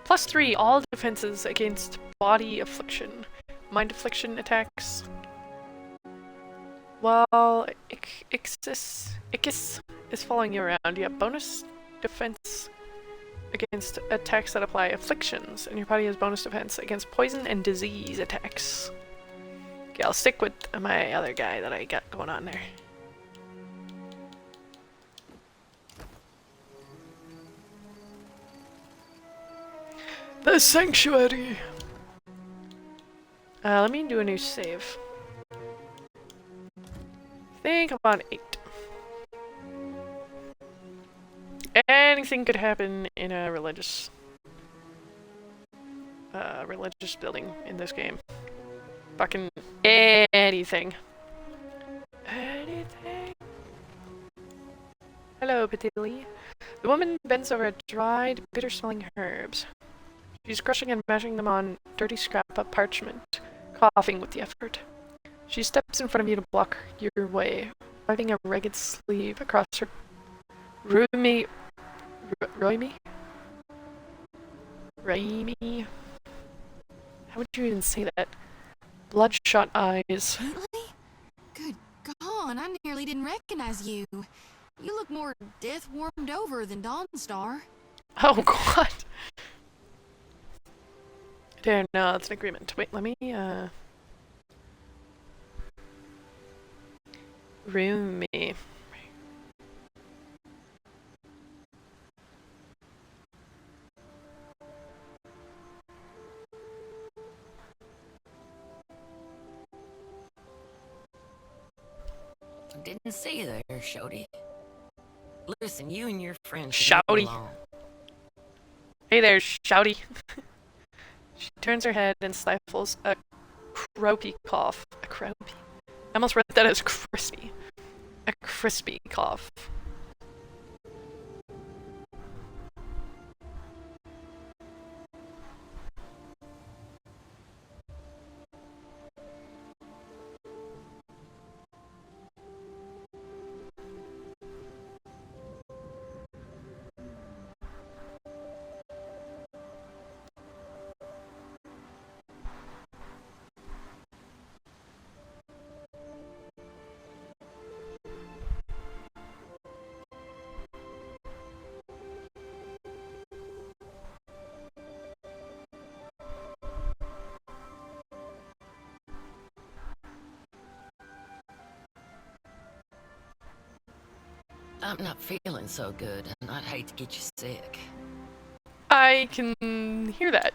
A: +3, all defenses against body affliction. Mind affliction attacks. While Ixis is following you around, you have bonus defense against attacks that apply afflictions, and your body has bonus defense against poison and disease attacks. Okay, I'll stick with my other guy that I got going on there. The Sanctuary! Let me do a new save. I think I'm on 8. Anything could happen in a religious building in this game. Fucking anything. Anything. Hello, Patilli. The woman bends over dried, bitter-smelling herbs. She's crushing and mashing them on dirty scrap of parchment, coughing with the effort. She steps in front of you to block your way, wiping a ragged sleeve across her Raimi? How would you even say that? bloodshot eyes.
B: Really? Good God, I nearly didn't recognize you. You look more death warmed over than Dawnstar.
A: Oh god. There, no, it's an agreement. Wait, let me, room me.
M: Didn't see you there, Shody. Listen, you and your friends
A: Shouty. Hey there, Shouty. She turns her head and stifles a croaky cough. A croaky? I almost read that as crispy. A crispy cough.
M: I'm not feeling so good, and I'd hate to get you sick.
A: I can hear that.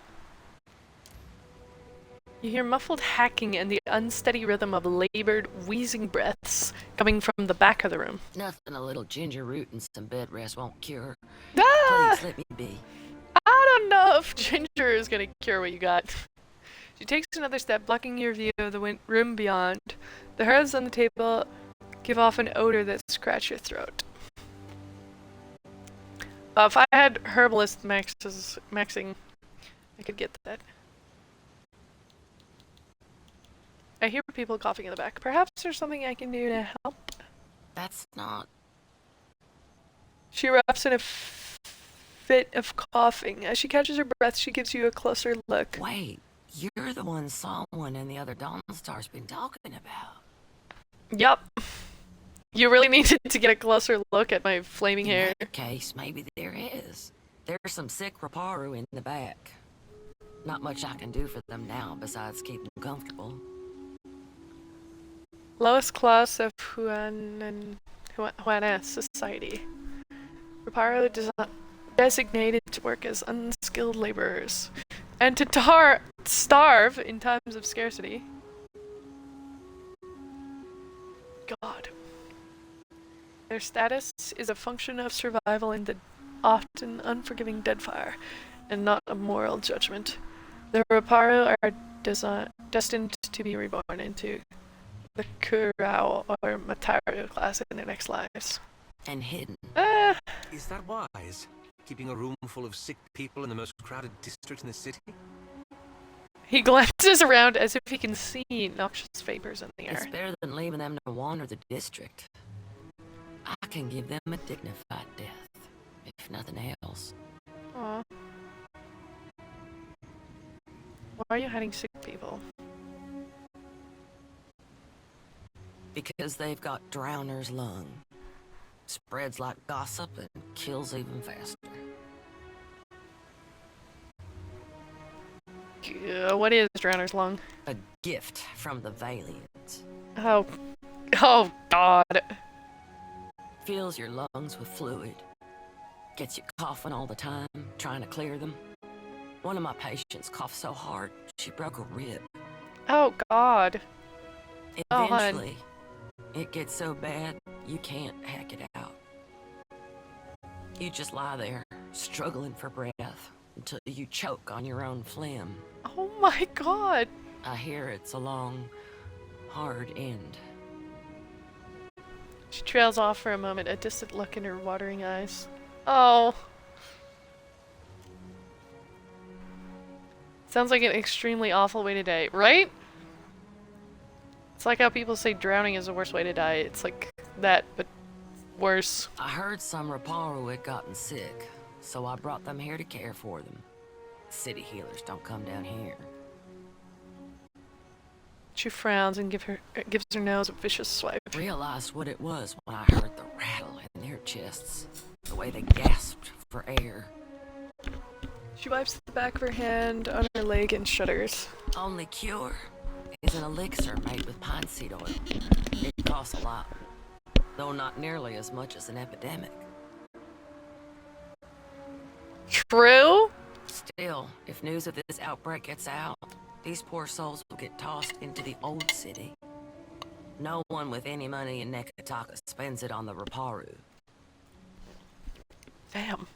A: You hear muffled hacking and the unsteady rhythm of labored, wheezing breaths coming from the back of the room.
M: Nothing a little ginger root and some bed rest won't cure.
A: Ah!
M: Please let me be.
A: I don't know if ginger is gonna cure what you got. She takes another step, blocking your view of the room beyond. The herbs on the table give off an odor that scratches your throat. If I had herbalist maxing, I could get that. I hear people coughing in the back. Perhaps there's something I can do to help?
M: That's not...
A: She erupts in a fit of coughing. As she catches her breath, she gives you a closer look.
M: Wait, you're the one someone in the other Dawnstar's been talking about.
A: Yup. You really needed to get a closer look at my flaming hair.
M: In that case, maybe there is. There's some sick Raparu in the back. Not much I can do for them now besides keep them comfortable.
A: Lowest class of Juana society. Raparu designated to work as unskilled laborers. And to starve in times of scarcity. God. Their status is a function of survival in the often unforgiving Deadfire, and not a moral judgment. The Raparu are destined to be reborn into the Kurao or Mataru class in their next lives.
M: And hidden.
V: Is that wise? Keeping a room full of sick people in the most crowded district in the city?
A: He glances around as if he can see noxious vapors in the air.
M: It's better than leaving them to wander the district. I can give them a dignified death, if nothing else.
A: Aww. Why are you hiding sick people?
M: Because they've got Drowner's lung. Spreads like gossip and kills even faster.
A: What is Drowner's lung?
M: A gift from the Valiants.
A: Oh God.
M: Fills your lungs with fluid. Gets you coughing all the time, trying to clear them. One of my patients coughed so hard, she broke a rib.
A: Oh God.
M: Eventually, it gets so bad, you can't hack it out. You just lie there, struggling for breath, until you choke on your own phlegm.
A: Oh my God.
M: I hear it's a long, hard end.
A: She trails off for a moment, a distant look in her watering eyes. Oh. Sounds like an extremely awful way to die, right? It's like how people say drowning is the worst way to die. It's like that, but worse.
M: I heard some Raparu had gotten sick, so I brought them here to care for them. City healers don't come down here.
A: She frowns and gives her nose a vicious swipe.
M: Realized what it was when I heard the rattle in their chests. The way they gasped for air.
A: She wipes the back of her hand on her leg and shudders.
M: Only cure is an elixir made with pine seed oil. It costs a lot, though not nearly as much as an epidemic.
A: True?
M: Still, if news of this outbreak gets out, these poor souls will get tossed into the old city. No one with any money in Nekataka spends it on the Raparu.
A: Damn.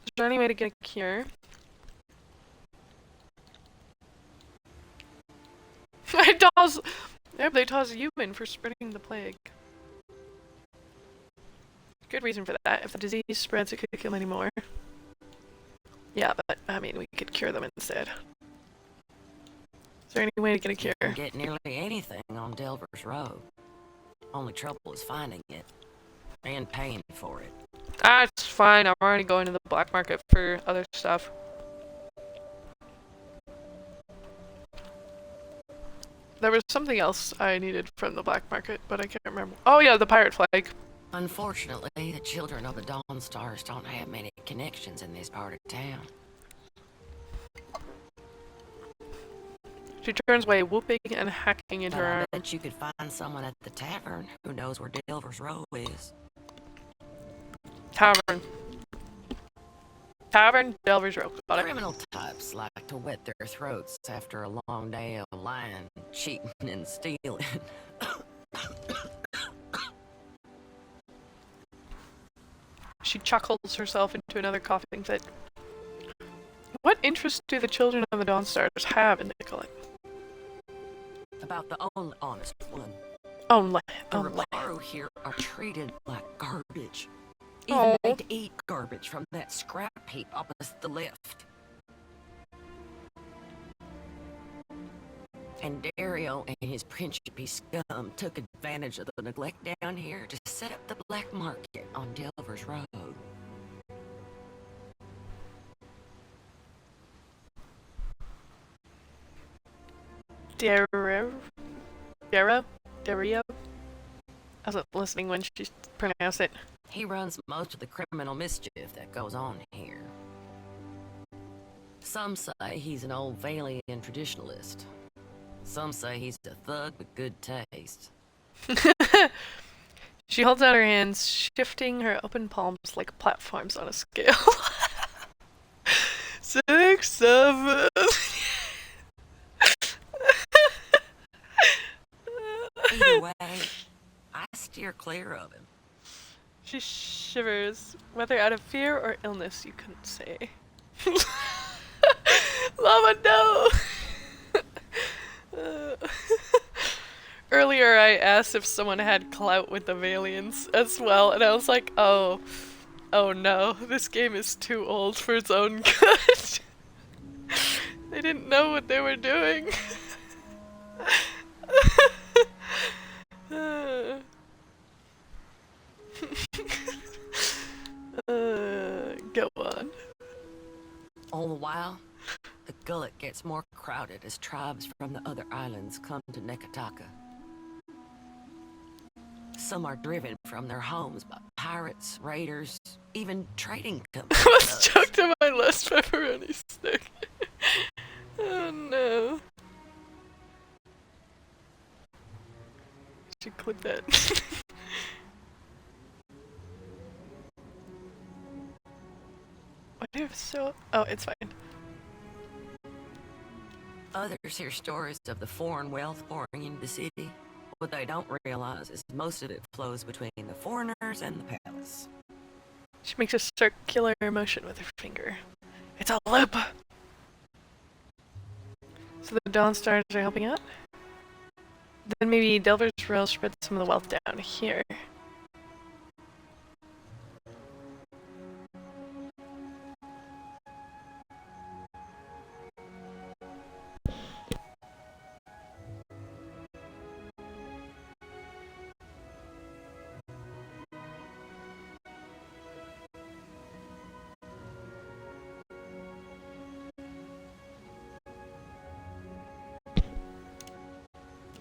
A: Is there any way to get a cure? They toss human for spreading the plague. Good reason for that. If the disease spreads, it could kill many more. Yeah, but, I mean, we could cure them instead. Is there any way to get a cure?
M: You can get nearly anything on Delver's Road. Only trouble is finding it. And paying for it.
A: That's fine. I'm already going to the black market for other stuff. There was something else I needed from the black market, but I can't remember. Oh yeah, the pirate flag.
M: Unfortunately, the children of the Dawn Stars don't have many connections in this part of town.
A: She turns away, whooping and hacking into her arm.
M: I bet you could find someone at the tavern who knows where Delver's Row is.
A: Tavern. Tavern, Delver's Row. Got it.
M: Criminal types like to wet their throats after a long day of lying, cheating, and stealing.
A: She chuckles herself into another coughing fit. What interest do the children of the Dawn Stars have in Nicolette?
M: About the only honest one.
A: Only.
M: The Raparu here are treated like garbage. Even made to eat garbage from that scrap heap opposite the lift. And Dario and his Principe scum took advantage of the neglect down here to set up the black market on Delver's Road.
A: Dario? I wasn't listening when she pronounced it.
M: He runs most of the criminal mischief that goes on here. Some say he's an old Valian traditionalist. Some say he's a thug with good taste.
A: She holds out her hands, shifting her open palms like platforms on a scale. 6, 7.
M: Either way, I steer clear of him.
A: She shivers, whether out of fear or illness, you couldn't say. Lava, no! Earlier I asked if someone had clout with the Valians as well, and I was like, oh no, this game is too old for its own good. They didn't know what they were doing. Go on.
M: All the while, the gullet gets more crowded as tribes from the other islands come to Nekataka. Some are driven from their homes by pirates, raiders, even trading companies.
A: Let's chuck to my last pepperoni stick. Oh no. Should clip that. Why do you have so... Oh, it's fine.
M: Others hear stories of the foreign wealth pouring into the city. What they don't realize is most of it flows between the foreigners and the palace.
A: She makes a circular motion with her finger. It's a loop! So the Dawn Stars are helping out? Then maybe Delver's Row spread some of the wealth down here.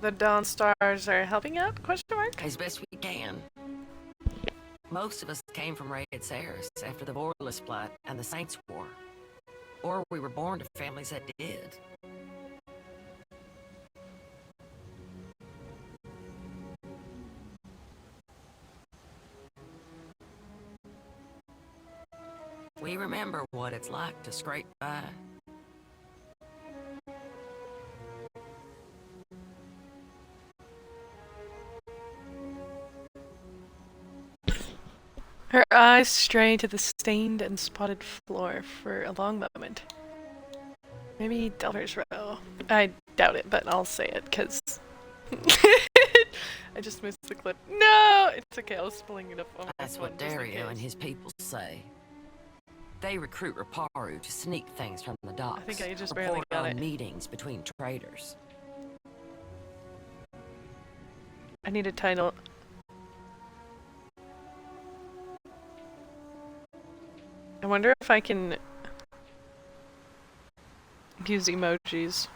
A: The Dawn Stars are helping out? Question mark?
M: As best we can. Most of us came from raided Saris after the Borderless Blight and the Saints' War. Or we were born to families that did. We remember what it's like to scrape by.
A: Her eyes stray to the stained and spotted floor for a long moment. Maybe Delver's Row. I doubt it, but I'll say it, because... I just missed the clip. No! It's okay, I was pulling it up on my
M: That's
A: phone
M: what
A: just in
M: Dario and
A: case.
M: his people say. They recruit Raparu to sneak things from the docks.
A: I think I just barely
M: report
A: got
M: on
A: it.
M: meetings between traders.
A: I need a title. I wonder if I can use emojis.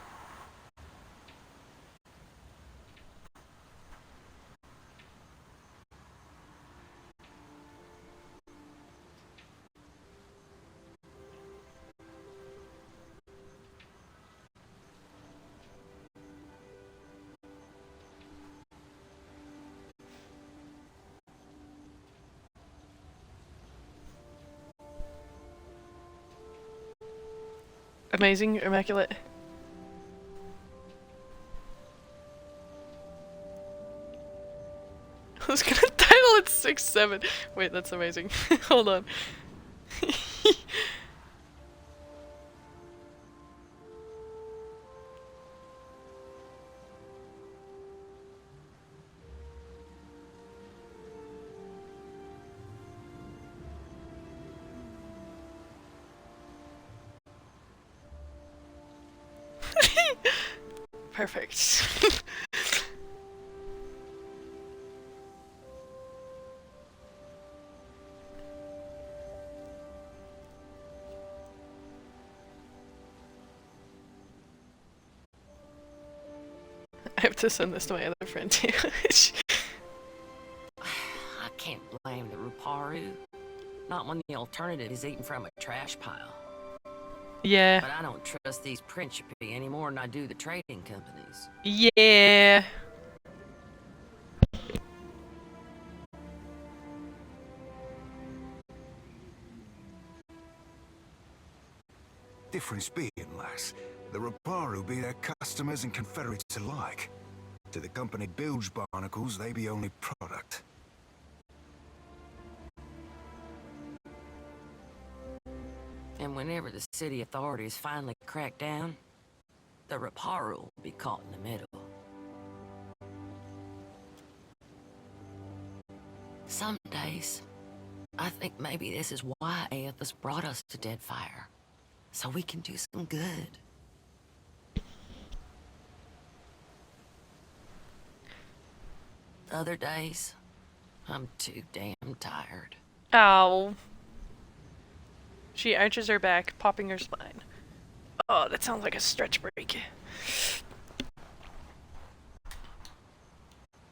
A: Amazing, immaculate. I was gonna title it 6-7. Wait, that's amazing. Hold on. Perfect. I have to send this to my other friend too.
M: I can't blame the Ruparu. Not when the alternative is eating from a trash pile.
A: Yeah.
M: But I don't trust these Principi any more than I do the trading companies.
A: Yeah.
N: Difference being, lass, the Raparu be their customers and confederates alike. To the company bilge barnacles, they be only product.
M: And whenever the city authorities finally crack down, the Raparu will be caught in the middle. Some days, I think maybe this is why Aethys brought us to Deadfire. So we can do some good. Other days, I'm too damn tired.
A: Ow. She arches her back, popping her spine. Oh, that sounds like a stretch break.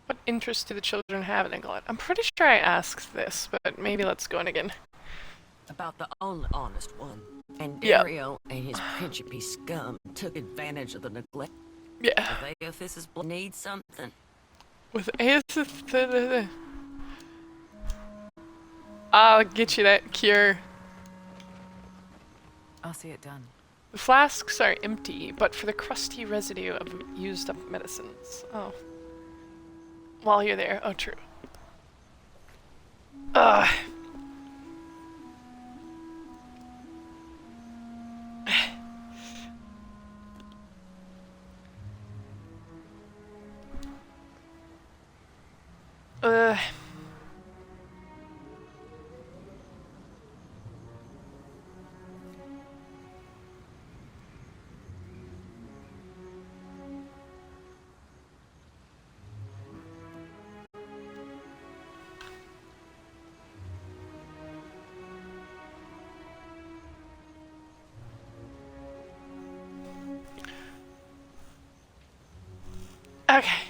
A: What interest do the children have in England? I'm pretty sure I asked this, but maybe let's go in again.
M: About the only honest one. And
A: Yeah.
M: Dario and his Principi scum took advantage of the neglect.
A: Yeah.
M: If this is needs something.
A: With Aethys, I'll get you that cure.
G: I'll see it done.
A: The flasks are empty, but for the crusty residue of used up medicines. Oh. While you're there. Oh, true. Ugh. Okay.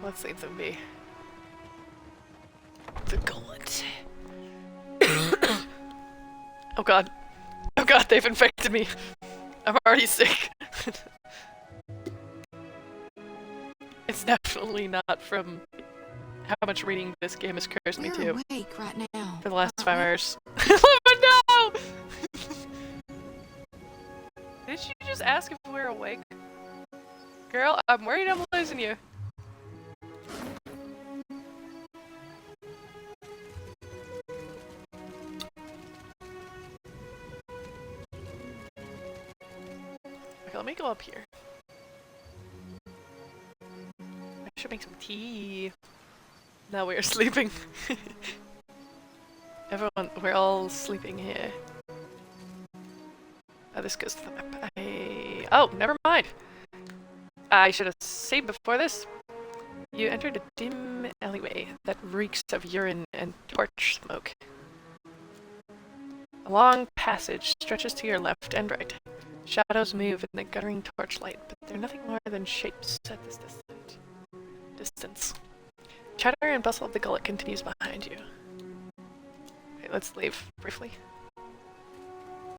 A: Let's leave them be. The gullet. Oh god. Oh god, they've infected me. I'm already sick. It's definitely not from how much reading this game has cursed me
B: We're
A: to.
B: awake right now.
A: For the last 5 hours. But no! Did you just ask if we're awake? Girl, I'm worried I'm losing you. Okay, let me go up here. I should make some tea. Now we're sleeping. Everyone, we're all sleeping here. Oh, this goes to the map. Oh, never mind. I should have saved before this. You entered a dim alleyway that reeks of urine and torch smoke. A long passage stretches to your left and right. Shadows move in the guttering torchlight, but they're nothing more than shapes at this distance. Chatter and bustle of the gullet continues behind you. Okay, let's leave briefly.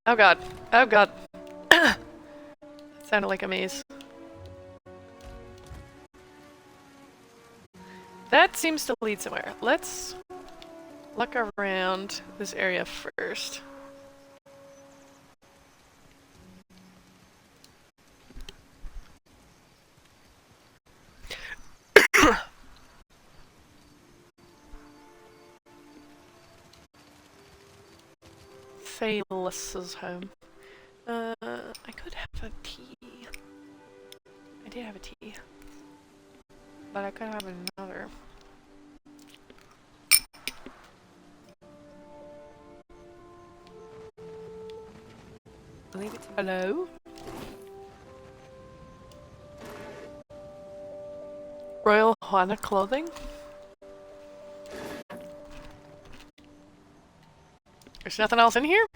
A: Oh god. Oh god. That sounded like a maze. That seems to lead somewhere. Let's look around this area first. Thalus's home. I could have a tea. I did have a tea. But I could have another. Hello? Royal Hana clothing? There's nothing else in here?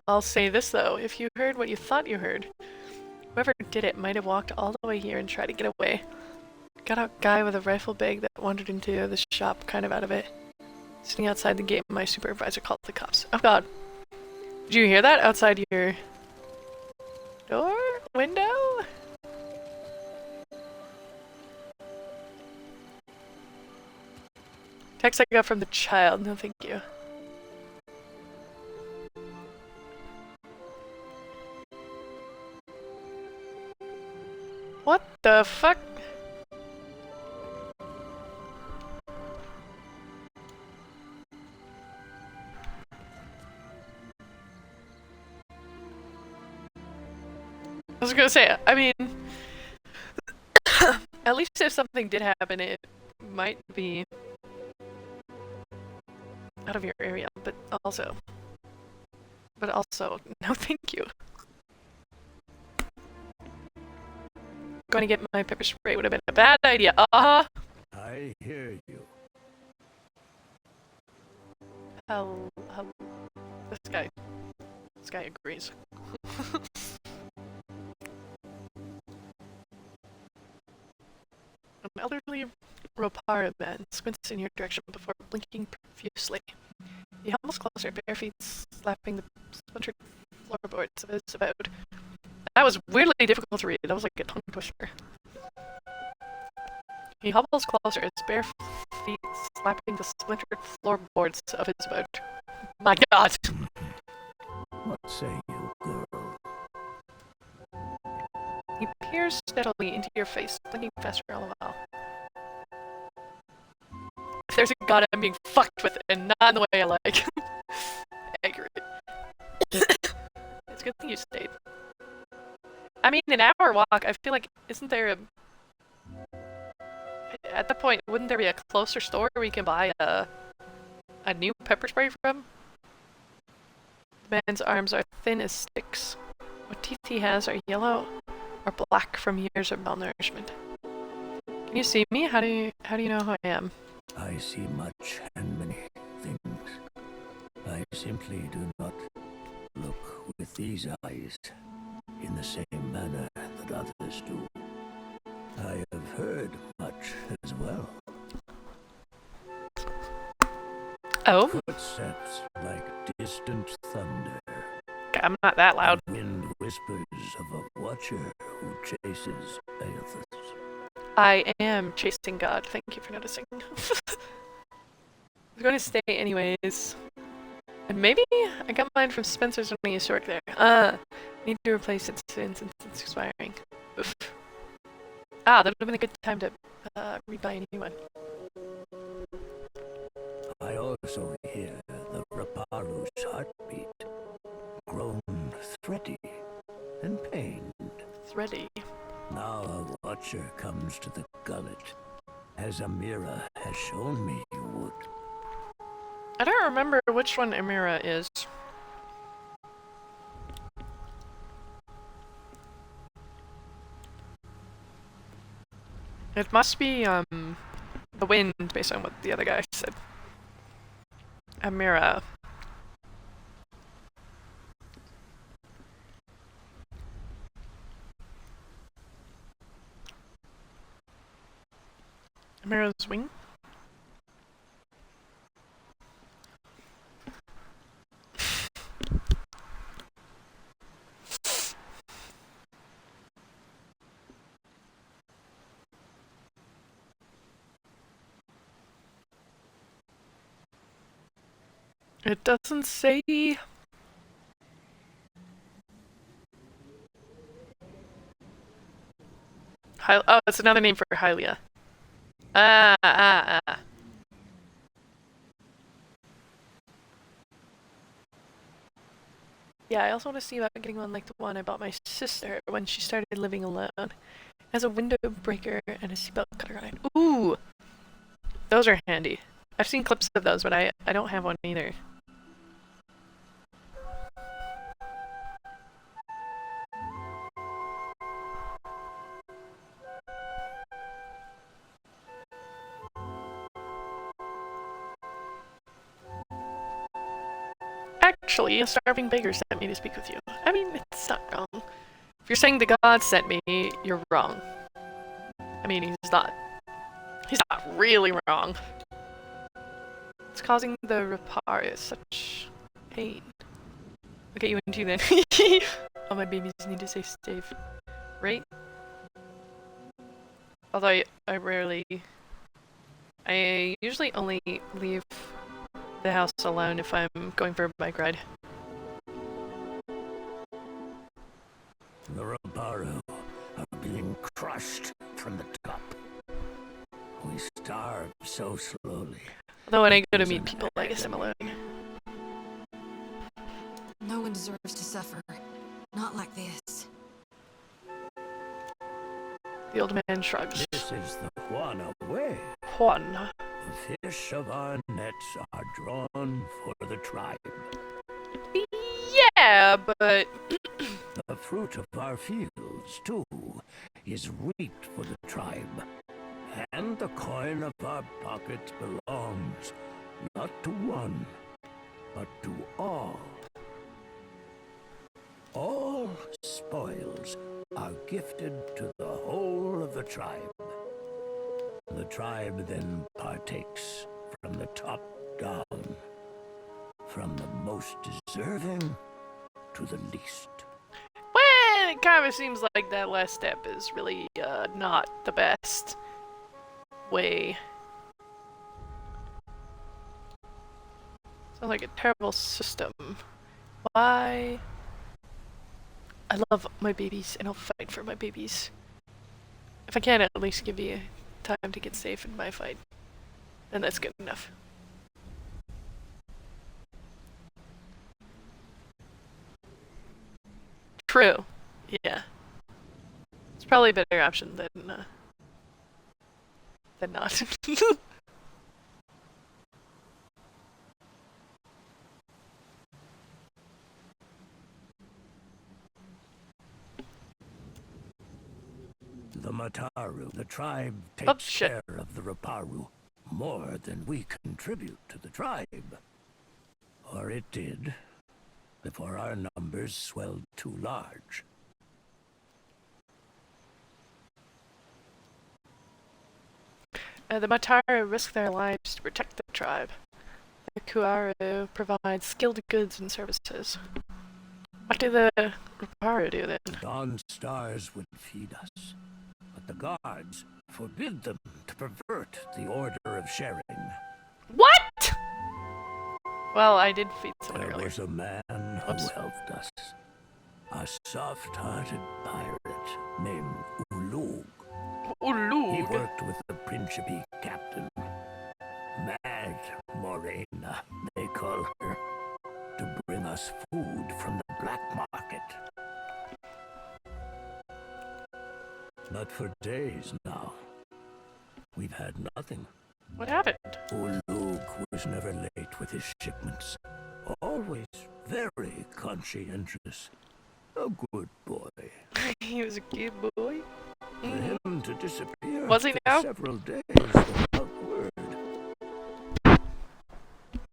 A: I'll say this though, if you heard what you thought you heard, whoever did it might have walked all the way here and tried to get away. Got a guy with a rifle bag that wandered into the shop kind of out of it. Sitting outside the gate, my supervisor called the cops. Oh god. Did you hear that outside your door? Window? Text I got from the child. No, thank you. What the fuck? I was gonna say, I mean, at least if something did happen, it might be out of your area, but also, no thank you. Going to get my pepper spray would have been a bad idea.
S: I hear you.
A: This guy agrees. An elderly Ropara man squints in your direction before blinking profusely. He hobbles closer, bare feet slapping the splintered floorboards of his abode. That was weirdly difficult to read. That was like a tongue twister. He hobbles closer, his bare feet slapping the splintered floorboards of his abode. My god!
S: What say you, girl?
A: He peers steadily into your face, blinking faster all the while. If there's a god, I'm being fucked with, and not in the way I like. Accurate. It's a good thing you stayed. I mean, an hour walk, I feel like, isn't there a... At that point, wouldn't there be a closer store where we can buy a new pepper spray from? The man's arms are thin as sticks. What teeth he has are yellow or black from years of malnourishment. Can you see me? How do you know who I am?
S: I see much and many things. I simply do not look
O: with these eyes, in the same manner that others do. I have heard much as well.
A: Oh?
O: Footsteps like distant thunder.
A: I'm not that loud.
O: Wind whispers of a watcher who chases Aethys.
A: I am chasing God. Thank you for noticing. I was going to stay anyways. And maybe I got mine from Spencer's when I used to work there. Need to replace it since it's expiring. Oof. Ah, that would have been a good time to rebuy a new one.
O: I also hear the Raparu's heartbeat, grown thready and pained.
A: Thready.
O: Now a watcher comes to the gullet, as Amira has shown me you would.
A: I don't remember which one Amira is. It must be the wind, based on what the other guy said. Amira. Amira's wing? It doesn't say. Oh, it's another name for Hylia. Ah. Yeah, I also want to see about getting one like the one I bought my sister when she started living alone. It has a window breaker and a seatbelt cutter on it. Ooh! Those are handy. I've seen clips of those, but I don't have one either. Actually, a starving beggar sent me to speak with you. I mean, it's not wrong. If you're saying the god sent me, you're wrong. I mean, he's not really wrong. It's causing the Rapar such pain. I'll get you into then. All my babies need to stay safe. Right? Although I usually only leave the house alone if I'm going for a bike ride.
O: The Raparu are being crushed from the top. We starve so slowly.
A: Although when I go to meet people, I guess I'm alone.
B: No one deserves to suffer. Not like this.
A: The old man shrugs.
O: This is the Juana way.
A: Juana.
O: The fish of our nets are drawn for the tribe.
A: Yeah, but...
O: The fruit of our fields, too, is reaped for the tribe. And the coin of our pockets belongs not to one, but to all. All spoils are gifted to the whole of the tribe. The tribe then partakes from the top down, from the most deserving to the least.
A: Well, it kind of seems like that last step is really not the best way. Sounds like a terrible system. Why? I love my babies and I'll fight for my babies. If I can at least give you time to get safe in my fight, then that's good enough. True. Yeah. It's probably a better option than not.
O: The Mataru, the tribe, takes care of the Raparu more than we contribute to the tribe. Or it did, before our numbers numbers swelled too large.
A: The Mataru risk their lives to protect the tribe. The Kuaru provide skilled goods and services. What do the Ruparu do then?
O: Dawn stars would feed us, but the guards forbid them to pervert the order of sharing.
A: What? Well, I did feed someone
O: There
A: earlier.
O: was a man who helped us. A soft-hearted pirate named Ulug.
A: Ulug?
O: He worked with the Principe captain. Mad Morena, they call her. To bring us food from the black market. But for days now, we've had nothing.
A: What happened?
O: Ulug was never late with his shipments. Always very conscientious. A good boy.
A: He was a good boy.
O: For him to disappear
A: Was he
O: for
A: now?
O: several days without word.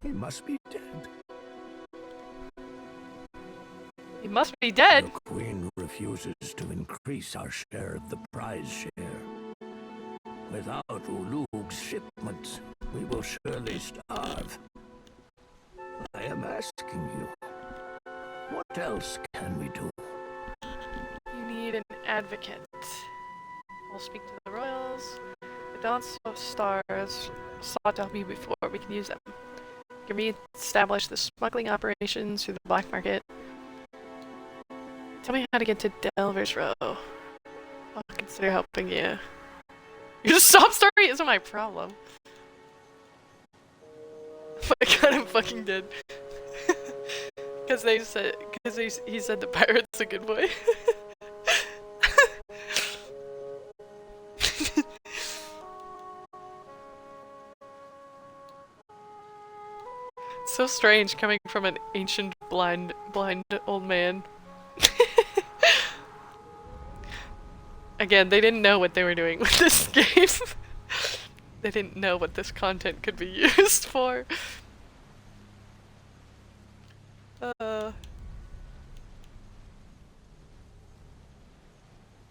O: He must be dead.
A: He must be dead.
O: The Queen refuses to increase our share of the prize share. Without Ulug's shipments, we will surely starve. I am asking you, what else can we do?
A: You need an advocate. We'll speak to the royals. The Dawn Stars sought to help you before. We can use them. You can re-establish the smuggling operations through the black market. Tell me how to get to Delver's Row. I'll consider helping you. Your sob story isn't my problem. My god, I'm fucking dead. Because he said the pirate's a good boy. So strange coming from an ancient blind old man. Again, they didn't know what they were doing with this game. They didn't know what this content could be used for.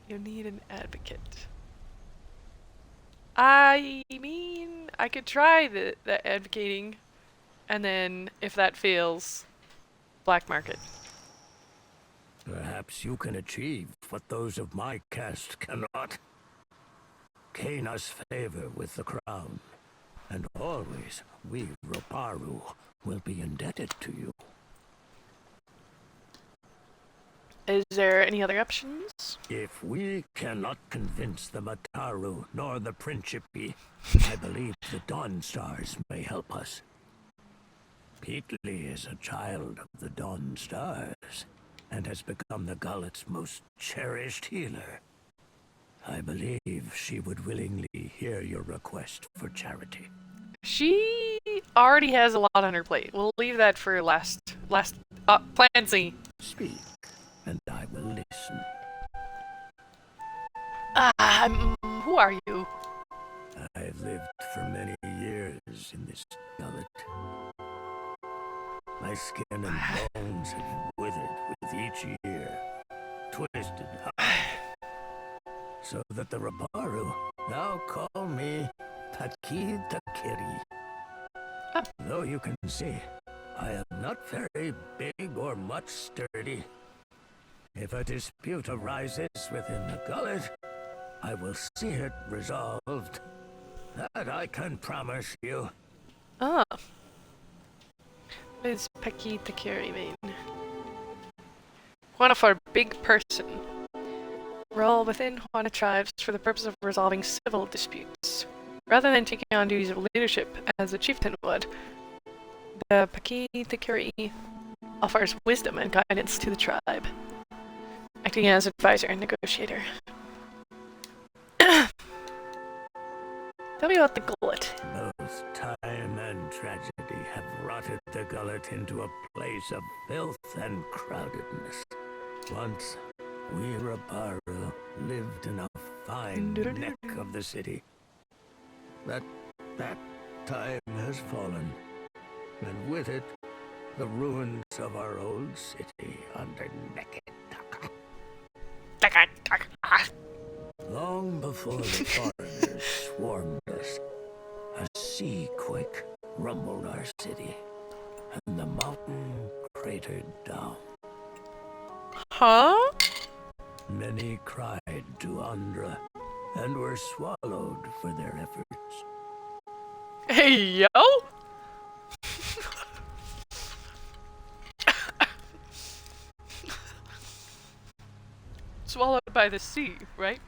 A: You need an advocate. I mean, I could try the advocating, and then if that fails, black market.
O: Perhaps you can achieve what those of my caste cannot. Gain us favor with the crown, and always we Roparu will be indebted to you.
A: Is there any other options?
O: If we cannot convince the Mataru nor the Principe, I believe the Dawn Stars may help us. Peatly is a child of the Dawn Stars, and has become the Gullet's most cherished healer. I believe she would willingly hear your request for charity.
A: She already has a lot on her plate. We'll leave that for last plan C.
O: Speak, and I will listen.
A: Who are you?
O: I've lived for many years in this gullet. My skin and bones have withered with each year, twisted hard, so that the Raparu now call me Taki Takiri. Though you can see, I am not very big or much sturdy. If a dispute arises within the gullet, I will see it resolved. That I can promise you.
A: Ah. What does Peki Takiri mean? Juana for big person. Role within Juana tribes for the purpose of resolving civil disputes. Rather than taking on duties of leadership as a chieftain would, the Peki Takiri offers wisdom and guidance to the tribe, acting as advisor and negotiator. Tell me about the gullet.
O: Both time and tragedy have rotted the gullet into a place of filth and crowdedness. Once, we Raparu lived in a fine neck of the city. But that time has fallen, and with it, The ruins of our old city under Neketaka. Long before the foreigners swarmed us, a sea quake rumbled our city, and the mountain cratered down.
A: Huh?
O: Many cried to Andra, and were swallowed for their efforts.
A: Hey, yo! Swallowed by the sea, right?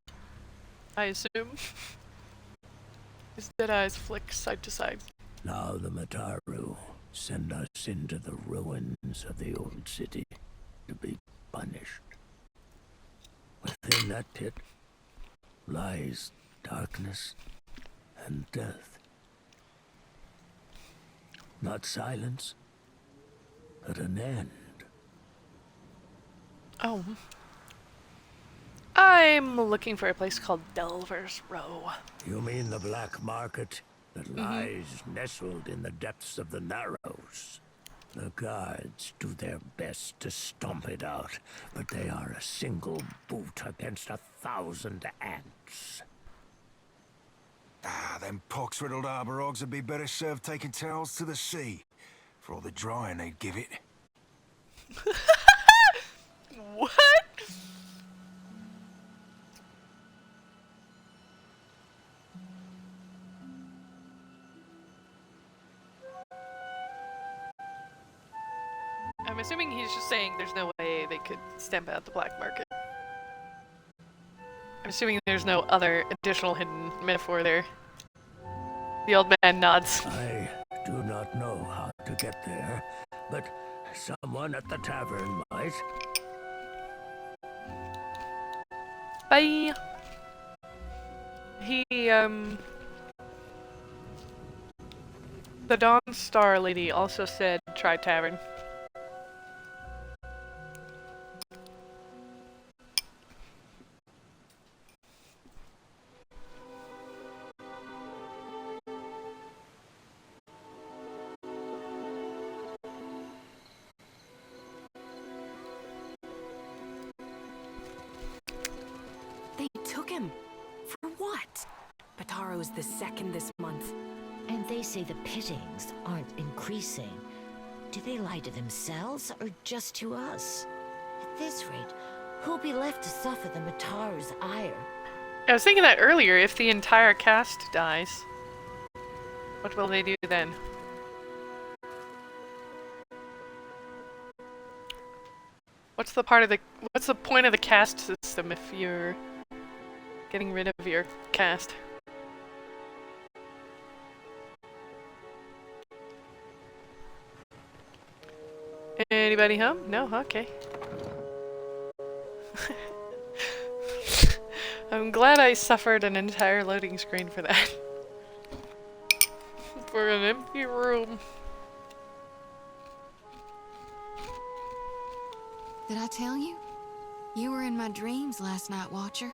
A: I assume. His dead eyes flick side to side.
O: Now the Mataru send us into the ruins of the old city to be punished. Within that pit lies darkness and death. Not silence, but an end.
A: Oh. I'm looking for a place called Delver's Row.
O: You mean the black market that lies nestled in the depths of the Narrows? The guards do their best to stomp it out, but they are a single boot against 1,000 ants.
N: Ah, them pox-riddled arbor hogs would be better served taking towels to the sea, for all the drying they'd give it.
A: What? I'm assuming he's just saying there's no way they could stamp out the black market. I'm assuming there's no other additional hidden metaphor there. The old man nods.
O: I do not know how to get there, but someone at the tavern might.
A: Bye! The Dawn Star lady also said try tavern.
Q: They took him. For what? Bataro's the second this month.
R: And they say the pittings aren't increasing. Do they lie to themselves or just to us? At this rate, who'll be left to suffer the Mataru's ire?
A: I was thinking that earlier, if the entire cast dies, what will they do then? What's the point of the caste system if you're getting rid of your caste? Anybody home? No? Okay. I'm glad I suffered an entire loading screen for that. For an empty room.
B: Did I tell you? You were in my dreams last night, Watcher.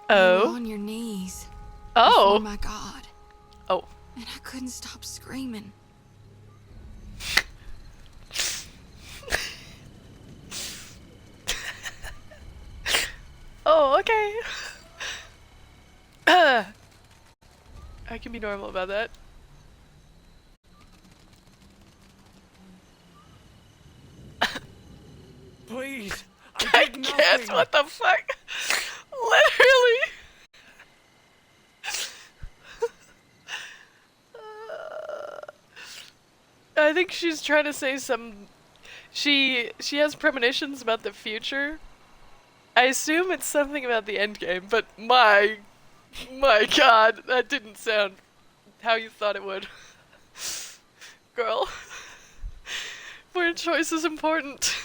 A: Oh?
B: You were on your knees.
A: Oh!
B: Oh my god.
A: Oh.
B: And I couldn't stop screaming.
A: Oh, okay. I can be normal about that.
O: Please,
A: I can't. What the fuck? Literally. I think she's trying to say some. She has premonitions about the future. I assume it's something about the end game, but my god, that didn't sound how you thought it would. Girl, word choice is important.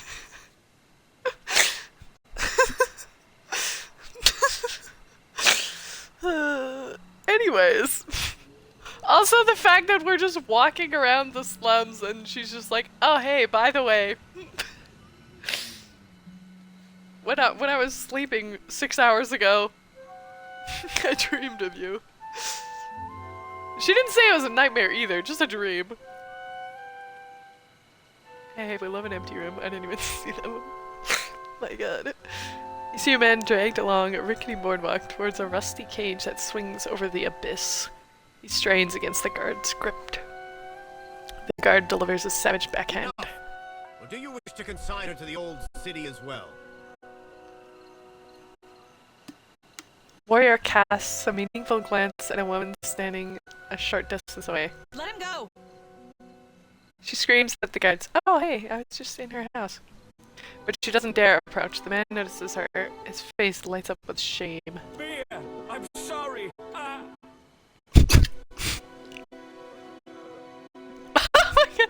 A: Anyways. Also the fact that we're just walking around the slums and she's just like, oh hey, by the way, when I was sleeping 6 hours ago, I dreamed of you. She didn't say it was a nightmare either, just a dream. Hey, we love an empty room. I didn't even see them. My god. You see a man dragged along a rickety boardwalk towards a rusty cage that swings over the abyss. He strains against the guard's grip. The guard delivers a savage backhand.
F: Or do you wish to consign her to the old city as well?
A: Warrior casts a meaningful glance at a woman standing a short distance away.
M: Let him go!
A: She screams at the guards, "Oh hey, I was just in her house." But she doesn't dare approach. The man notices her. His face lights up with shame.
O: Mia, I'm sorry.
A: Oh my god!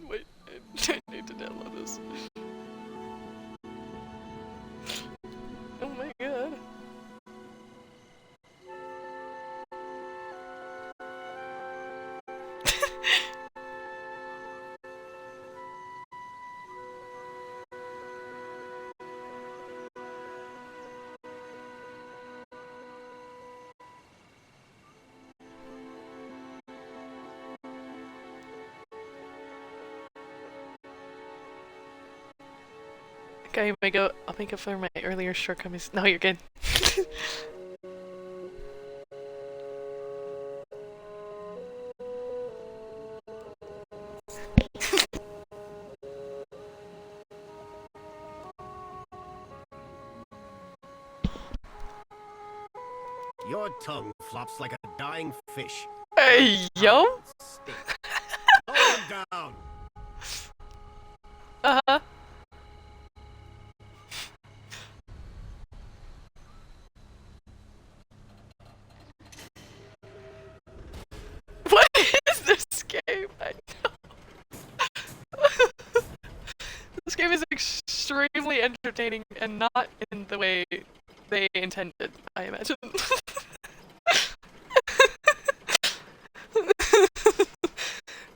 A: Wait, I need to download this. Oh my god. Okay, I'll make up for my earlier shortcomings. No, you're good.
F: Your tongue flops like a dying fish.
A: Hey, yo!
F: Hold him down.
A: Uh-huh. What is this game? I know. This game is extremely entertaining and not in the way they intended, I imagine.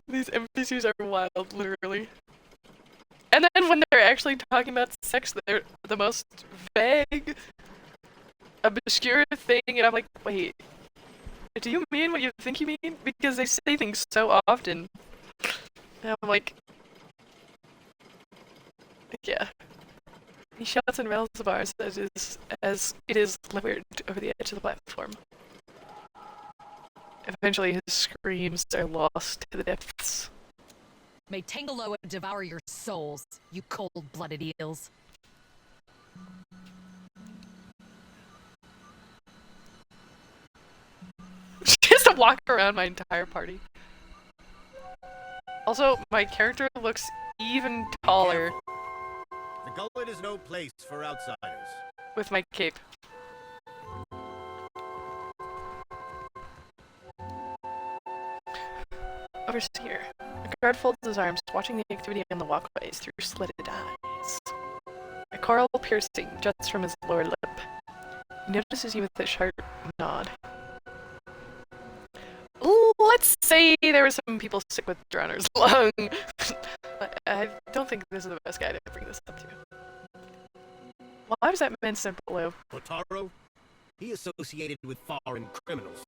A: These NPCs are wild, literally. And then when they're actually talking about sex, they're the most vague, obscure thing, and I'm like, wait, do you mean what you think you mean? Because they say things so often. And I'm like, yeah. He shouts and rails the bars as it is lowered over the edge of the platform. Eventually his screams are lost to the depths.
E: May Tangaloa devour your souls, you cold-blooded eels.
A: She has to walk around my entire party. Also, my character looks even taller
F: The gullet is no place for outsiders.
A: with my cape. Overseer. A guard folds his arms, watching the activity on the walkways through slitted eyes. A coral piercing juts from his lower lip. He notices you with a sharp nod. Let's say there were some people sick with Drowner's lung. I don't think this is the best guy to bring this up to. Why was that man sent below?
F: Potaro? He associated with foreign criminals.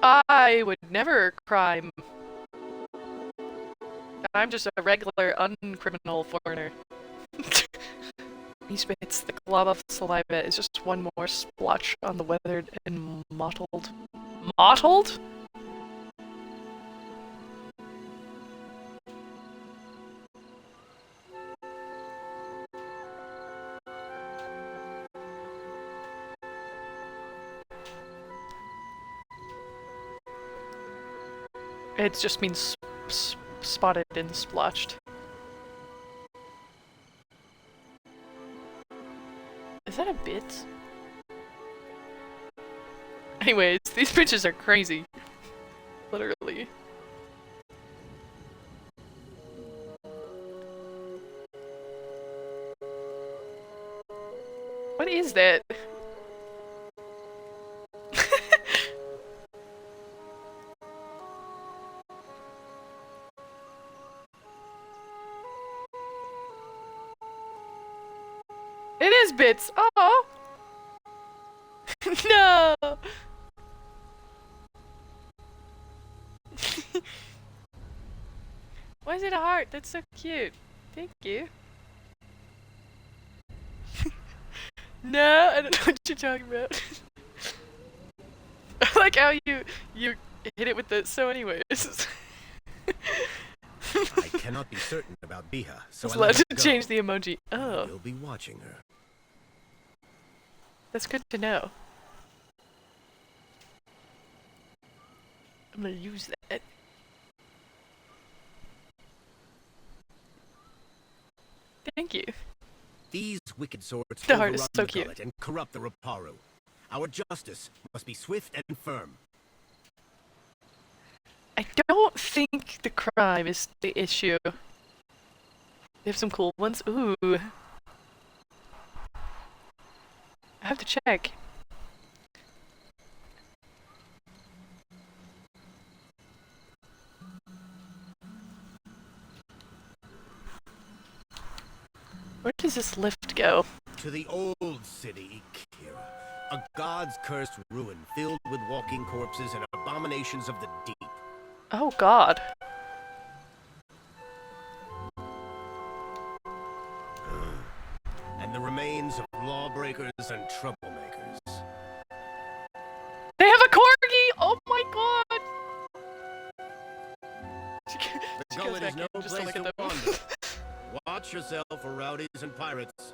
A: I would never crime. I'm just a regular, uncriminal foreigner. He spits. The glob of saliva is just one more splotch on the weathered and mottled. Mottled? It just means spotted and splotched. Is that a bit? Anyways, these bitches are crazy. Literally. What is that? It is bits. Oh. No. Why is it a heart? That's so cute. Thank you. No, I don't know what you're talking about. I like how you hit it with the so anyways.
F: I cannot be certain about Biha, so
A: It's
F: I
A: allowed
F: let her
A: to
F: go.
A: change the emoji. Oh.
F: We'll be watching her.
A: That's good to know. I'm gonna use that. Thank you.
F: These wicked swords
A: The heart
F: overrun
A: is so
F: the
A: cute.
F: gullet and corrupt the Raparu. Our justice must be swift and firm.
A: I don't think the crime is the issue. They have some cool ones. Ooh. I have to check. Where does this lift go?
F: To the old city, Kira. A god's cursed ruin filled with walking corpses and abominations of the deep.
A: Oh god.
F: And the remains of lawbreakers and troublemakers.
A: They have a corgi! Oh my god!
F: The gullet is no place to wander. Watch yourself for rowdies and pirates.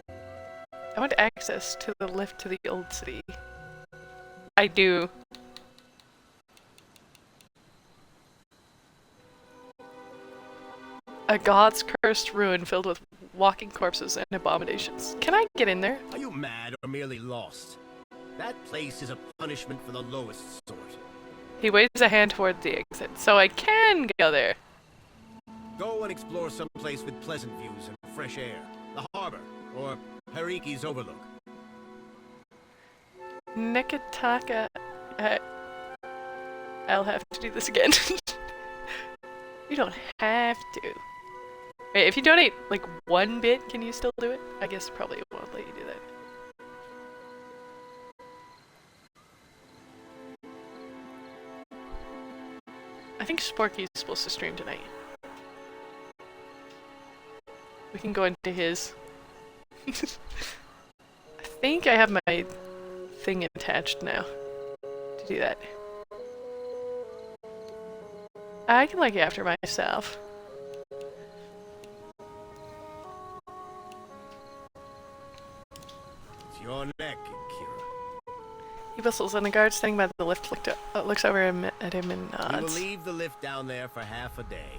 A: I want access to the lift to the old city. I do. A god's cursed ruin filled with walking corpses and abominations. Can I get in there?
F: Are you mad or merely lost? That place is a punishment for the lowest sort.
A: He waves a hand toward the exit, so I can go there.
F: Go and explore some place with pleasant views and fresh air. The harbor, or Hariki's overlook.
A: Nekataka. I'll have to do this again. You don't have to. Wait, if you donate like 1 bit, can you still do it? I guess probably it won't let you do that. I think Sporky's supposed to stream tonight. We can go into his. I think I have my thing attached now to do that. I can look after myself.
F: It's your neck, Kira.
A: He whistles and the guard standing by the lift looks over at him and
F: You will
A: nods.
F: leave the lift down there for half a day.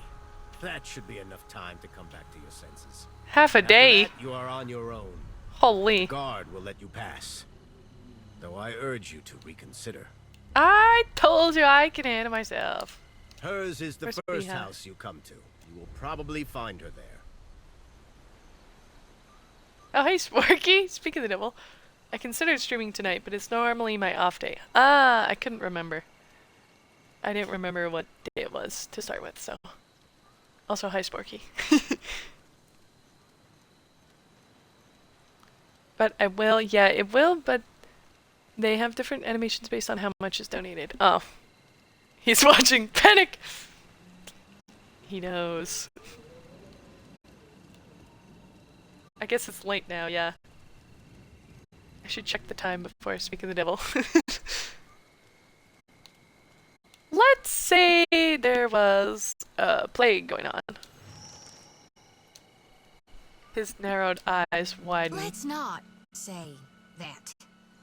F: That should be enough time to come back to your senses.
A: Half a
F: After
A: day?
F: that, you are on your own.
A: Holy.
F: The guard will let you pass. Though I urge you to reconsider.
A: I told you I can handle myself.
F: Hers is the
A: Where's
F: first
A: Biha?
F: house you come to. You will probably find her there.
A: Oh, hey, Sporky! Speak of the devil. I considered streaming tonight, but it's normally my off day. Ah, I couldn't remember. I didn't remember what day it was to start with, so. Also, hi, Sporky. But I will, yeah, it will, but they have different animations based on how much is donated. Oh. He's watching Panic! He knows. I guess it's late now, yeah. I should check the time before I speak of the devil. Let's say there was a plague going on. His narrowed eyes widen.
B: Let's not say that.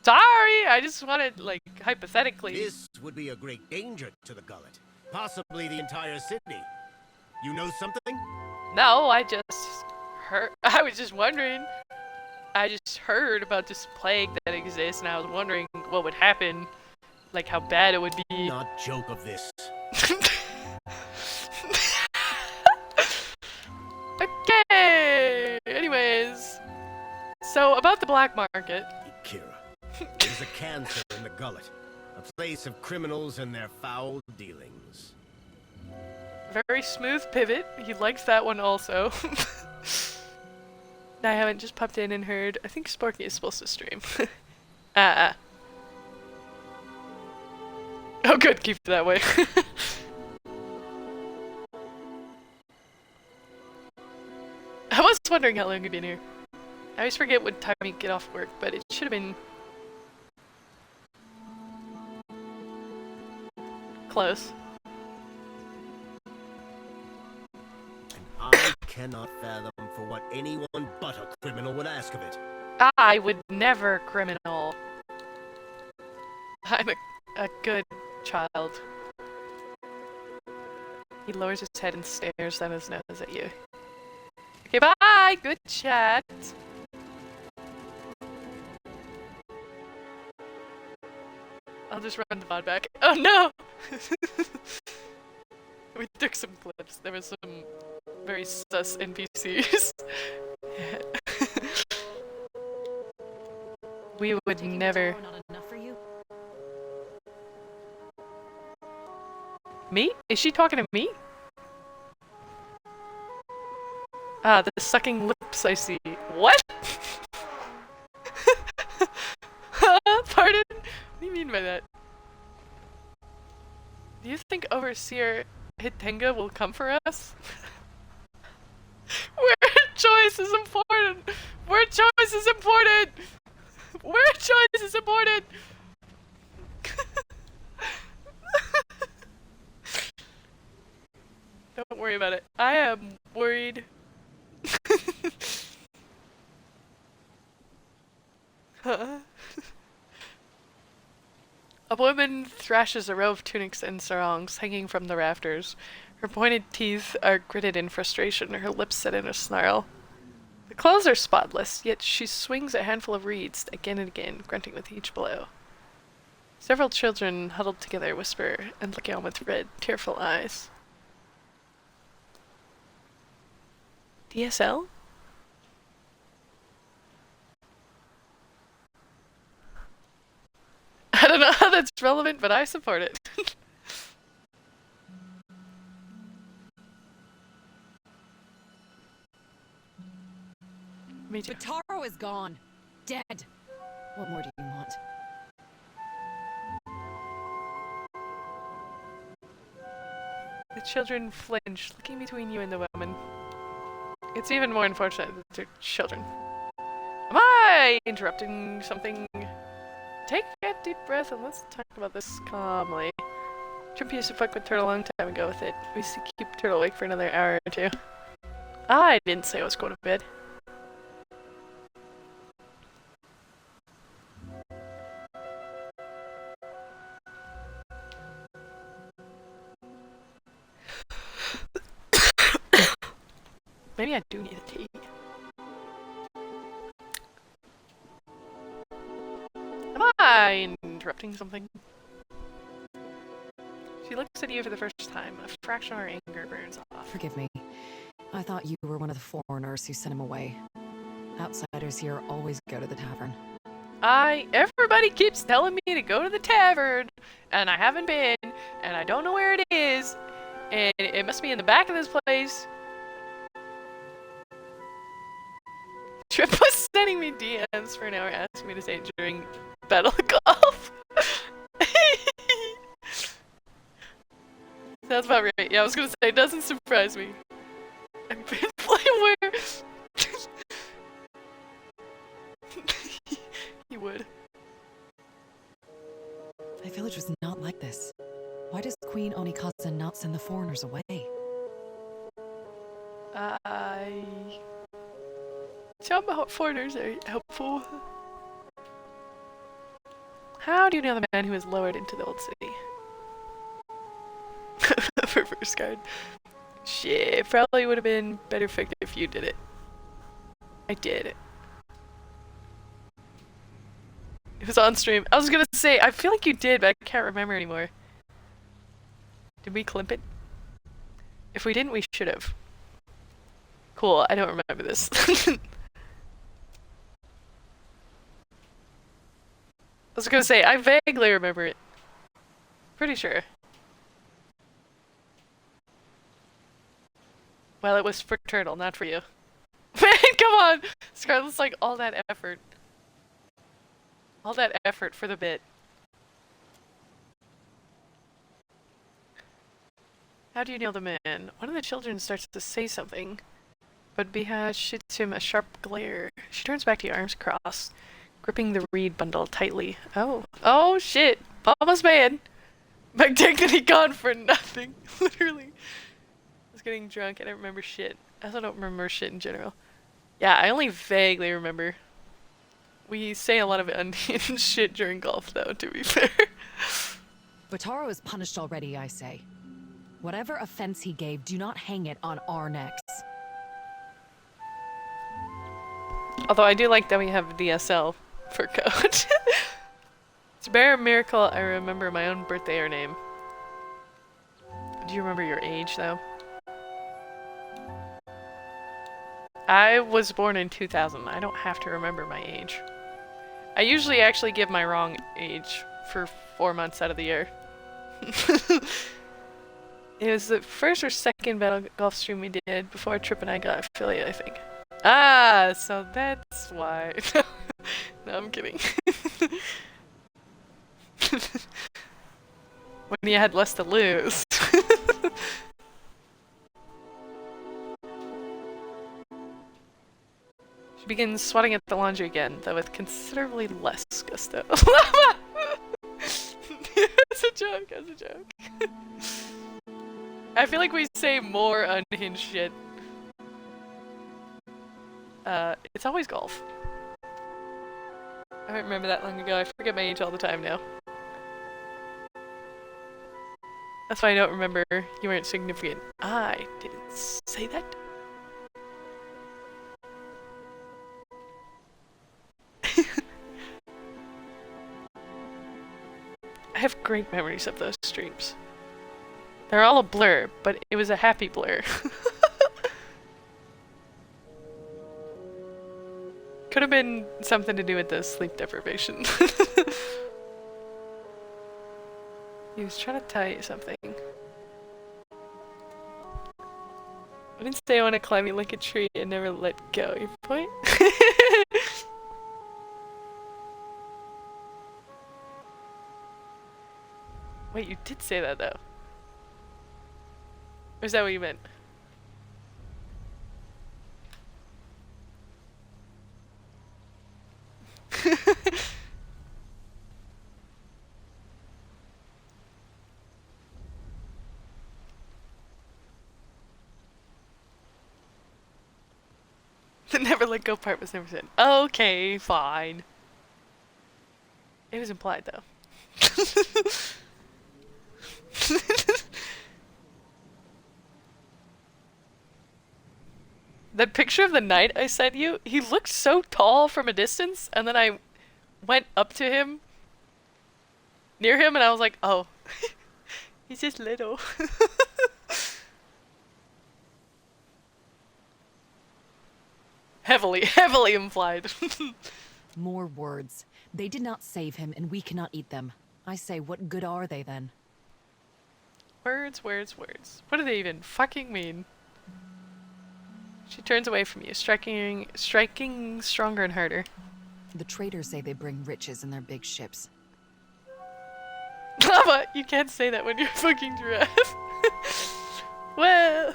A: Sorry, I just wanted, like, hypothetically.
F: This would be a great danger to the gullet. Possibly the entire city. You know something?
A: No, I just heard. I was just wondering. I just heard about this plague that exists, and I was wondering what would happen. Like, how bad it would be.
F: Not joke of this.
A: Okay! Anyways. So, about the black market.
F: Kira, there's a cancer in the gullet. A place of criminals and their foul dealings.
A: Very smooth pivot. He likes that one also. I haven't just popped in and heard. I think Sparky is supposed to stream. Oh good, keep it that way. I was wondering how long you've been here. I always forget what time you get off work, but it should have been close.
F: I cannot fathom for what anyone but a criminal would ask of it.
A: I would never criminal. I'm a good child. He lowers his head and stares down his nose at you. Okay, bye! Good chat! I'll just run the VOD back. Oh no! We took some clips. There was some very sus NPCs. We would never... Me? Is she talking to me? Ah, the sucking lips I see. What? Pardon? What do you mean by that? Do you think Overseer Hitenga will come for us? Where choice is important! Where choice is important! Where choice is important! Don't worry about it. I am worried. Huh? A woman thrashes a row of tunics and sarongs hanging from the rafters. Her pointed teeth are gritted in frustration, her lips set in a snarl. The clothes are spotless, yet she swings a handful of reeds again and again, grunting with each blow. Several children huddled together whisper and look on with red, tearful eyes. DSL? I don't know how that's relevant, but I support it. Me too.
E: But Taro is gone. Dead. What more do you want?
A: The children flinch, looking between you and the woman. It's even more unfortunate that they're children. Am I interrupting something? Take a deep breath and let's talk about this calmly. Trump used to fuck with Turtle a long time ago with it. We used to keep Turtle awake for another hour or two. I didn't say I was going to bed. Maybe I do need a tea. Am I interrupting something? She looks at you for the first time. A fraction of her anger burns off.
E: Forgive me. I thought you were one of the foreigners who sent him away. Outsiders here always go to the tavern.
A: Everybody keeps telling me to go to the tavern, and I haven't been, and I don't know where it is, and it must be in the back of this place. Trip was sending me DMs for an hour asking me to say it during Battle Golf. That's about right. Yeah, I was gonna say, it doesn't surprise me. I've been playing where... You would.
E: My village was not like this. Why does Queen Onikaza not send the foreigners away?
A: Some foreigners are helpful. How do you know the man who was lowered into the old city? Reverse card. Shit, probably would have been better fixed if you did it. I did it. It was on stream. I was gonna say, I feel like you did, but I can't remember anymore. Did we clip it? If we didn't, we should have. Cool, I don't remember this. I was gonna say, I vaguely remember it. Pretty sure. Well, it was for Turtle, not for you. Man, come on! Scarlett's like all that effort. All that effort for the bit. How do you nail the man? One of the children starts to say something, but Biha shoots him a sharp glare. She turns back to you, arms crossed, gripping the reed bundle tightly. Oh. Oh, shit. Mama's man. My dignity gone for nothing. Literally. I was getting drunk. I don't remember shit. I also don't remember shit in general. Yeah, I only vaguely remember. We say a lot of unhinged shit during golf, though, to be fair.
H: Bataro is punished already, I say. Whatever offense he gave, do not hang it on our necks.
A: Although I do like that we have DSL for code. It's a bare miracle I remember my own birthday or name. Do you remember your age, though? I was born in 2000. I don't have to remember my age. I usually actually give my wrong age for 4 months out of the year. It was the first or second Battle Golf stream we did before Trip and I got affiliate, I think. Ah, so that's why. No, I'm kidding. When you had less to lose. She begins swatting at the laundry again, though with considerably less gusto. It's a joke, it's a joke. I feel like we say more unhinged shit. It's always golf. I don't remember that long ago. I forget my age all the time now. That's why I don't remember you weren't significant. I didn't say that. I have great memories of those streams. They're all a blur, but it was a happy blur. Could have been something to do with the sleep deprivation. He was trying to tell you something. I didn't say I want to climb you like a tree and never let go. Your point? Wait, you did say that though. Or is that what you meant? The never let go part was never said. Okay, fine. It was implied though. That picture of the knight I sent you, he looked so tall from a distance, and then I went up to him, near him, and I was like, oh, he's just little. Heavily implied.
H: More words. They did not save him, and we cannot eat them. I say, what good are they then?
A: Words, words, words. What do they even fucking mean? She turns away from you, striking stronger and harder.
H: The traders say they bring riches in their big ships.
A: Lava, you can't say that when you're a fucking giraffe. Well,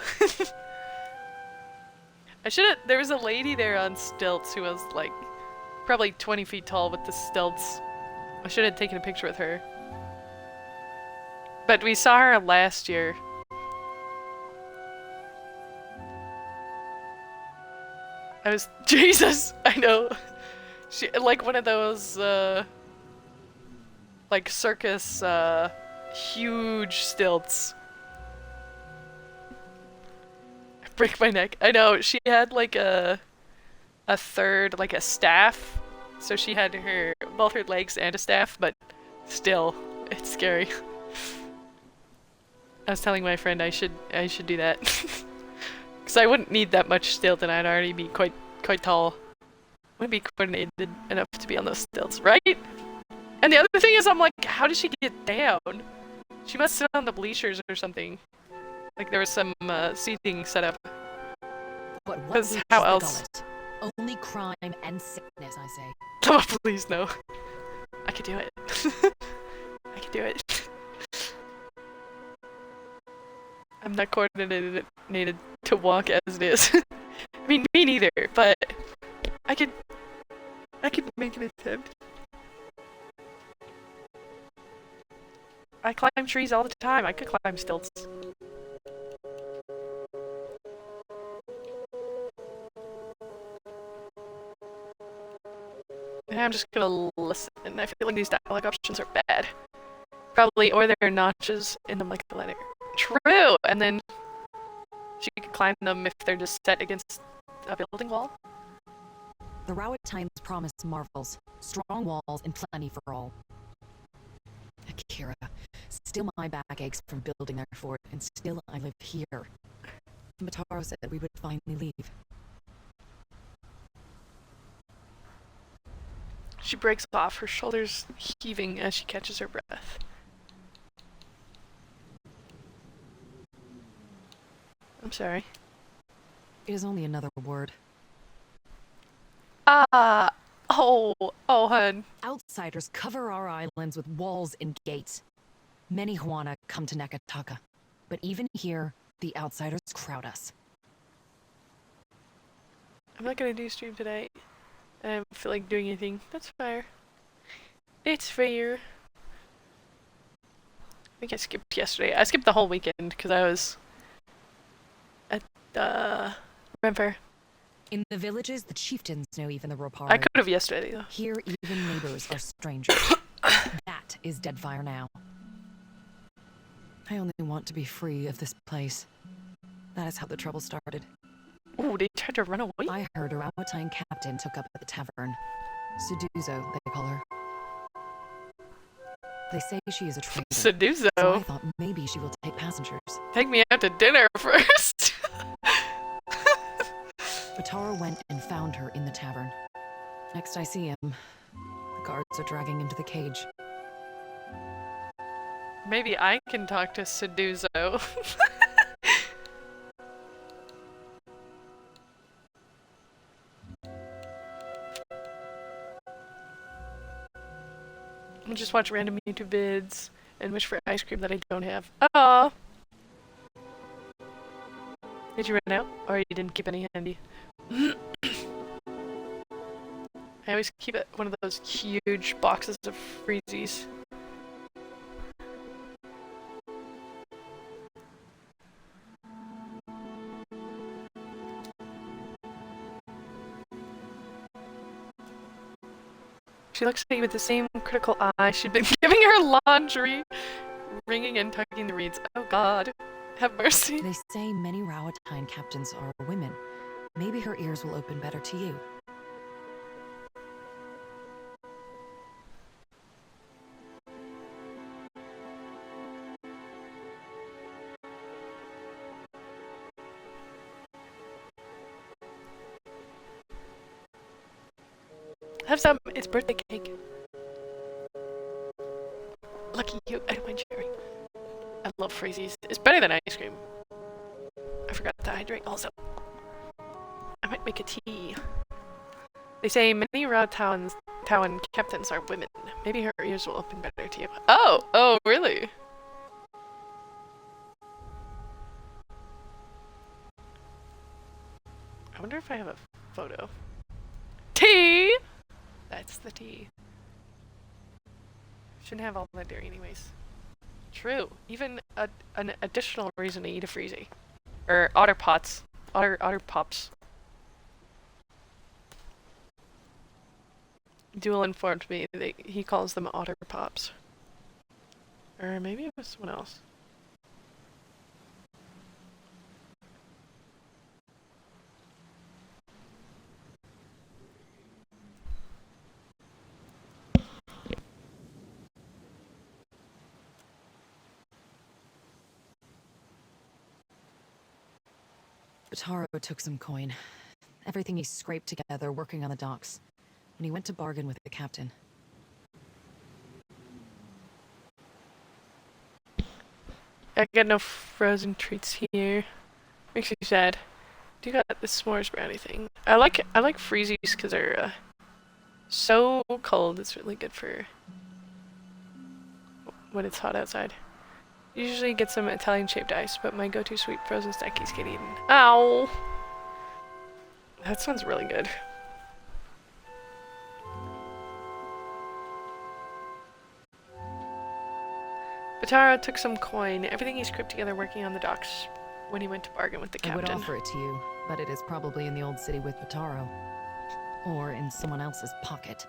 A: there was a lady there on stilts who was like probably 20 feet tall with the stilts. I should have taken a picture with her. But we saw her last year. Jesus, I know. She, like one of those, like circus, huge stilts. I break my neck. I know, she had like a third, like a staff. So she had both her legs and a staff, but still, it's scary. I was telling my friend I should do that. Because I wouldn't need that much stilt and I'd already be quite tall. Wouldn't be coordinated enough to be on those stilts, right? And the other thing is, I'm like, how did she get down? She must sit on the bleachers or something. Like there was some seating set up.
H: But what
A: Because how else?
H: Only crime and sickness, I say.
A: Oh, please no. I could do it. I could do it. I'm not coordinated to walk as it is. I mean, me neither, but I could make an attempt. I climb trees all the time. I could climb stilts. And I'm just gonna listen. I feel like these dialogue options are bad. Probably, or there are notches in them like the letter. True! And then she could climb them if they're just set against a building wall.
H: The Rowatines promise marvels, strong walls, and plenty for all. Akira, still my back aches from building their fort, and still I live here. Mataro said we would finally leave.
A: She breaks off, her shoulders heaving as she catches her breath. I'm sorry.
H: It is only another word.
A: Oh, hun.
H: Outsiders cover our islands with walls and gates. Many Huana come to Nakataka, but even here, the outsiders crowd us.
A: I'm not gonna do stream today. I don't feel like doing anything. That's fair. It's fair. I think I skipped yesterday. I skipped the whole weekend because I was at Renfair.
H: In the villages, the chieftains know even the Ropari.
A: I could have yesterday, though.
H: Here, even neighbors are strangers. That is Deadfire now. I only want to be free of this place. That is how the trouble started.
A: Ooh, they tried to run away?
H: I heard a Rowatine captain took up at the tavern. Seduzo, they call her. They say she is a traitor.
A: Seduzo?
H: So I thought maybe she will take passengers.
A: Take me out to dinner first.
H: Batara went and found her in the tavern. Next I see him, the guards are dragging him to the cage.
A: Maybe I can talk to Seduzo. I'll just watch random YouTube vids and wish for ice cream that I don't have. Oh. Did you run out? Or you didn't keep any handy? I always keep one of those huge boxes of freezies. She looks at me with the same critical eye she'd been giving her laundry, wringing and tugging the reeds. Oh God, have mercy.
H: They say many Rowatine captains are women. Maybe her ears will open better to you.
A: Have some. It's birthday cake. Lucky you. I don't mind sharing. I love freezies. It's better than ice cream. I forgot to hydrate also. I might make a tea. They say many Tawan captains are women. Maybe her ears will open better to you. Oh, really? I wonder if I have a photo. Tea! That's the tea. Shouldn't have all that dairy anyways. True. Even an additional reason to eat a freezy. Or otter pots. Otter pops. Duel informed me that he calls them otter pops. Or maybe it was someone else.
H: Bataro took some coin. Everything he scraped together working on the docks. And he went to bargain with the captain.
A: I got no frozen treats here. Makes me sad. Do you got the s'mores brownie thing? I like freezies because they're so cold. It's really good for when it's hot outside. Usually get some Italian-shaped ice, but my go-to sweet frozen snack keeps getting eaten. Ow! That sounds really good. Batara took some coin, everything he scraped together working on the docks when he went to bargain with the captain.
H: I would offer it to you, but it is probably in the old city with Bataro. Or in someone else's pocket.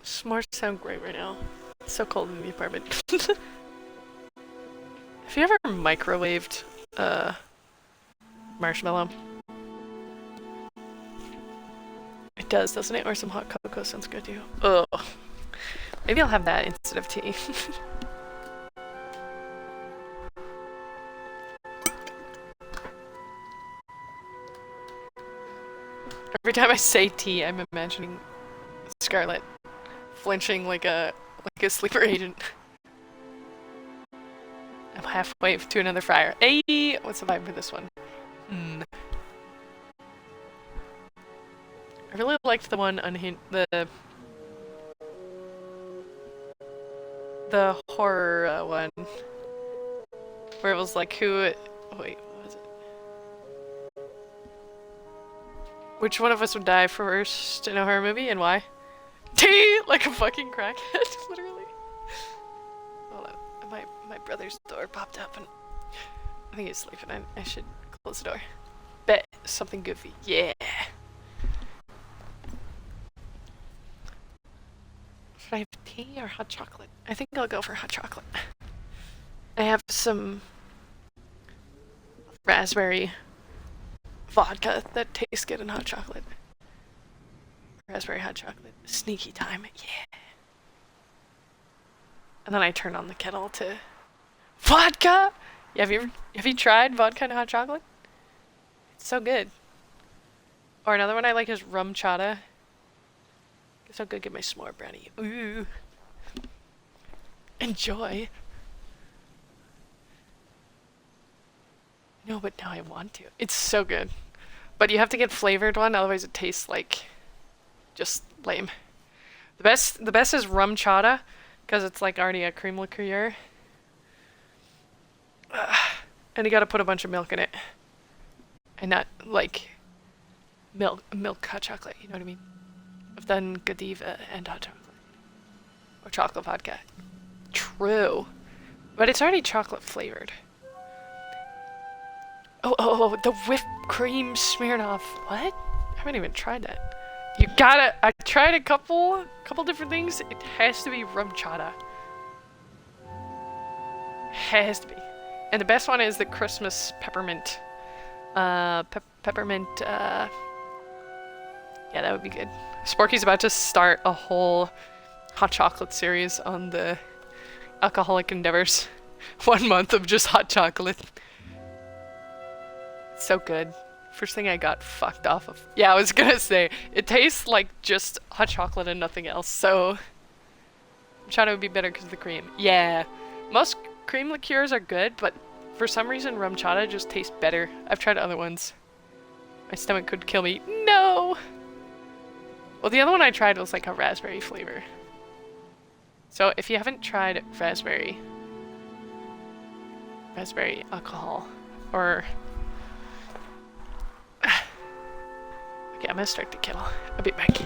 A: S'mores sound great right now. It's so cold in the apartment. Have you ever microwaved marshmallow? It does, doesn't it? Or some hot cocoa sounds good too. Ugh. Maybe I'll have that instead of tea. Every time I say tea, I'm imagining Scarlet flinching like a sleeper agent. I'm halfway to another fryer. Hey, what's the vibe for this one? I really liked the one the horror one, where it was like wait, what was it? Which one of us would die first in a horror movie and why? Tea, like a fucking crackhead, literally. Hold on, my brother's door popped up and I think he's sleeping. I should close the door. Bet something goofy. Yeah. Should I have tea or hot chocolate? I think I'll go for hot chocolate. I have some raspberry vodka that tastes good in hot chocolate. Raspberry hot chocolate. Sneaky time. Yeah. And then I turn on the kettle to vodka. Yeah, have you tried vodka and hot chocolate? It's so good. Or another one I like is rum chata. Guess I'll go get my s'more brownie. Ooh. Enjoy. No, but now I want to. It's so good. But you have to get flavored one, otherwise it tastes like just lame. The best is rum chata, because it's like already a cream liqueur. And you gotta put a bunch of milk in it. And not like milk hot chocolate, you know what I mean? I've done Godiva and hot chocolate. Or chocolate vodka. True. But it's already chocolate flavored. Oh, the whipped cream Smirnoff. What? I haven't even tried that. You gotta, I tried a couple different things. It has to be rum chata. Has to be. And the best one is the Christmas peppermint. Peppermint, yeah, that would be good. Sporky's about to start a whole hot chocolate series on the Alcoholic Endeavors. 1 month of just hot chocolate. So good. First thing I got fucked off of. Yeah, I was gonna say, it tastes like just hot chocolate and nothing else, so chata would be better because of the cream. Yeah, most cream liqueurs are good, but for some reason rum chata just tastes better. I've tried other ones. My stomach could kill me. No! Well, the other one I tried was like a raspberry flavor. So if you haven't tried raspberry alcohol, or okay, I'm gonna start the kettle. I'll be back.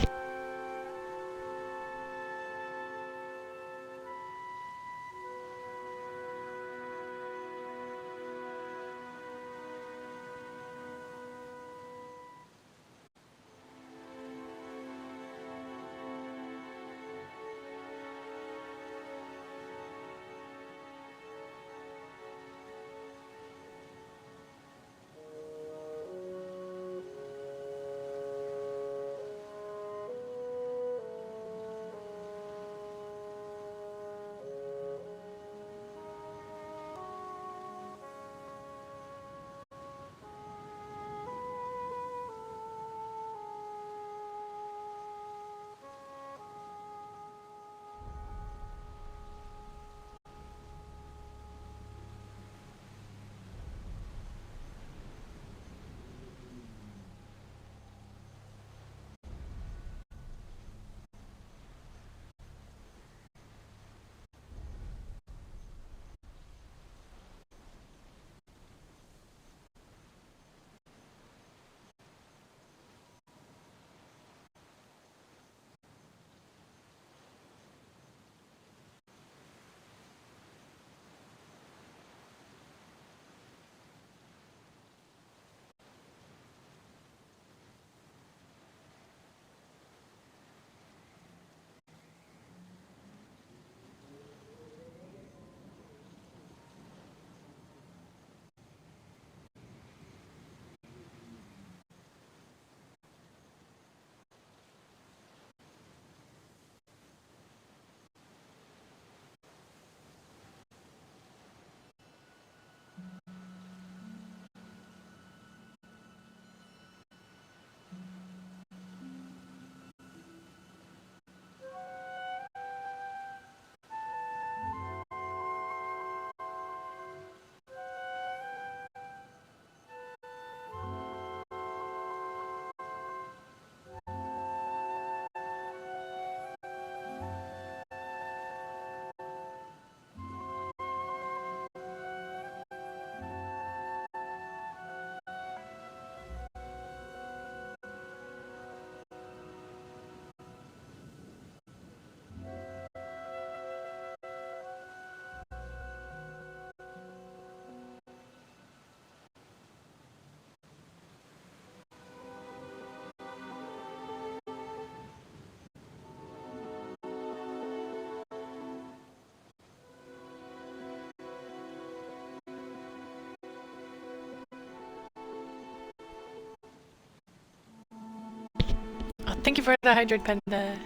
A: Thank you for the hydrate panda.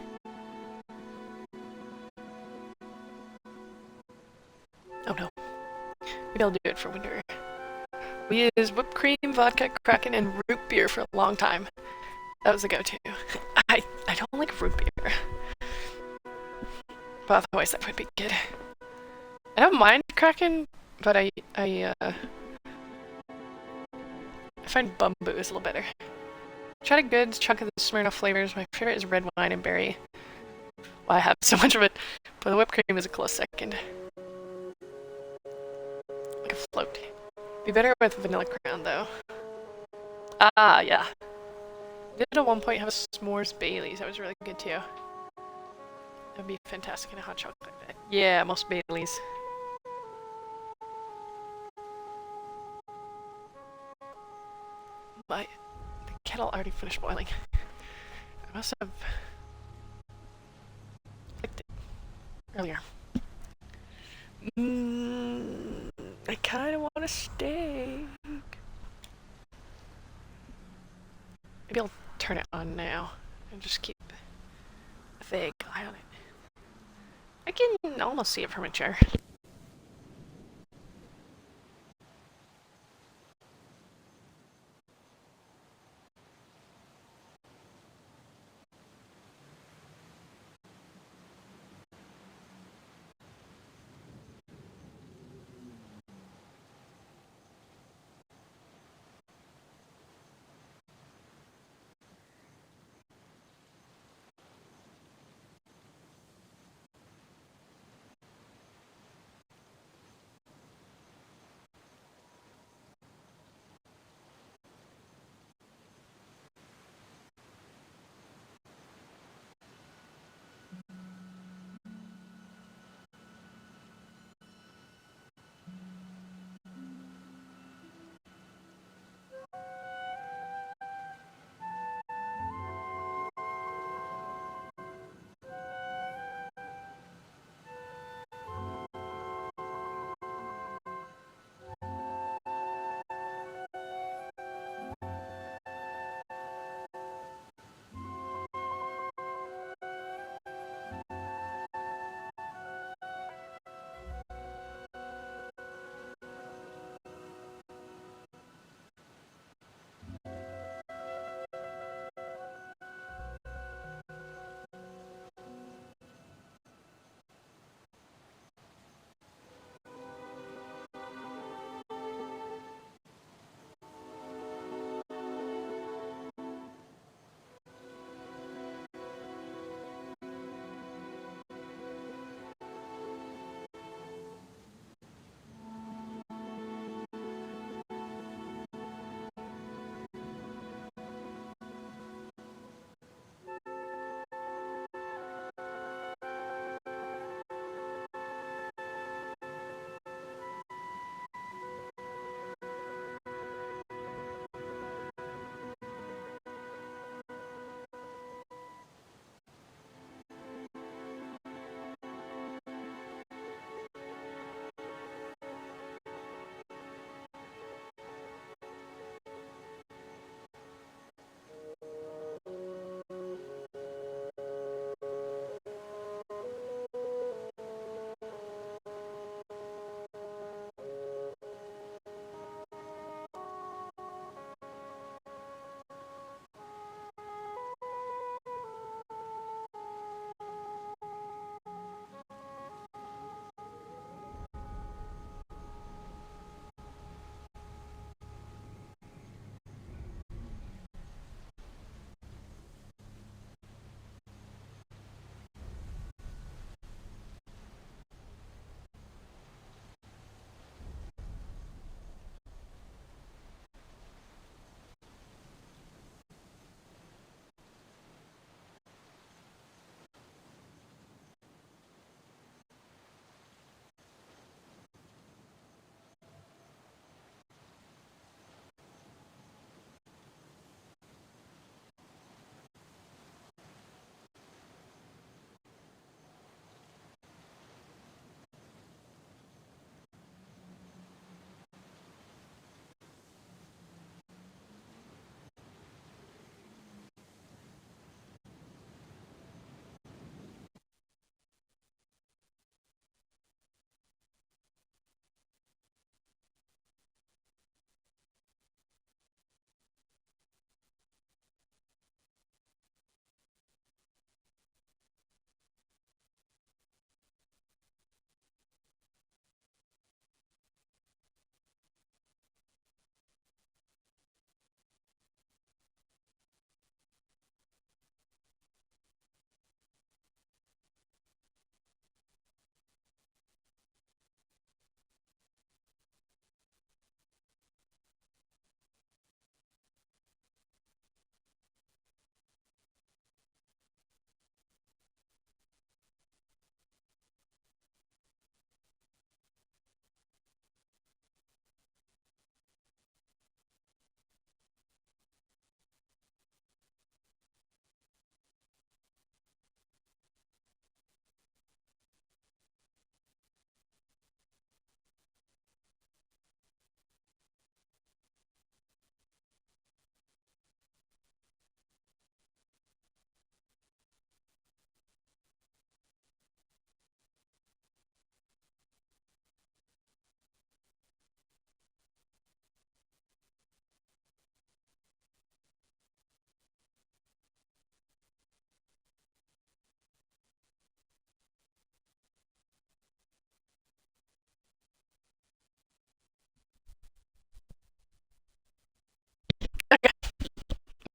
A: Oh no. Maybe I'll do it for winter. We used whipped cream, vodka, Kraken, and root beer for a long time. That was the go-to. I don't like root beer. But otherwise that would be good. I don't mind Kraken, but I find Bumbu is a little better. Tried a good chunk of the Smirnoff flavors. My favorite is red wine and berry. Well, I have so much of it, but the whipped cream is a close second. Like a float. Be better with vanilla crown, though. Ah, yeah. Did at one point have a s'mores Baileys. That was really good, too. That would be fantastic in a hot chocolate like that. Yeah, most Baileys. The kettle already finished boiling. I must have clicked it earlier. I kind of want a steak. Maybe I'll turn it on now and just keep a vague eye on it. I can almost see it from a chair.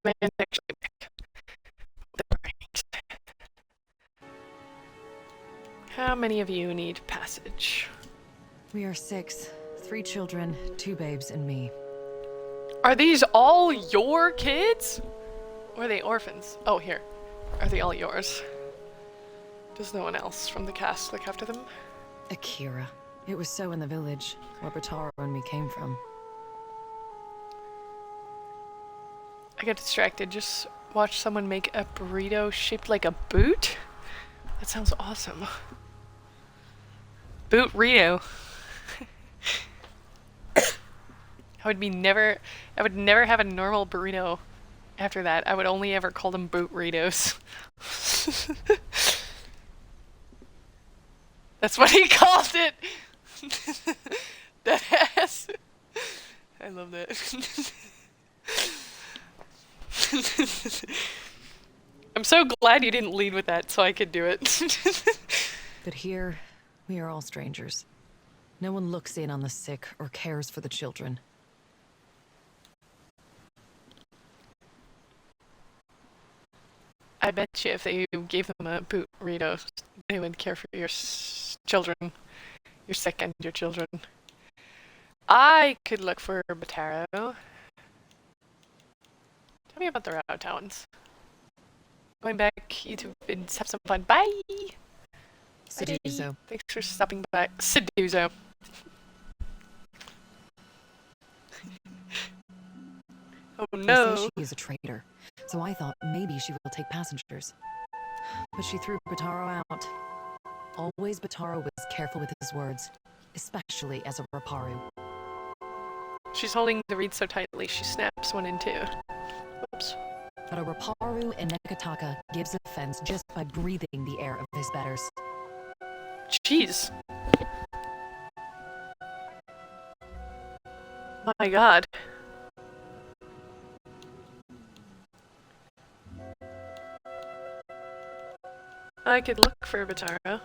A: man's actually back. How many of you need passage?
H: We are 6. 3 children, 2 babes, and me.
A: Are these all your kids? Or are they orphans? Oh, here. Are they all yours? Does no one else from the cast look after them?
H: Akira. It was so in the village, where Bataro and me came from.
A: I got distracted. Just watch someone make a burrito shaped like a boot? That sounds awesome. Boot-rito. I would never have a normal burrito after that. I would only ever call them boot-ritos. That's what he called it! That ass. I love that. I'm so glad you didn't lead with that so I could do it.
H: But here, we are all strangers. No one looks in on the sick or cares for the children.
A: I bet you if they gave them a burrito, they would care for your children. Your sick and your children. I could look for Bataro. Tell me about the Rautowans. Going back, YouTube vids, have some fun. Bye!
H: Seduzo.
A: Thanks for stopping by. Seduzo. Oh
H: They
A: no!
H: say she is a traitor, so I thought maybe she will take passengers. But she threw Bataro out. Always Bataro was careful with his words, especially as a Raparu.
A: She's holding the reed so tightly she snaps one in two. Oops.
H: But a Raparu in Nekataka gives offense just by breathing the air of his betters.
A: Jeez. My god. I could look for Bataro.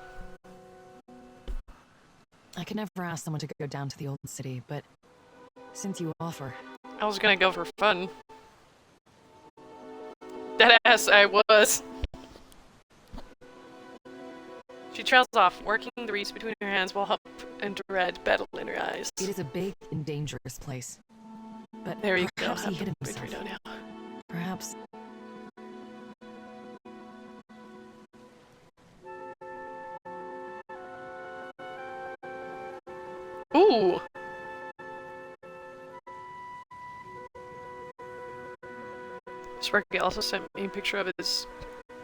H: I could never ask someone to go down to the old city, but since you offer...
A: I was gonna go for fun. Deadass, I was. She trails off, working the reeds between her hands while hope and dread battle in her eyes.
H: It is a big and dangerous place. But
A: there you go.
H: Perhaps he hid himself.
A: Now.
H: Perhaps...
A: Ooh! Sparky also sent me a picture of his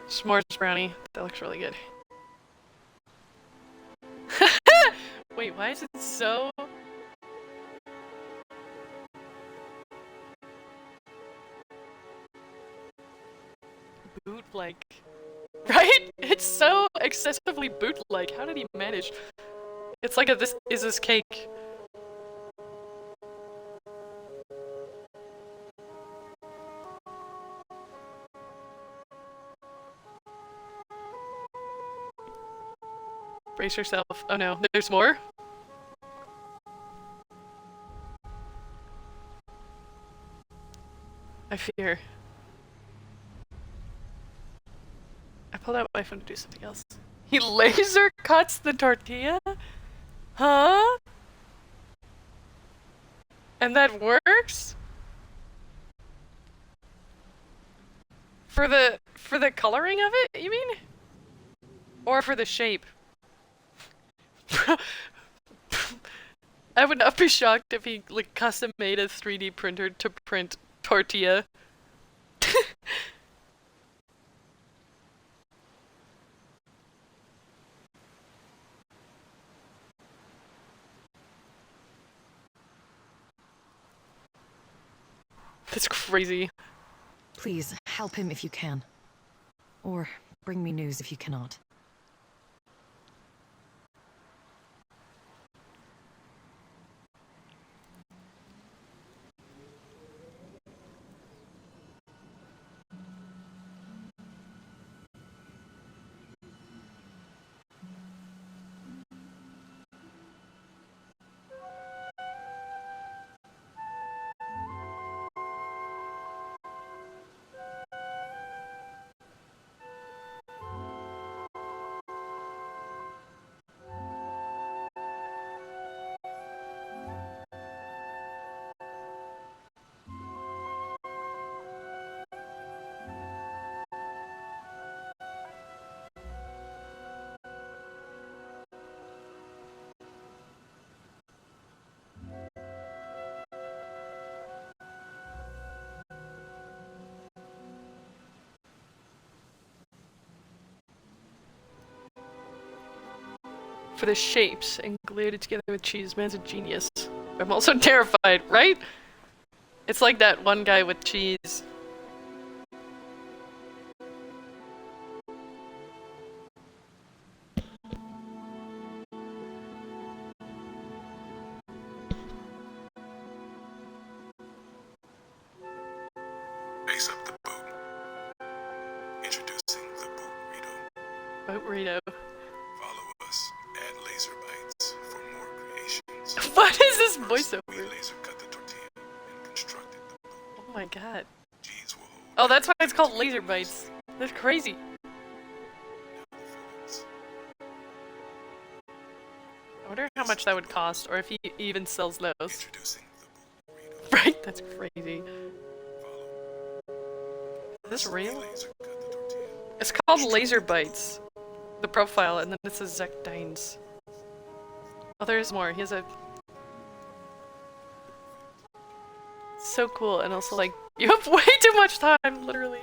A: s'mores brownie. That looks really good. Wait, why is it so... boot-like? Right? It's so excessively boot-like. How did he manage? It's like a this is this cake. Brace yourself. Oh no, there's more? I fear. I pulled out my phone to do something else. He laser cuts the tortilla? Huh? And that works? For the coloring of it, you mean? Or for the shape? I would not be shocked if he like custom made a 3D printer to print tortilla. That's crazy.
H: Please, help him if you can. Or bring me news if you cannot.
A: for the shapes and glued it together with cheese. Man's a genius. I'm also terrified, right? It's like that one guy with cheese.
N: Base up the boat. Introducing the boat
A: Boat Rito.
N: Follow us. Add laser bites for more creations.
A: What is this voiceover?
N: We laser cut the tortilla and constructed the boat.
A: Oh my god.
N: Genes will hold.
A: Oh, that's why it's called laser bites. That's crazy. I wonder how much that would cost, or if he even sells those.
N: Introducing the boat.
A: Right? That's crazy. Is this real? It's called Laser Bites. The profile, and then it says Zek Dines. Oh, there is more. He has a... So cool, and also like, you have way too much time, literally.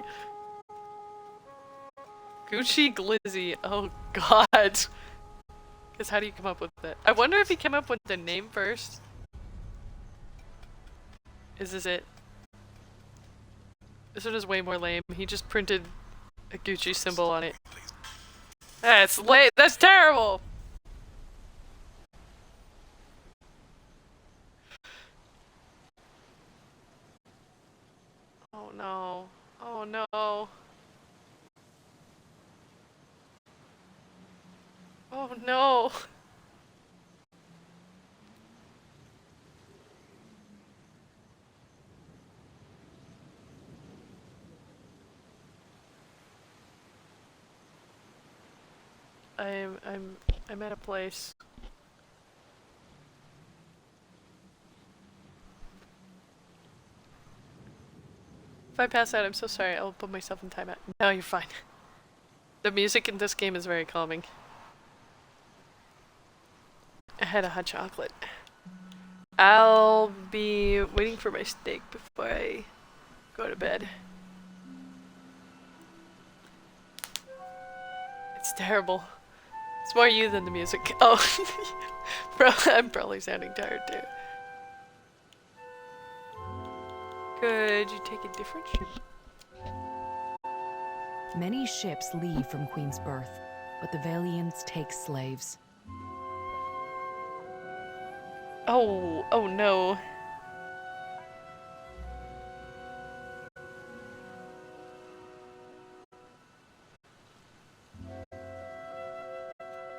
A: Gucci Glizzy. Oh god. Because how do you come up with that? I wonder if he came up with the name first. Is this it? This one is way more lame. He just printed a Gucci symbol on it. That's late. That's terrible. Oh no. Oh no. Oh no. I'm at a place. If I pass out, I'm so sorry. I'll put myself in timeout. No, you're fine. The music in this game is very calming. I had a hot chocolate. I'll be waiting for my steak before I go to bed. It's terrible. It's more you than the music. Oh, bro, I'm probably sounding tired too. Could you take a different ship?
H: Many ships leave from Queen's Birth, but the Valiants take slaves.
A: Oh, oh no.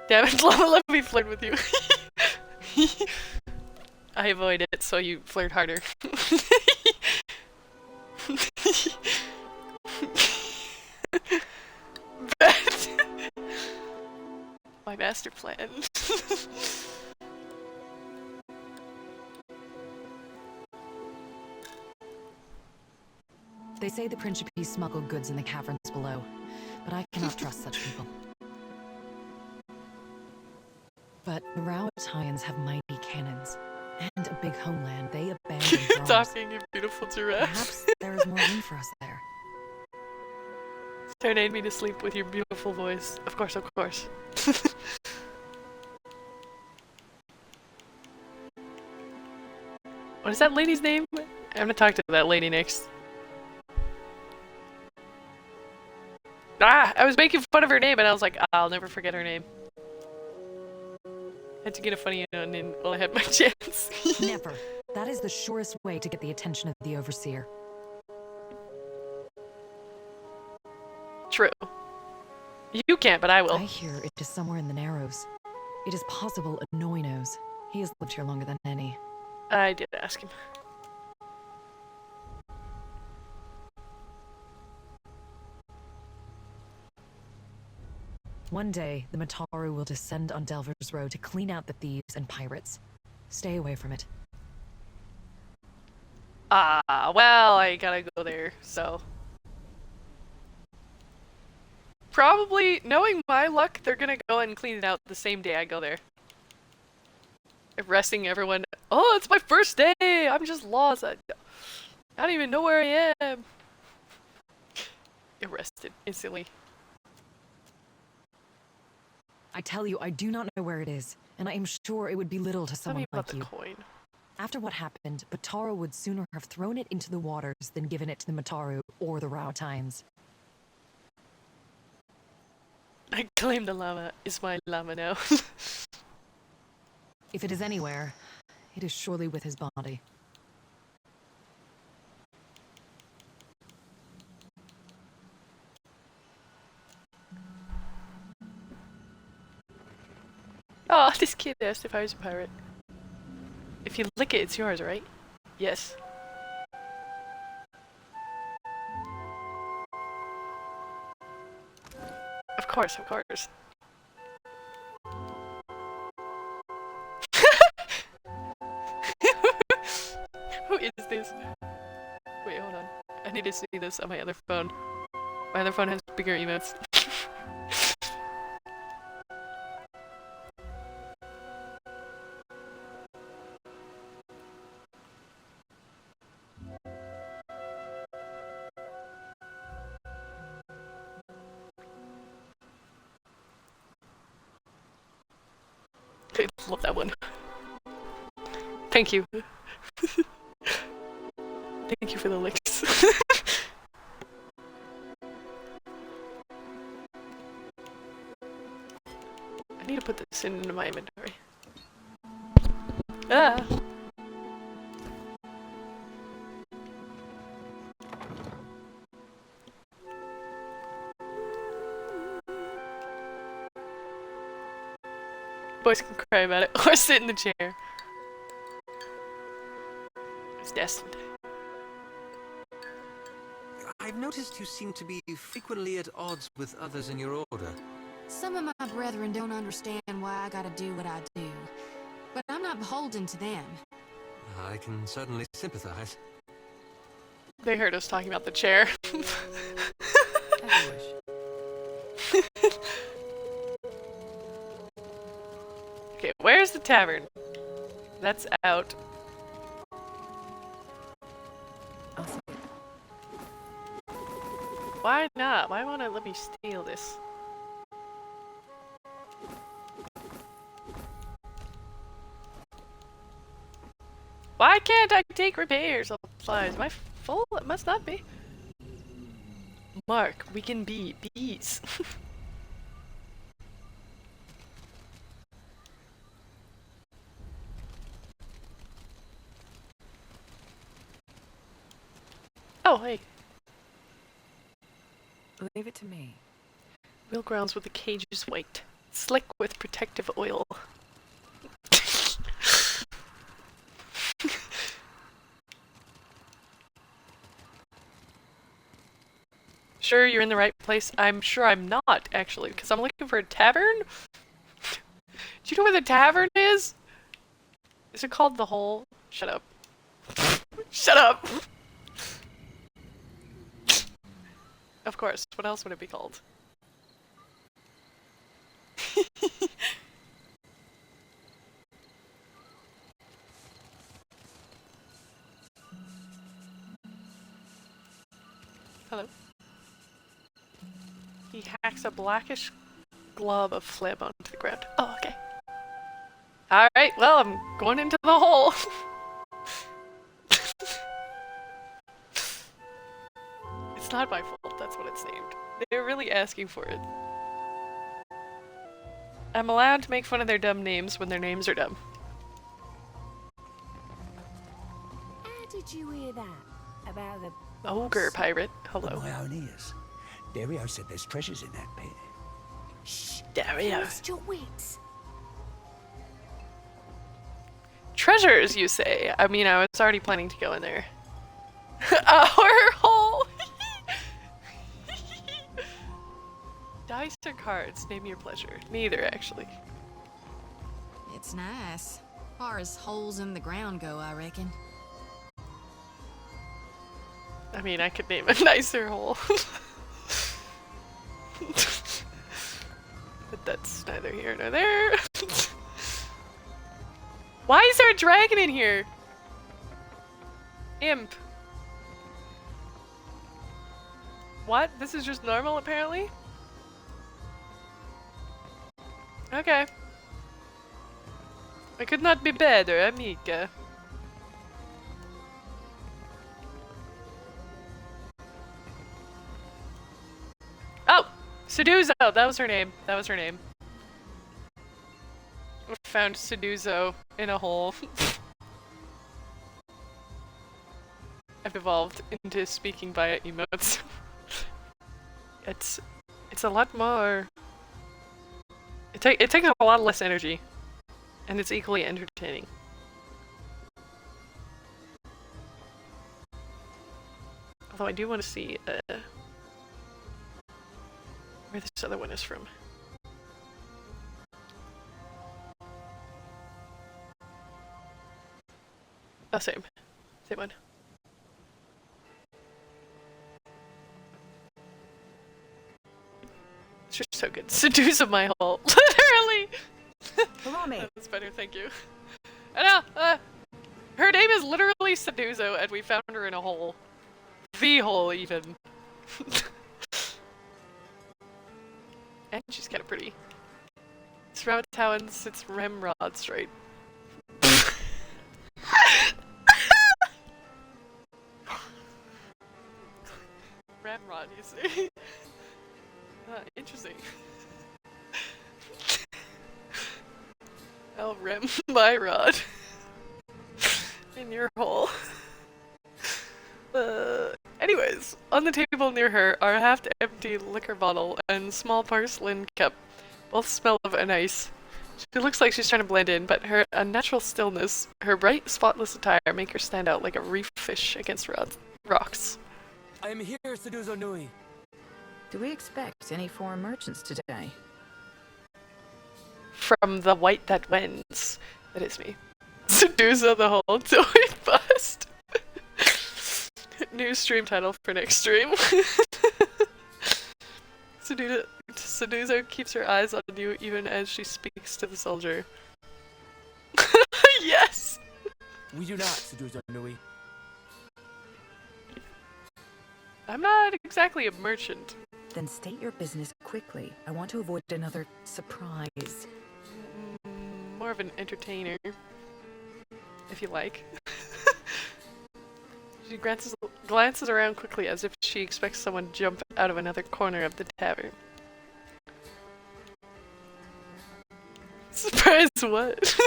A: Damn it, let me flirt with you. I avoid it, so you flirt harder. My master plan.
H: They say the Principes smuggle goods in the caverns below, but I cannot trust such people. But the Rowithians have mighty cannons, and a big homeland they abandoned for ours.
A: Talking, you beautiful giraffe.
H: Perhaps there is more room for us there.
A: Serenade me to sleep with your beautiful voice. Of course, of course. What is that lady's name? I'm gonna talk to that lady next. Ah! I was making fun of her name and I was like, I'll never forget her name. Had to get a funny one in while I had my chance.
H: Never. That is the surest way to get the attention of the Overseer.
A: True. You can't, but I will.
H: I hear it is somewhere in the Narrows. It is possible Annoy knows. He has lived here longer than any.
A: I did ask him.
H: One day, the Mataru will descend on Delver's Road to clean out the thieves and pirates. Stay away from it.
A: Ah, well, I gotta go there, so... Probably, knowing my luck, they're gonna go and clean it out the same day I go there. Arresting everyone. Oh, it's my first day! I'm just lost. I don't even know where I am. Arrested instantly.
H: I tell you, I do not know where it is, and I am sure it would be little to
A: Tell me
H: someone
A: about
H: like
A: the
H: you.
A: coin.
H: After what happened, Bataro would sooner have thrown it into the waters than given it to the Mataru or the Rautines.
A: I claim the llama is my llama now.
H: If it is anywhere, it is surely with his body.
A: Oh, this kid asked if I was a pirate. If you lick it, it's yours, right? Yes. Of course, of course. Who is this? Wait, hold on. I need to see this on my other phone. My other phone has bigger emotes. I love that one. Thank you. Thank you for the licks. I need to put this into my inventory. Ah! Boys can cry about it or sit in the chair. It's destined.
V: I've noticed you seem to be frequently at odds with others in your order.
B: Some of my brethren don't understand why I gotta do what I do, but I'm not beholden to them.
V: I can certainly sympathize.
A: They heard us talking about the chair. Okay, where's the tavern? That's out. Why not? Why won't it let me steal this? Why can't I take repairs supplies? Am I full? It must not be. Mark, we can be bees. Oh, hey.
G: Leave it to me.
A: Wheel grounds with the cages white. Slick with protective oil. Sure you're in the right place? I'm sure I'm not, actually, because I'm looking for a tavern? Do you know where the tavern is? Is it called the Hole? Shut up. Shut up! Of course, what else would it be called? Hello. He hacks a blackish glob of phlegm onto the ground. Oh, okay. Alright, well, I'm going into the hole. It's not my fault, that's what it's named. They're really asking for it. I'm allowed to make fun of their dumb names when their names are dumb.
L: How did you hear that? About the
A: Ogre pirate. Hello.
O: With my own ears. Dario said there's treasures in that pit.
L: Shh!
A: Dario.
L: Lost your wits.
A: Treasures, you say? I mean, I was already planning to go in there. Our hole! Dice or cards? Name your pleasure. Neither, actually.
B: It's nice. As far as holes in the ground go, I reckon.
A: I mean, I could name a nicer hole. But that's neither here nor there. Why is there a dragon in here? Imp. What? This is just normal, apparently? Okay. I could not be better, amica. Oh! Seduzo! That was her name. That was her name. We found Seduzo in a hole. I've evolved into speaking via emotes. It's a lot more... It takes a lot less energy. And it's equally entertaining. Although I do want to see where this other one is from. Oh, same. Same one. It's just so good. Seduce of my hole. Literally! That's better, thank you. I know, her name is literally Seduzo, and we found her in a hole. The hole, even. And she's kind of pretty. It's Rabbit Talons, it's Ramrod straight. Ramrod, you see? Interesting. I'll ram my rod in your hole. Anyways, on the table near her are a half-empty liquor bottle and small porcelain cup. Both smell of anise. She looks like she's trying to blend in, but her unnatural stillness, her bright, spotless attire make her stand out like a reef fish against rocks.
P: I am here, Seduzo Nui.
G: Do we expect any foreign merchants today?
A: From the white that wins. That is me. Seduzo the whole toy bust. New stream title for next stream. Seduzo keeps her eyes on you even as she speaks to the soldier. Yes!
P: We do not, Seduzo Nui.
A: I'm not exactly a merchant.
G: Then state your business quickly. I want to avoid another surprise.
A: More of an entertainer, if you like. She glances around quickly as if she expects someone to jump out of another corner of the tavern. Surprise what?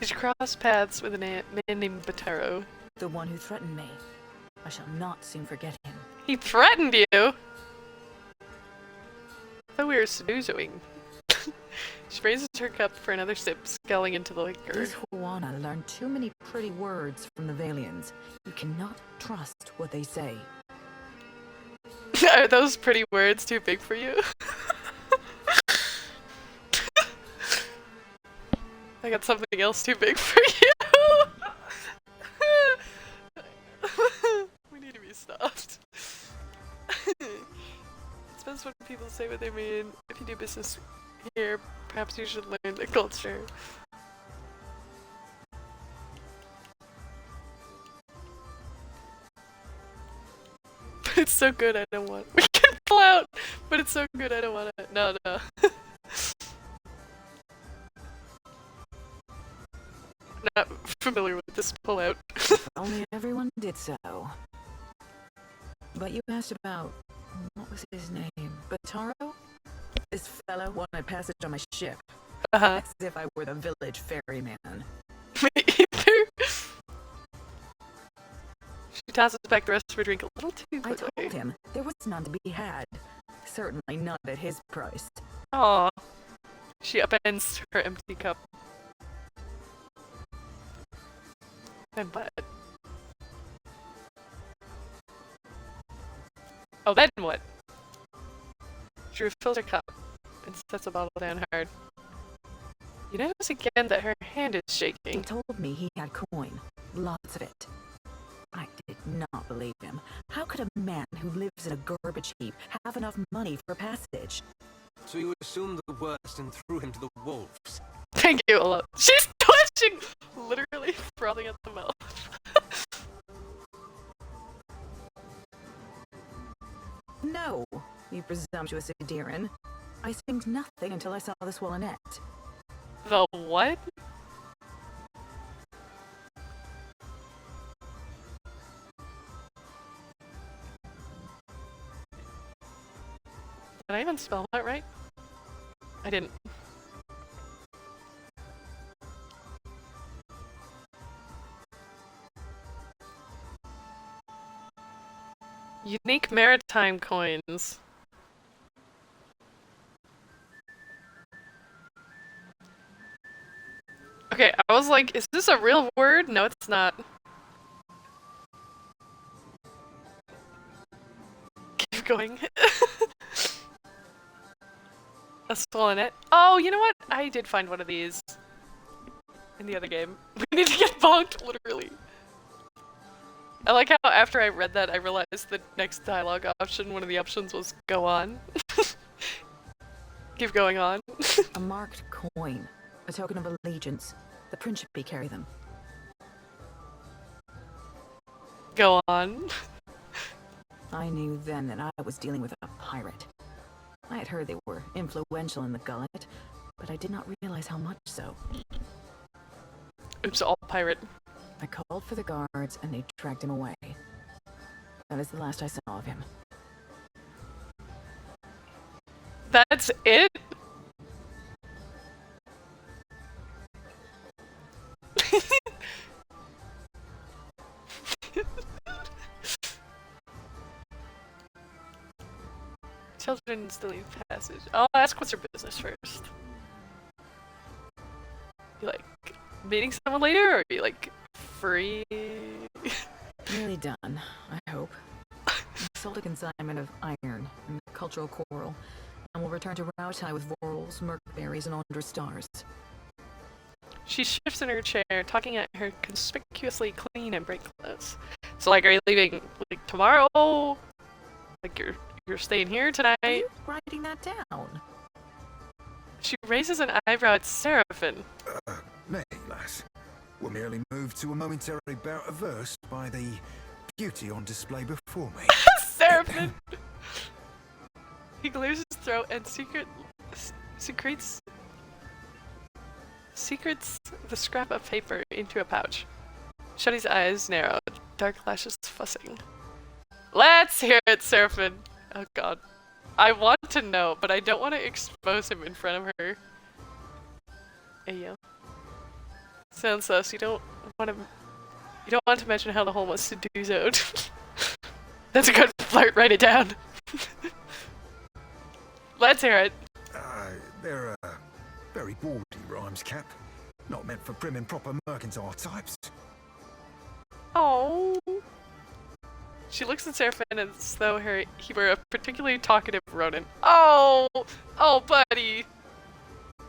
A: Did you cross paths with a man named Bataro?
G: The one who threatened me. I shall not soon forget him.
A: He threatened you? I thought we were seduzoing. She raises her cup for another sip, sculling into the liquor.
G: These Huana learned too many pretty words from the Valians. You cannot trust what they say.
A: Are those pretty words too big for you? I got something else too big for you. We need to be stopped. It's best when people say what they mean. If you do business here, perhaps you should learn the culture. But it's so good, I don't want it. We can pull out, but it's so good, I don't want it. No, no. Not familiar with this pullout.
G: If only everyone did so. But you asked about... what was his name? Bataro? This fellow wanted passage on my ship. As if I were the village ferryman.
A: Me either. She tosses back the rest of her drink a little too quickly.
G: I told him there was none to be had. Certainly not at his price.
A: Aww. She upends her empty cup. I'm glad. Oh, then what? She refills her cup and sets the bottle down hard. You notice again that her hand is shaking.
G: He told me he had coin. Lots of it. I did not believe him. How could a man who lives in a garbage heap have enough money for passage?
V: So you assumed the worst and threw him to the wolves.
A: Thank you, Ola. She's twitching! Literally frothing at the mouth.
G: presumptuous Adiran. I singed nothing until I saw the swollen net.
A: The what? Did I even spell that right? I didn't. Unique maritime coins. Okay, I was like, is this a real word? No, it's not. Keep going. A swollen net. Oh, you know what? I did find one of these in the other game. We need to get bonked, literally. I like how after I read that, I realized the next dialogue option, one of the options was go on. Keep going on.
G: A marked coin. A token of allegiance. The Principe carry them.
A: Go on.
G: I knew then that I was dealing with a pirate. I had heard they were influential in the Gullet, but I did not realize how much so.
A: Oops, all pirate.
G: I called for the guards and they dragged him away. That is the last I saw of him.
A: That's it? Children still leave passage. I'll ask what's your business first. You like meeting someone later, or are you like free?
G: Nearly done, I hope. I sold a consignment of iron and cultural coral, and will return to Rautai with Vorals, Mercberries, and Ondra stars.
A: She shifts in her chair, talking at her conspicuously clean and bright clothes. So, like, are you leaving like tomorrow? Like, you're staying here tonight?
G: Are you writing that down?
A: She raises an eyebrow at Seraphim.
N: Nay, lass. We're merely moved to a momentary bout of verse by the beauty on display before me.
A: Seraphim! He clears his throat and secretes the scrap of paper into a pouch. Shuddy's eyes narrow, dark lashes fussing. Let's hear it, Seraphim! Oh god. I want to know, but I don't want to expose him in front of her. Hey yo. Sounds sus. You don't want to mention how the whole was seduzoed. That's a good flirt. Write it down. Let's hear it.
N: They're very bawdy rhymes, Cap. Not meant for prim and proper mercantile types.
A: Oh. She looks at Seraphim as though he were a particularly talkative rodent. Oh, oh, buddy.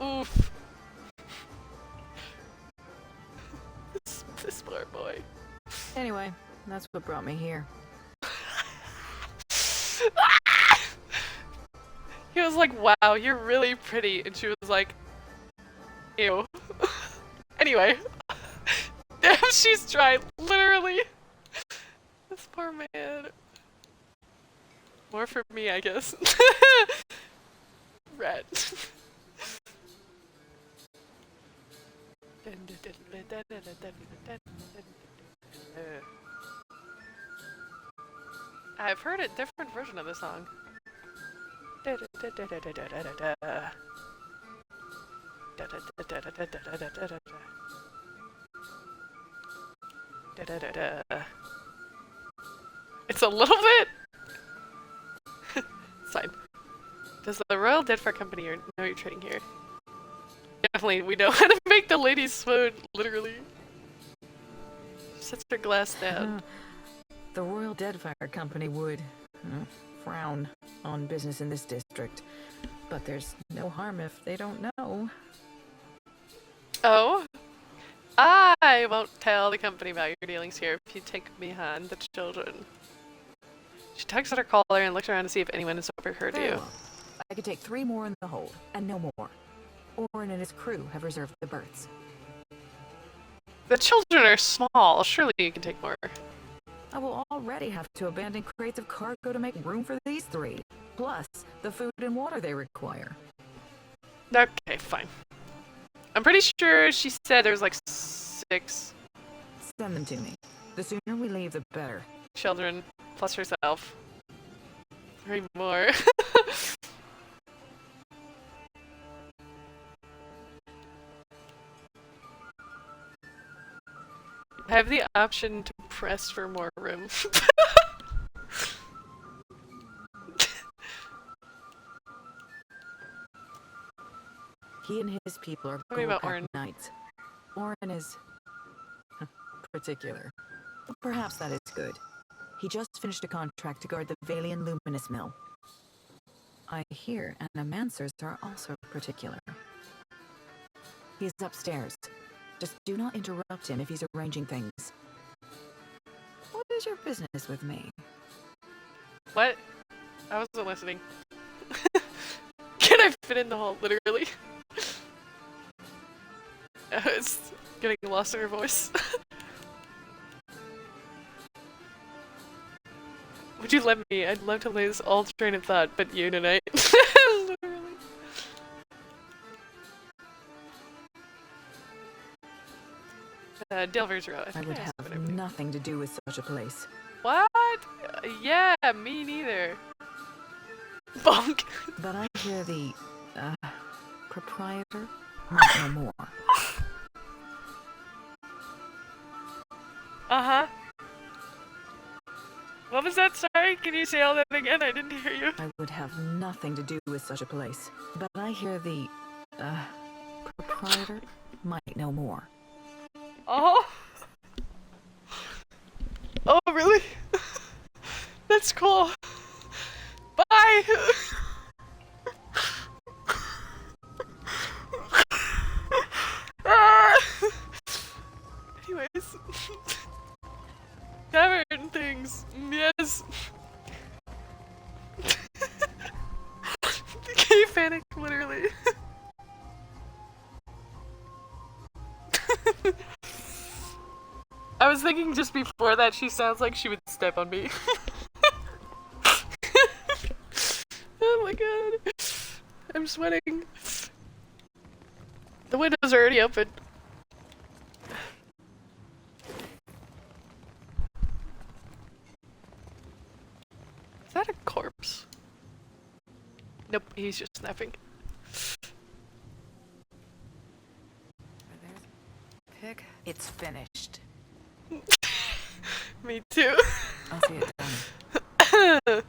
A: Oof. This poor boy.
G: Anyway, that's what brought me here.
A: He was like, wow, you're really pretty. And she was like, ew. Anyway. Damn, she's tried. Literally. This poor man. More for me, I guess. Red. I've heard a different version of the song. It's a little bit. It's fine. Does the Royal Deadfire Company know you're trading here? Definitely, we know how to make the ladies swoon, literally. She sets her glass down.
G: The Royal Deadfire Company would frown on business in this district, but there's no harm if they don't know.
A: Oh? I won't tell the company about your dealings here if you take behind the children. She tugs at her collar and looks around to see if anyone has overheard you.
G: Well, I could take 3 more in the hold, and no more. Orin and his crew have reserved the berths.
A: The children are small. Surely you can take more.
G: I will already have to abandon crates of cargo to make room for these 3. plus the food and water they require.
A: Okay, fine. I'm pretty sure she said there was like 6
G: Send them to me. The sooner we leave, the better.
A: children plus herself. 3 more. I have the option to press for more room.
G: He and his people are
A: Tell me about
G: Goldcraft
A: Orin.
G: Knights. Orin is particular. Perhaps that is good. He just finished a contract to guard the Valian Luminous Mill. I hear animancers are also particular. He's upstairs. Just do not interrupt him if he's arranging things. What is your business with me?
A: What? I wasn't listening. Can I fit in the hall, literally? I was getting lost in her voice. Would you let me? I'd love to lay this all train of thought, but you tonight. Literally. Delver's Row.
G: I would have nothing to do with such a place.
A: What? Yeah, me neither. Bonk.
G: But I hear the, proprietor might know more.
A: Uh-huh. What was that? Sorry, can you say all that again? I didn't hear you.
G: I would have nothing to do with such a place. But I hear the, proprietor might know more.
A: Oh. Oh, really? That's cool. Bye! Anyways. Tavern things. Yes. Cave panic, literally. I was thinking just before that she sounds like she would step on me. Oh my god. I'm sweating. The windows are already open. Is that a corpse? Nope, he's just snapping.
G: Pick. It's finished.
A: Me too.
G: I'll see it done.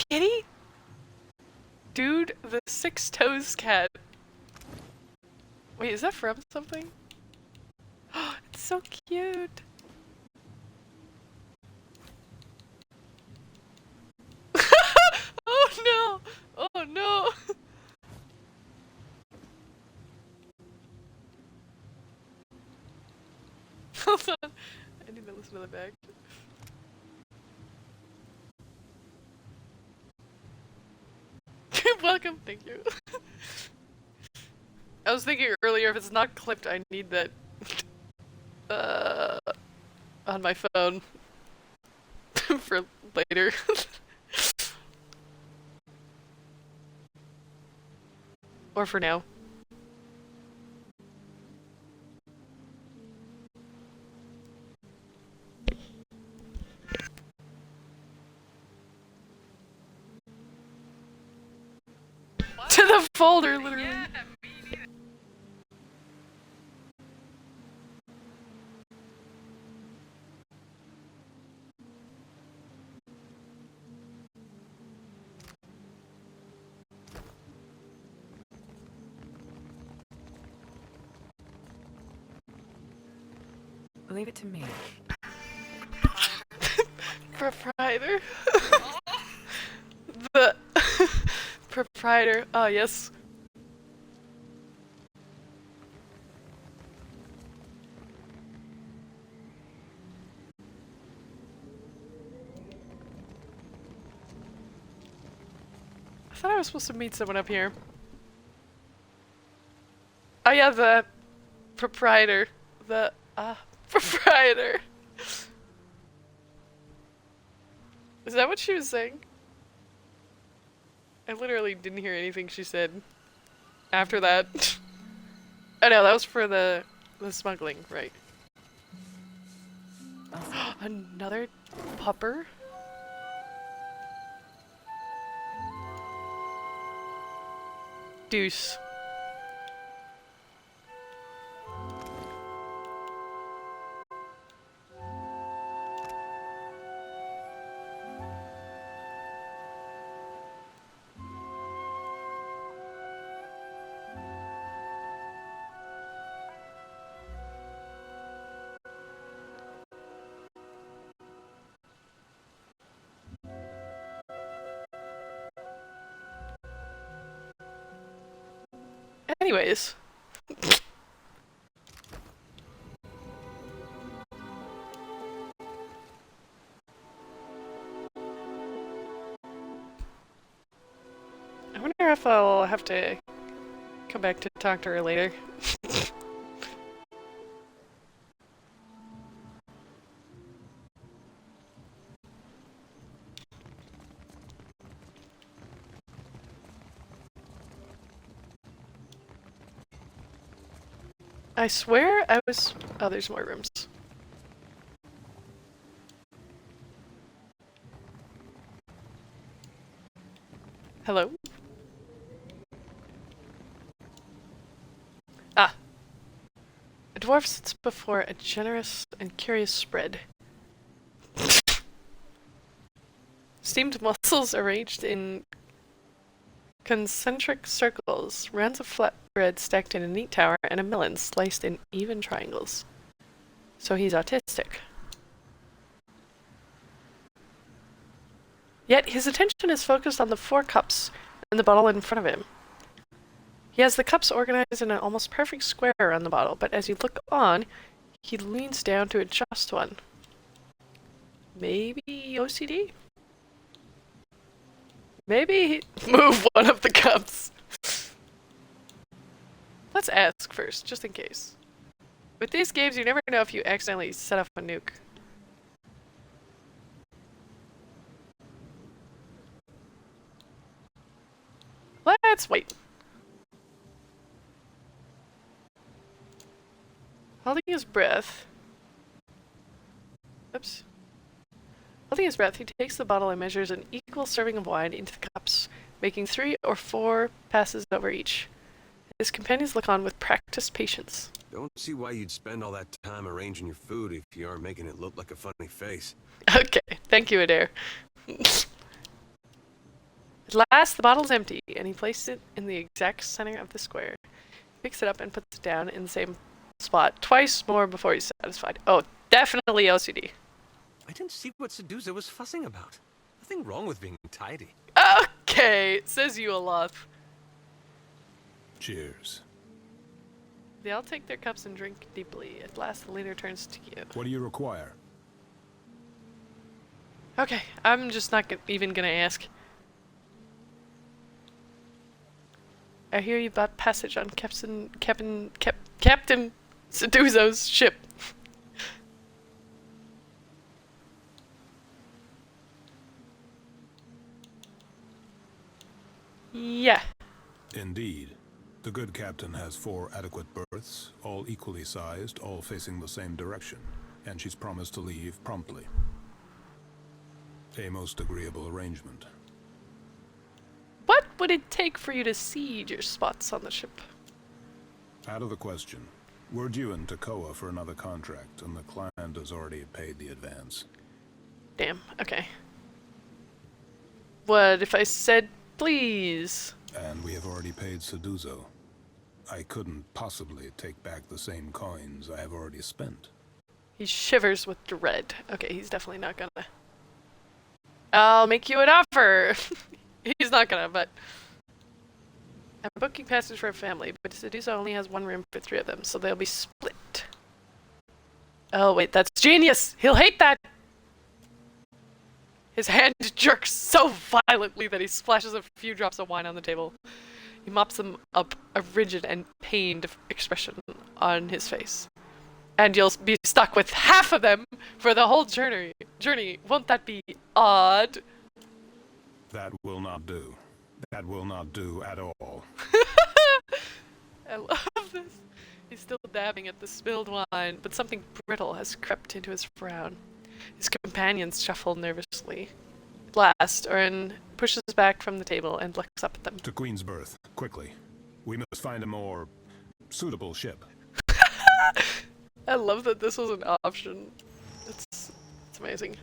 A: Kitty? Dude, the 6 toes cat. Wait, is that from something? It's so cute. Oh no! Oh no! Hold on. I need to listen to the back. You're welcome, thank you. I was thinking earlier, if it's not clipped, I need that on my phone for later. Or for now. To the folder, literally. Yeah, me neither.
G: Leave it to me.
A: Proprietor. The proprietor. Oh, yes. I thought I was supposed to meet someone up here. Oh yeah, the proprietor. The proprietor. Is that what she was saying? I literally didn't hear anything she said after that. Oh no, that was for the smuggling, right. Another pupper? Deuce. Anyways. I wonder if I'll have to come back to talk to her later. I swear I was... Oh, there's more rooms. Hello? Ah. A dwarf sits before a generous and curious spread. Steamed mussels arranged in concentric circles, rounds of flat bread stacked in a neat tower, and a melon sliced in even triangles. So he's autistic. Yet his attention is focused on the 4 cups and the bottle in front of him. He has the cups organized in an almost perfect square around the bottle, but as you look on, he leans down to adjust one. Maybe OCD? Maybe move one of the cups. Let's ask first, just in case. With these games, you never know if you accidentally set off a nuke. Let's wait. Holding his breath. Oops. Holding his breath, he takes the bottle and measures an equal serving of wine into the cups, making 3 or 4 passes over each. His companions look on with practiced patience.
K: Don't see why you'd spend all that time arranging your food if you aren't making it look like a funny face.
A: Okay, thank you, Adair. At last, the bottle's empty, and he places it in the exact center of the square. He picks it up and puts it down in the same spot twice more before he's satisfied. Oh, definitely OCD.
V: I didn't see what Sedusa was fussing about. Nothing wrong with being tidy.
A: Okay, says you, Olaf.
T: Cheers.
A: They all take their cups and drink deeply. At last, the leader turns to you.
T: What do you require?
A: Okay, I'm just not even gonna ask. I hear you bought passage on Captain Seduzo's ship. Yeah.
T: Indeed. The good captain has 4 adequate berths, all equally sized, all facing the same direction, and she's promised to leave promptly. A most agreeable arrangement.
A: What would it take for you to cede your spots on the ship?
T: Out of the question. We're due in Takoa for another contract, and the client has already paid the advance.
A: Damn, okay. What if I said please?
T: And we have already paid Seduzo. I couldn't possibly take back the same coins I have already spent.
A: He shivers with dread. Okay, he's definitely not gonna. I'll make you an offer! He's not gonna, but... I'm booking passage for a family, but Sedusa only has 1 room for 3 of them, so they'll be split. Oh wait, that's genius! He'll hate that! His hand jerks so violently that he splashes a few drops of wine on the table. He mops them up, a rigid and pained expression on his face. and you'll be stuck with half of them for the whole journey. Won't that be odd?
T: That will not do. That will not do at all.
A: I love this. He's still dabbing at the spilled wine, but something brittle has crept into his frown. His companions shuffle nervously. Last, Orin pushes back from the table and looks up at them.
T: To Queen's Berth, quickly. We must find a more suitable ship.
A: I love that this was an option. It's amazing.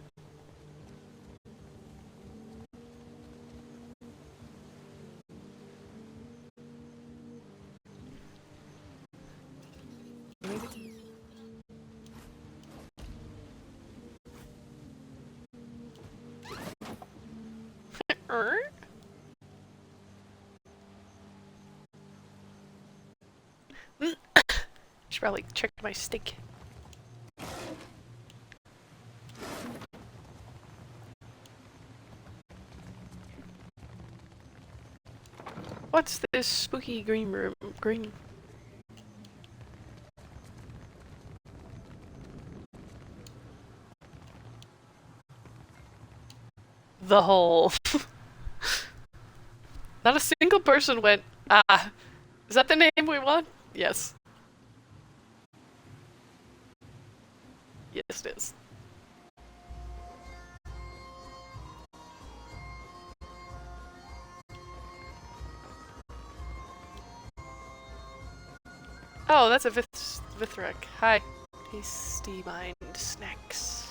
A: Should probably check my steak. What's this spooky green room? Green. The hole. Not a single person went, ah, is that the name we want? Yes. Yes, it is. Oh, that's a Vithrak. Hi. Tasty mind snacks.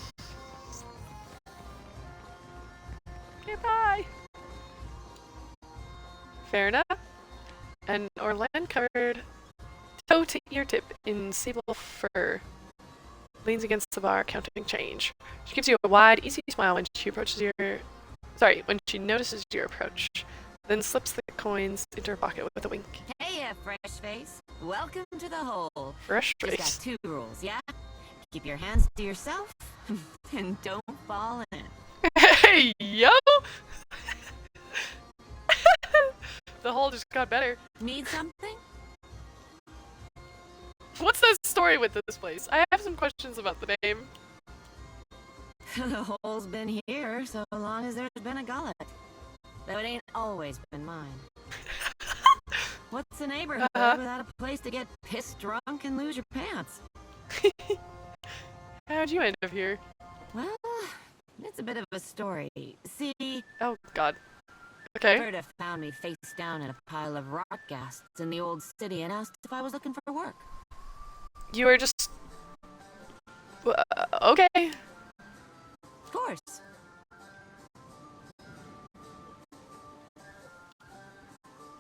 A: Okay, bye. Fair enough. An Orlan covered toe to ear tip in sable fur leans against the bar, counting change. She gives you a wide, easy smile when she approaches when she notices your approach, then slips the coins into her pocket with a wink.
B: Hey, fresh face. Welcome to the hole.
A: Fresh face.
B: Just got 2 rules, yeah? Keep your hands to yourself, and don't fall in.
A: Hey, yo! The hole just got better.
B: Need something?
A: What's the story with this place? I have some questions about the name.
B: The hole's been here so long as there's been a gullet. Though it ain't always been mine. What's a neighborhood without a place to get pissed drunk and lose your pants?
A: How'd you end up here?
B: Well, it's a bit of a story. See...
A: Oh, God. Okay.
B: Berta found me face down in a pile of rot ghasts in the old city and asked if I was looking for work.
A: You were just... okay.
B: Of course.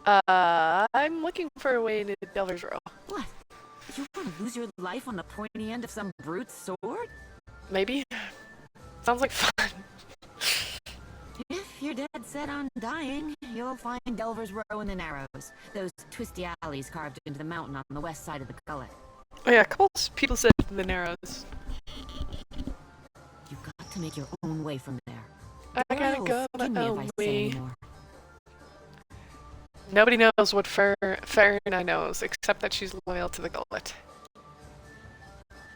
A: I'm looking for a way into Delver's Row.
B: What? You want to lose your life on the pointy end of some brute's sword?
A: Maybe. Sounds like fun.
B: If you're dead set on dying, you'll find Delver's Row in the Narrows. Those twisty alleys carved into the mountain on the west side of the gullet.
A: Oh yeah, a couple people said the Narrows.
B: You've got to make your own way from there.
A: I gotta go my own way.
B: Anymore.
A: Nobody knows what Farina knows, except that she's loyal to the gullet.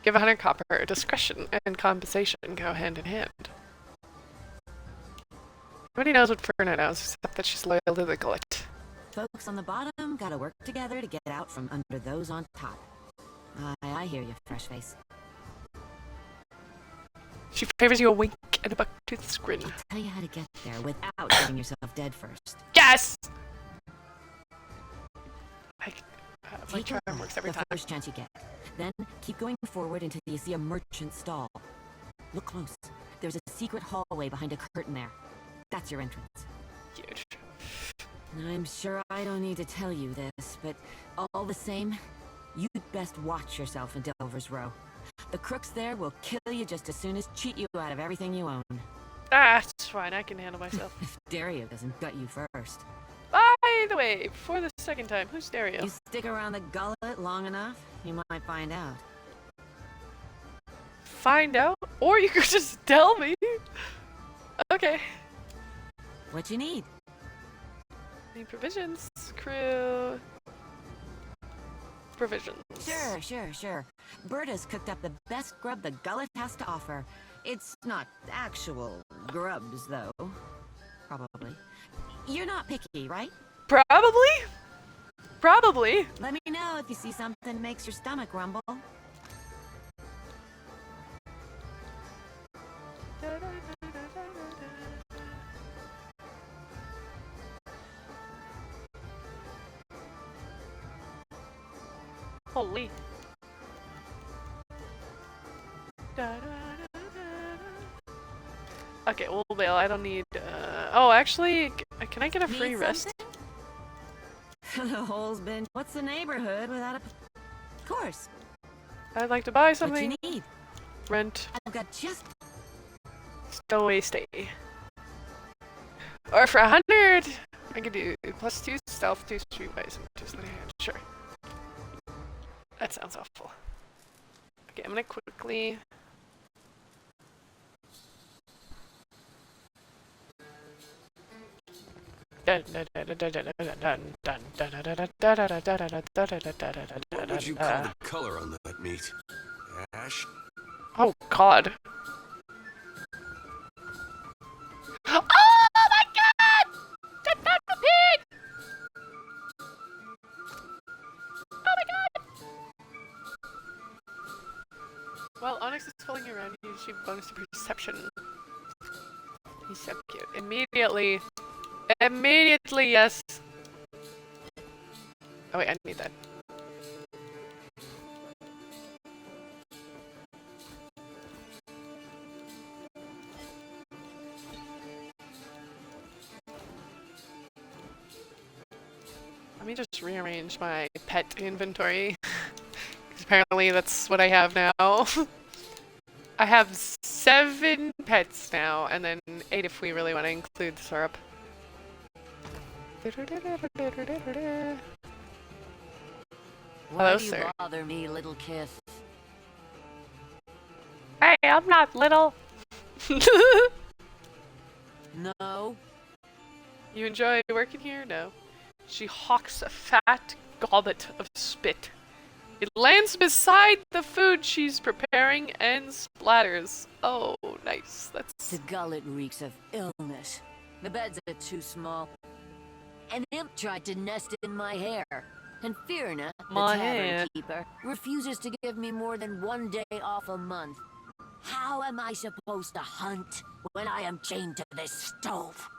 A: Give 100 copper. Discretion and compensation go hand in hand. Nobody knows what Farina knows, except that she's loyal to the gullet.
B: Folks on the bottom gotta work together to get out from under those on top. I hear you, fresh face.
A: She favors you a wink and a buck-toothed grin.
B: I'll tell you how to get there without getting yourself dead first.
A: Yes! My
B: Take
A: charm works every
B: the
A: time.
B: first chance you get. Then keep going forward until you see a merchant stall. Look close. There's a secret hallway behind a curtain there. That's your entrance.
A: Huge.
B: I'm sure I don't need to tell you this, but all the same, you'd best watch yourself in Delver's Row. The crooks there will kill you just as soon as cheat you out of everything you own.
A: Ah, it's fine. I can handle myself.
B: If Dario doesn't gut you first.
A: By the way, for the second time, who's Dario?
B: You stick around the gullet long enough, you might find out.
A: Find out? Or you could just tell me. Okay.
B: What you need?
A: Need provisions, crew. Provisions.
B: Sure. Berta's cooked up the best grub the gullet has to offer. It's not actual grubs, though. Probably. You're not picky, right?
A: Probably. Probably.
B: Let me know if you see something that makes your stomach rumble.
A: Holy. Okay, well, Bale, I don't need. Oh, actually, can I get a free rest?
B: The hole's been. What's the neighborhood without a? Of course.
A: I'd like to buy something.
B: What you need?
A: Rent.
B: I've got just.
A: Stowaway stay. Or for 100, I could do +2 stealth, 2 streetwise, and 2 sleight of hand. Sure. That sounds awful. Okay, I'm gonna quickly.
V: What would you call the color on that meat? Ash?
A: Oh God. Oh my God! Get back the pig! Oh my God! Well, Onyx is following you around. You achieve bonus to perception. He's so cute. Immediately, yes. Oh wait, I need that. Let me just rearrange my pet inventory. Because apparently that's what I have now. I have 7 pets now, and then 8 if we really want to include the syrup. Hello,
B: do you
A: sir.
B: bother me, little kith?
A: Hey, I'm not little.
B: No.
A: You enjoy working here? No. She hawks a fat goblet of spit. It lands beside the food she's preparing and splatters. Oh, nice. That's...
R: The gullet reeks of illness. The beds are too small. An imp tried to nest in my hair. And Fierna, the
A: My
R: tavern
A: hair.
R: keeper, refuses to give me more than 1 day off a month. How am I supposed to hunt when I am chained to this stove?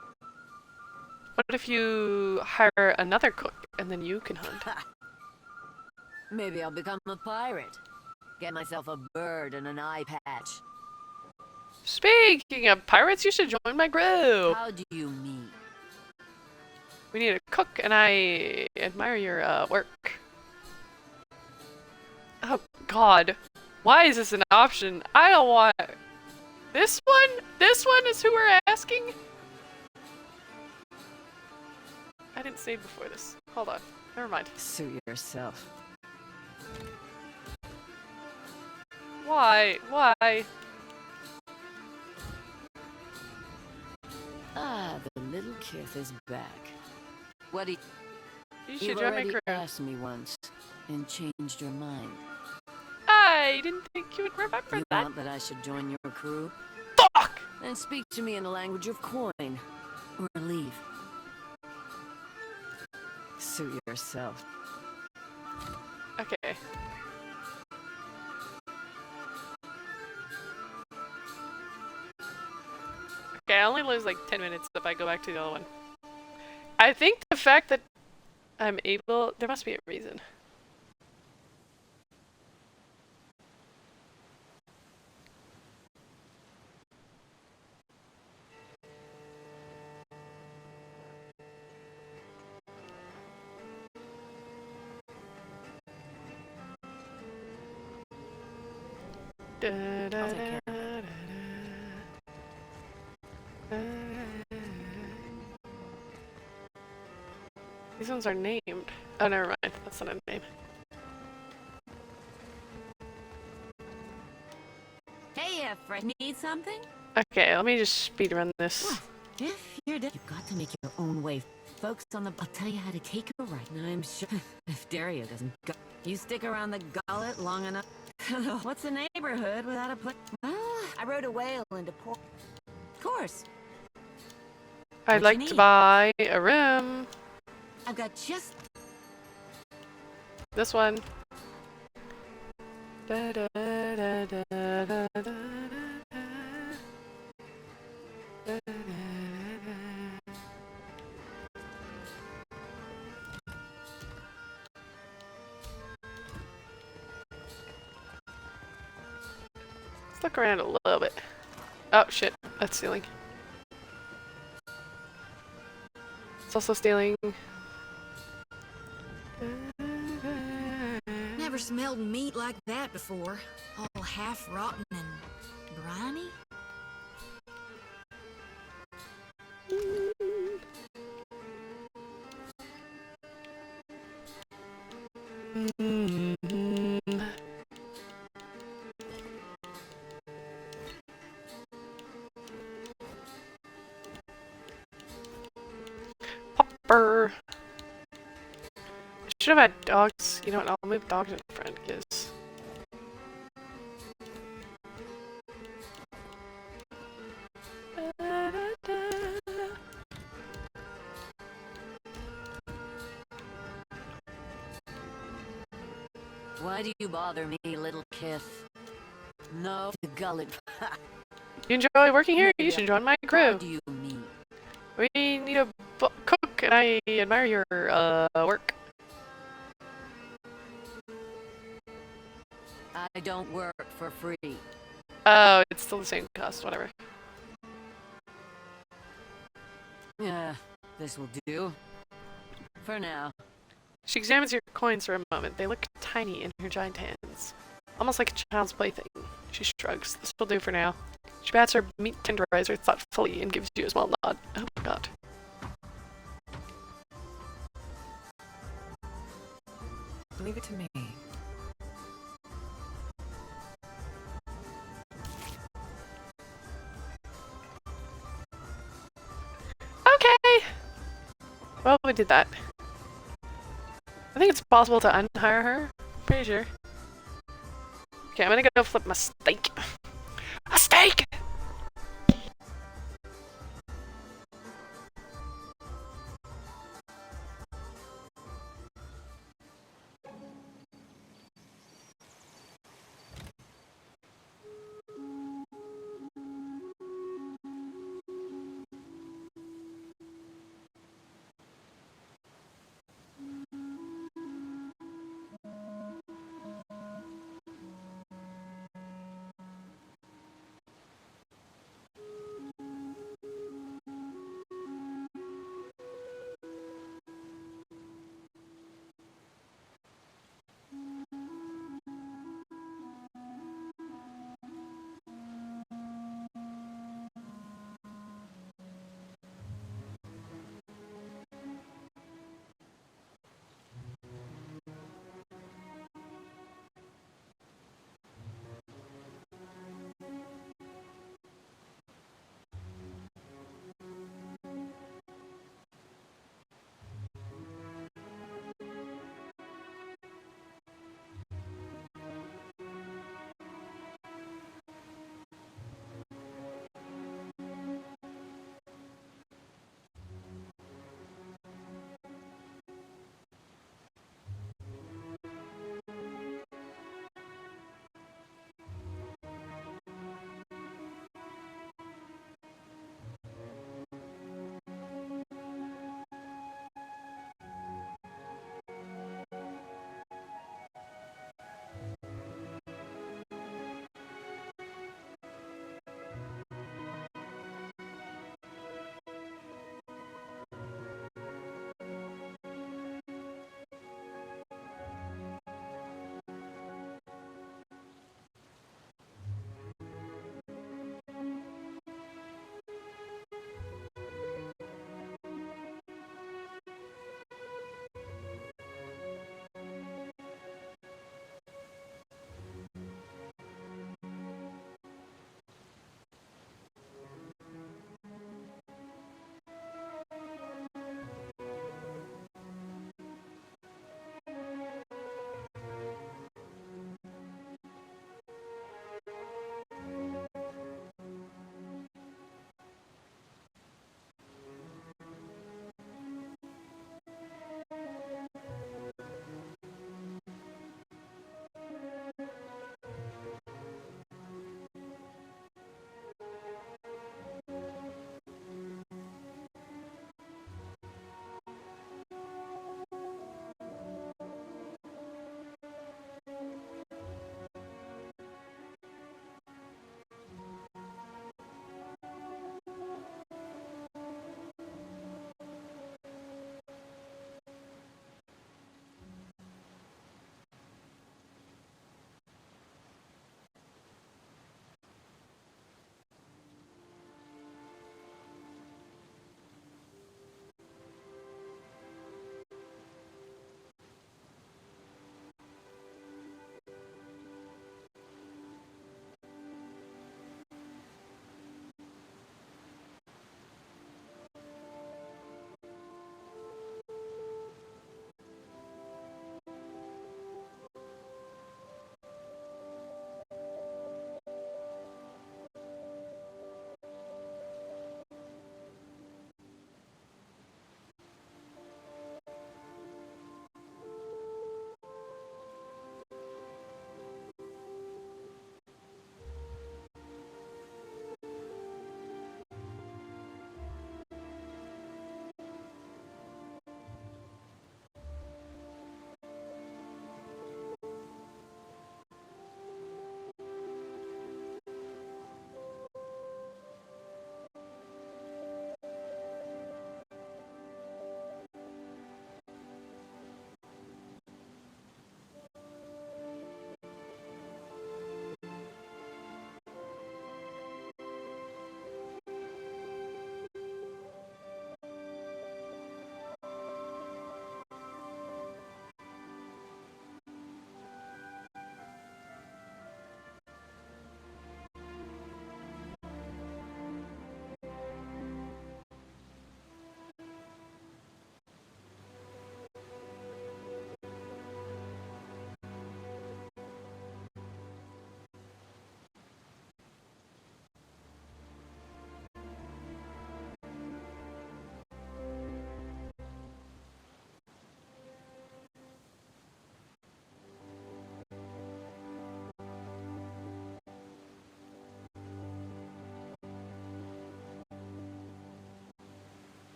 A: What if you hire another cook and then you can hunt?
R: Maybe I'll become a pirate. Get myself a bird and an eye patch.
A: Speaking of pirates, you should join my group.
R: How do you mean?
A: We need a cook, and I admire your work. Oh God, why is this an option? I don't want this one. This one is who we're asking. I didn't save before this. Hold on. Never mind.
B: Suit yourself.
A: Why? Why?
R: Ah, the little kith is back. What do you...
A: You should
R: You've
A: join my
R: already
A: crew.
R: asked me once and changed your mind.
A: I didn't think you would remember
R: You
A: that.
R: want that I should join your crew?
A: Fuck!
R: Then speak to me in the language of coin, or leave.
B: Suit yourself.
A: Okay. Okay, I only lose like 10 minutes if I go back to the other one. I think the fact that I'm able... There must be a reason.
B: I'll take care of it.
A: These ones are named. Oh, never mind. That's not a name.
B: Hey, friend, need something?
A: Okay, let me just speedrun this.
B: If you're you've got to make your own way.
E: folks on the... I'll tell you how to take her right. I'm sure if Daria doesn't go... You stick around the gullet long enough... What's a neighborhood without a place? Well, I rode a whale into port. Of course.
A: I'd like to buy a room.
E: I've got just...
A: This one. Da, da, da, da, da, da, da. Let's look around a little bit. Oh shit, that's stealing. It's also stealing.
B: Never smelled meat like that before. All half rotten and briny.
A: Popper. I should have had dogs. You know what? I'll move dogs in front because.
M: Why do you bother me, little kith? No, the gullet.
A: You enjoy working here? You should join my crew.
M: What do you mean?
A: We need a cook, and I admire your work.
M: I don't work for free.
A: Oh, it's still the same cost, whatever.
M: Yeah, this will do. For now.
A: She examines your coins for a moment. They look tiny in her giant hands. Almost like a child's plaything. She shrugs. This will do for now. She pats her meat tenderizer thoughtfully and gives you a small nod. Oh my god.
G: Leave it to me.
A: Okay! Well, we did that. I think it's possible to unhire her. Pretty sure. Okay, I'm gonna go flip my steak. A steak!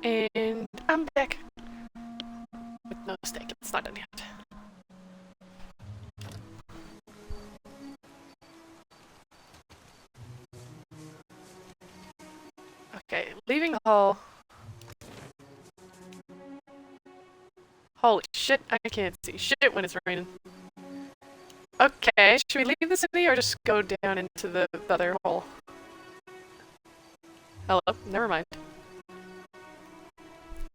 A: And I'm back. With no steak. It's not done yet. Okay, leaving the hall. Holy shit, I can't see shit when it's raining. Okay, should we leave the city or just go down into the other hole? Hello? Never mind.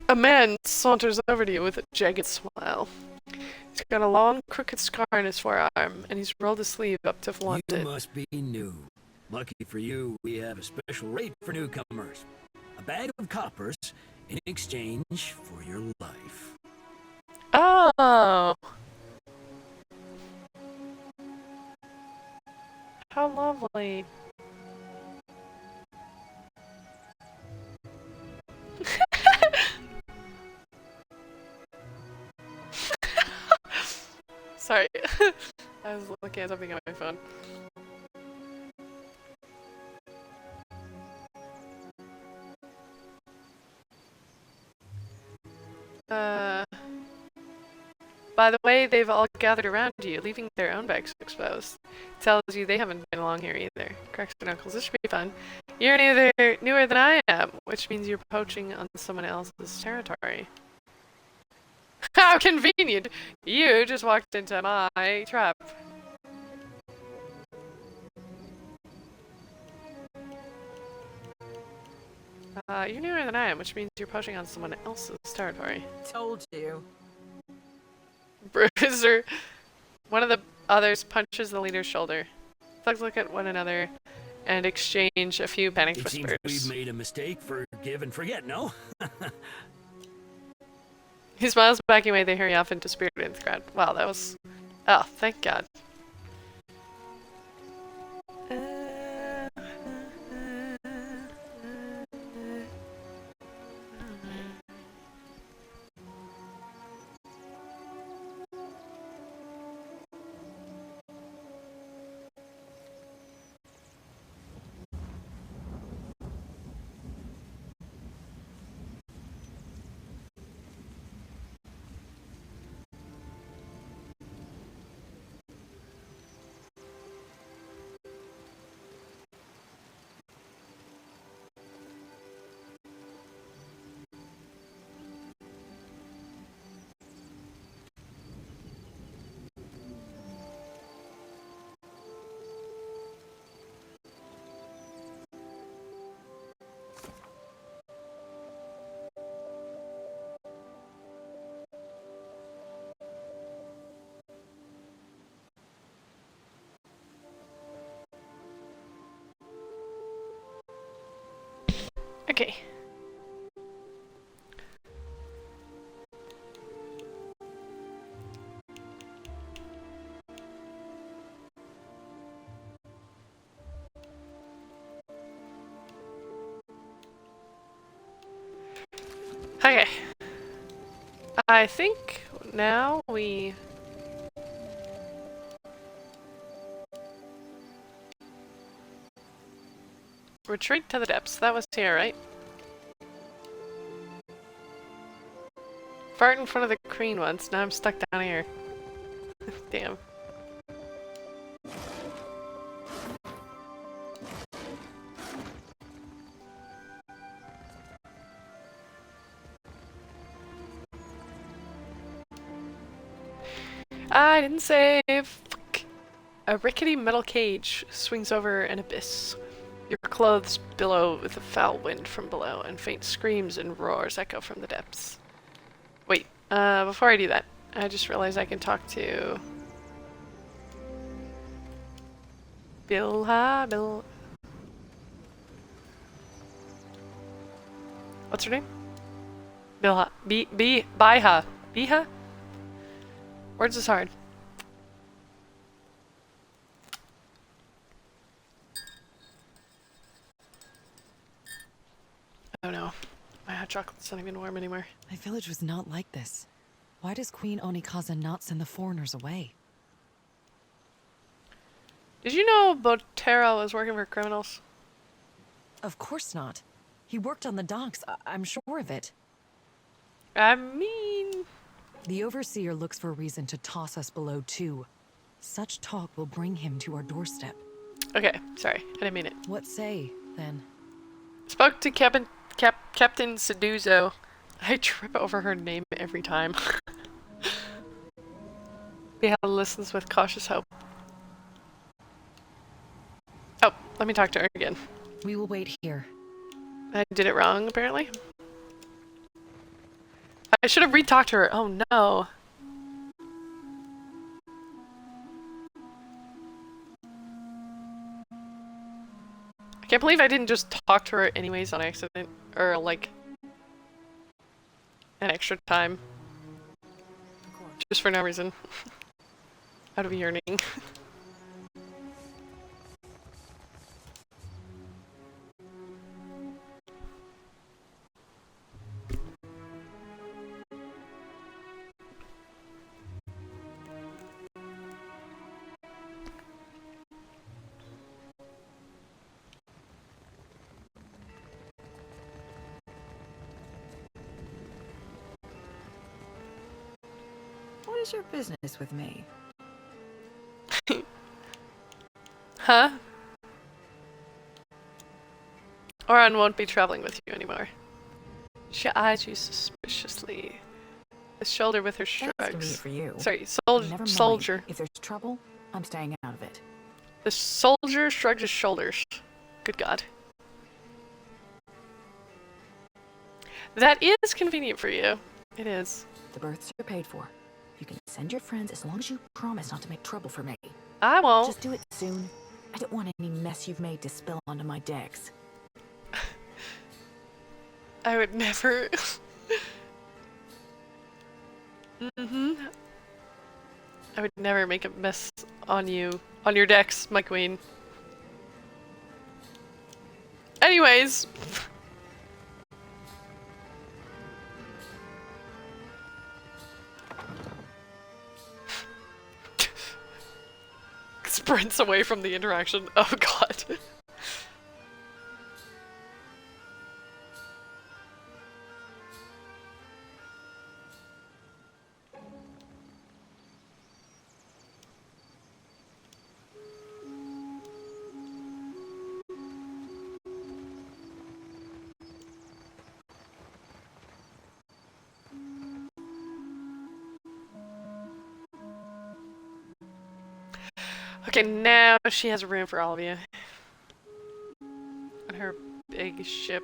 A: A man saunters over to you with a jagged smile. He's got a long, crooked scar on his forearm, and he's rolled his sleeve up to flaunt
O: You
A: it.
O: must be new. Lucky for you, we have a special rate for newcomers. A bag of coppers in exchange for your life.
A: Oh! How lovely. Sorry. I was looking at something on my phone. By the way, they've all gathered around you, leaving their own bags exposed. Tells you they haven't been along here either. Cracks your knuckles. This should be fun. You're newer than I am, which means you're poaching on someone else's territory. How convenient! You just walked into my trap. You're newer than I am, which means you're poaching on someone else's territory.
G: Told you.
A: Bruiser. One of the others punches the leader's shoulder. Thugs look at one another and exchange a few panicked
O: It
A: whispers.
O: seems we've made a mistake. Forgive and forget, no?
A: He smiles backing away. They hurry off into spirited crowd. Wow, that was... Oh, thank God. Okay. Okay. I think now we... retreat to the depths. That was here, right? Fart in front of the crane once. Now I'm stuck down here. Damn. I didn't save. Fuck. A rickety metal cage swings over an abyss. Your clothes billow with a foul wind from below, and faint screams and roars echo from the depths. Wait, before I do that, I just realized I can talk to... Bill... What's her name? Bilha. Biha. Biha? Words is hard. Oh no. My hot chocolate's not even warm anymore.
H: My village was not like this. Why does Queen Onikaza not send the foreigners away?
A: Did you know Botero was working for criminals?
H: Of course not. He worked on the docks, I'm sure of it.
A: I mean...
H: The Overseer looks for a reason to toss us below, too. Such talk will bring him to our doorstep.
A: Okay, sorry. I didn't mean it.
H: What say, then?
A: Spoke to Captain Seduzo. I trip over her name every time. Behala listens with cautious hope. Oh, let me talk to her again.
H: We will wait here.
A: I did it wrong, apparently. I should have re-talked to her. Oh no. I can't believe I didn't just talk to her anyways on accident. Or like... an extra time. Just for no reason. Out of yearning.
G: What is your business with me?
A: Huh? Oran won't be traveling with you anymore. She eyes you suspiciously. His shoulder with her shrugs.
G: That's convenient for you.
A: Sorry,
G: Never mind.
A: soldier.
G: If there's trouble, I'm staying out of it.
A: The soldier shrugged his shoulders. Good God. That is convenient for you. It is.
G: The berths are paid for. You can send your friends as long as you promise not to make trouble for me.
A: I won't.
G: Just do it soon. I don't want any mess you've made to spill onto my decks.
A: I would never... I would never make a mess on you. On your decks, my queen. Anyways... Sprints away from the interaction. Oh god. Okay, now she has room for all of you. On her big ship.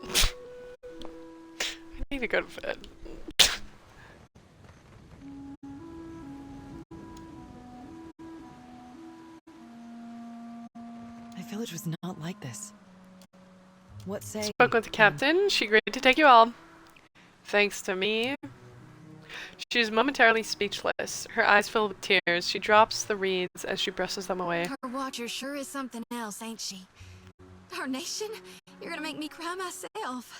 A: I need to go to bed.
H: My village was not like this. What say?
A: Spoke with the captain. She agreed to take you all. Thanks to me. She is momentarily speechless. Her eyes fill with tears. She drops the reeds as she brushes them away.
B: Her watcher sure is something else, ain't she? Darnation, you're gonna make me cry myself.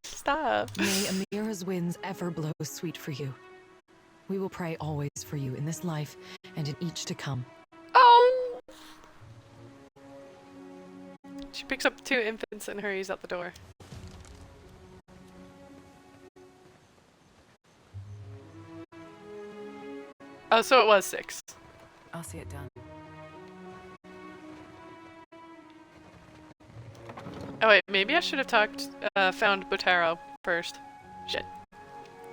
A: Stop.
H: May Amira's winds ever blow sweet for you. We will pray always for you in this life and in each to come.
A: Oh! She picks up 2 infants and hurries out the door. Oh, so it was 6.
G: I'll see it done.
A: Oh wait, maybe I should have found Butaro first. Shit.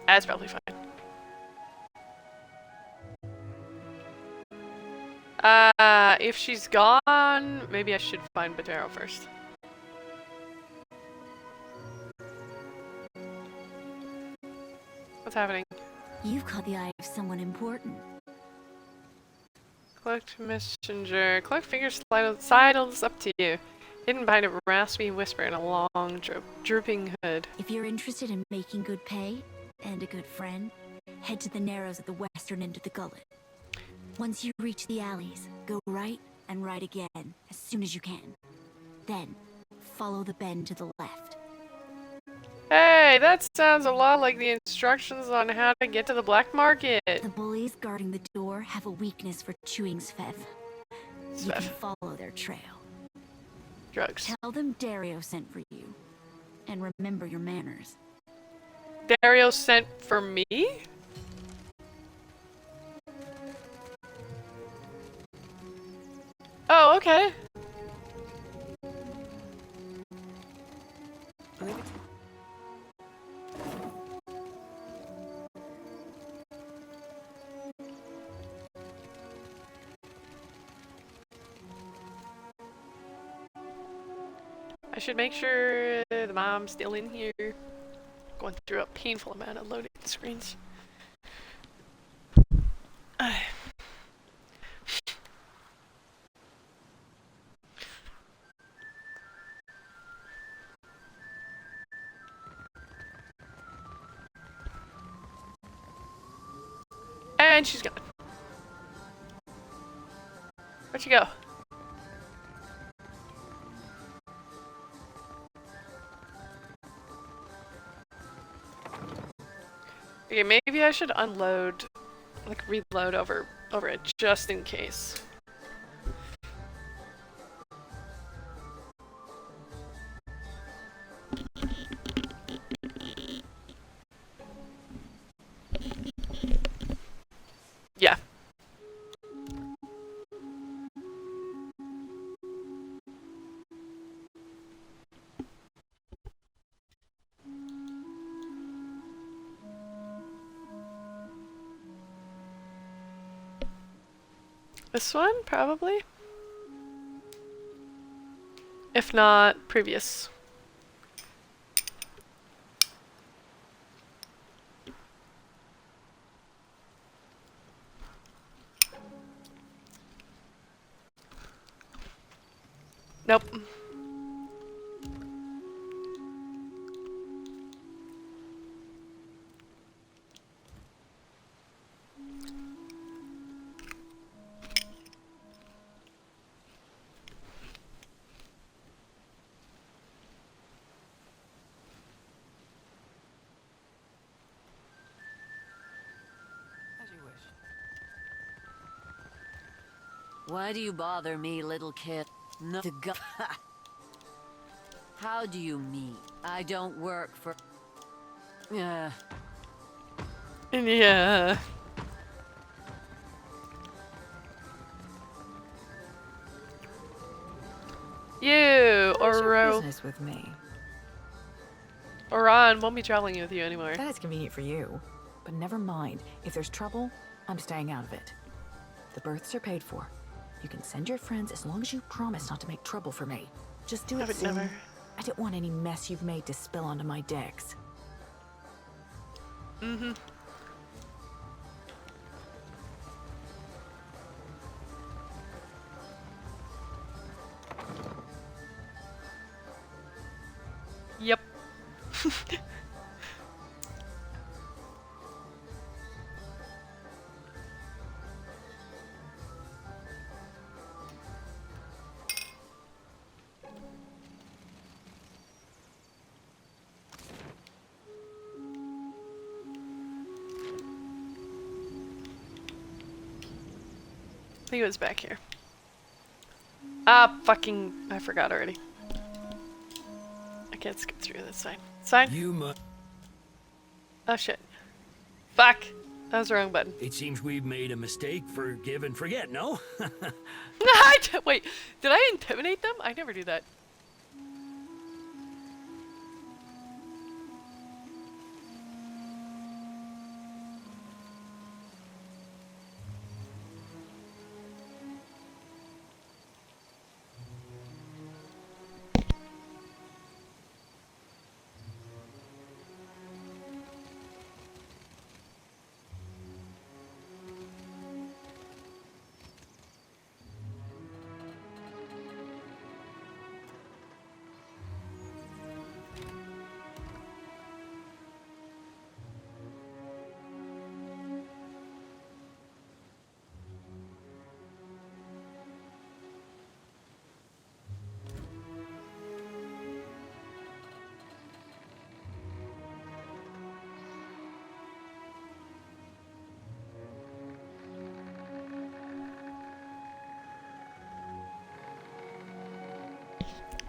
A: That's probably fine. If she's gone, maybe I should find Butaro first. What's happening?
J: You've caught the eye of someone important.
A: Cloaked messenger. Cloaked finger sidles up to you. Hidden behind a raspy whisper and a long, drooping hood.
J: If you're interested in making good pay and a good friend, head to the narrows at the western end of the gullet. Once you reach the alleys, go right and right again as soon as you can. Then, follow the bend to the left.
A: Hey, that sounds a lot like the instructions on how to get to the black market.
J: The bullies guarding the door have a weakness for chewing svev. You can follow their trail.
A: Drugs.
J: Tell them Dario sent for you. and remember your manners.
A: Dario sent for me? Oh, okay. I should make sure the mom's still in here. Going through a painful amount of loading screens. And she's gone. Where'd she go? Okay, maybe I should unload, like reload over it just in case. Yeah. This one, probably? If not, previous. Nope.
E: Why do you bother me, little kid? No to go. How do you mean? I don't work for. Yeah.
A: Yeah. You,
G: What is your
A: Oro.
G: business with me?
A: Oran won't be traveling with you anymore.
G: That is convenient for you. But never mind. If there's trouble, I'm staying out of it. The berths are paid for. You can send your friends as long as you promise not to make trouble for me. Just do
A: I
G: it
A: would
G: soon.
A: never.
G: I don't want any mess you've made to spill onto my decks.
A: Mm-hmm. Yep. I think it was back here. Ah, fucking, I forgot already. I can't skip through this sign. Sign?
O: You must.
A: Oh shit. Fuck. That was the wrong button.
O: It seems we've made a mistake. Forgive and forget, no?
A: Wait, did I intimidate them? I never do that.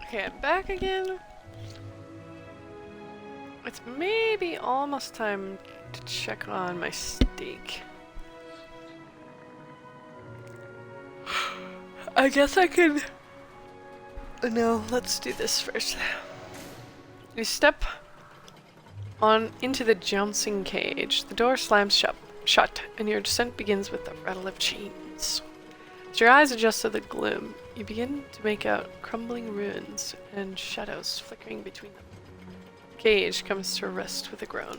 A: Okay, I'm back again. it's maybe almost time to check on my steak. I guess I could... No, let's do this first. You step on into the jouncing cage. The door slams shut, and your descent begins with the rattle of chains. As your eyes adjust to the gloom, you begin to make out crumbling ruins and shadows flickering between them. The cage comes to rest with a groan.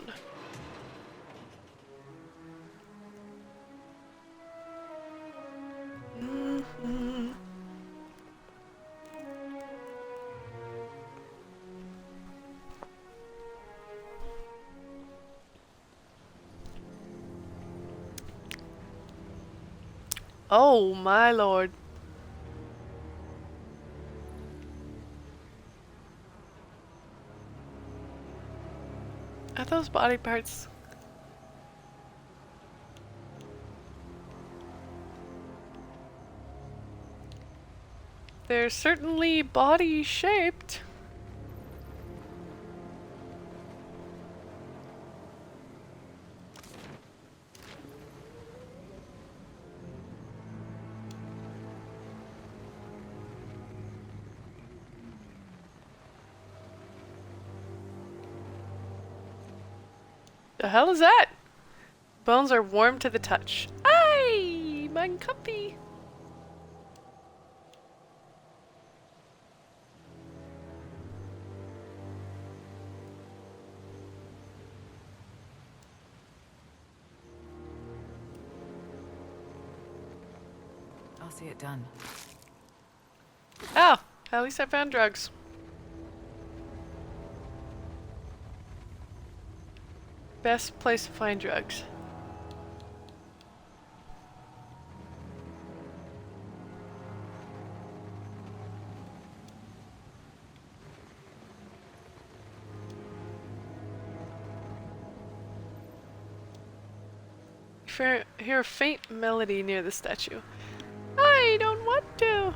A: Oh my lord. Are those body parts? They're certainly body shaped. The hell is that? Bones are warm to the touch. Aye, mein Kampy.
G: I'll see it done.
A: Oh, at least I found drugs. Best place to find drugs. Hear a faint melody near the statue. I don't want to.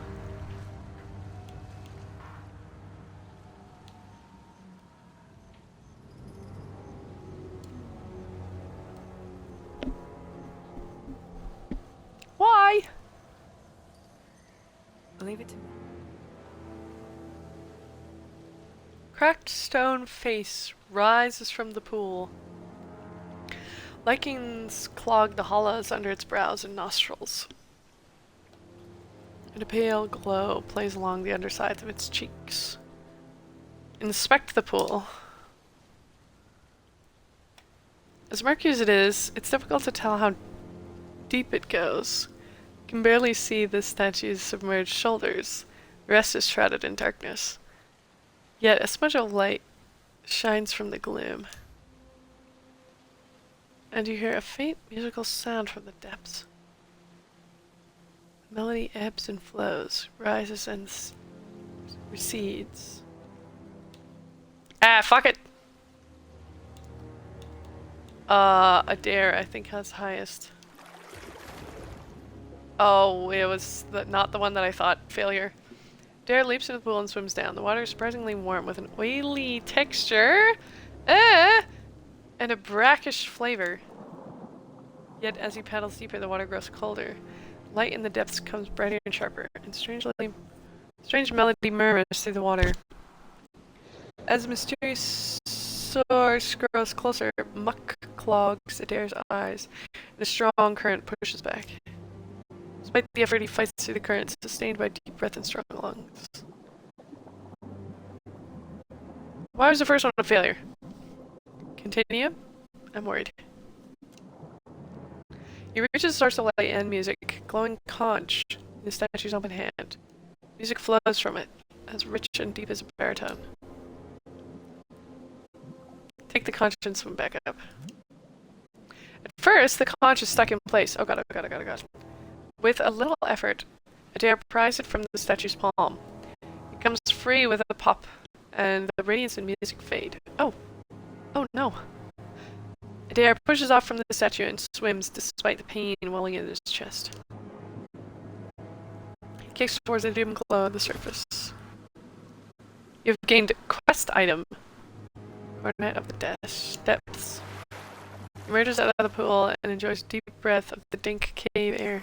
A: Why?
G: Leave it to me.
A: Cracked stone face rises from the pool. Lichens clog the hollows under its brows and nostrils, and a pale glow plays along the undersides of its cheeks. Inspect the pool. As murky as it is, it's difficult to tell how deep it goes. You can barely see the statue's submerged shoulders. The rest is shrouded in darkness. Yet a smudge of light shines from the gloom, and you hear a faint musical sound from the depths. The melody ebbs and flows, rises and recedes. Ah, fuck it! Adair, I think, has highest. Oh, it was not the one that I thought. Failure. Adair leaps into the pool and swims down. The water is surprisingly warm with an oily texture. And a brackish flavor. Yet as he paddles deeper, the water grows colder. Light in the depths comes brighter and sharper, and strange melody murmurs through the water. As the mysterious source grows closer, muck clogs Adair's eyes, and a strong current pushes back. Despite the effort, he fights through the current, sustained by deep breath and strong lungs. Why was the first one a failure? Continue? I'm worried. He reaches the source of light and music, glowing conch in the statue's open hand. Music flows from it, as rich and deep as a baritone. Take the conch and swim back up. At first, the conch is stuck in place. Oh god, oh god, oh god, oh god. With a little effort, Adair pries it from the statue's palm. It comes free with a pop, and the radiance and music fade. Oh. Oh no. Adair pushes off from the statue and swims despite the pain welling in his chest. He kicks towards the dim glow at the surface. You've gained a quest item. Hornet of the depths. Emerges out of the pool and enjoys deep breath of the dank cave air.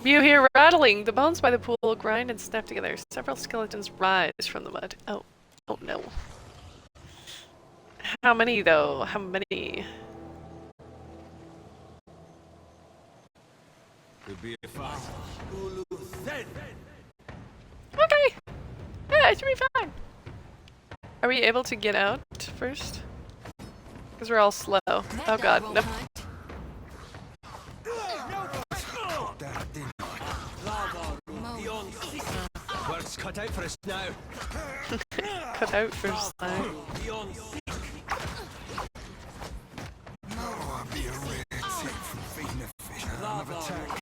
A: You hear rattling. The bones by the pool grind and snap together. Several skeletons rise from the mud. Oh. Oh no. How many though? How many?
F: Could be a fight.
A: Okay. Yeah, it should be fine. Are we able to get out first? Because we're all slow. Oh god, no.
C: Work's cut out for us now.
A: Cut out for us now.
N: Oh, I'd be a rare tip from feeding a fish. Another attack.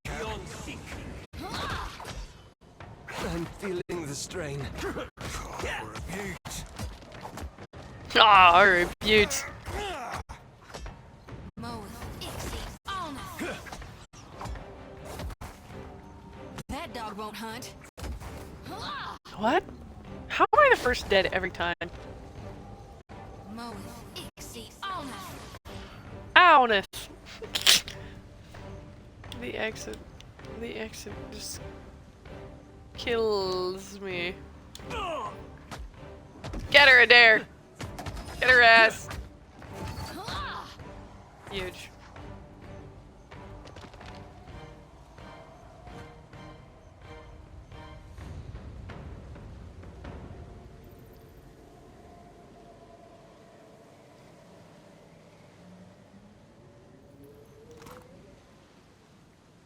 C: I'm feeling the strain.
A: Ah, rebuke.
B: That dog won't hunt.
A: What? How am I the first dead every time? Owness. The exit just kills me. Get her, Adair. Get her ass. Huge.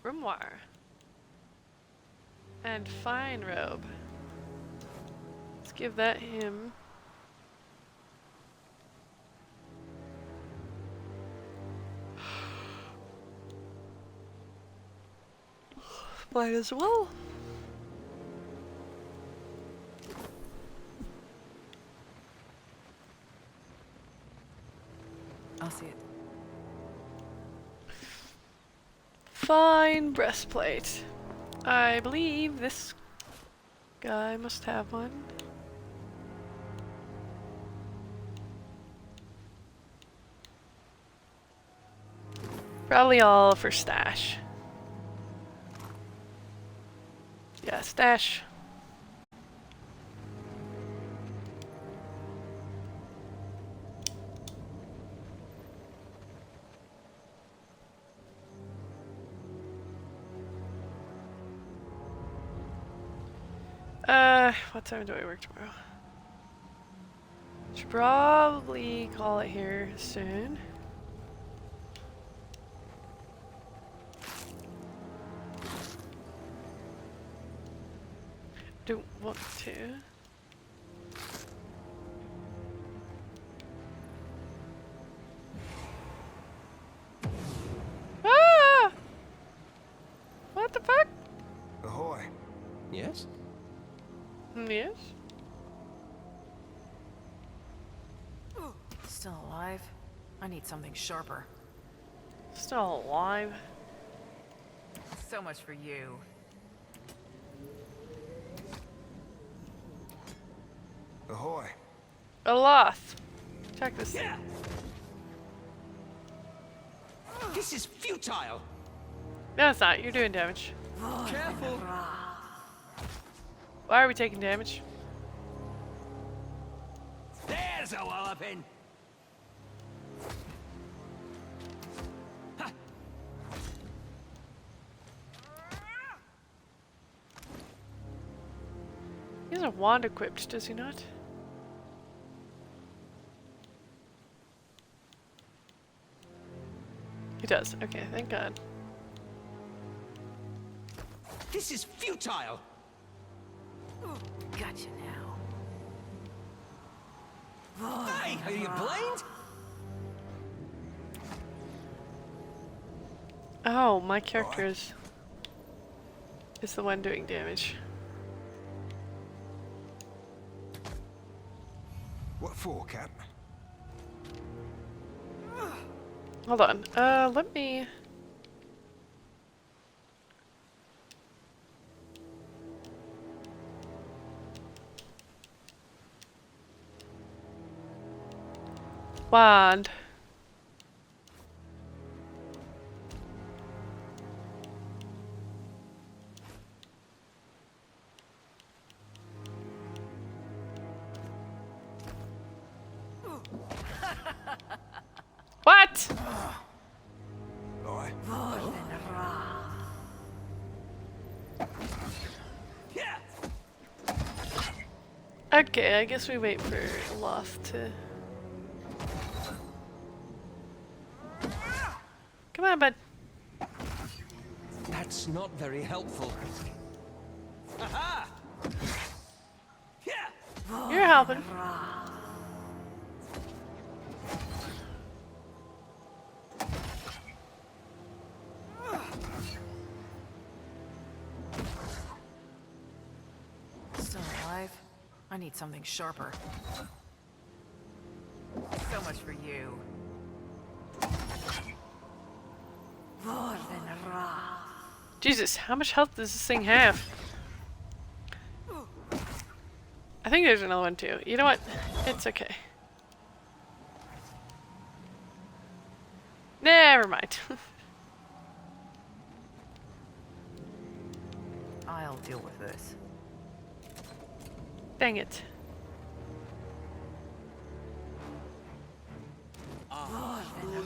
A: Grimoire. And fine robe. Let's give that him. Might as well.
G: I'll see it.
A: Fine breastplate. I believe this guy must have one. Probably all for stash. Yeah, stash. What time do I work tomorrow? Should probably call it here soon. Don't want to. Ah! What the fuck?
N: Ahoy.
C: Yes?
A: Yes?
G: Still alive? I need something sharper.
A: Still alive.
G: So much for you.
N: Ahoy.
A: Aloth. Check this thing.
C: This is futile.
A: No, it's not. You're doing damage.
C: Careful.
A: Why are we taking damage?
C: There's a walloping.
A: He has a wand equipped, does he not? He does. Okay, thank God.
C: This is futile.
G: Gotcha now.
C: Hey, are you blind?
A: Oh, my character is the one doing damage.
N: What for, Cap?
A: Hold on. Let me... wand. What? Okay, I guess we wait for Loth to... Come on, bud.
C: That's not very helpful. Aha!
A: You're helping.
G: Still alive? I need something sharper. So much for you.
A: Jesus, how much health does this thing have? I think there's another one too. You know what? It's okay. Never mind.
G: I'll deal with this.
A: Dang it.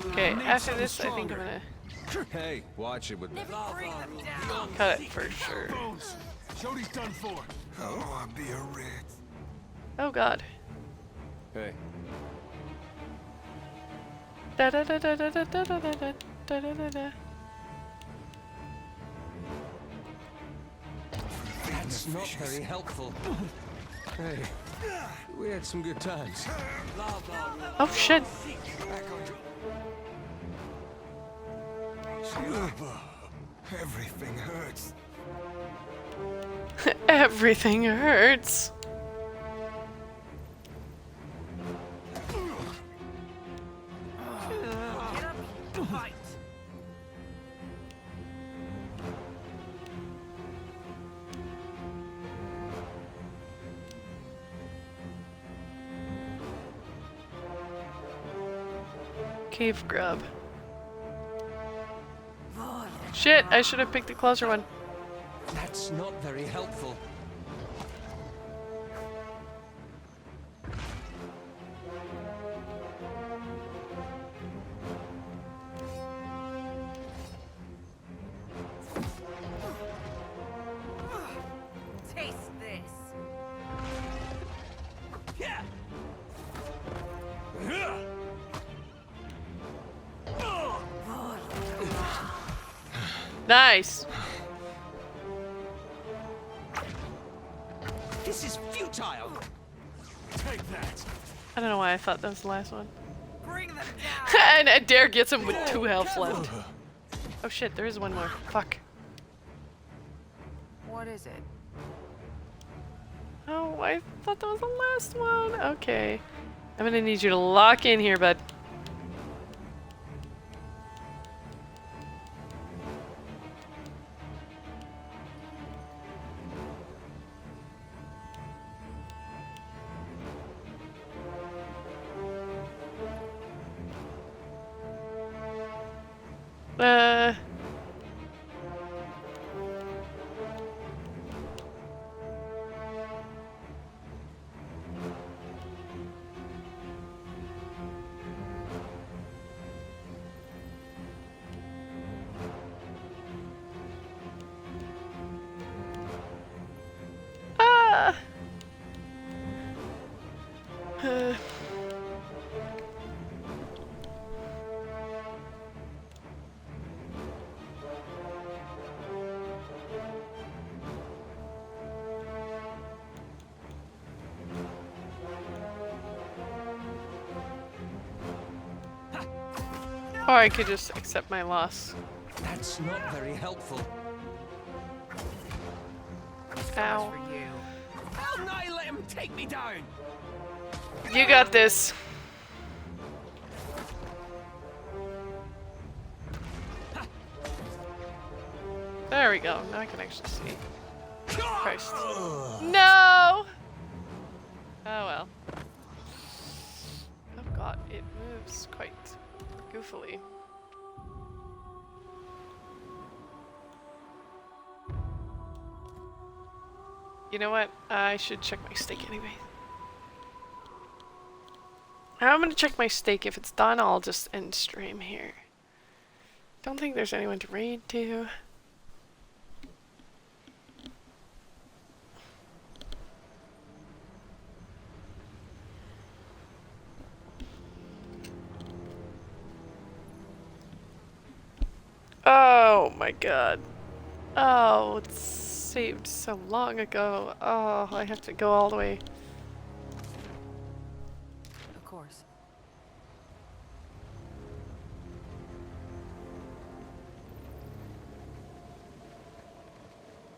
A: Okay, after this, I think I'm gonna
K: Hey, watch it with me.
A: cut it for sure.
N: Jody's done for. Oh, I'll be a wreck.
A: Oh god.
K: Hey.
A: Da da da da da da da da da da da da.
C: That's not very helpful.
K: Hey, we had some good times.
A: Oh shit.
N: Everything hurts.
A: Everything hurts. Cave grub. Shit, I should have picked a closer one.
C: That's not very helpful.
G: Taste this.
A: Nice.
C: This is futile. Take that.
A: I don't know why I thought that was the last one.
G: Bring them down.
A: And Adair gets him with 2 health left. Oh shit, there is one more. Fuck.
G: What is it?
A: Oh, I thought that was the last one. Okay. I'm gonna need you to lock in here, bud. Or I could just accept my loss.
C: That's not very helpful.
A: Ow.
C: For you. I'll not let him take me down.
A: You got this. There we go. Now I can actually see. Christ. No! Oh well. Oh but it moves quite goofily. You know what? I should check my steak anyway. I'm gonna check my steak. If it's done, I'll just end stream here. Don't think there's anyone to raid to. Oh my god. Oh, it's saved so long ago. Oh, I have to go all the way.
G: Of course.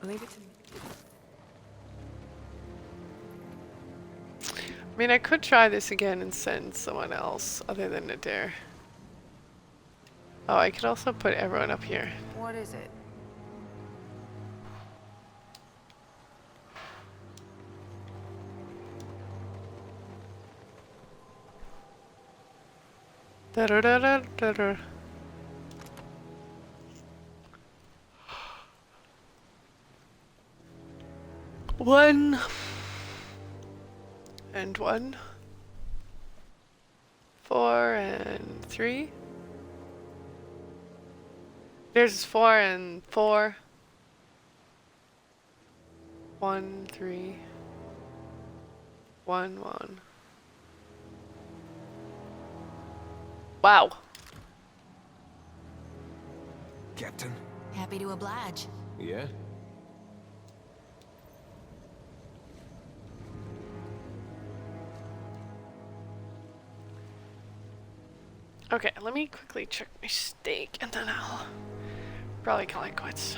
G: Leave it to me.
A: I mean, I could try this again and send someone else other than Nadir. Oh, I could also put everyone up here.
G: What is it?
A: Da-da-da-da-da-da. One. And 1. 4 and 3. There's 4 and 4. 1, 3. 1, 1. Wow.
N: Captain?
B: Happy to oblige.
K: Yeah?
A: Okay, let me quickly check my steak and then I'll probably call it quits.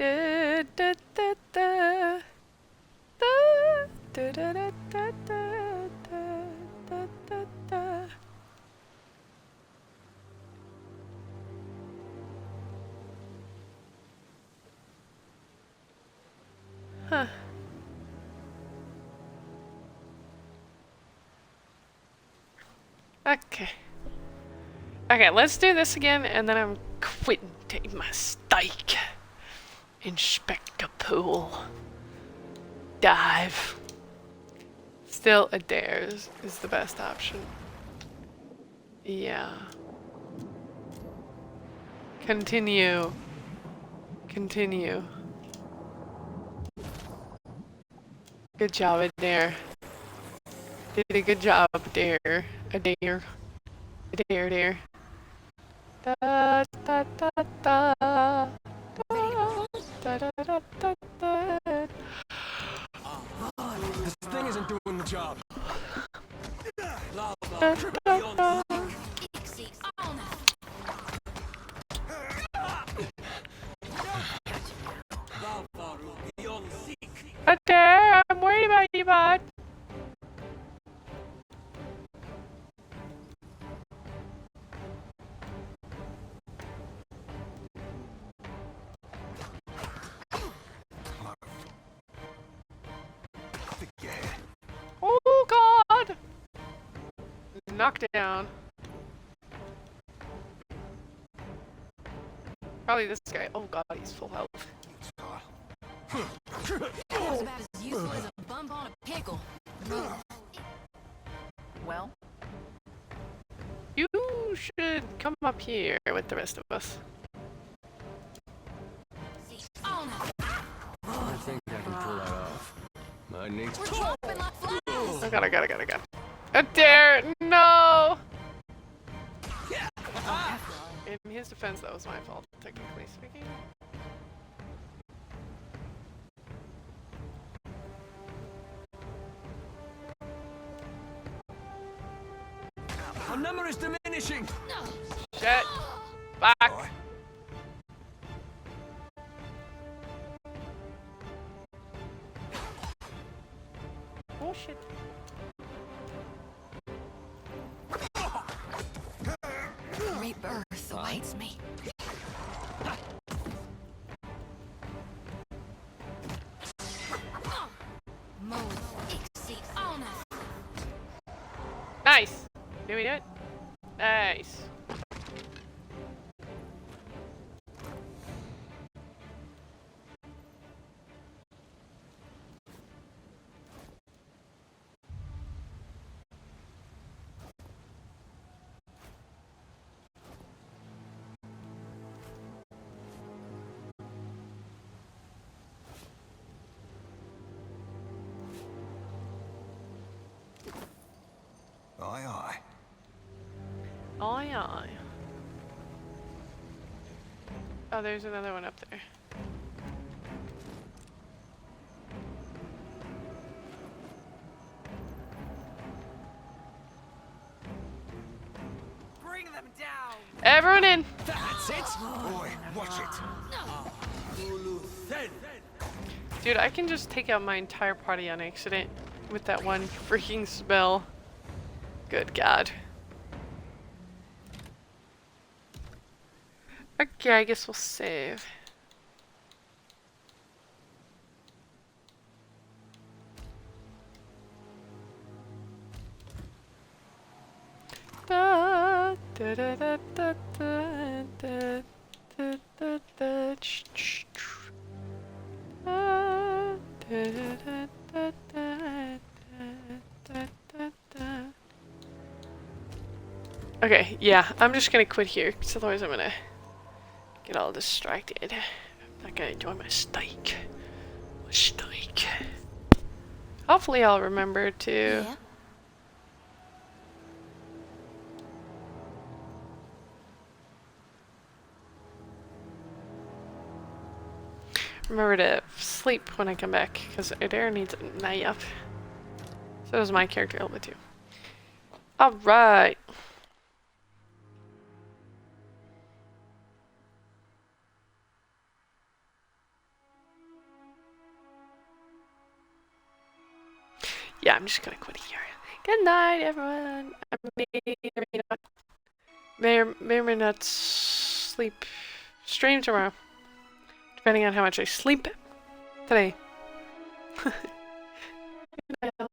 A: Da, da, da, da. Da, da, da, da, da, da, da, da, da. Huh. Okay. Okay, let's do this again, and then I'm quitting taking my steak. Inspect a pool. Dive. Still, Adair is the best option. Yeah. Continue. Continue. Good job, Adair. Did a good job, Adair. Adair. Adair, Adair. Da da da da. Da da da da da.
P: This thing isn't doing the job.
A: Da, da, da. Adair, I'm worried about you, bud. Oh God! Knocked down. Probably this guy. Oh God, he's full health.
B: That was about as useful as a bump on a pickle.
G: Well?
A: You should come up here with the rest of us.
K: I think I can pull that off. I need
B: We're dropping like flies.
A: I got. Adair, no! In his defense, that was my fault, technically speaking.
P: Our number is diminishing.
A: Shit. Back. Oh shit.
B: Rebirth awaits me.
A: Nice. Did we do it? Nice.
N: Aye, aye.
A: Aye, aye. Oh, there's another one up there.
P: Bring them down.
A: Everyone in.
P: That's it.
N: Boy, watch it.
A: Dude, I can just take out my entire party on accident with that one freaking spell. Good God. Okay, I guess we'll save. Da, da, da, da, da, da, da, da, da, da, ch, ch, ch. Da, da, da, da, da, da, da, da. Okay, yeah, I'm just gonna quit here, because otherwise I'm gonna get all distracted. I'm not gonna enjoy my steak. My steak. Hopefully I'll remember to...
B: Yeah.
A: remember to sleep when I come back, because Adair needs a nap. So does my character a little bit too. Alright. I'm just gonna quit here. Good night, everyone. I may or may not sleep. Stream tomorrow, depending on how much I sleep today. Good night, all.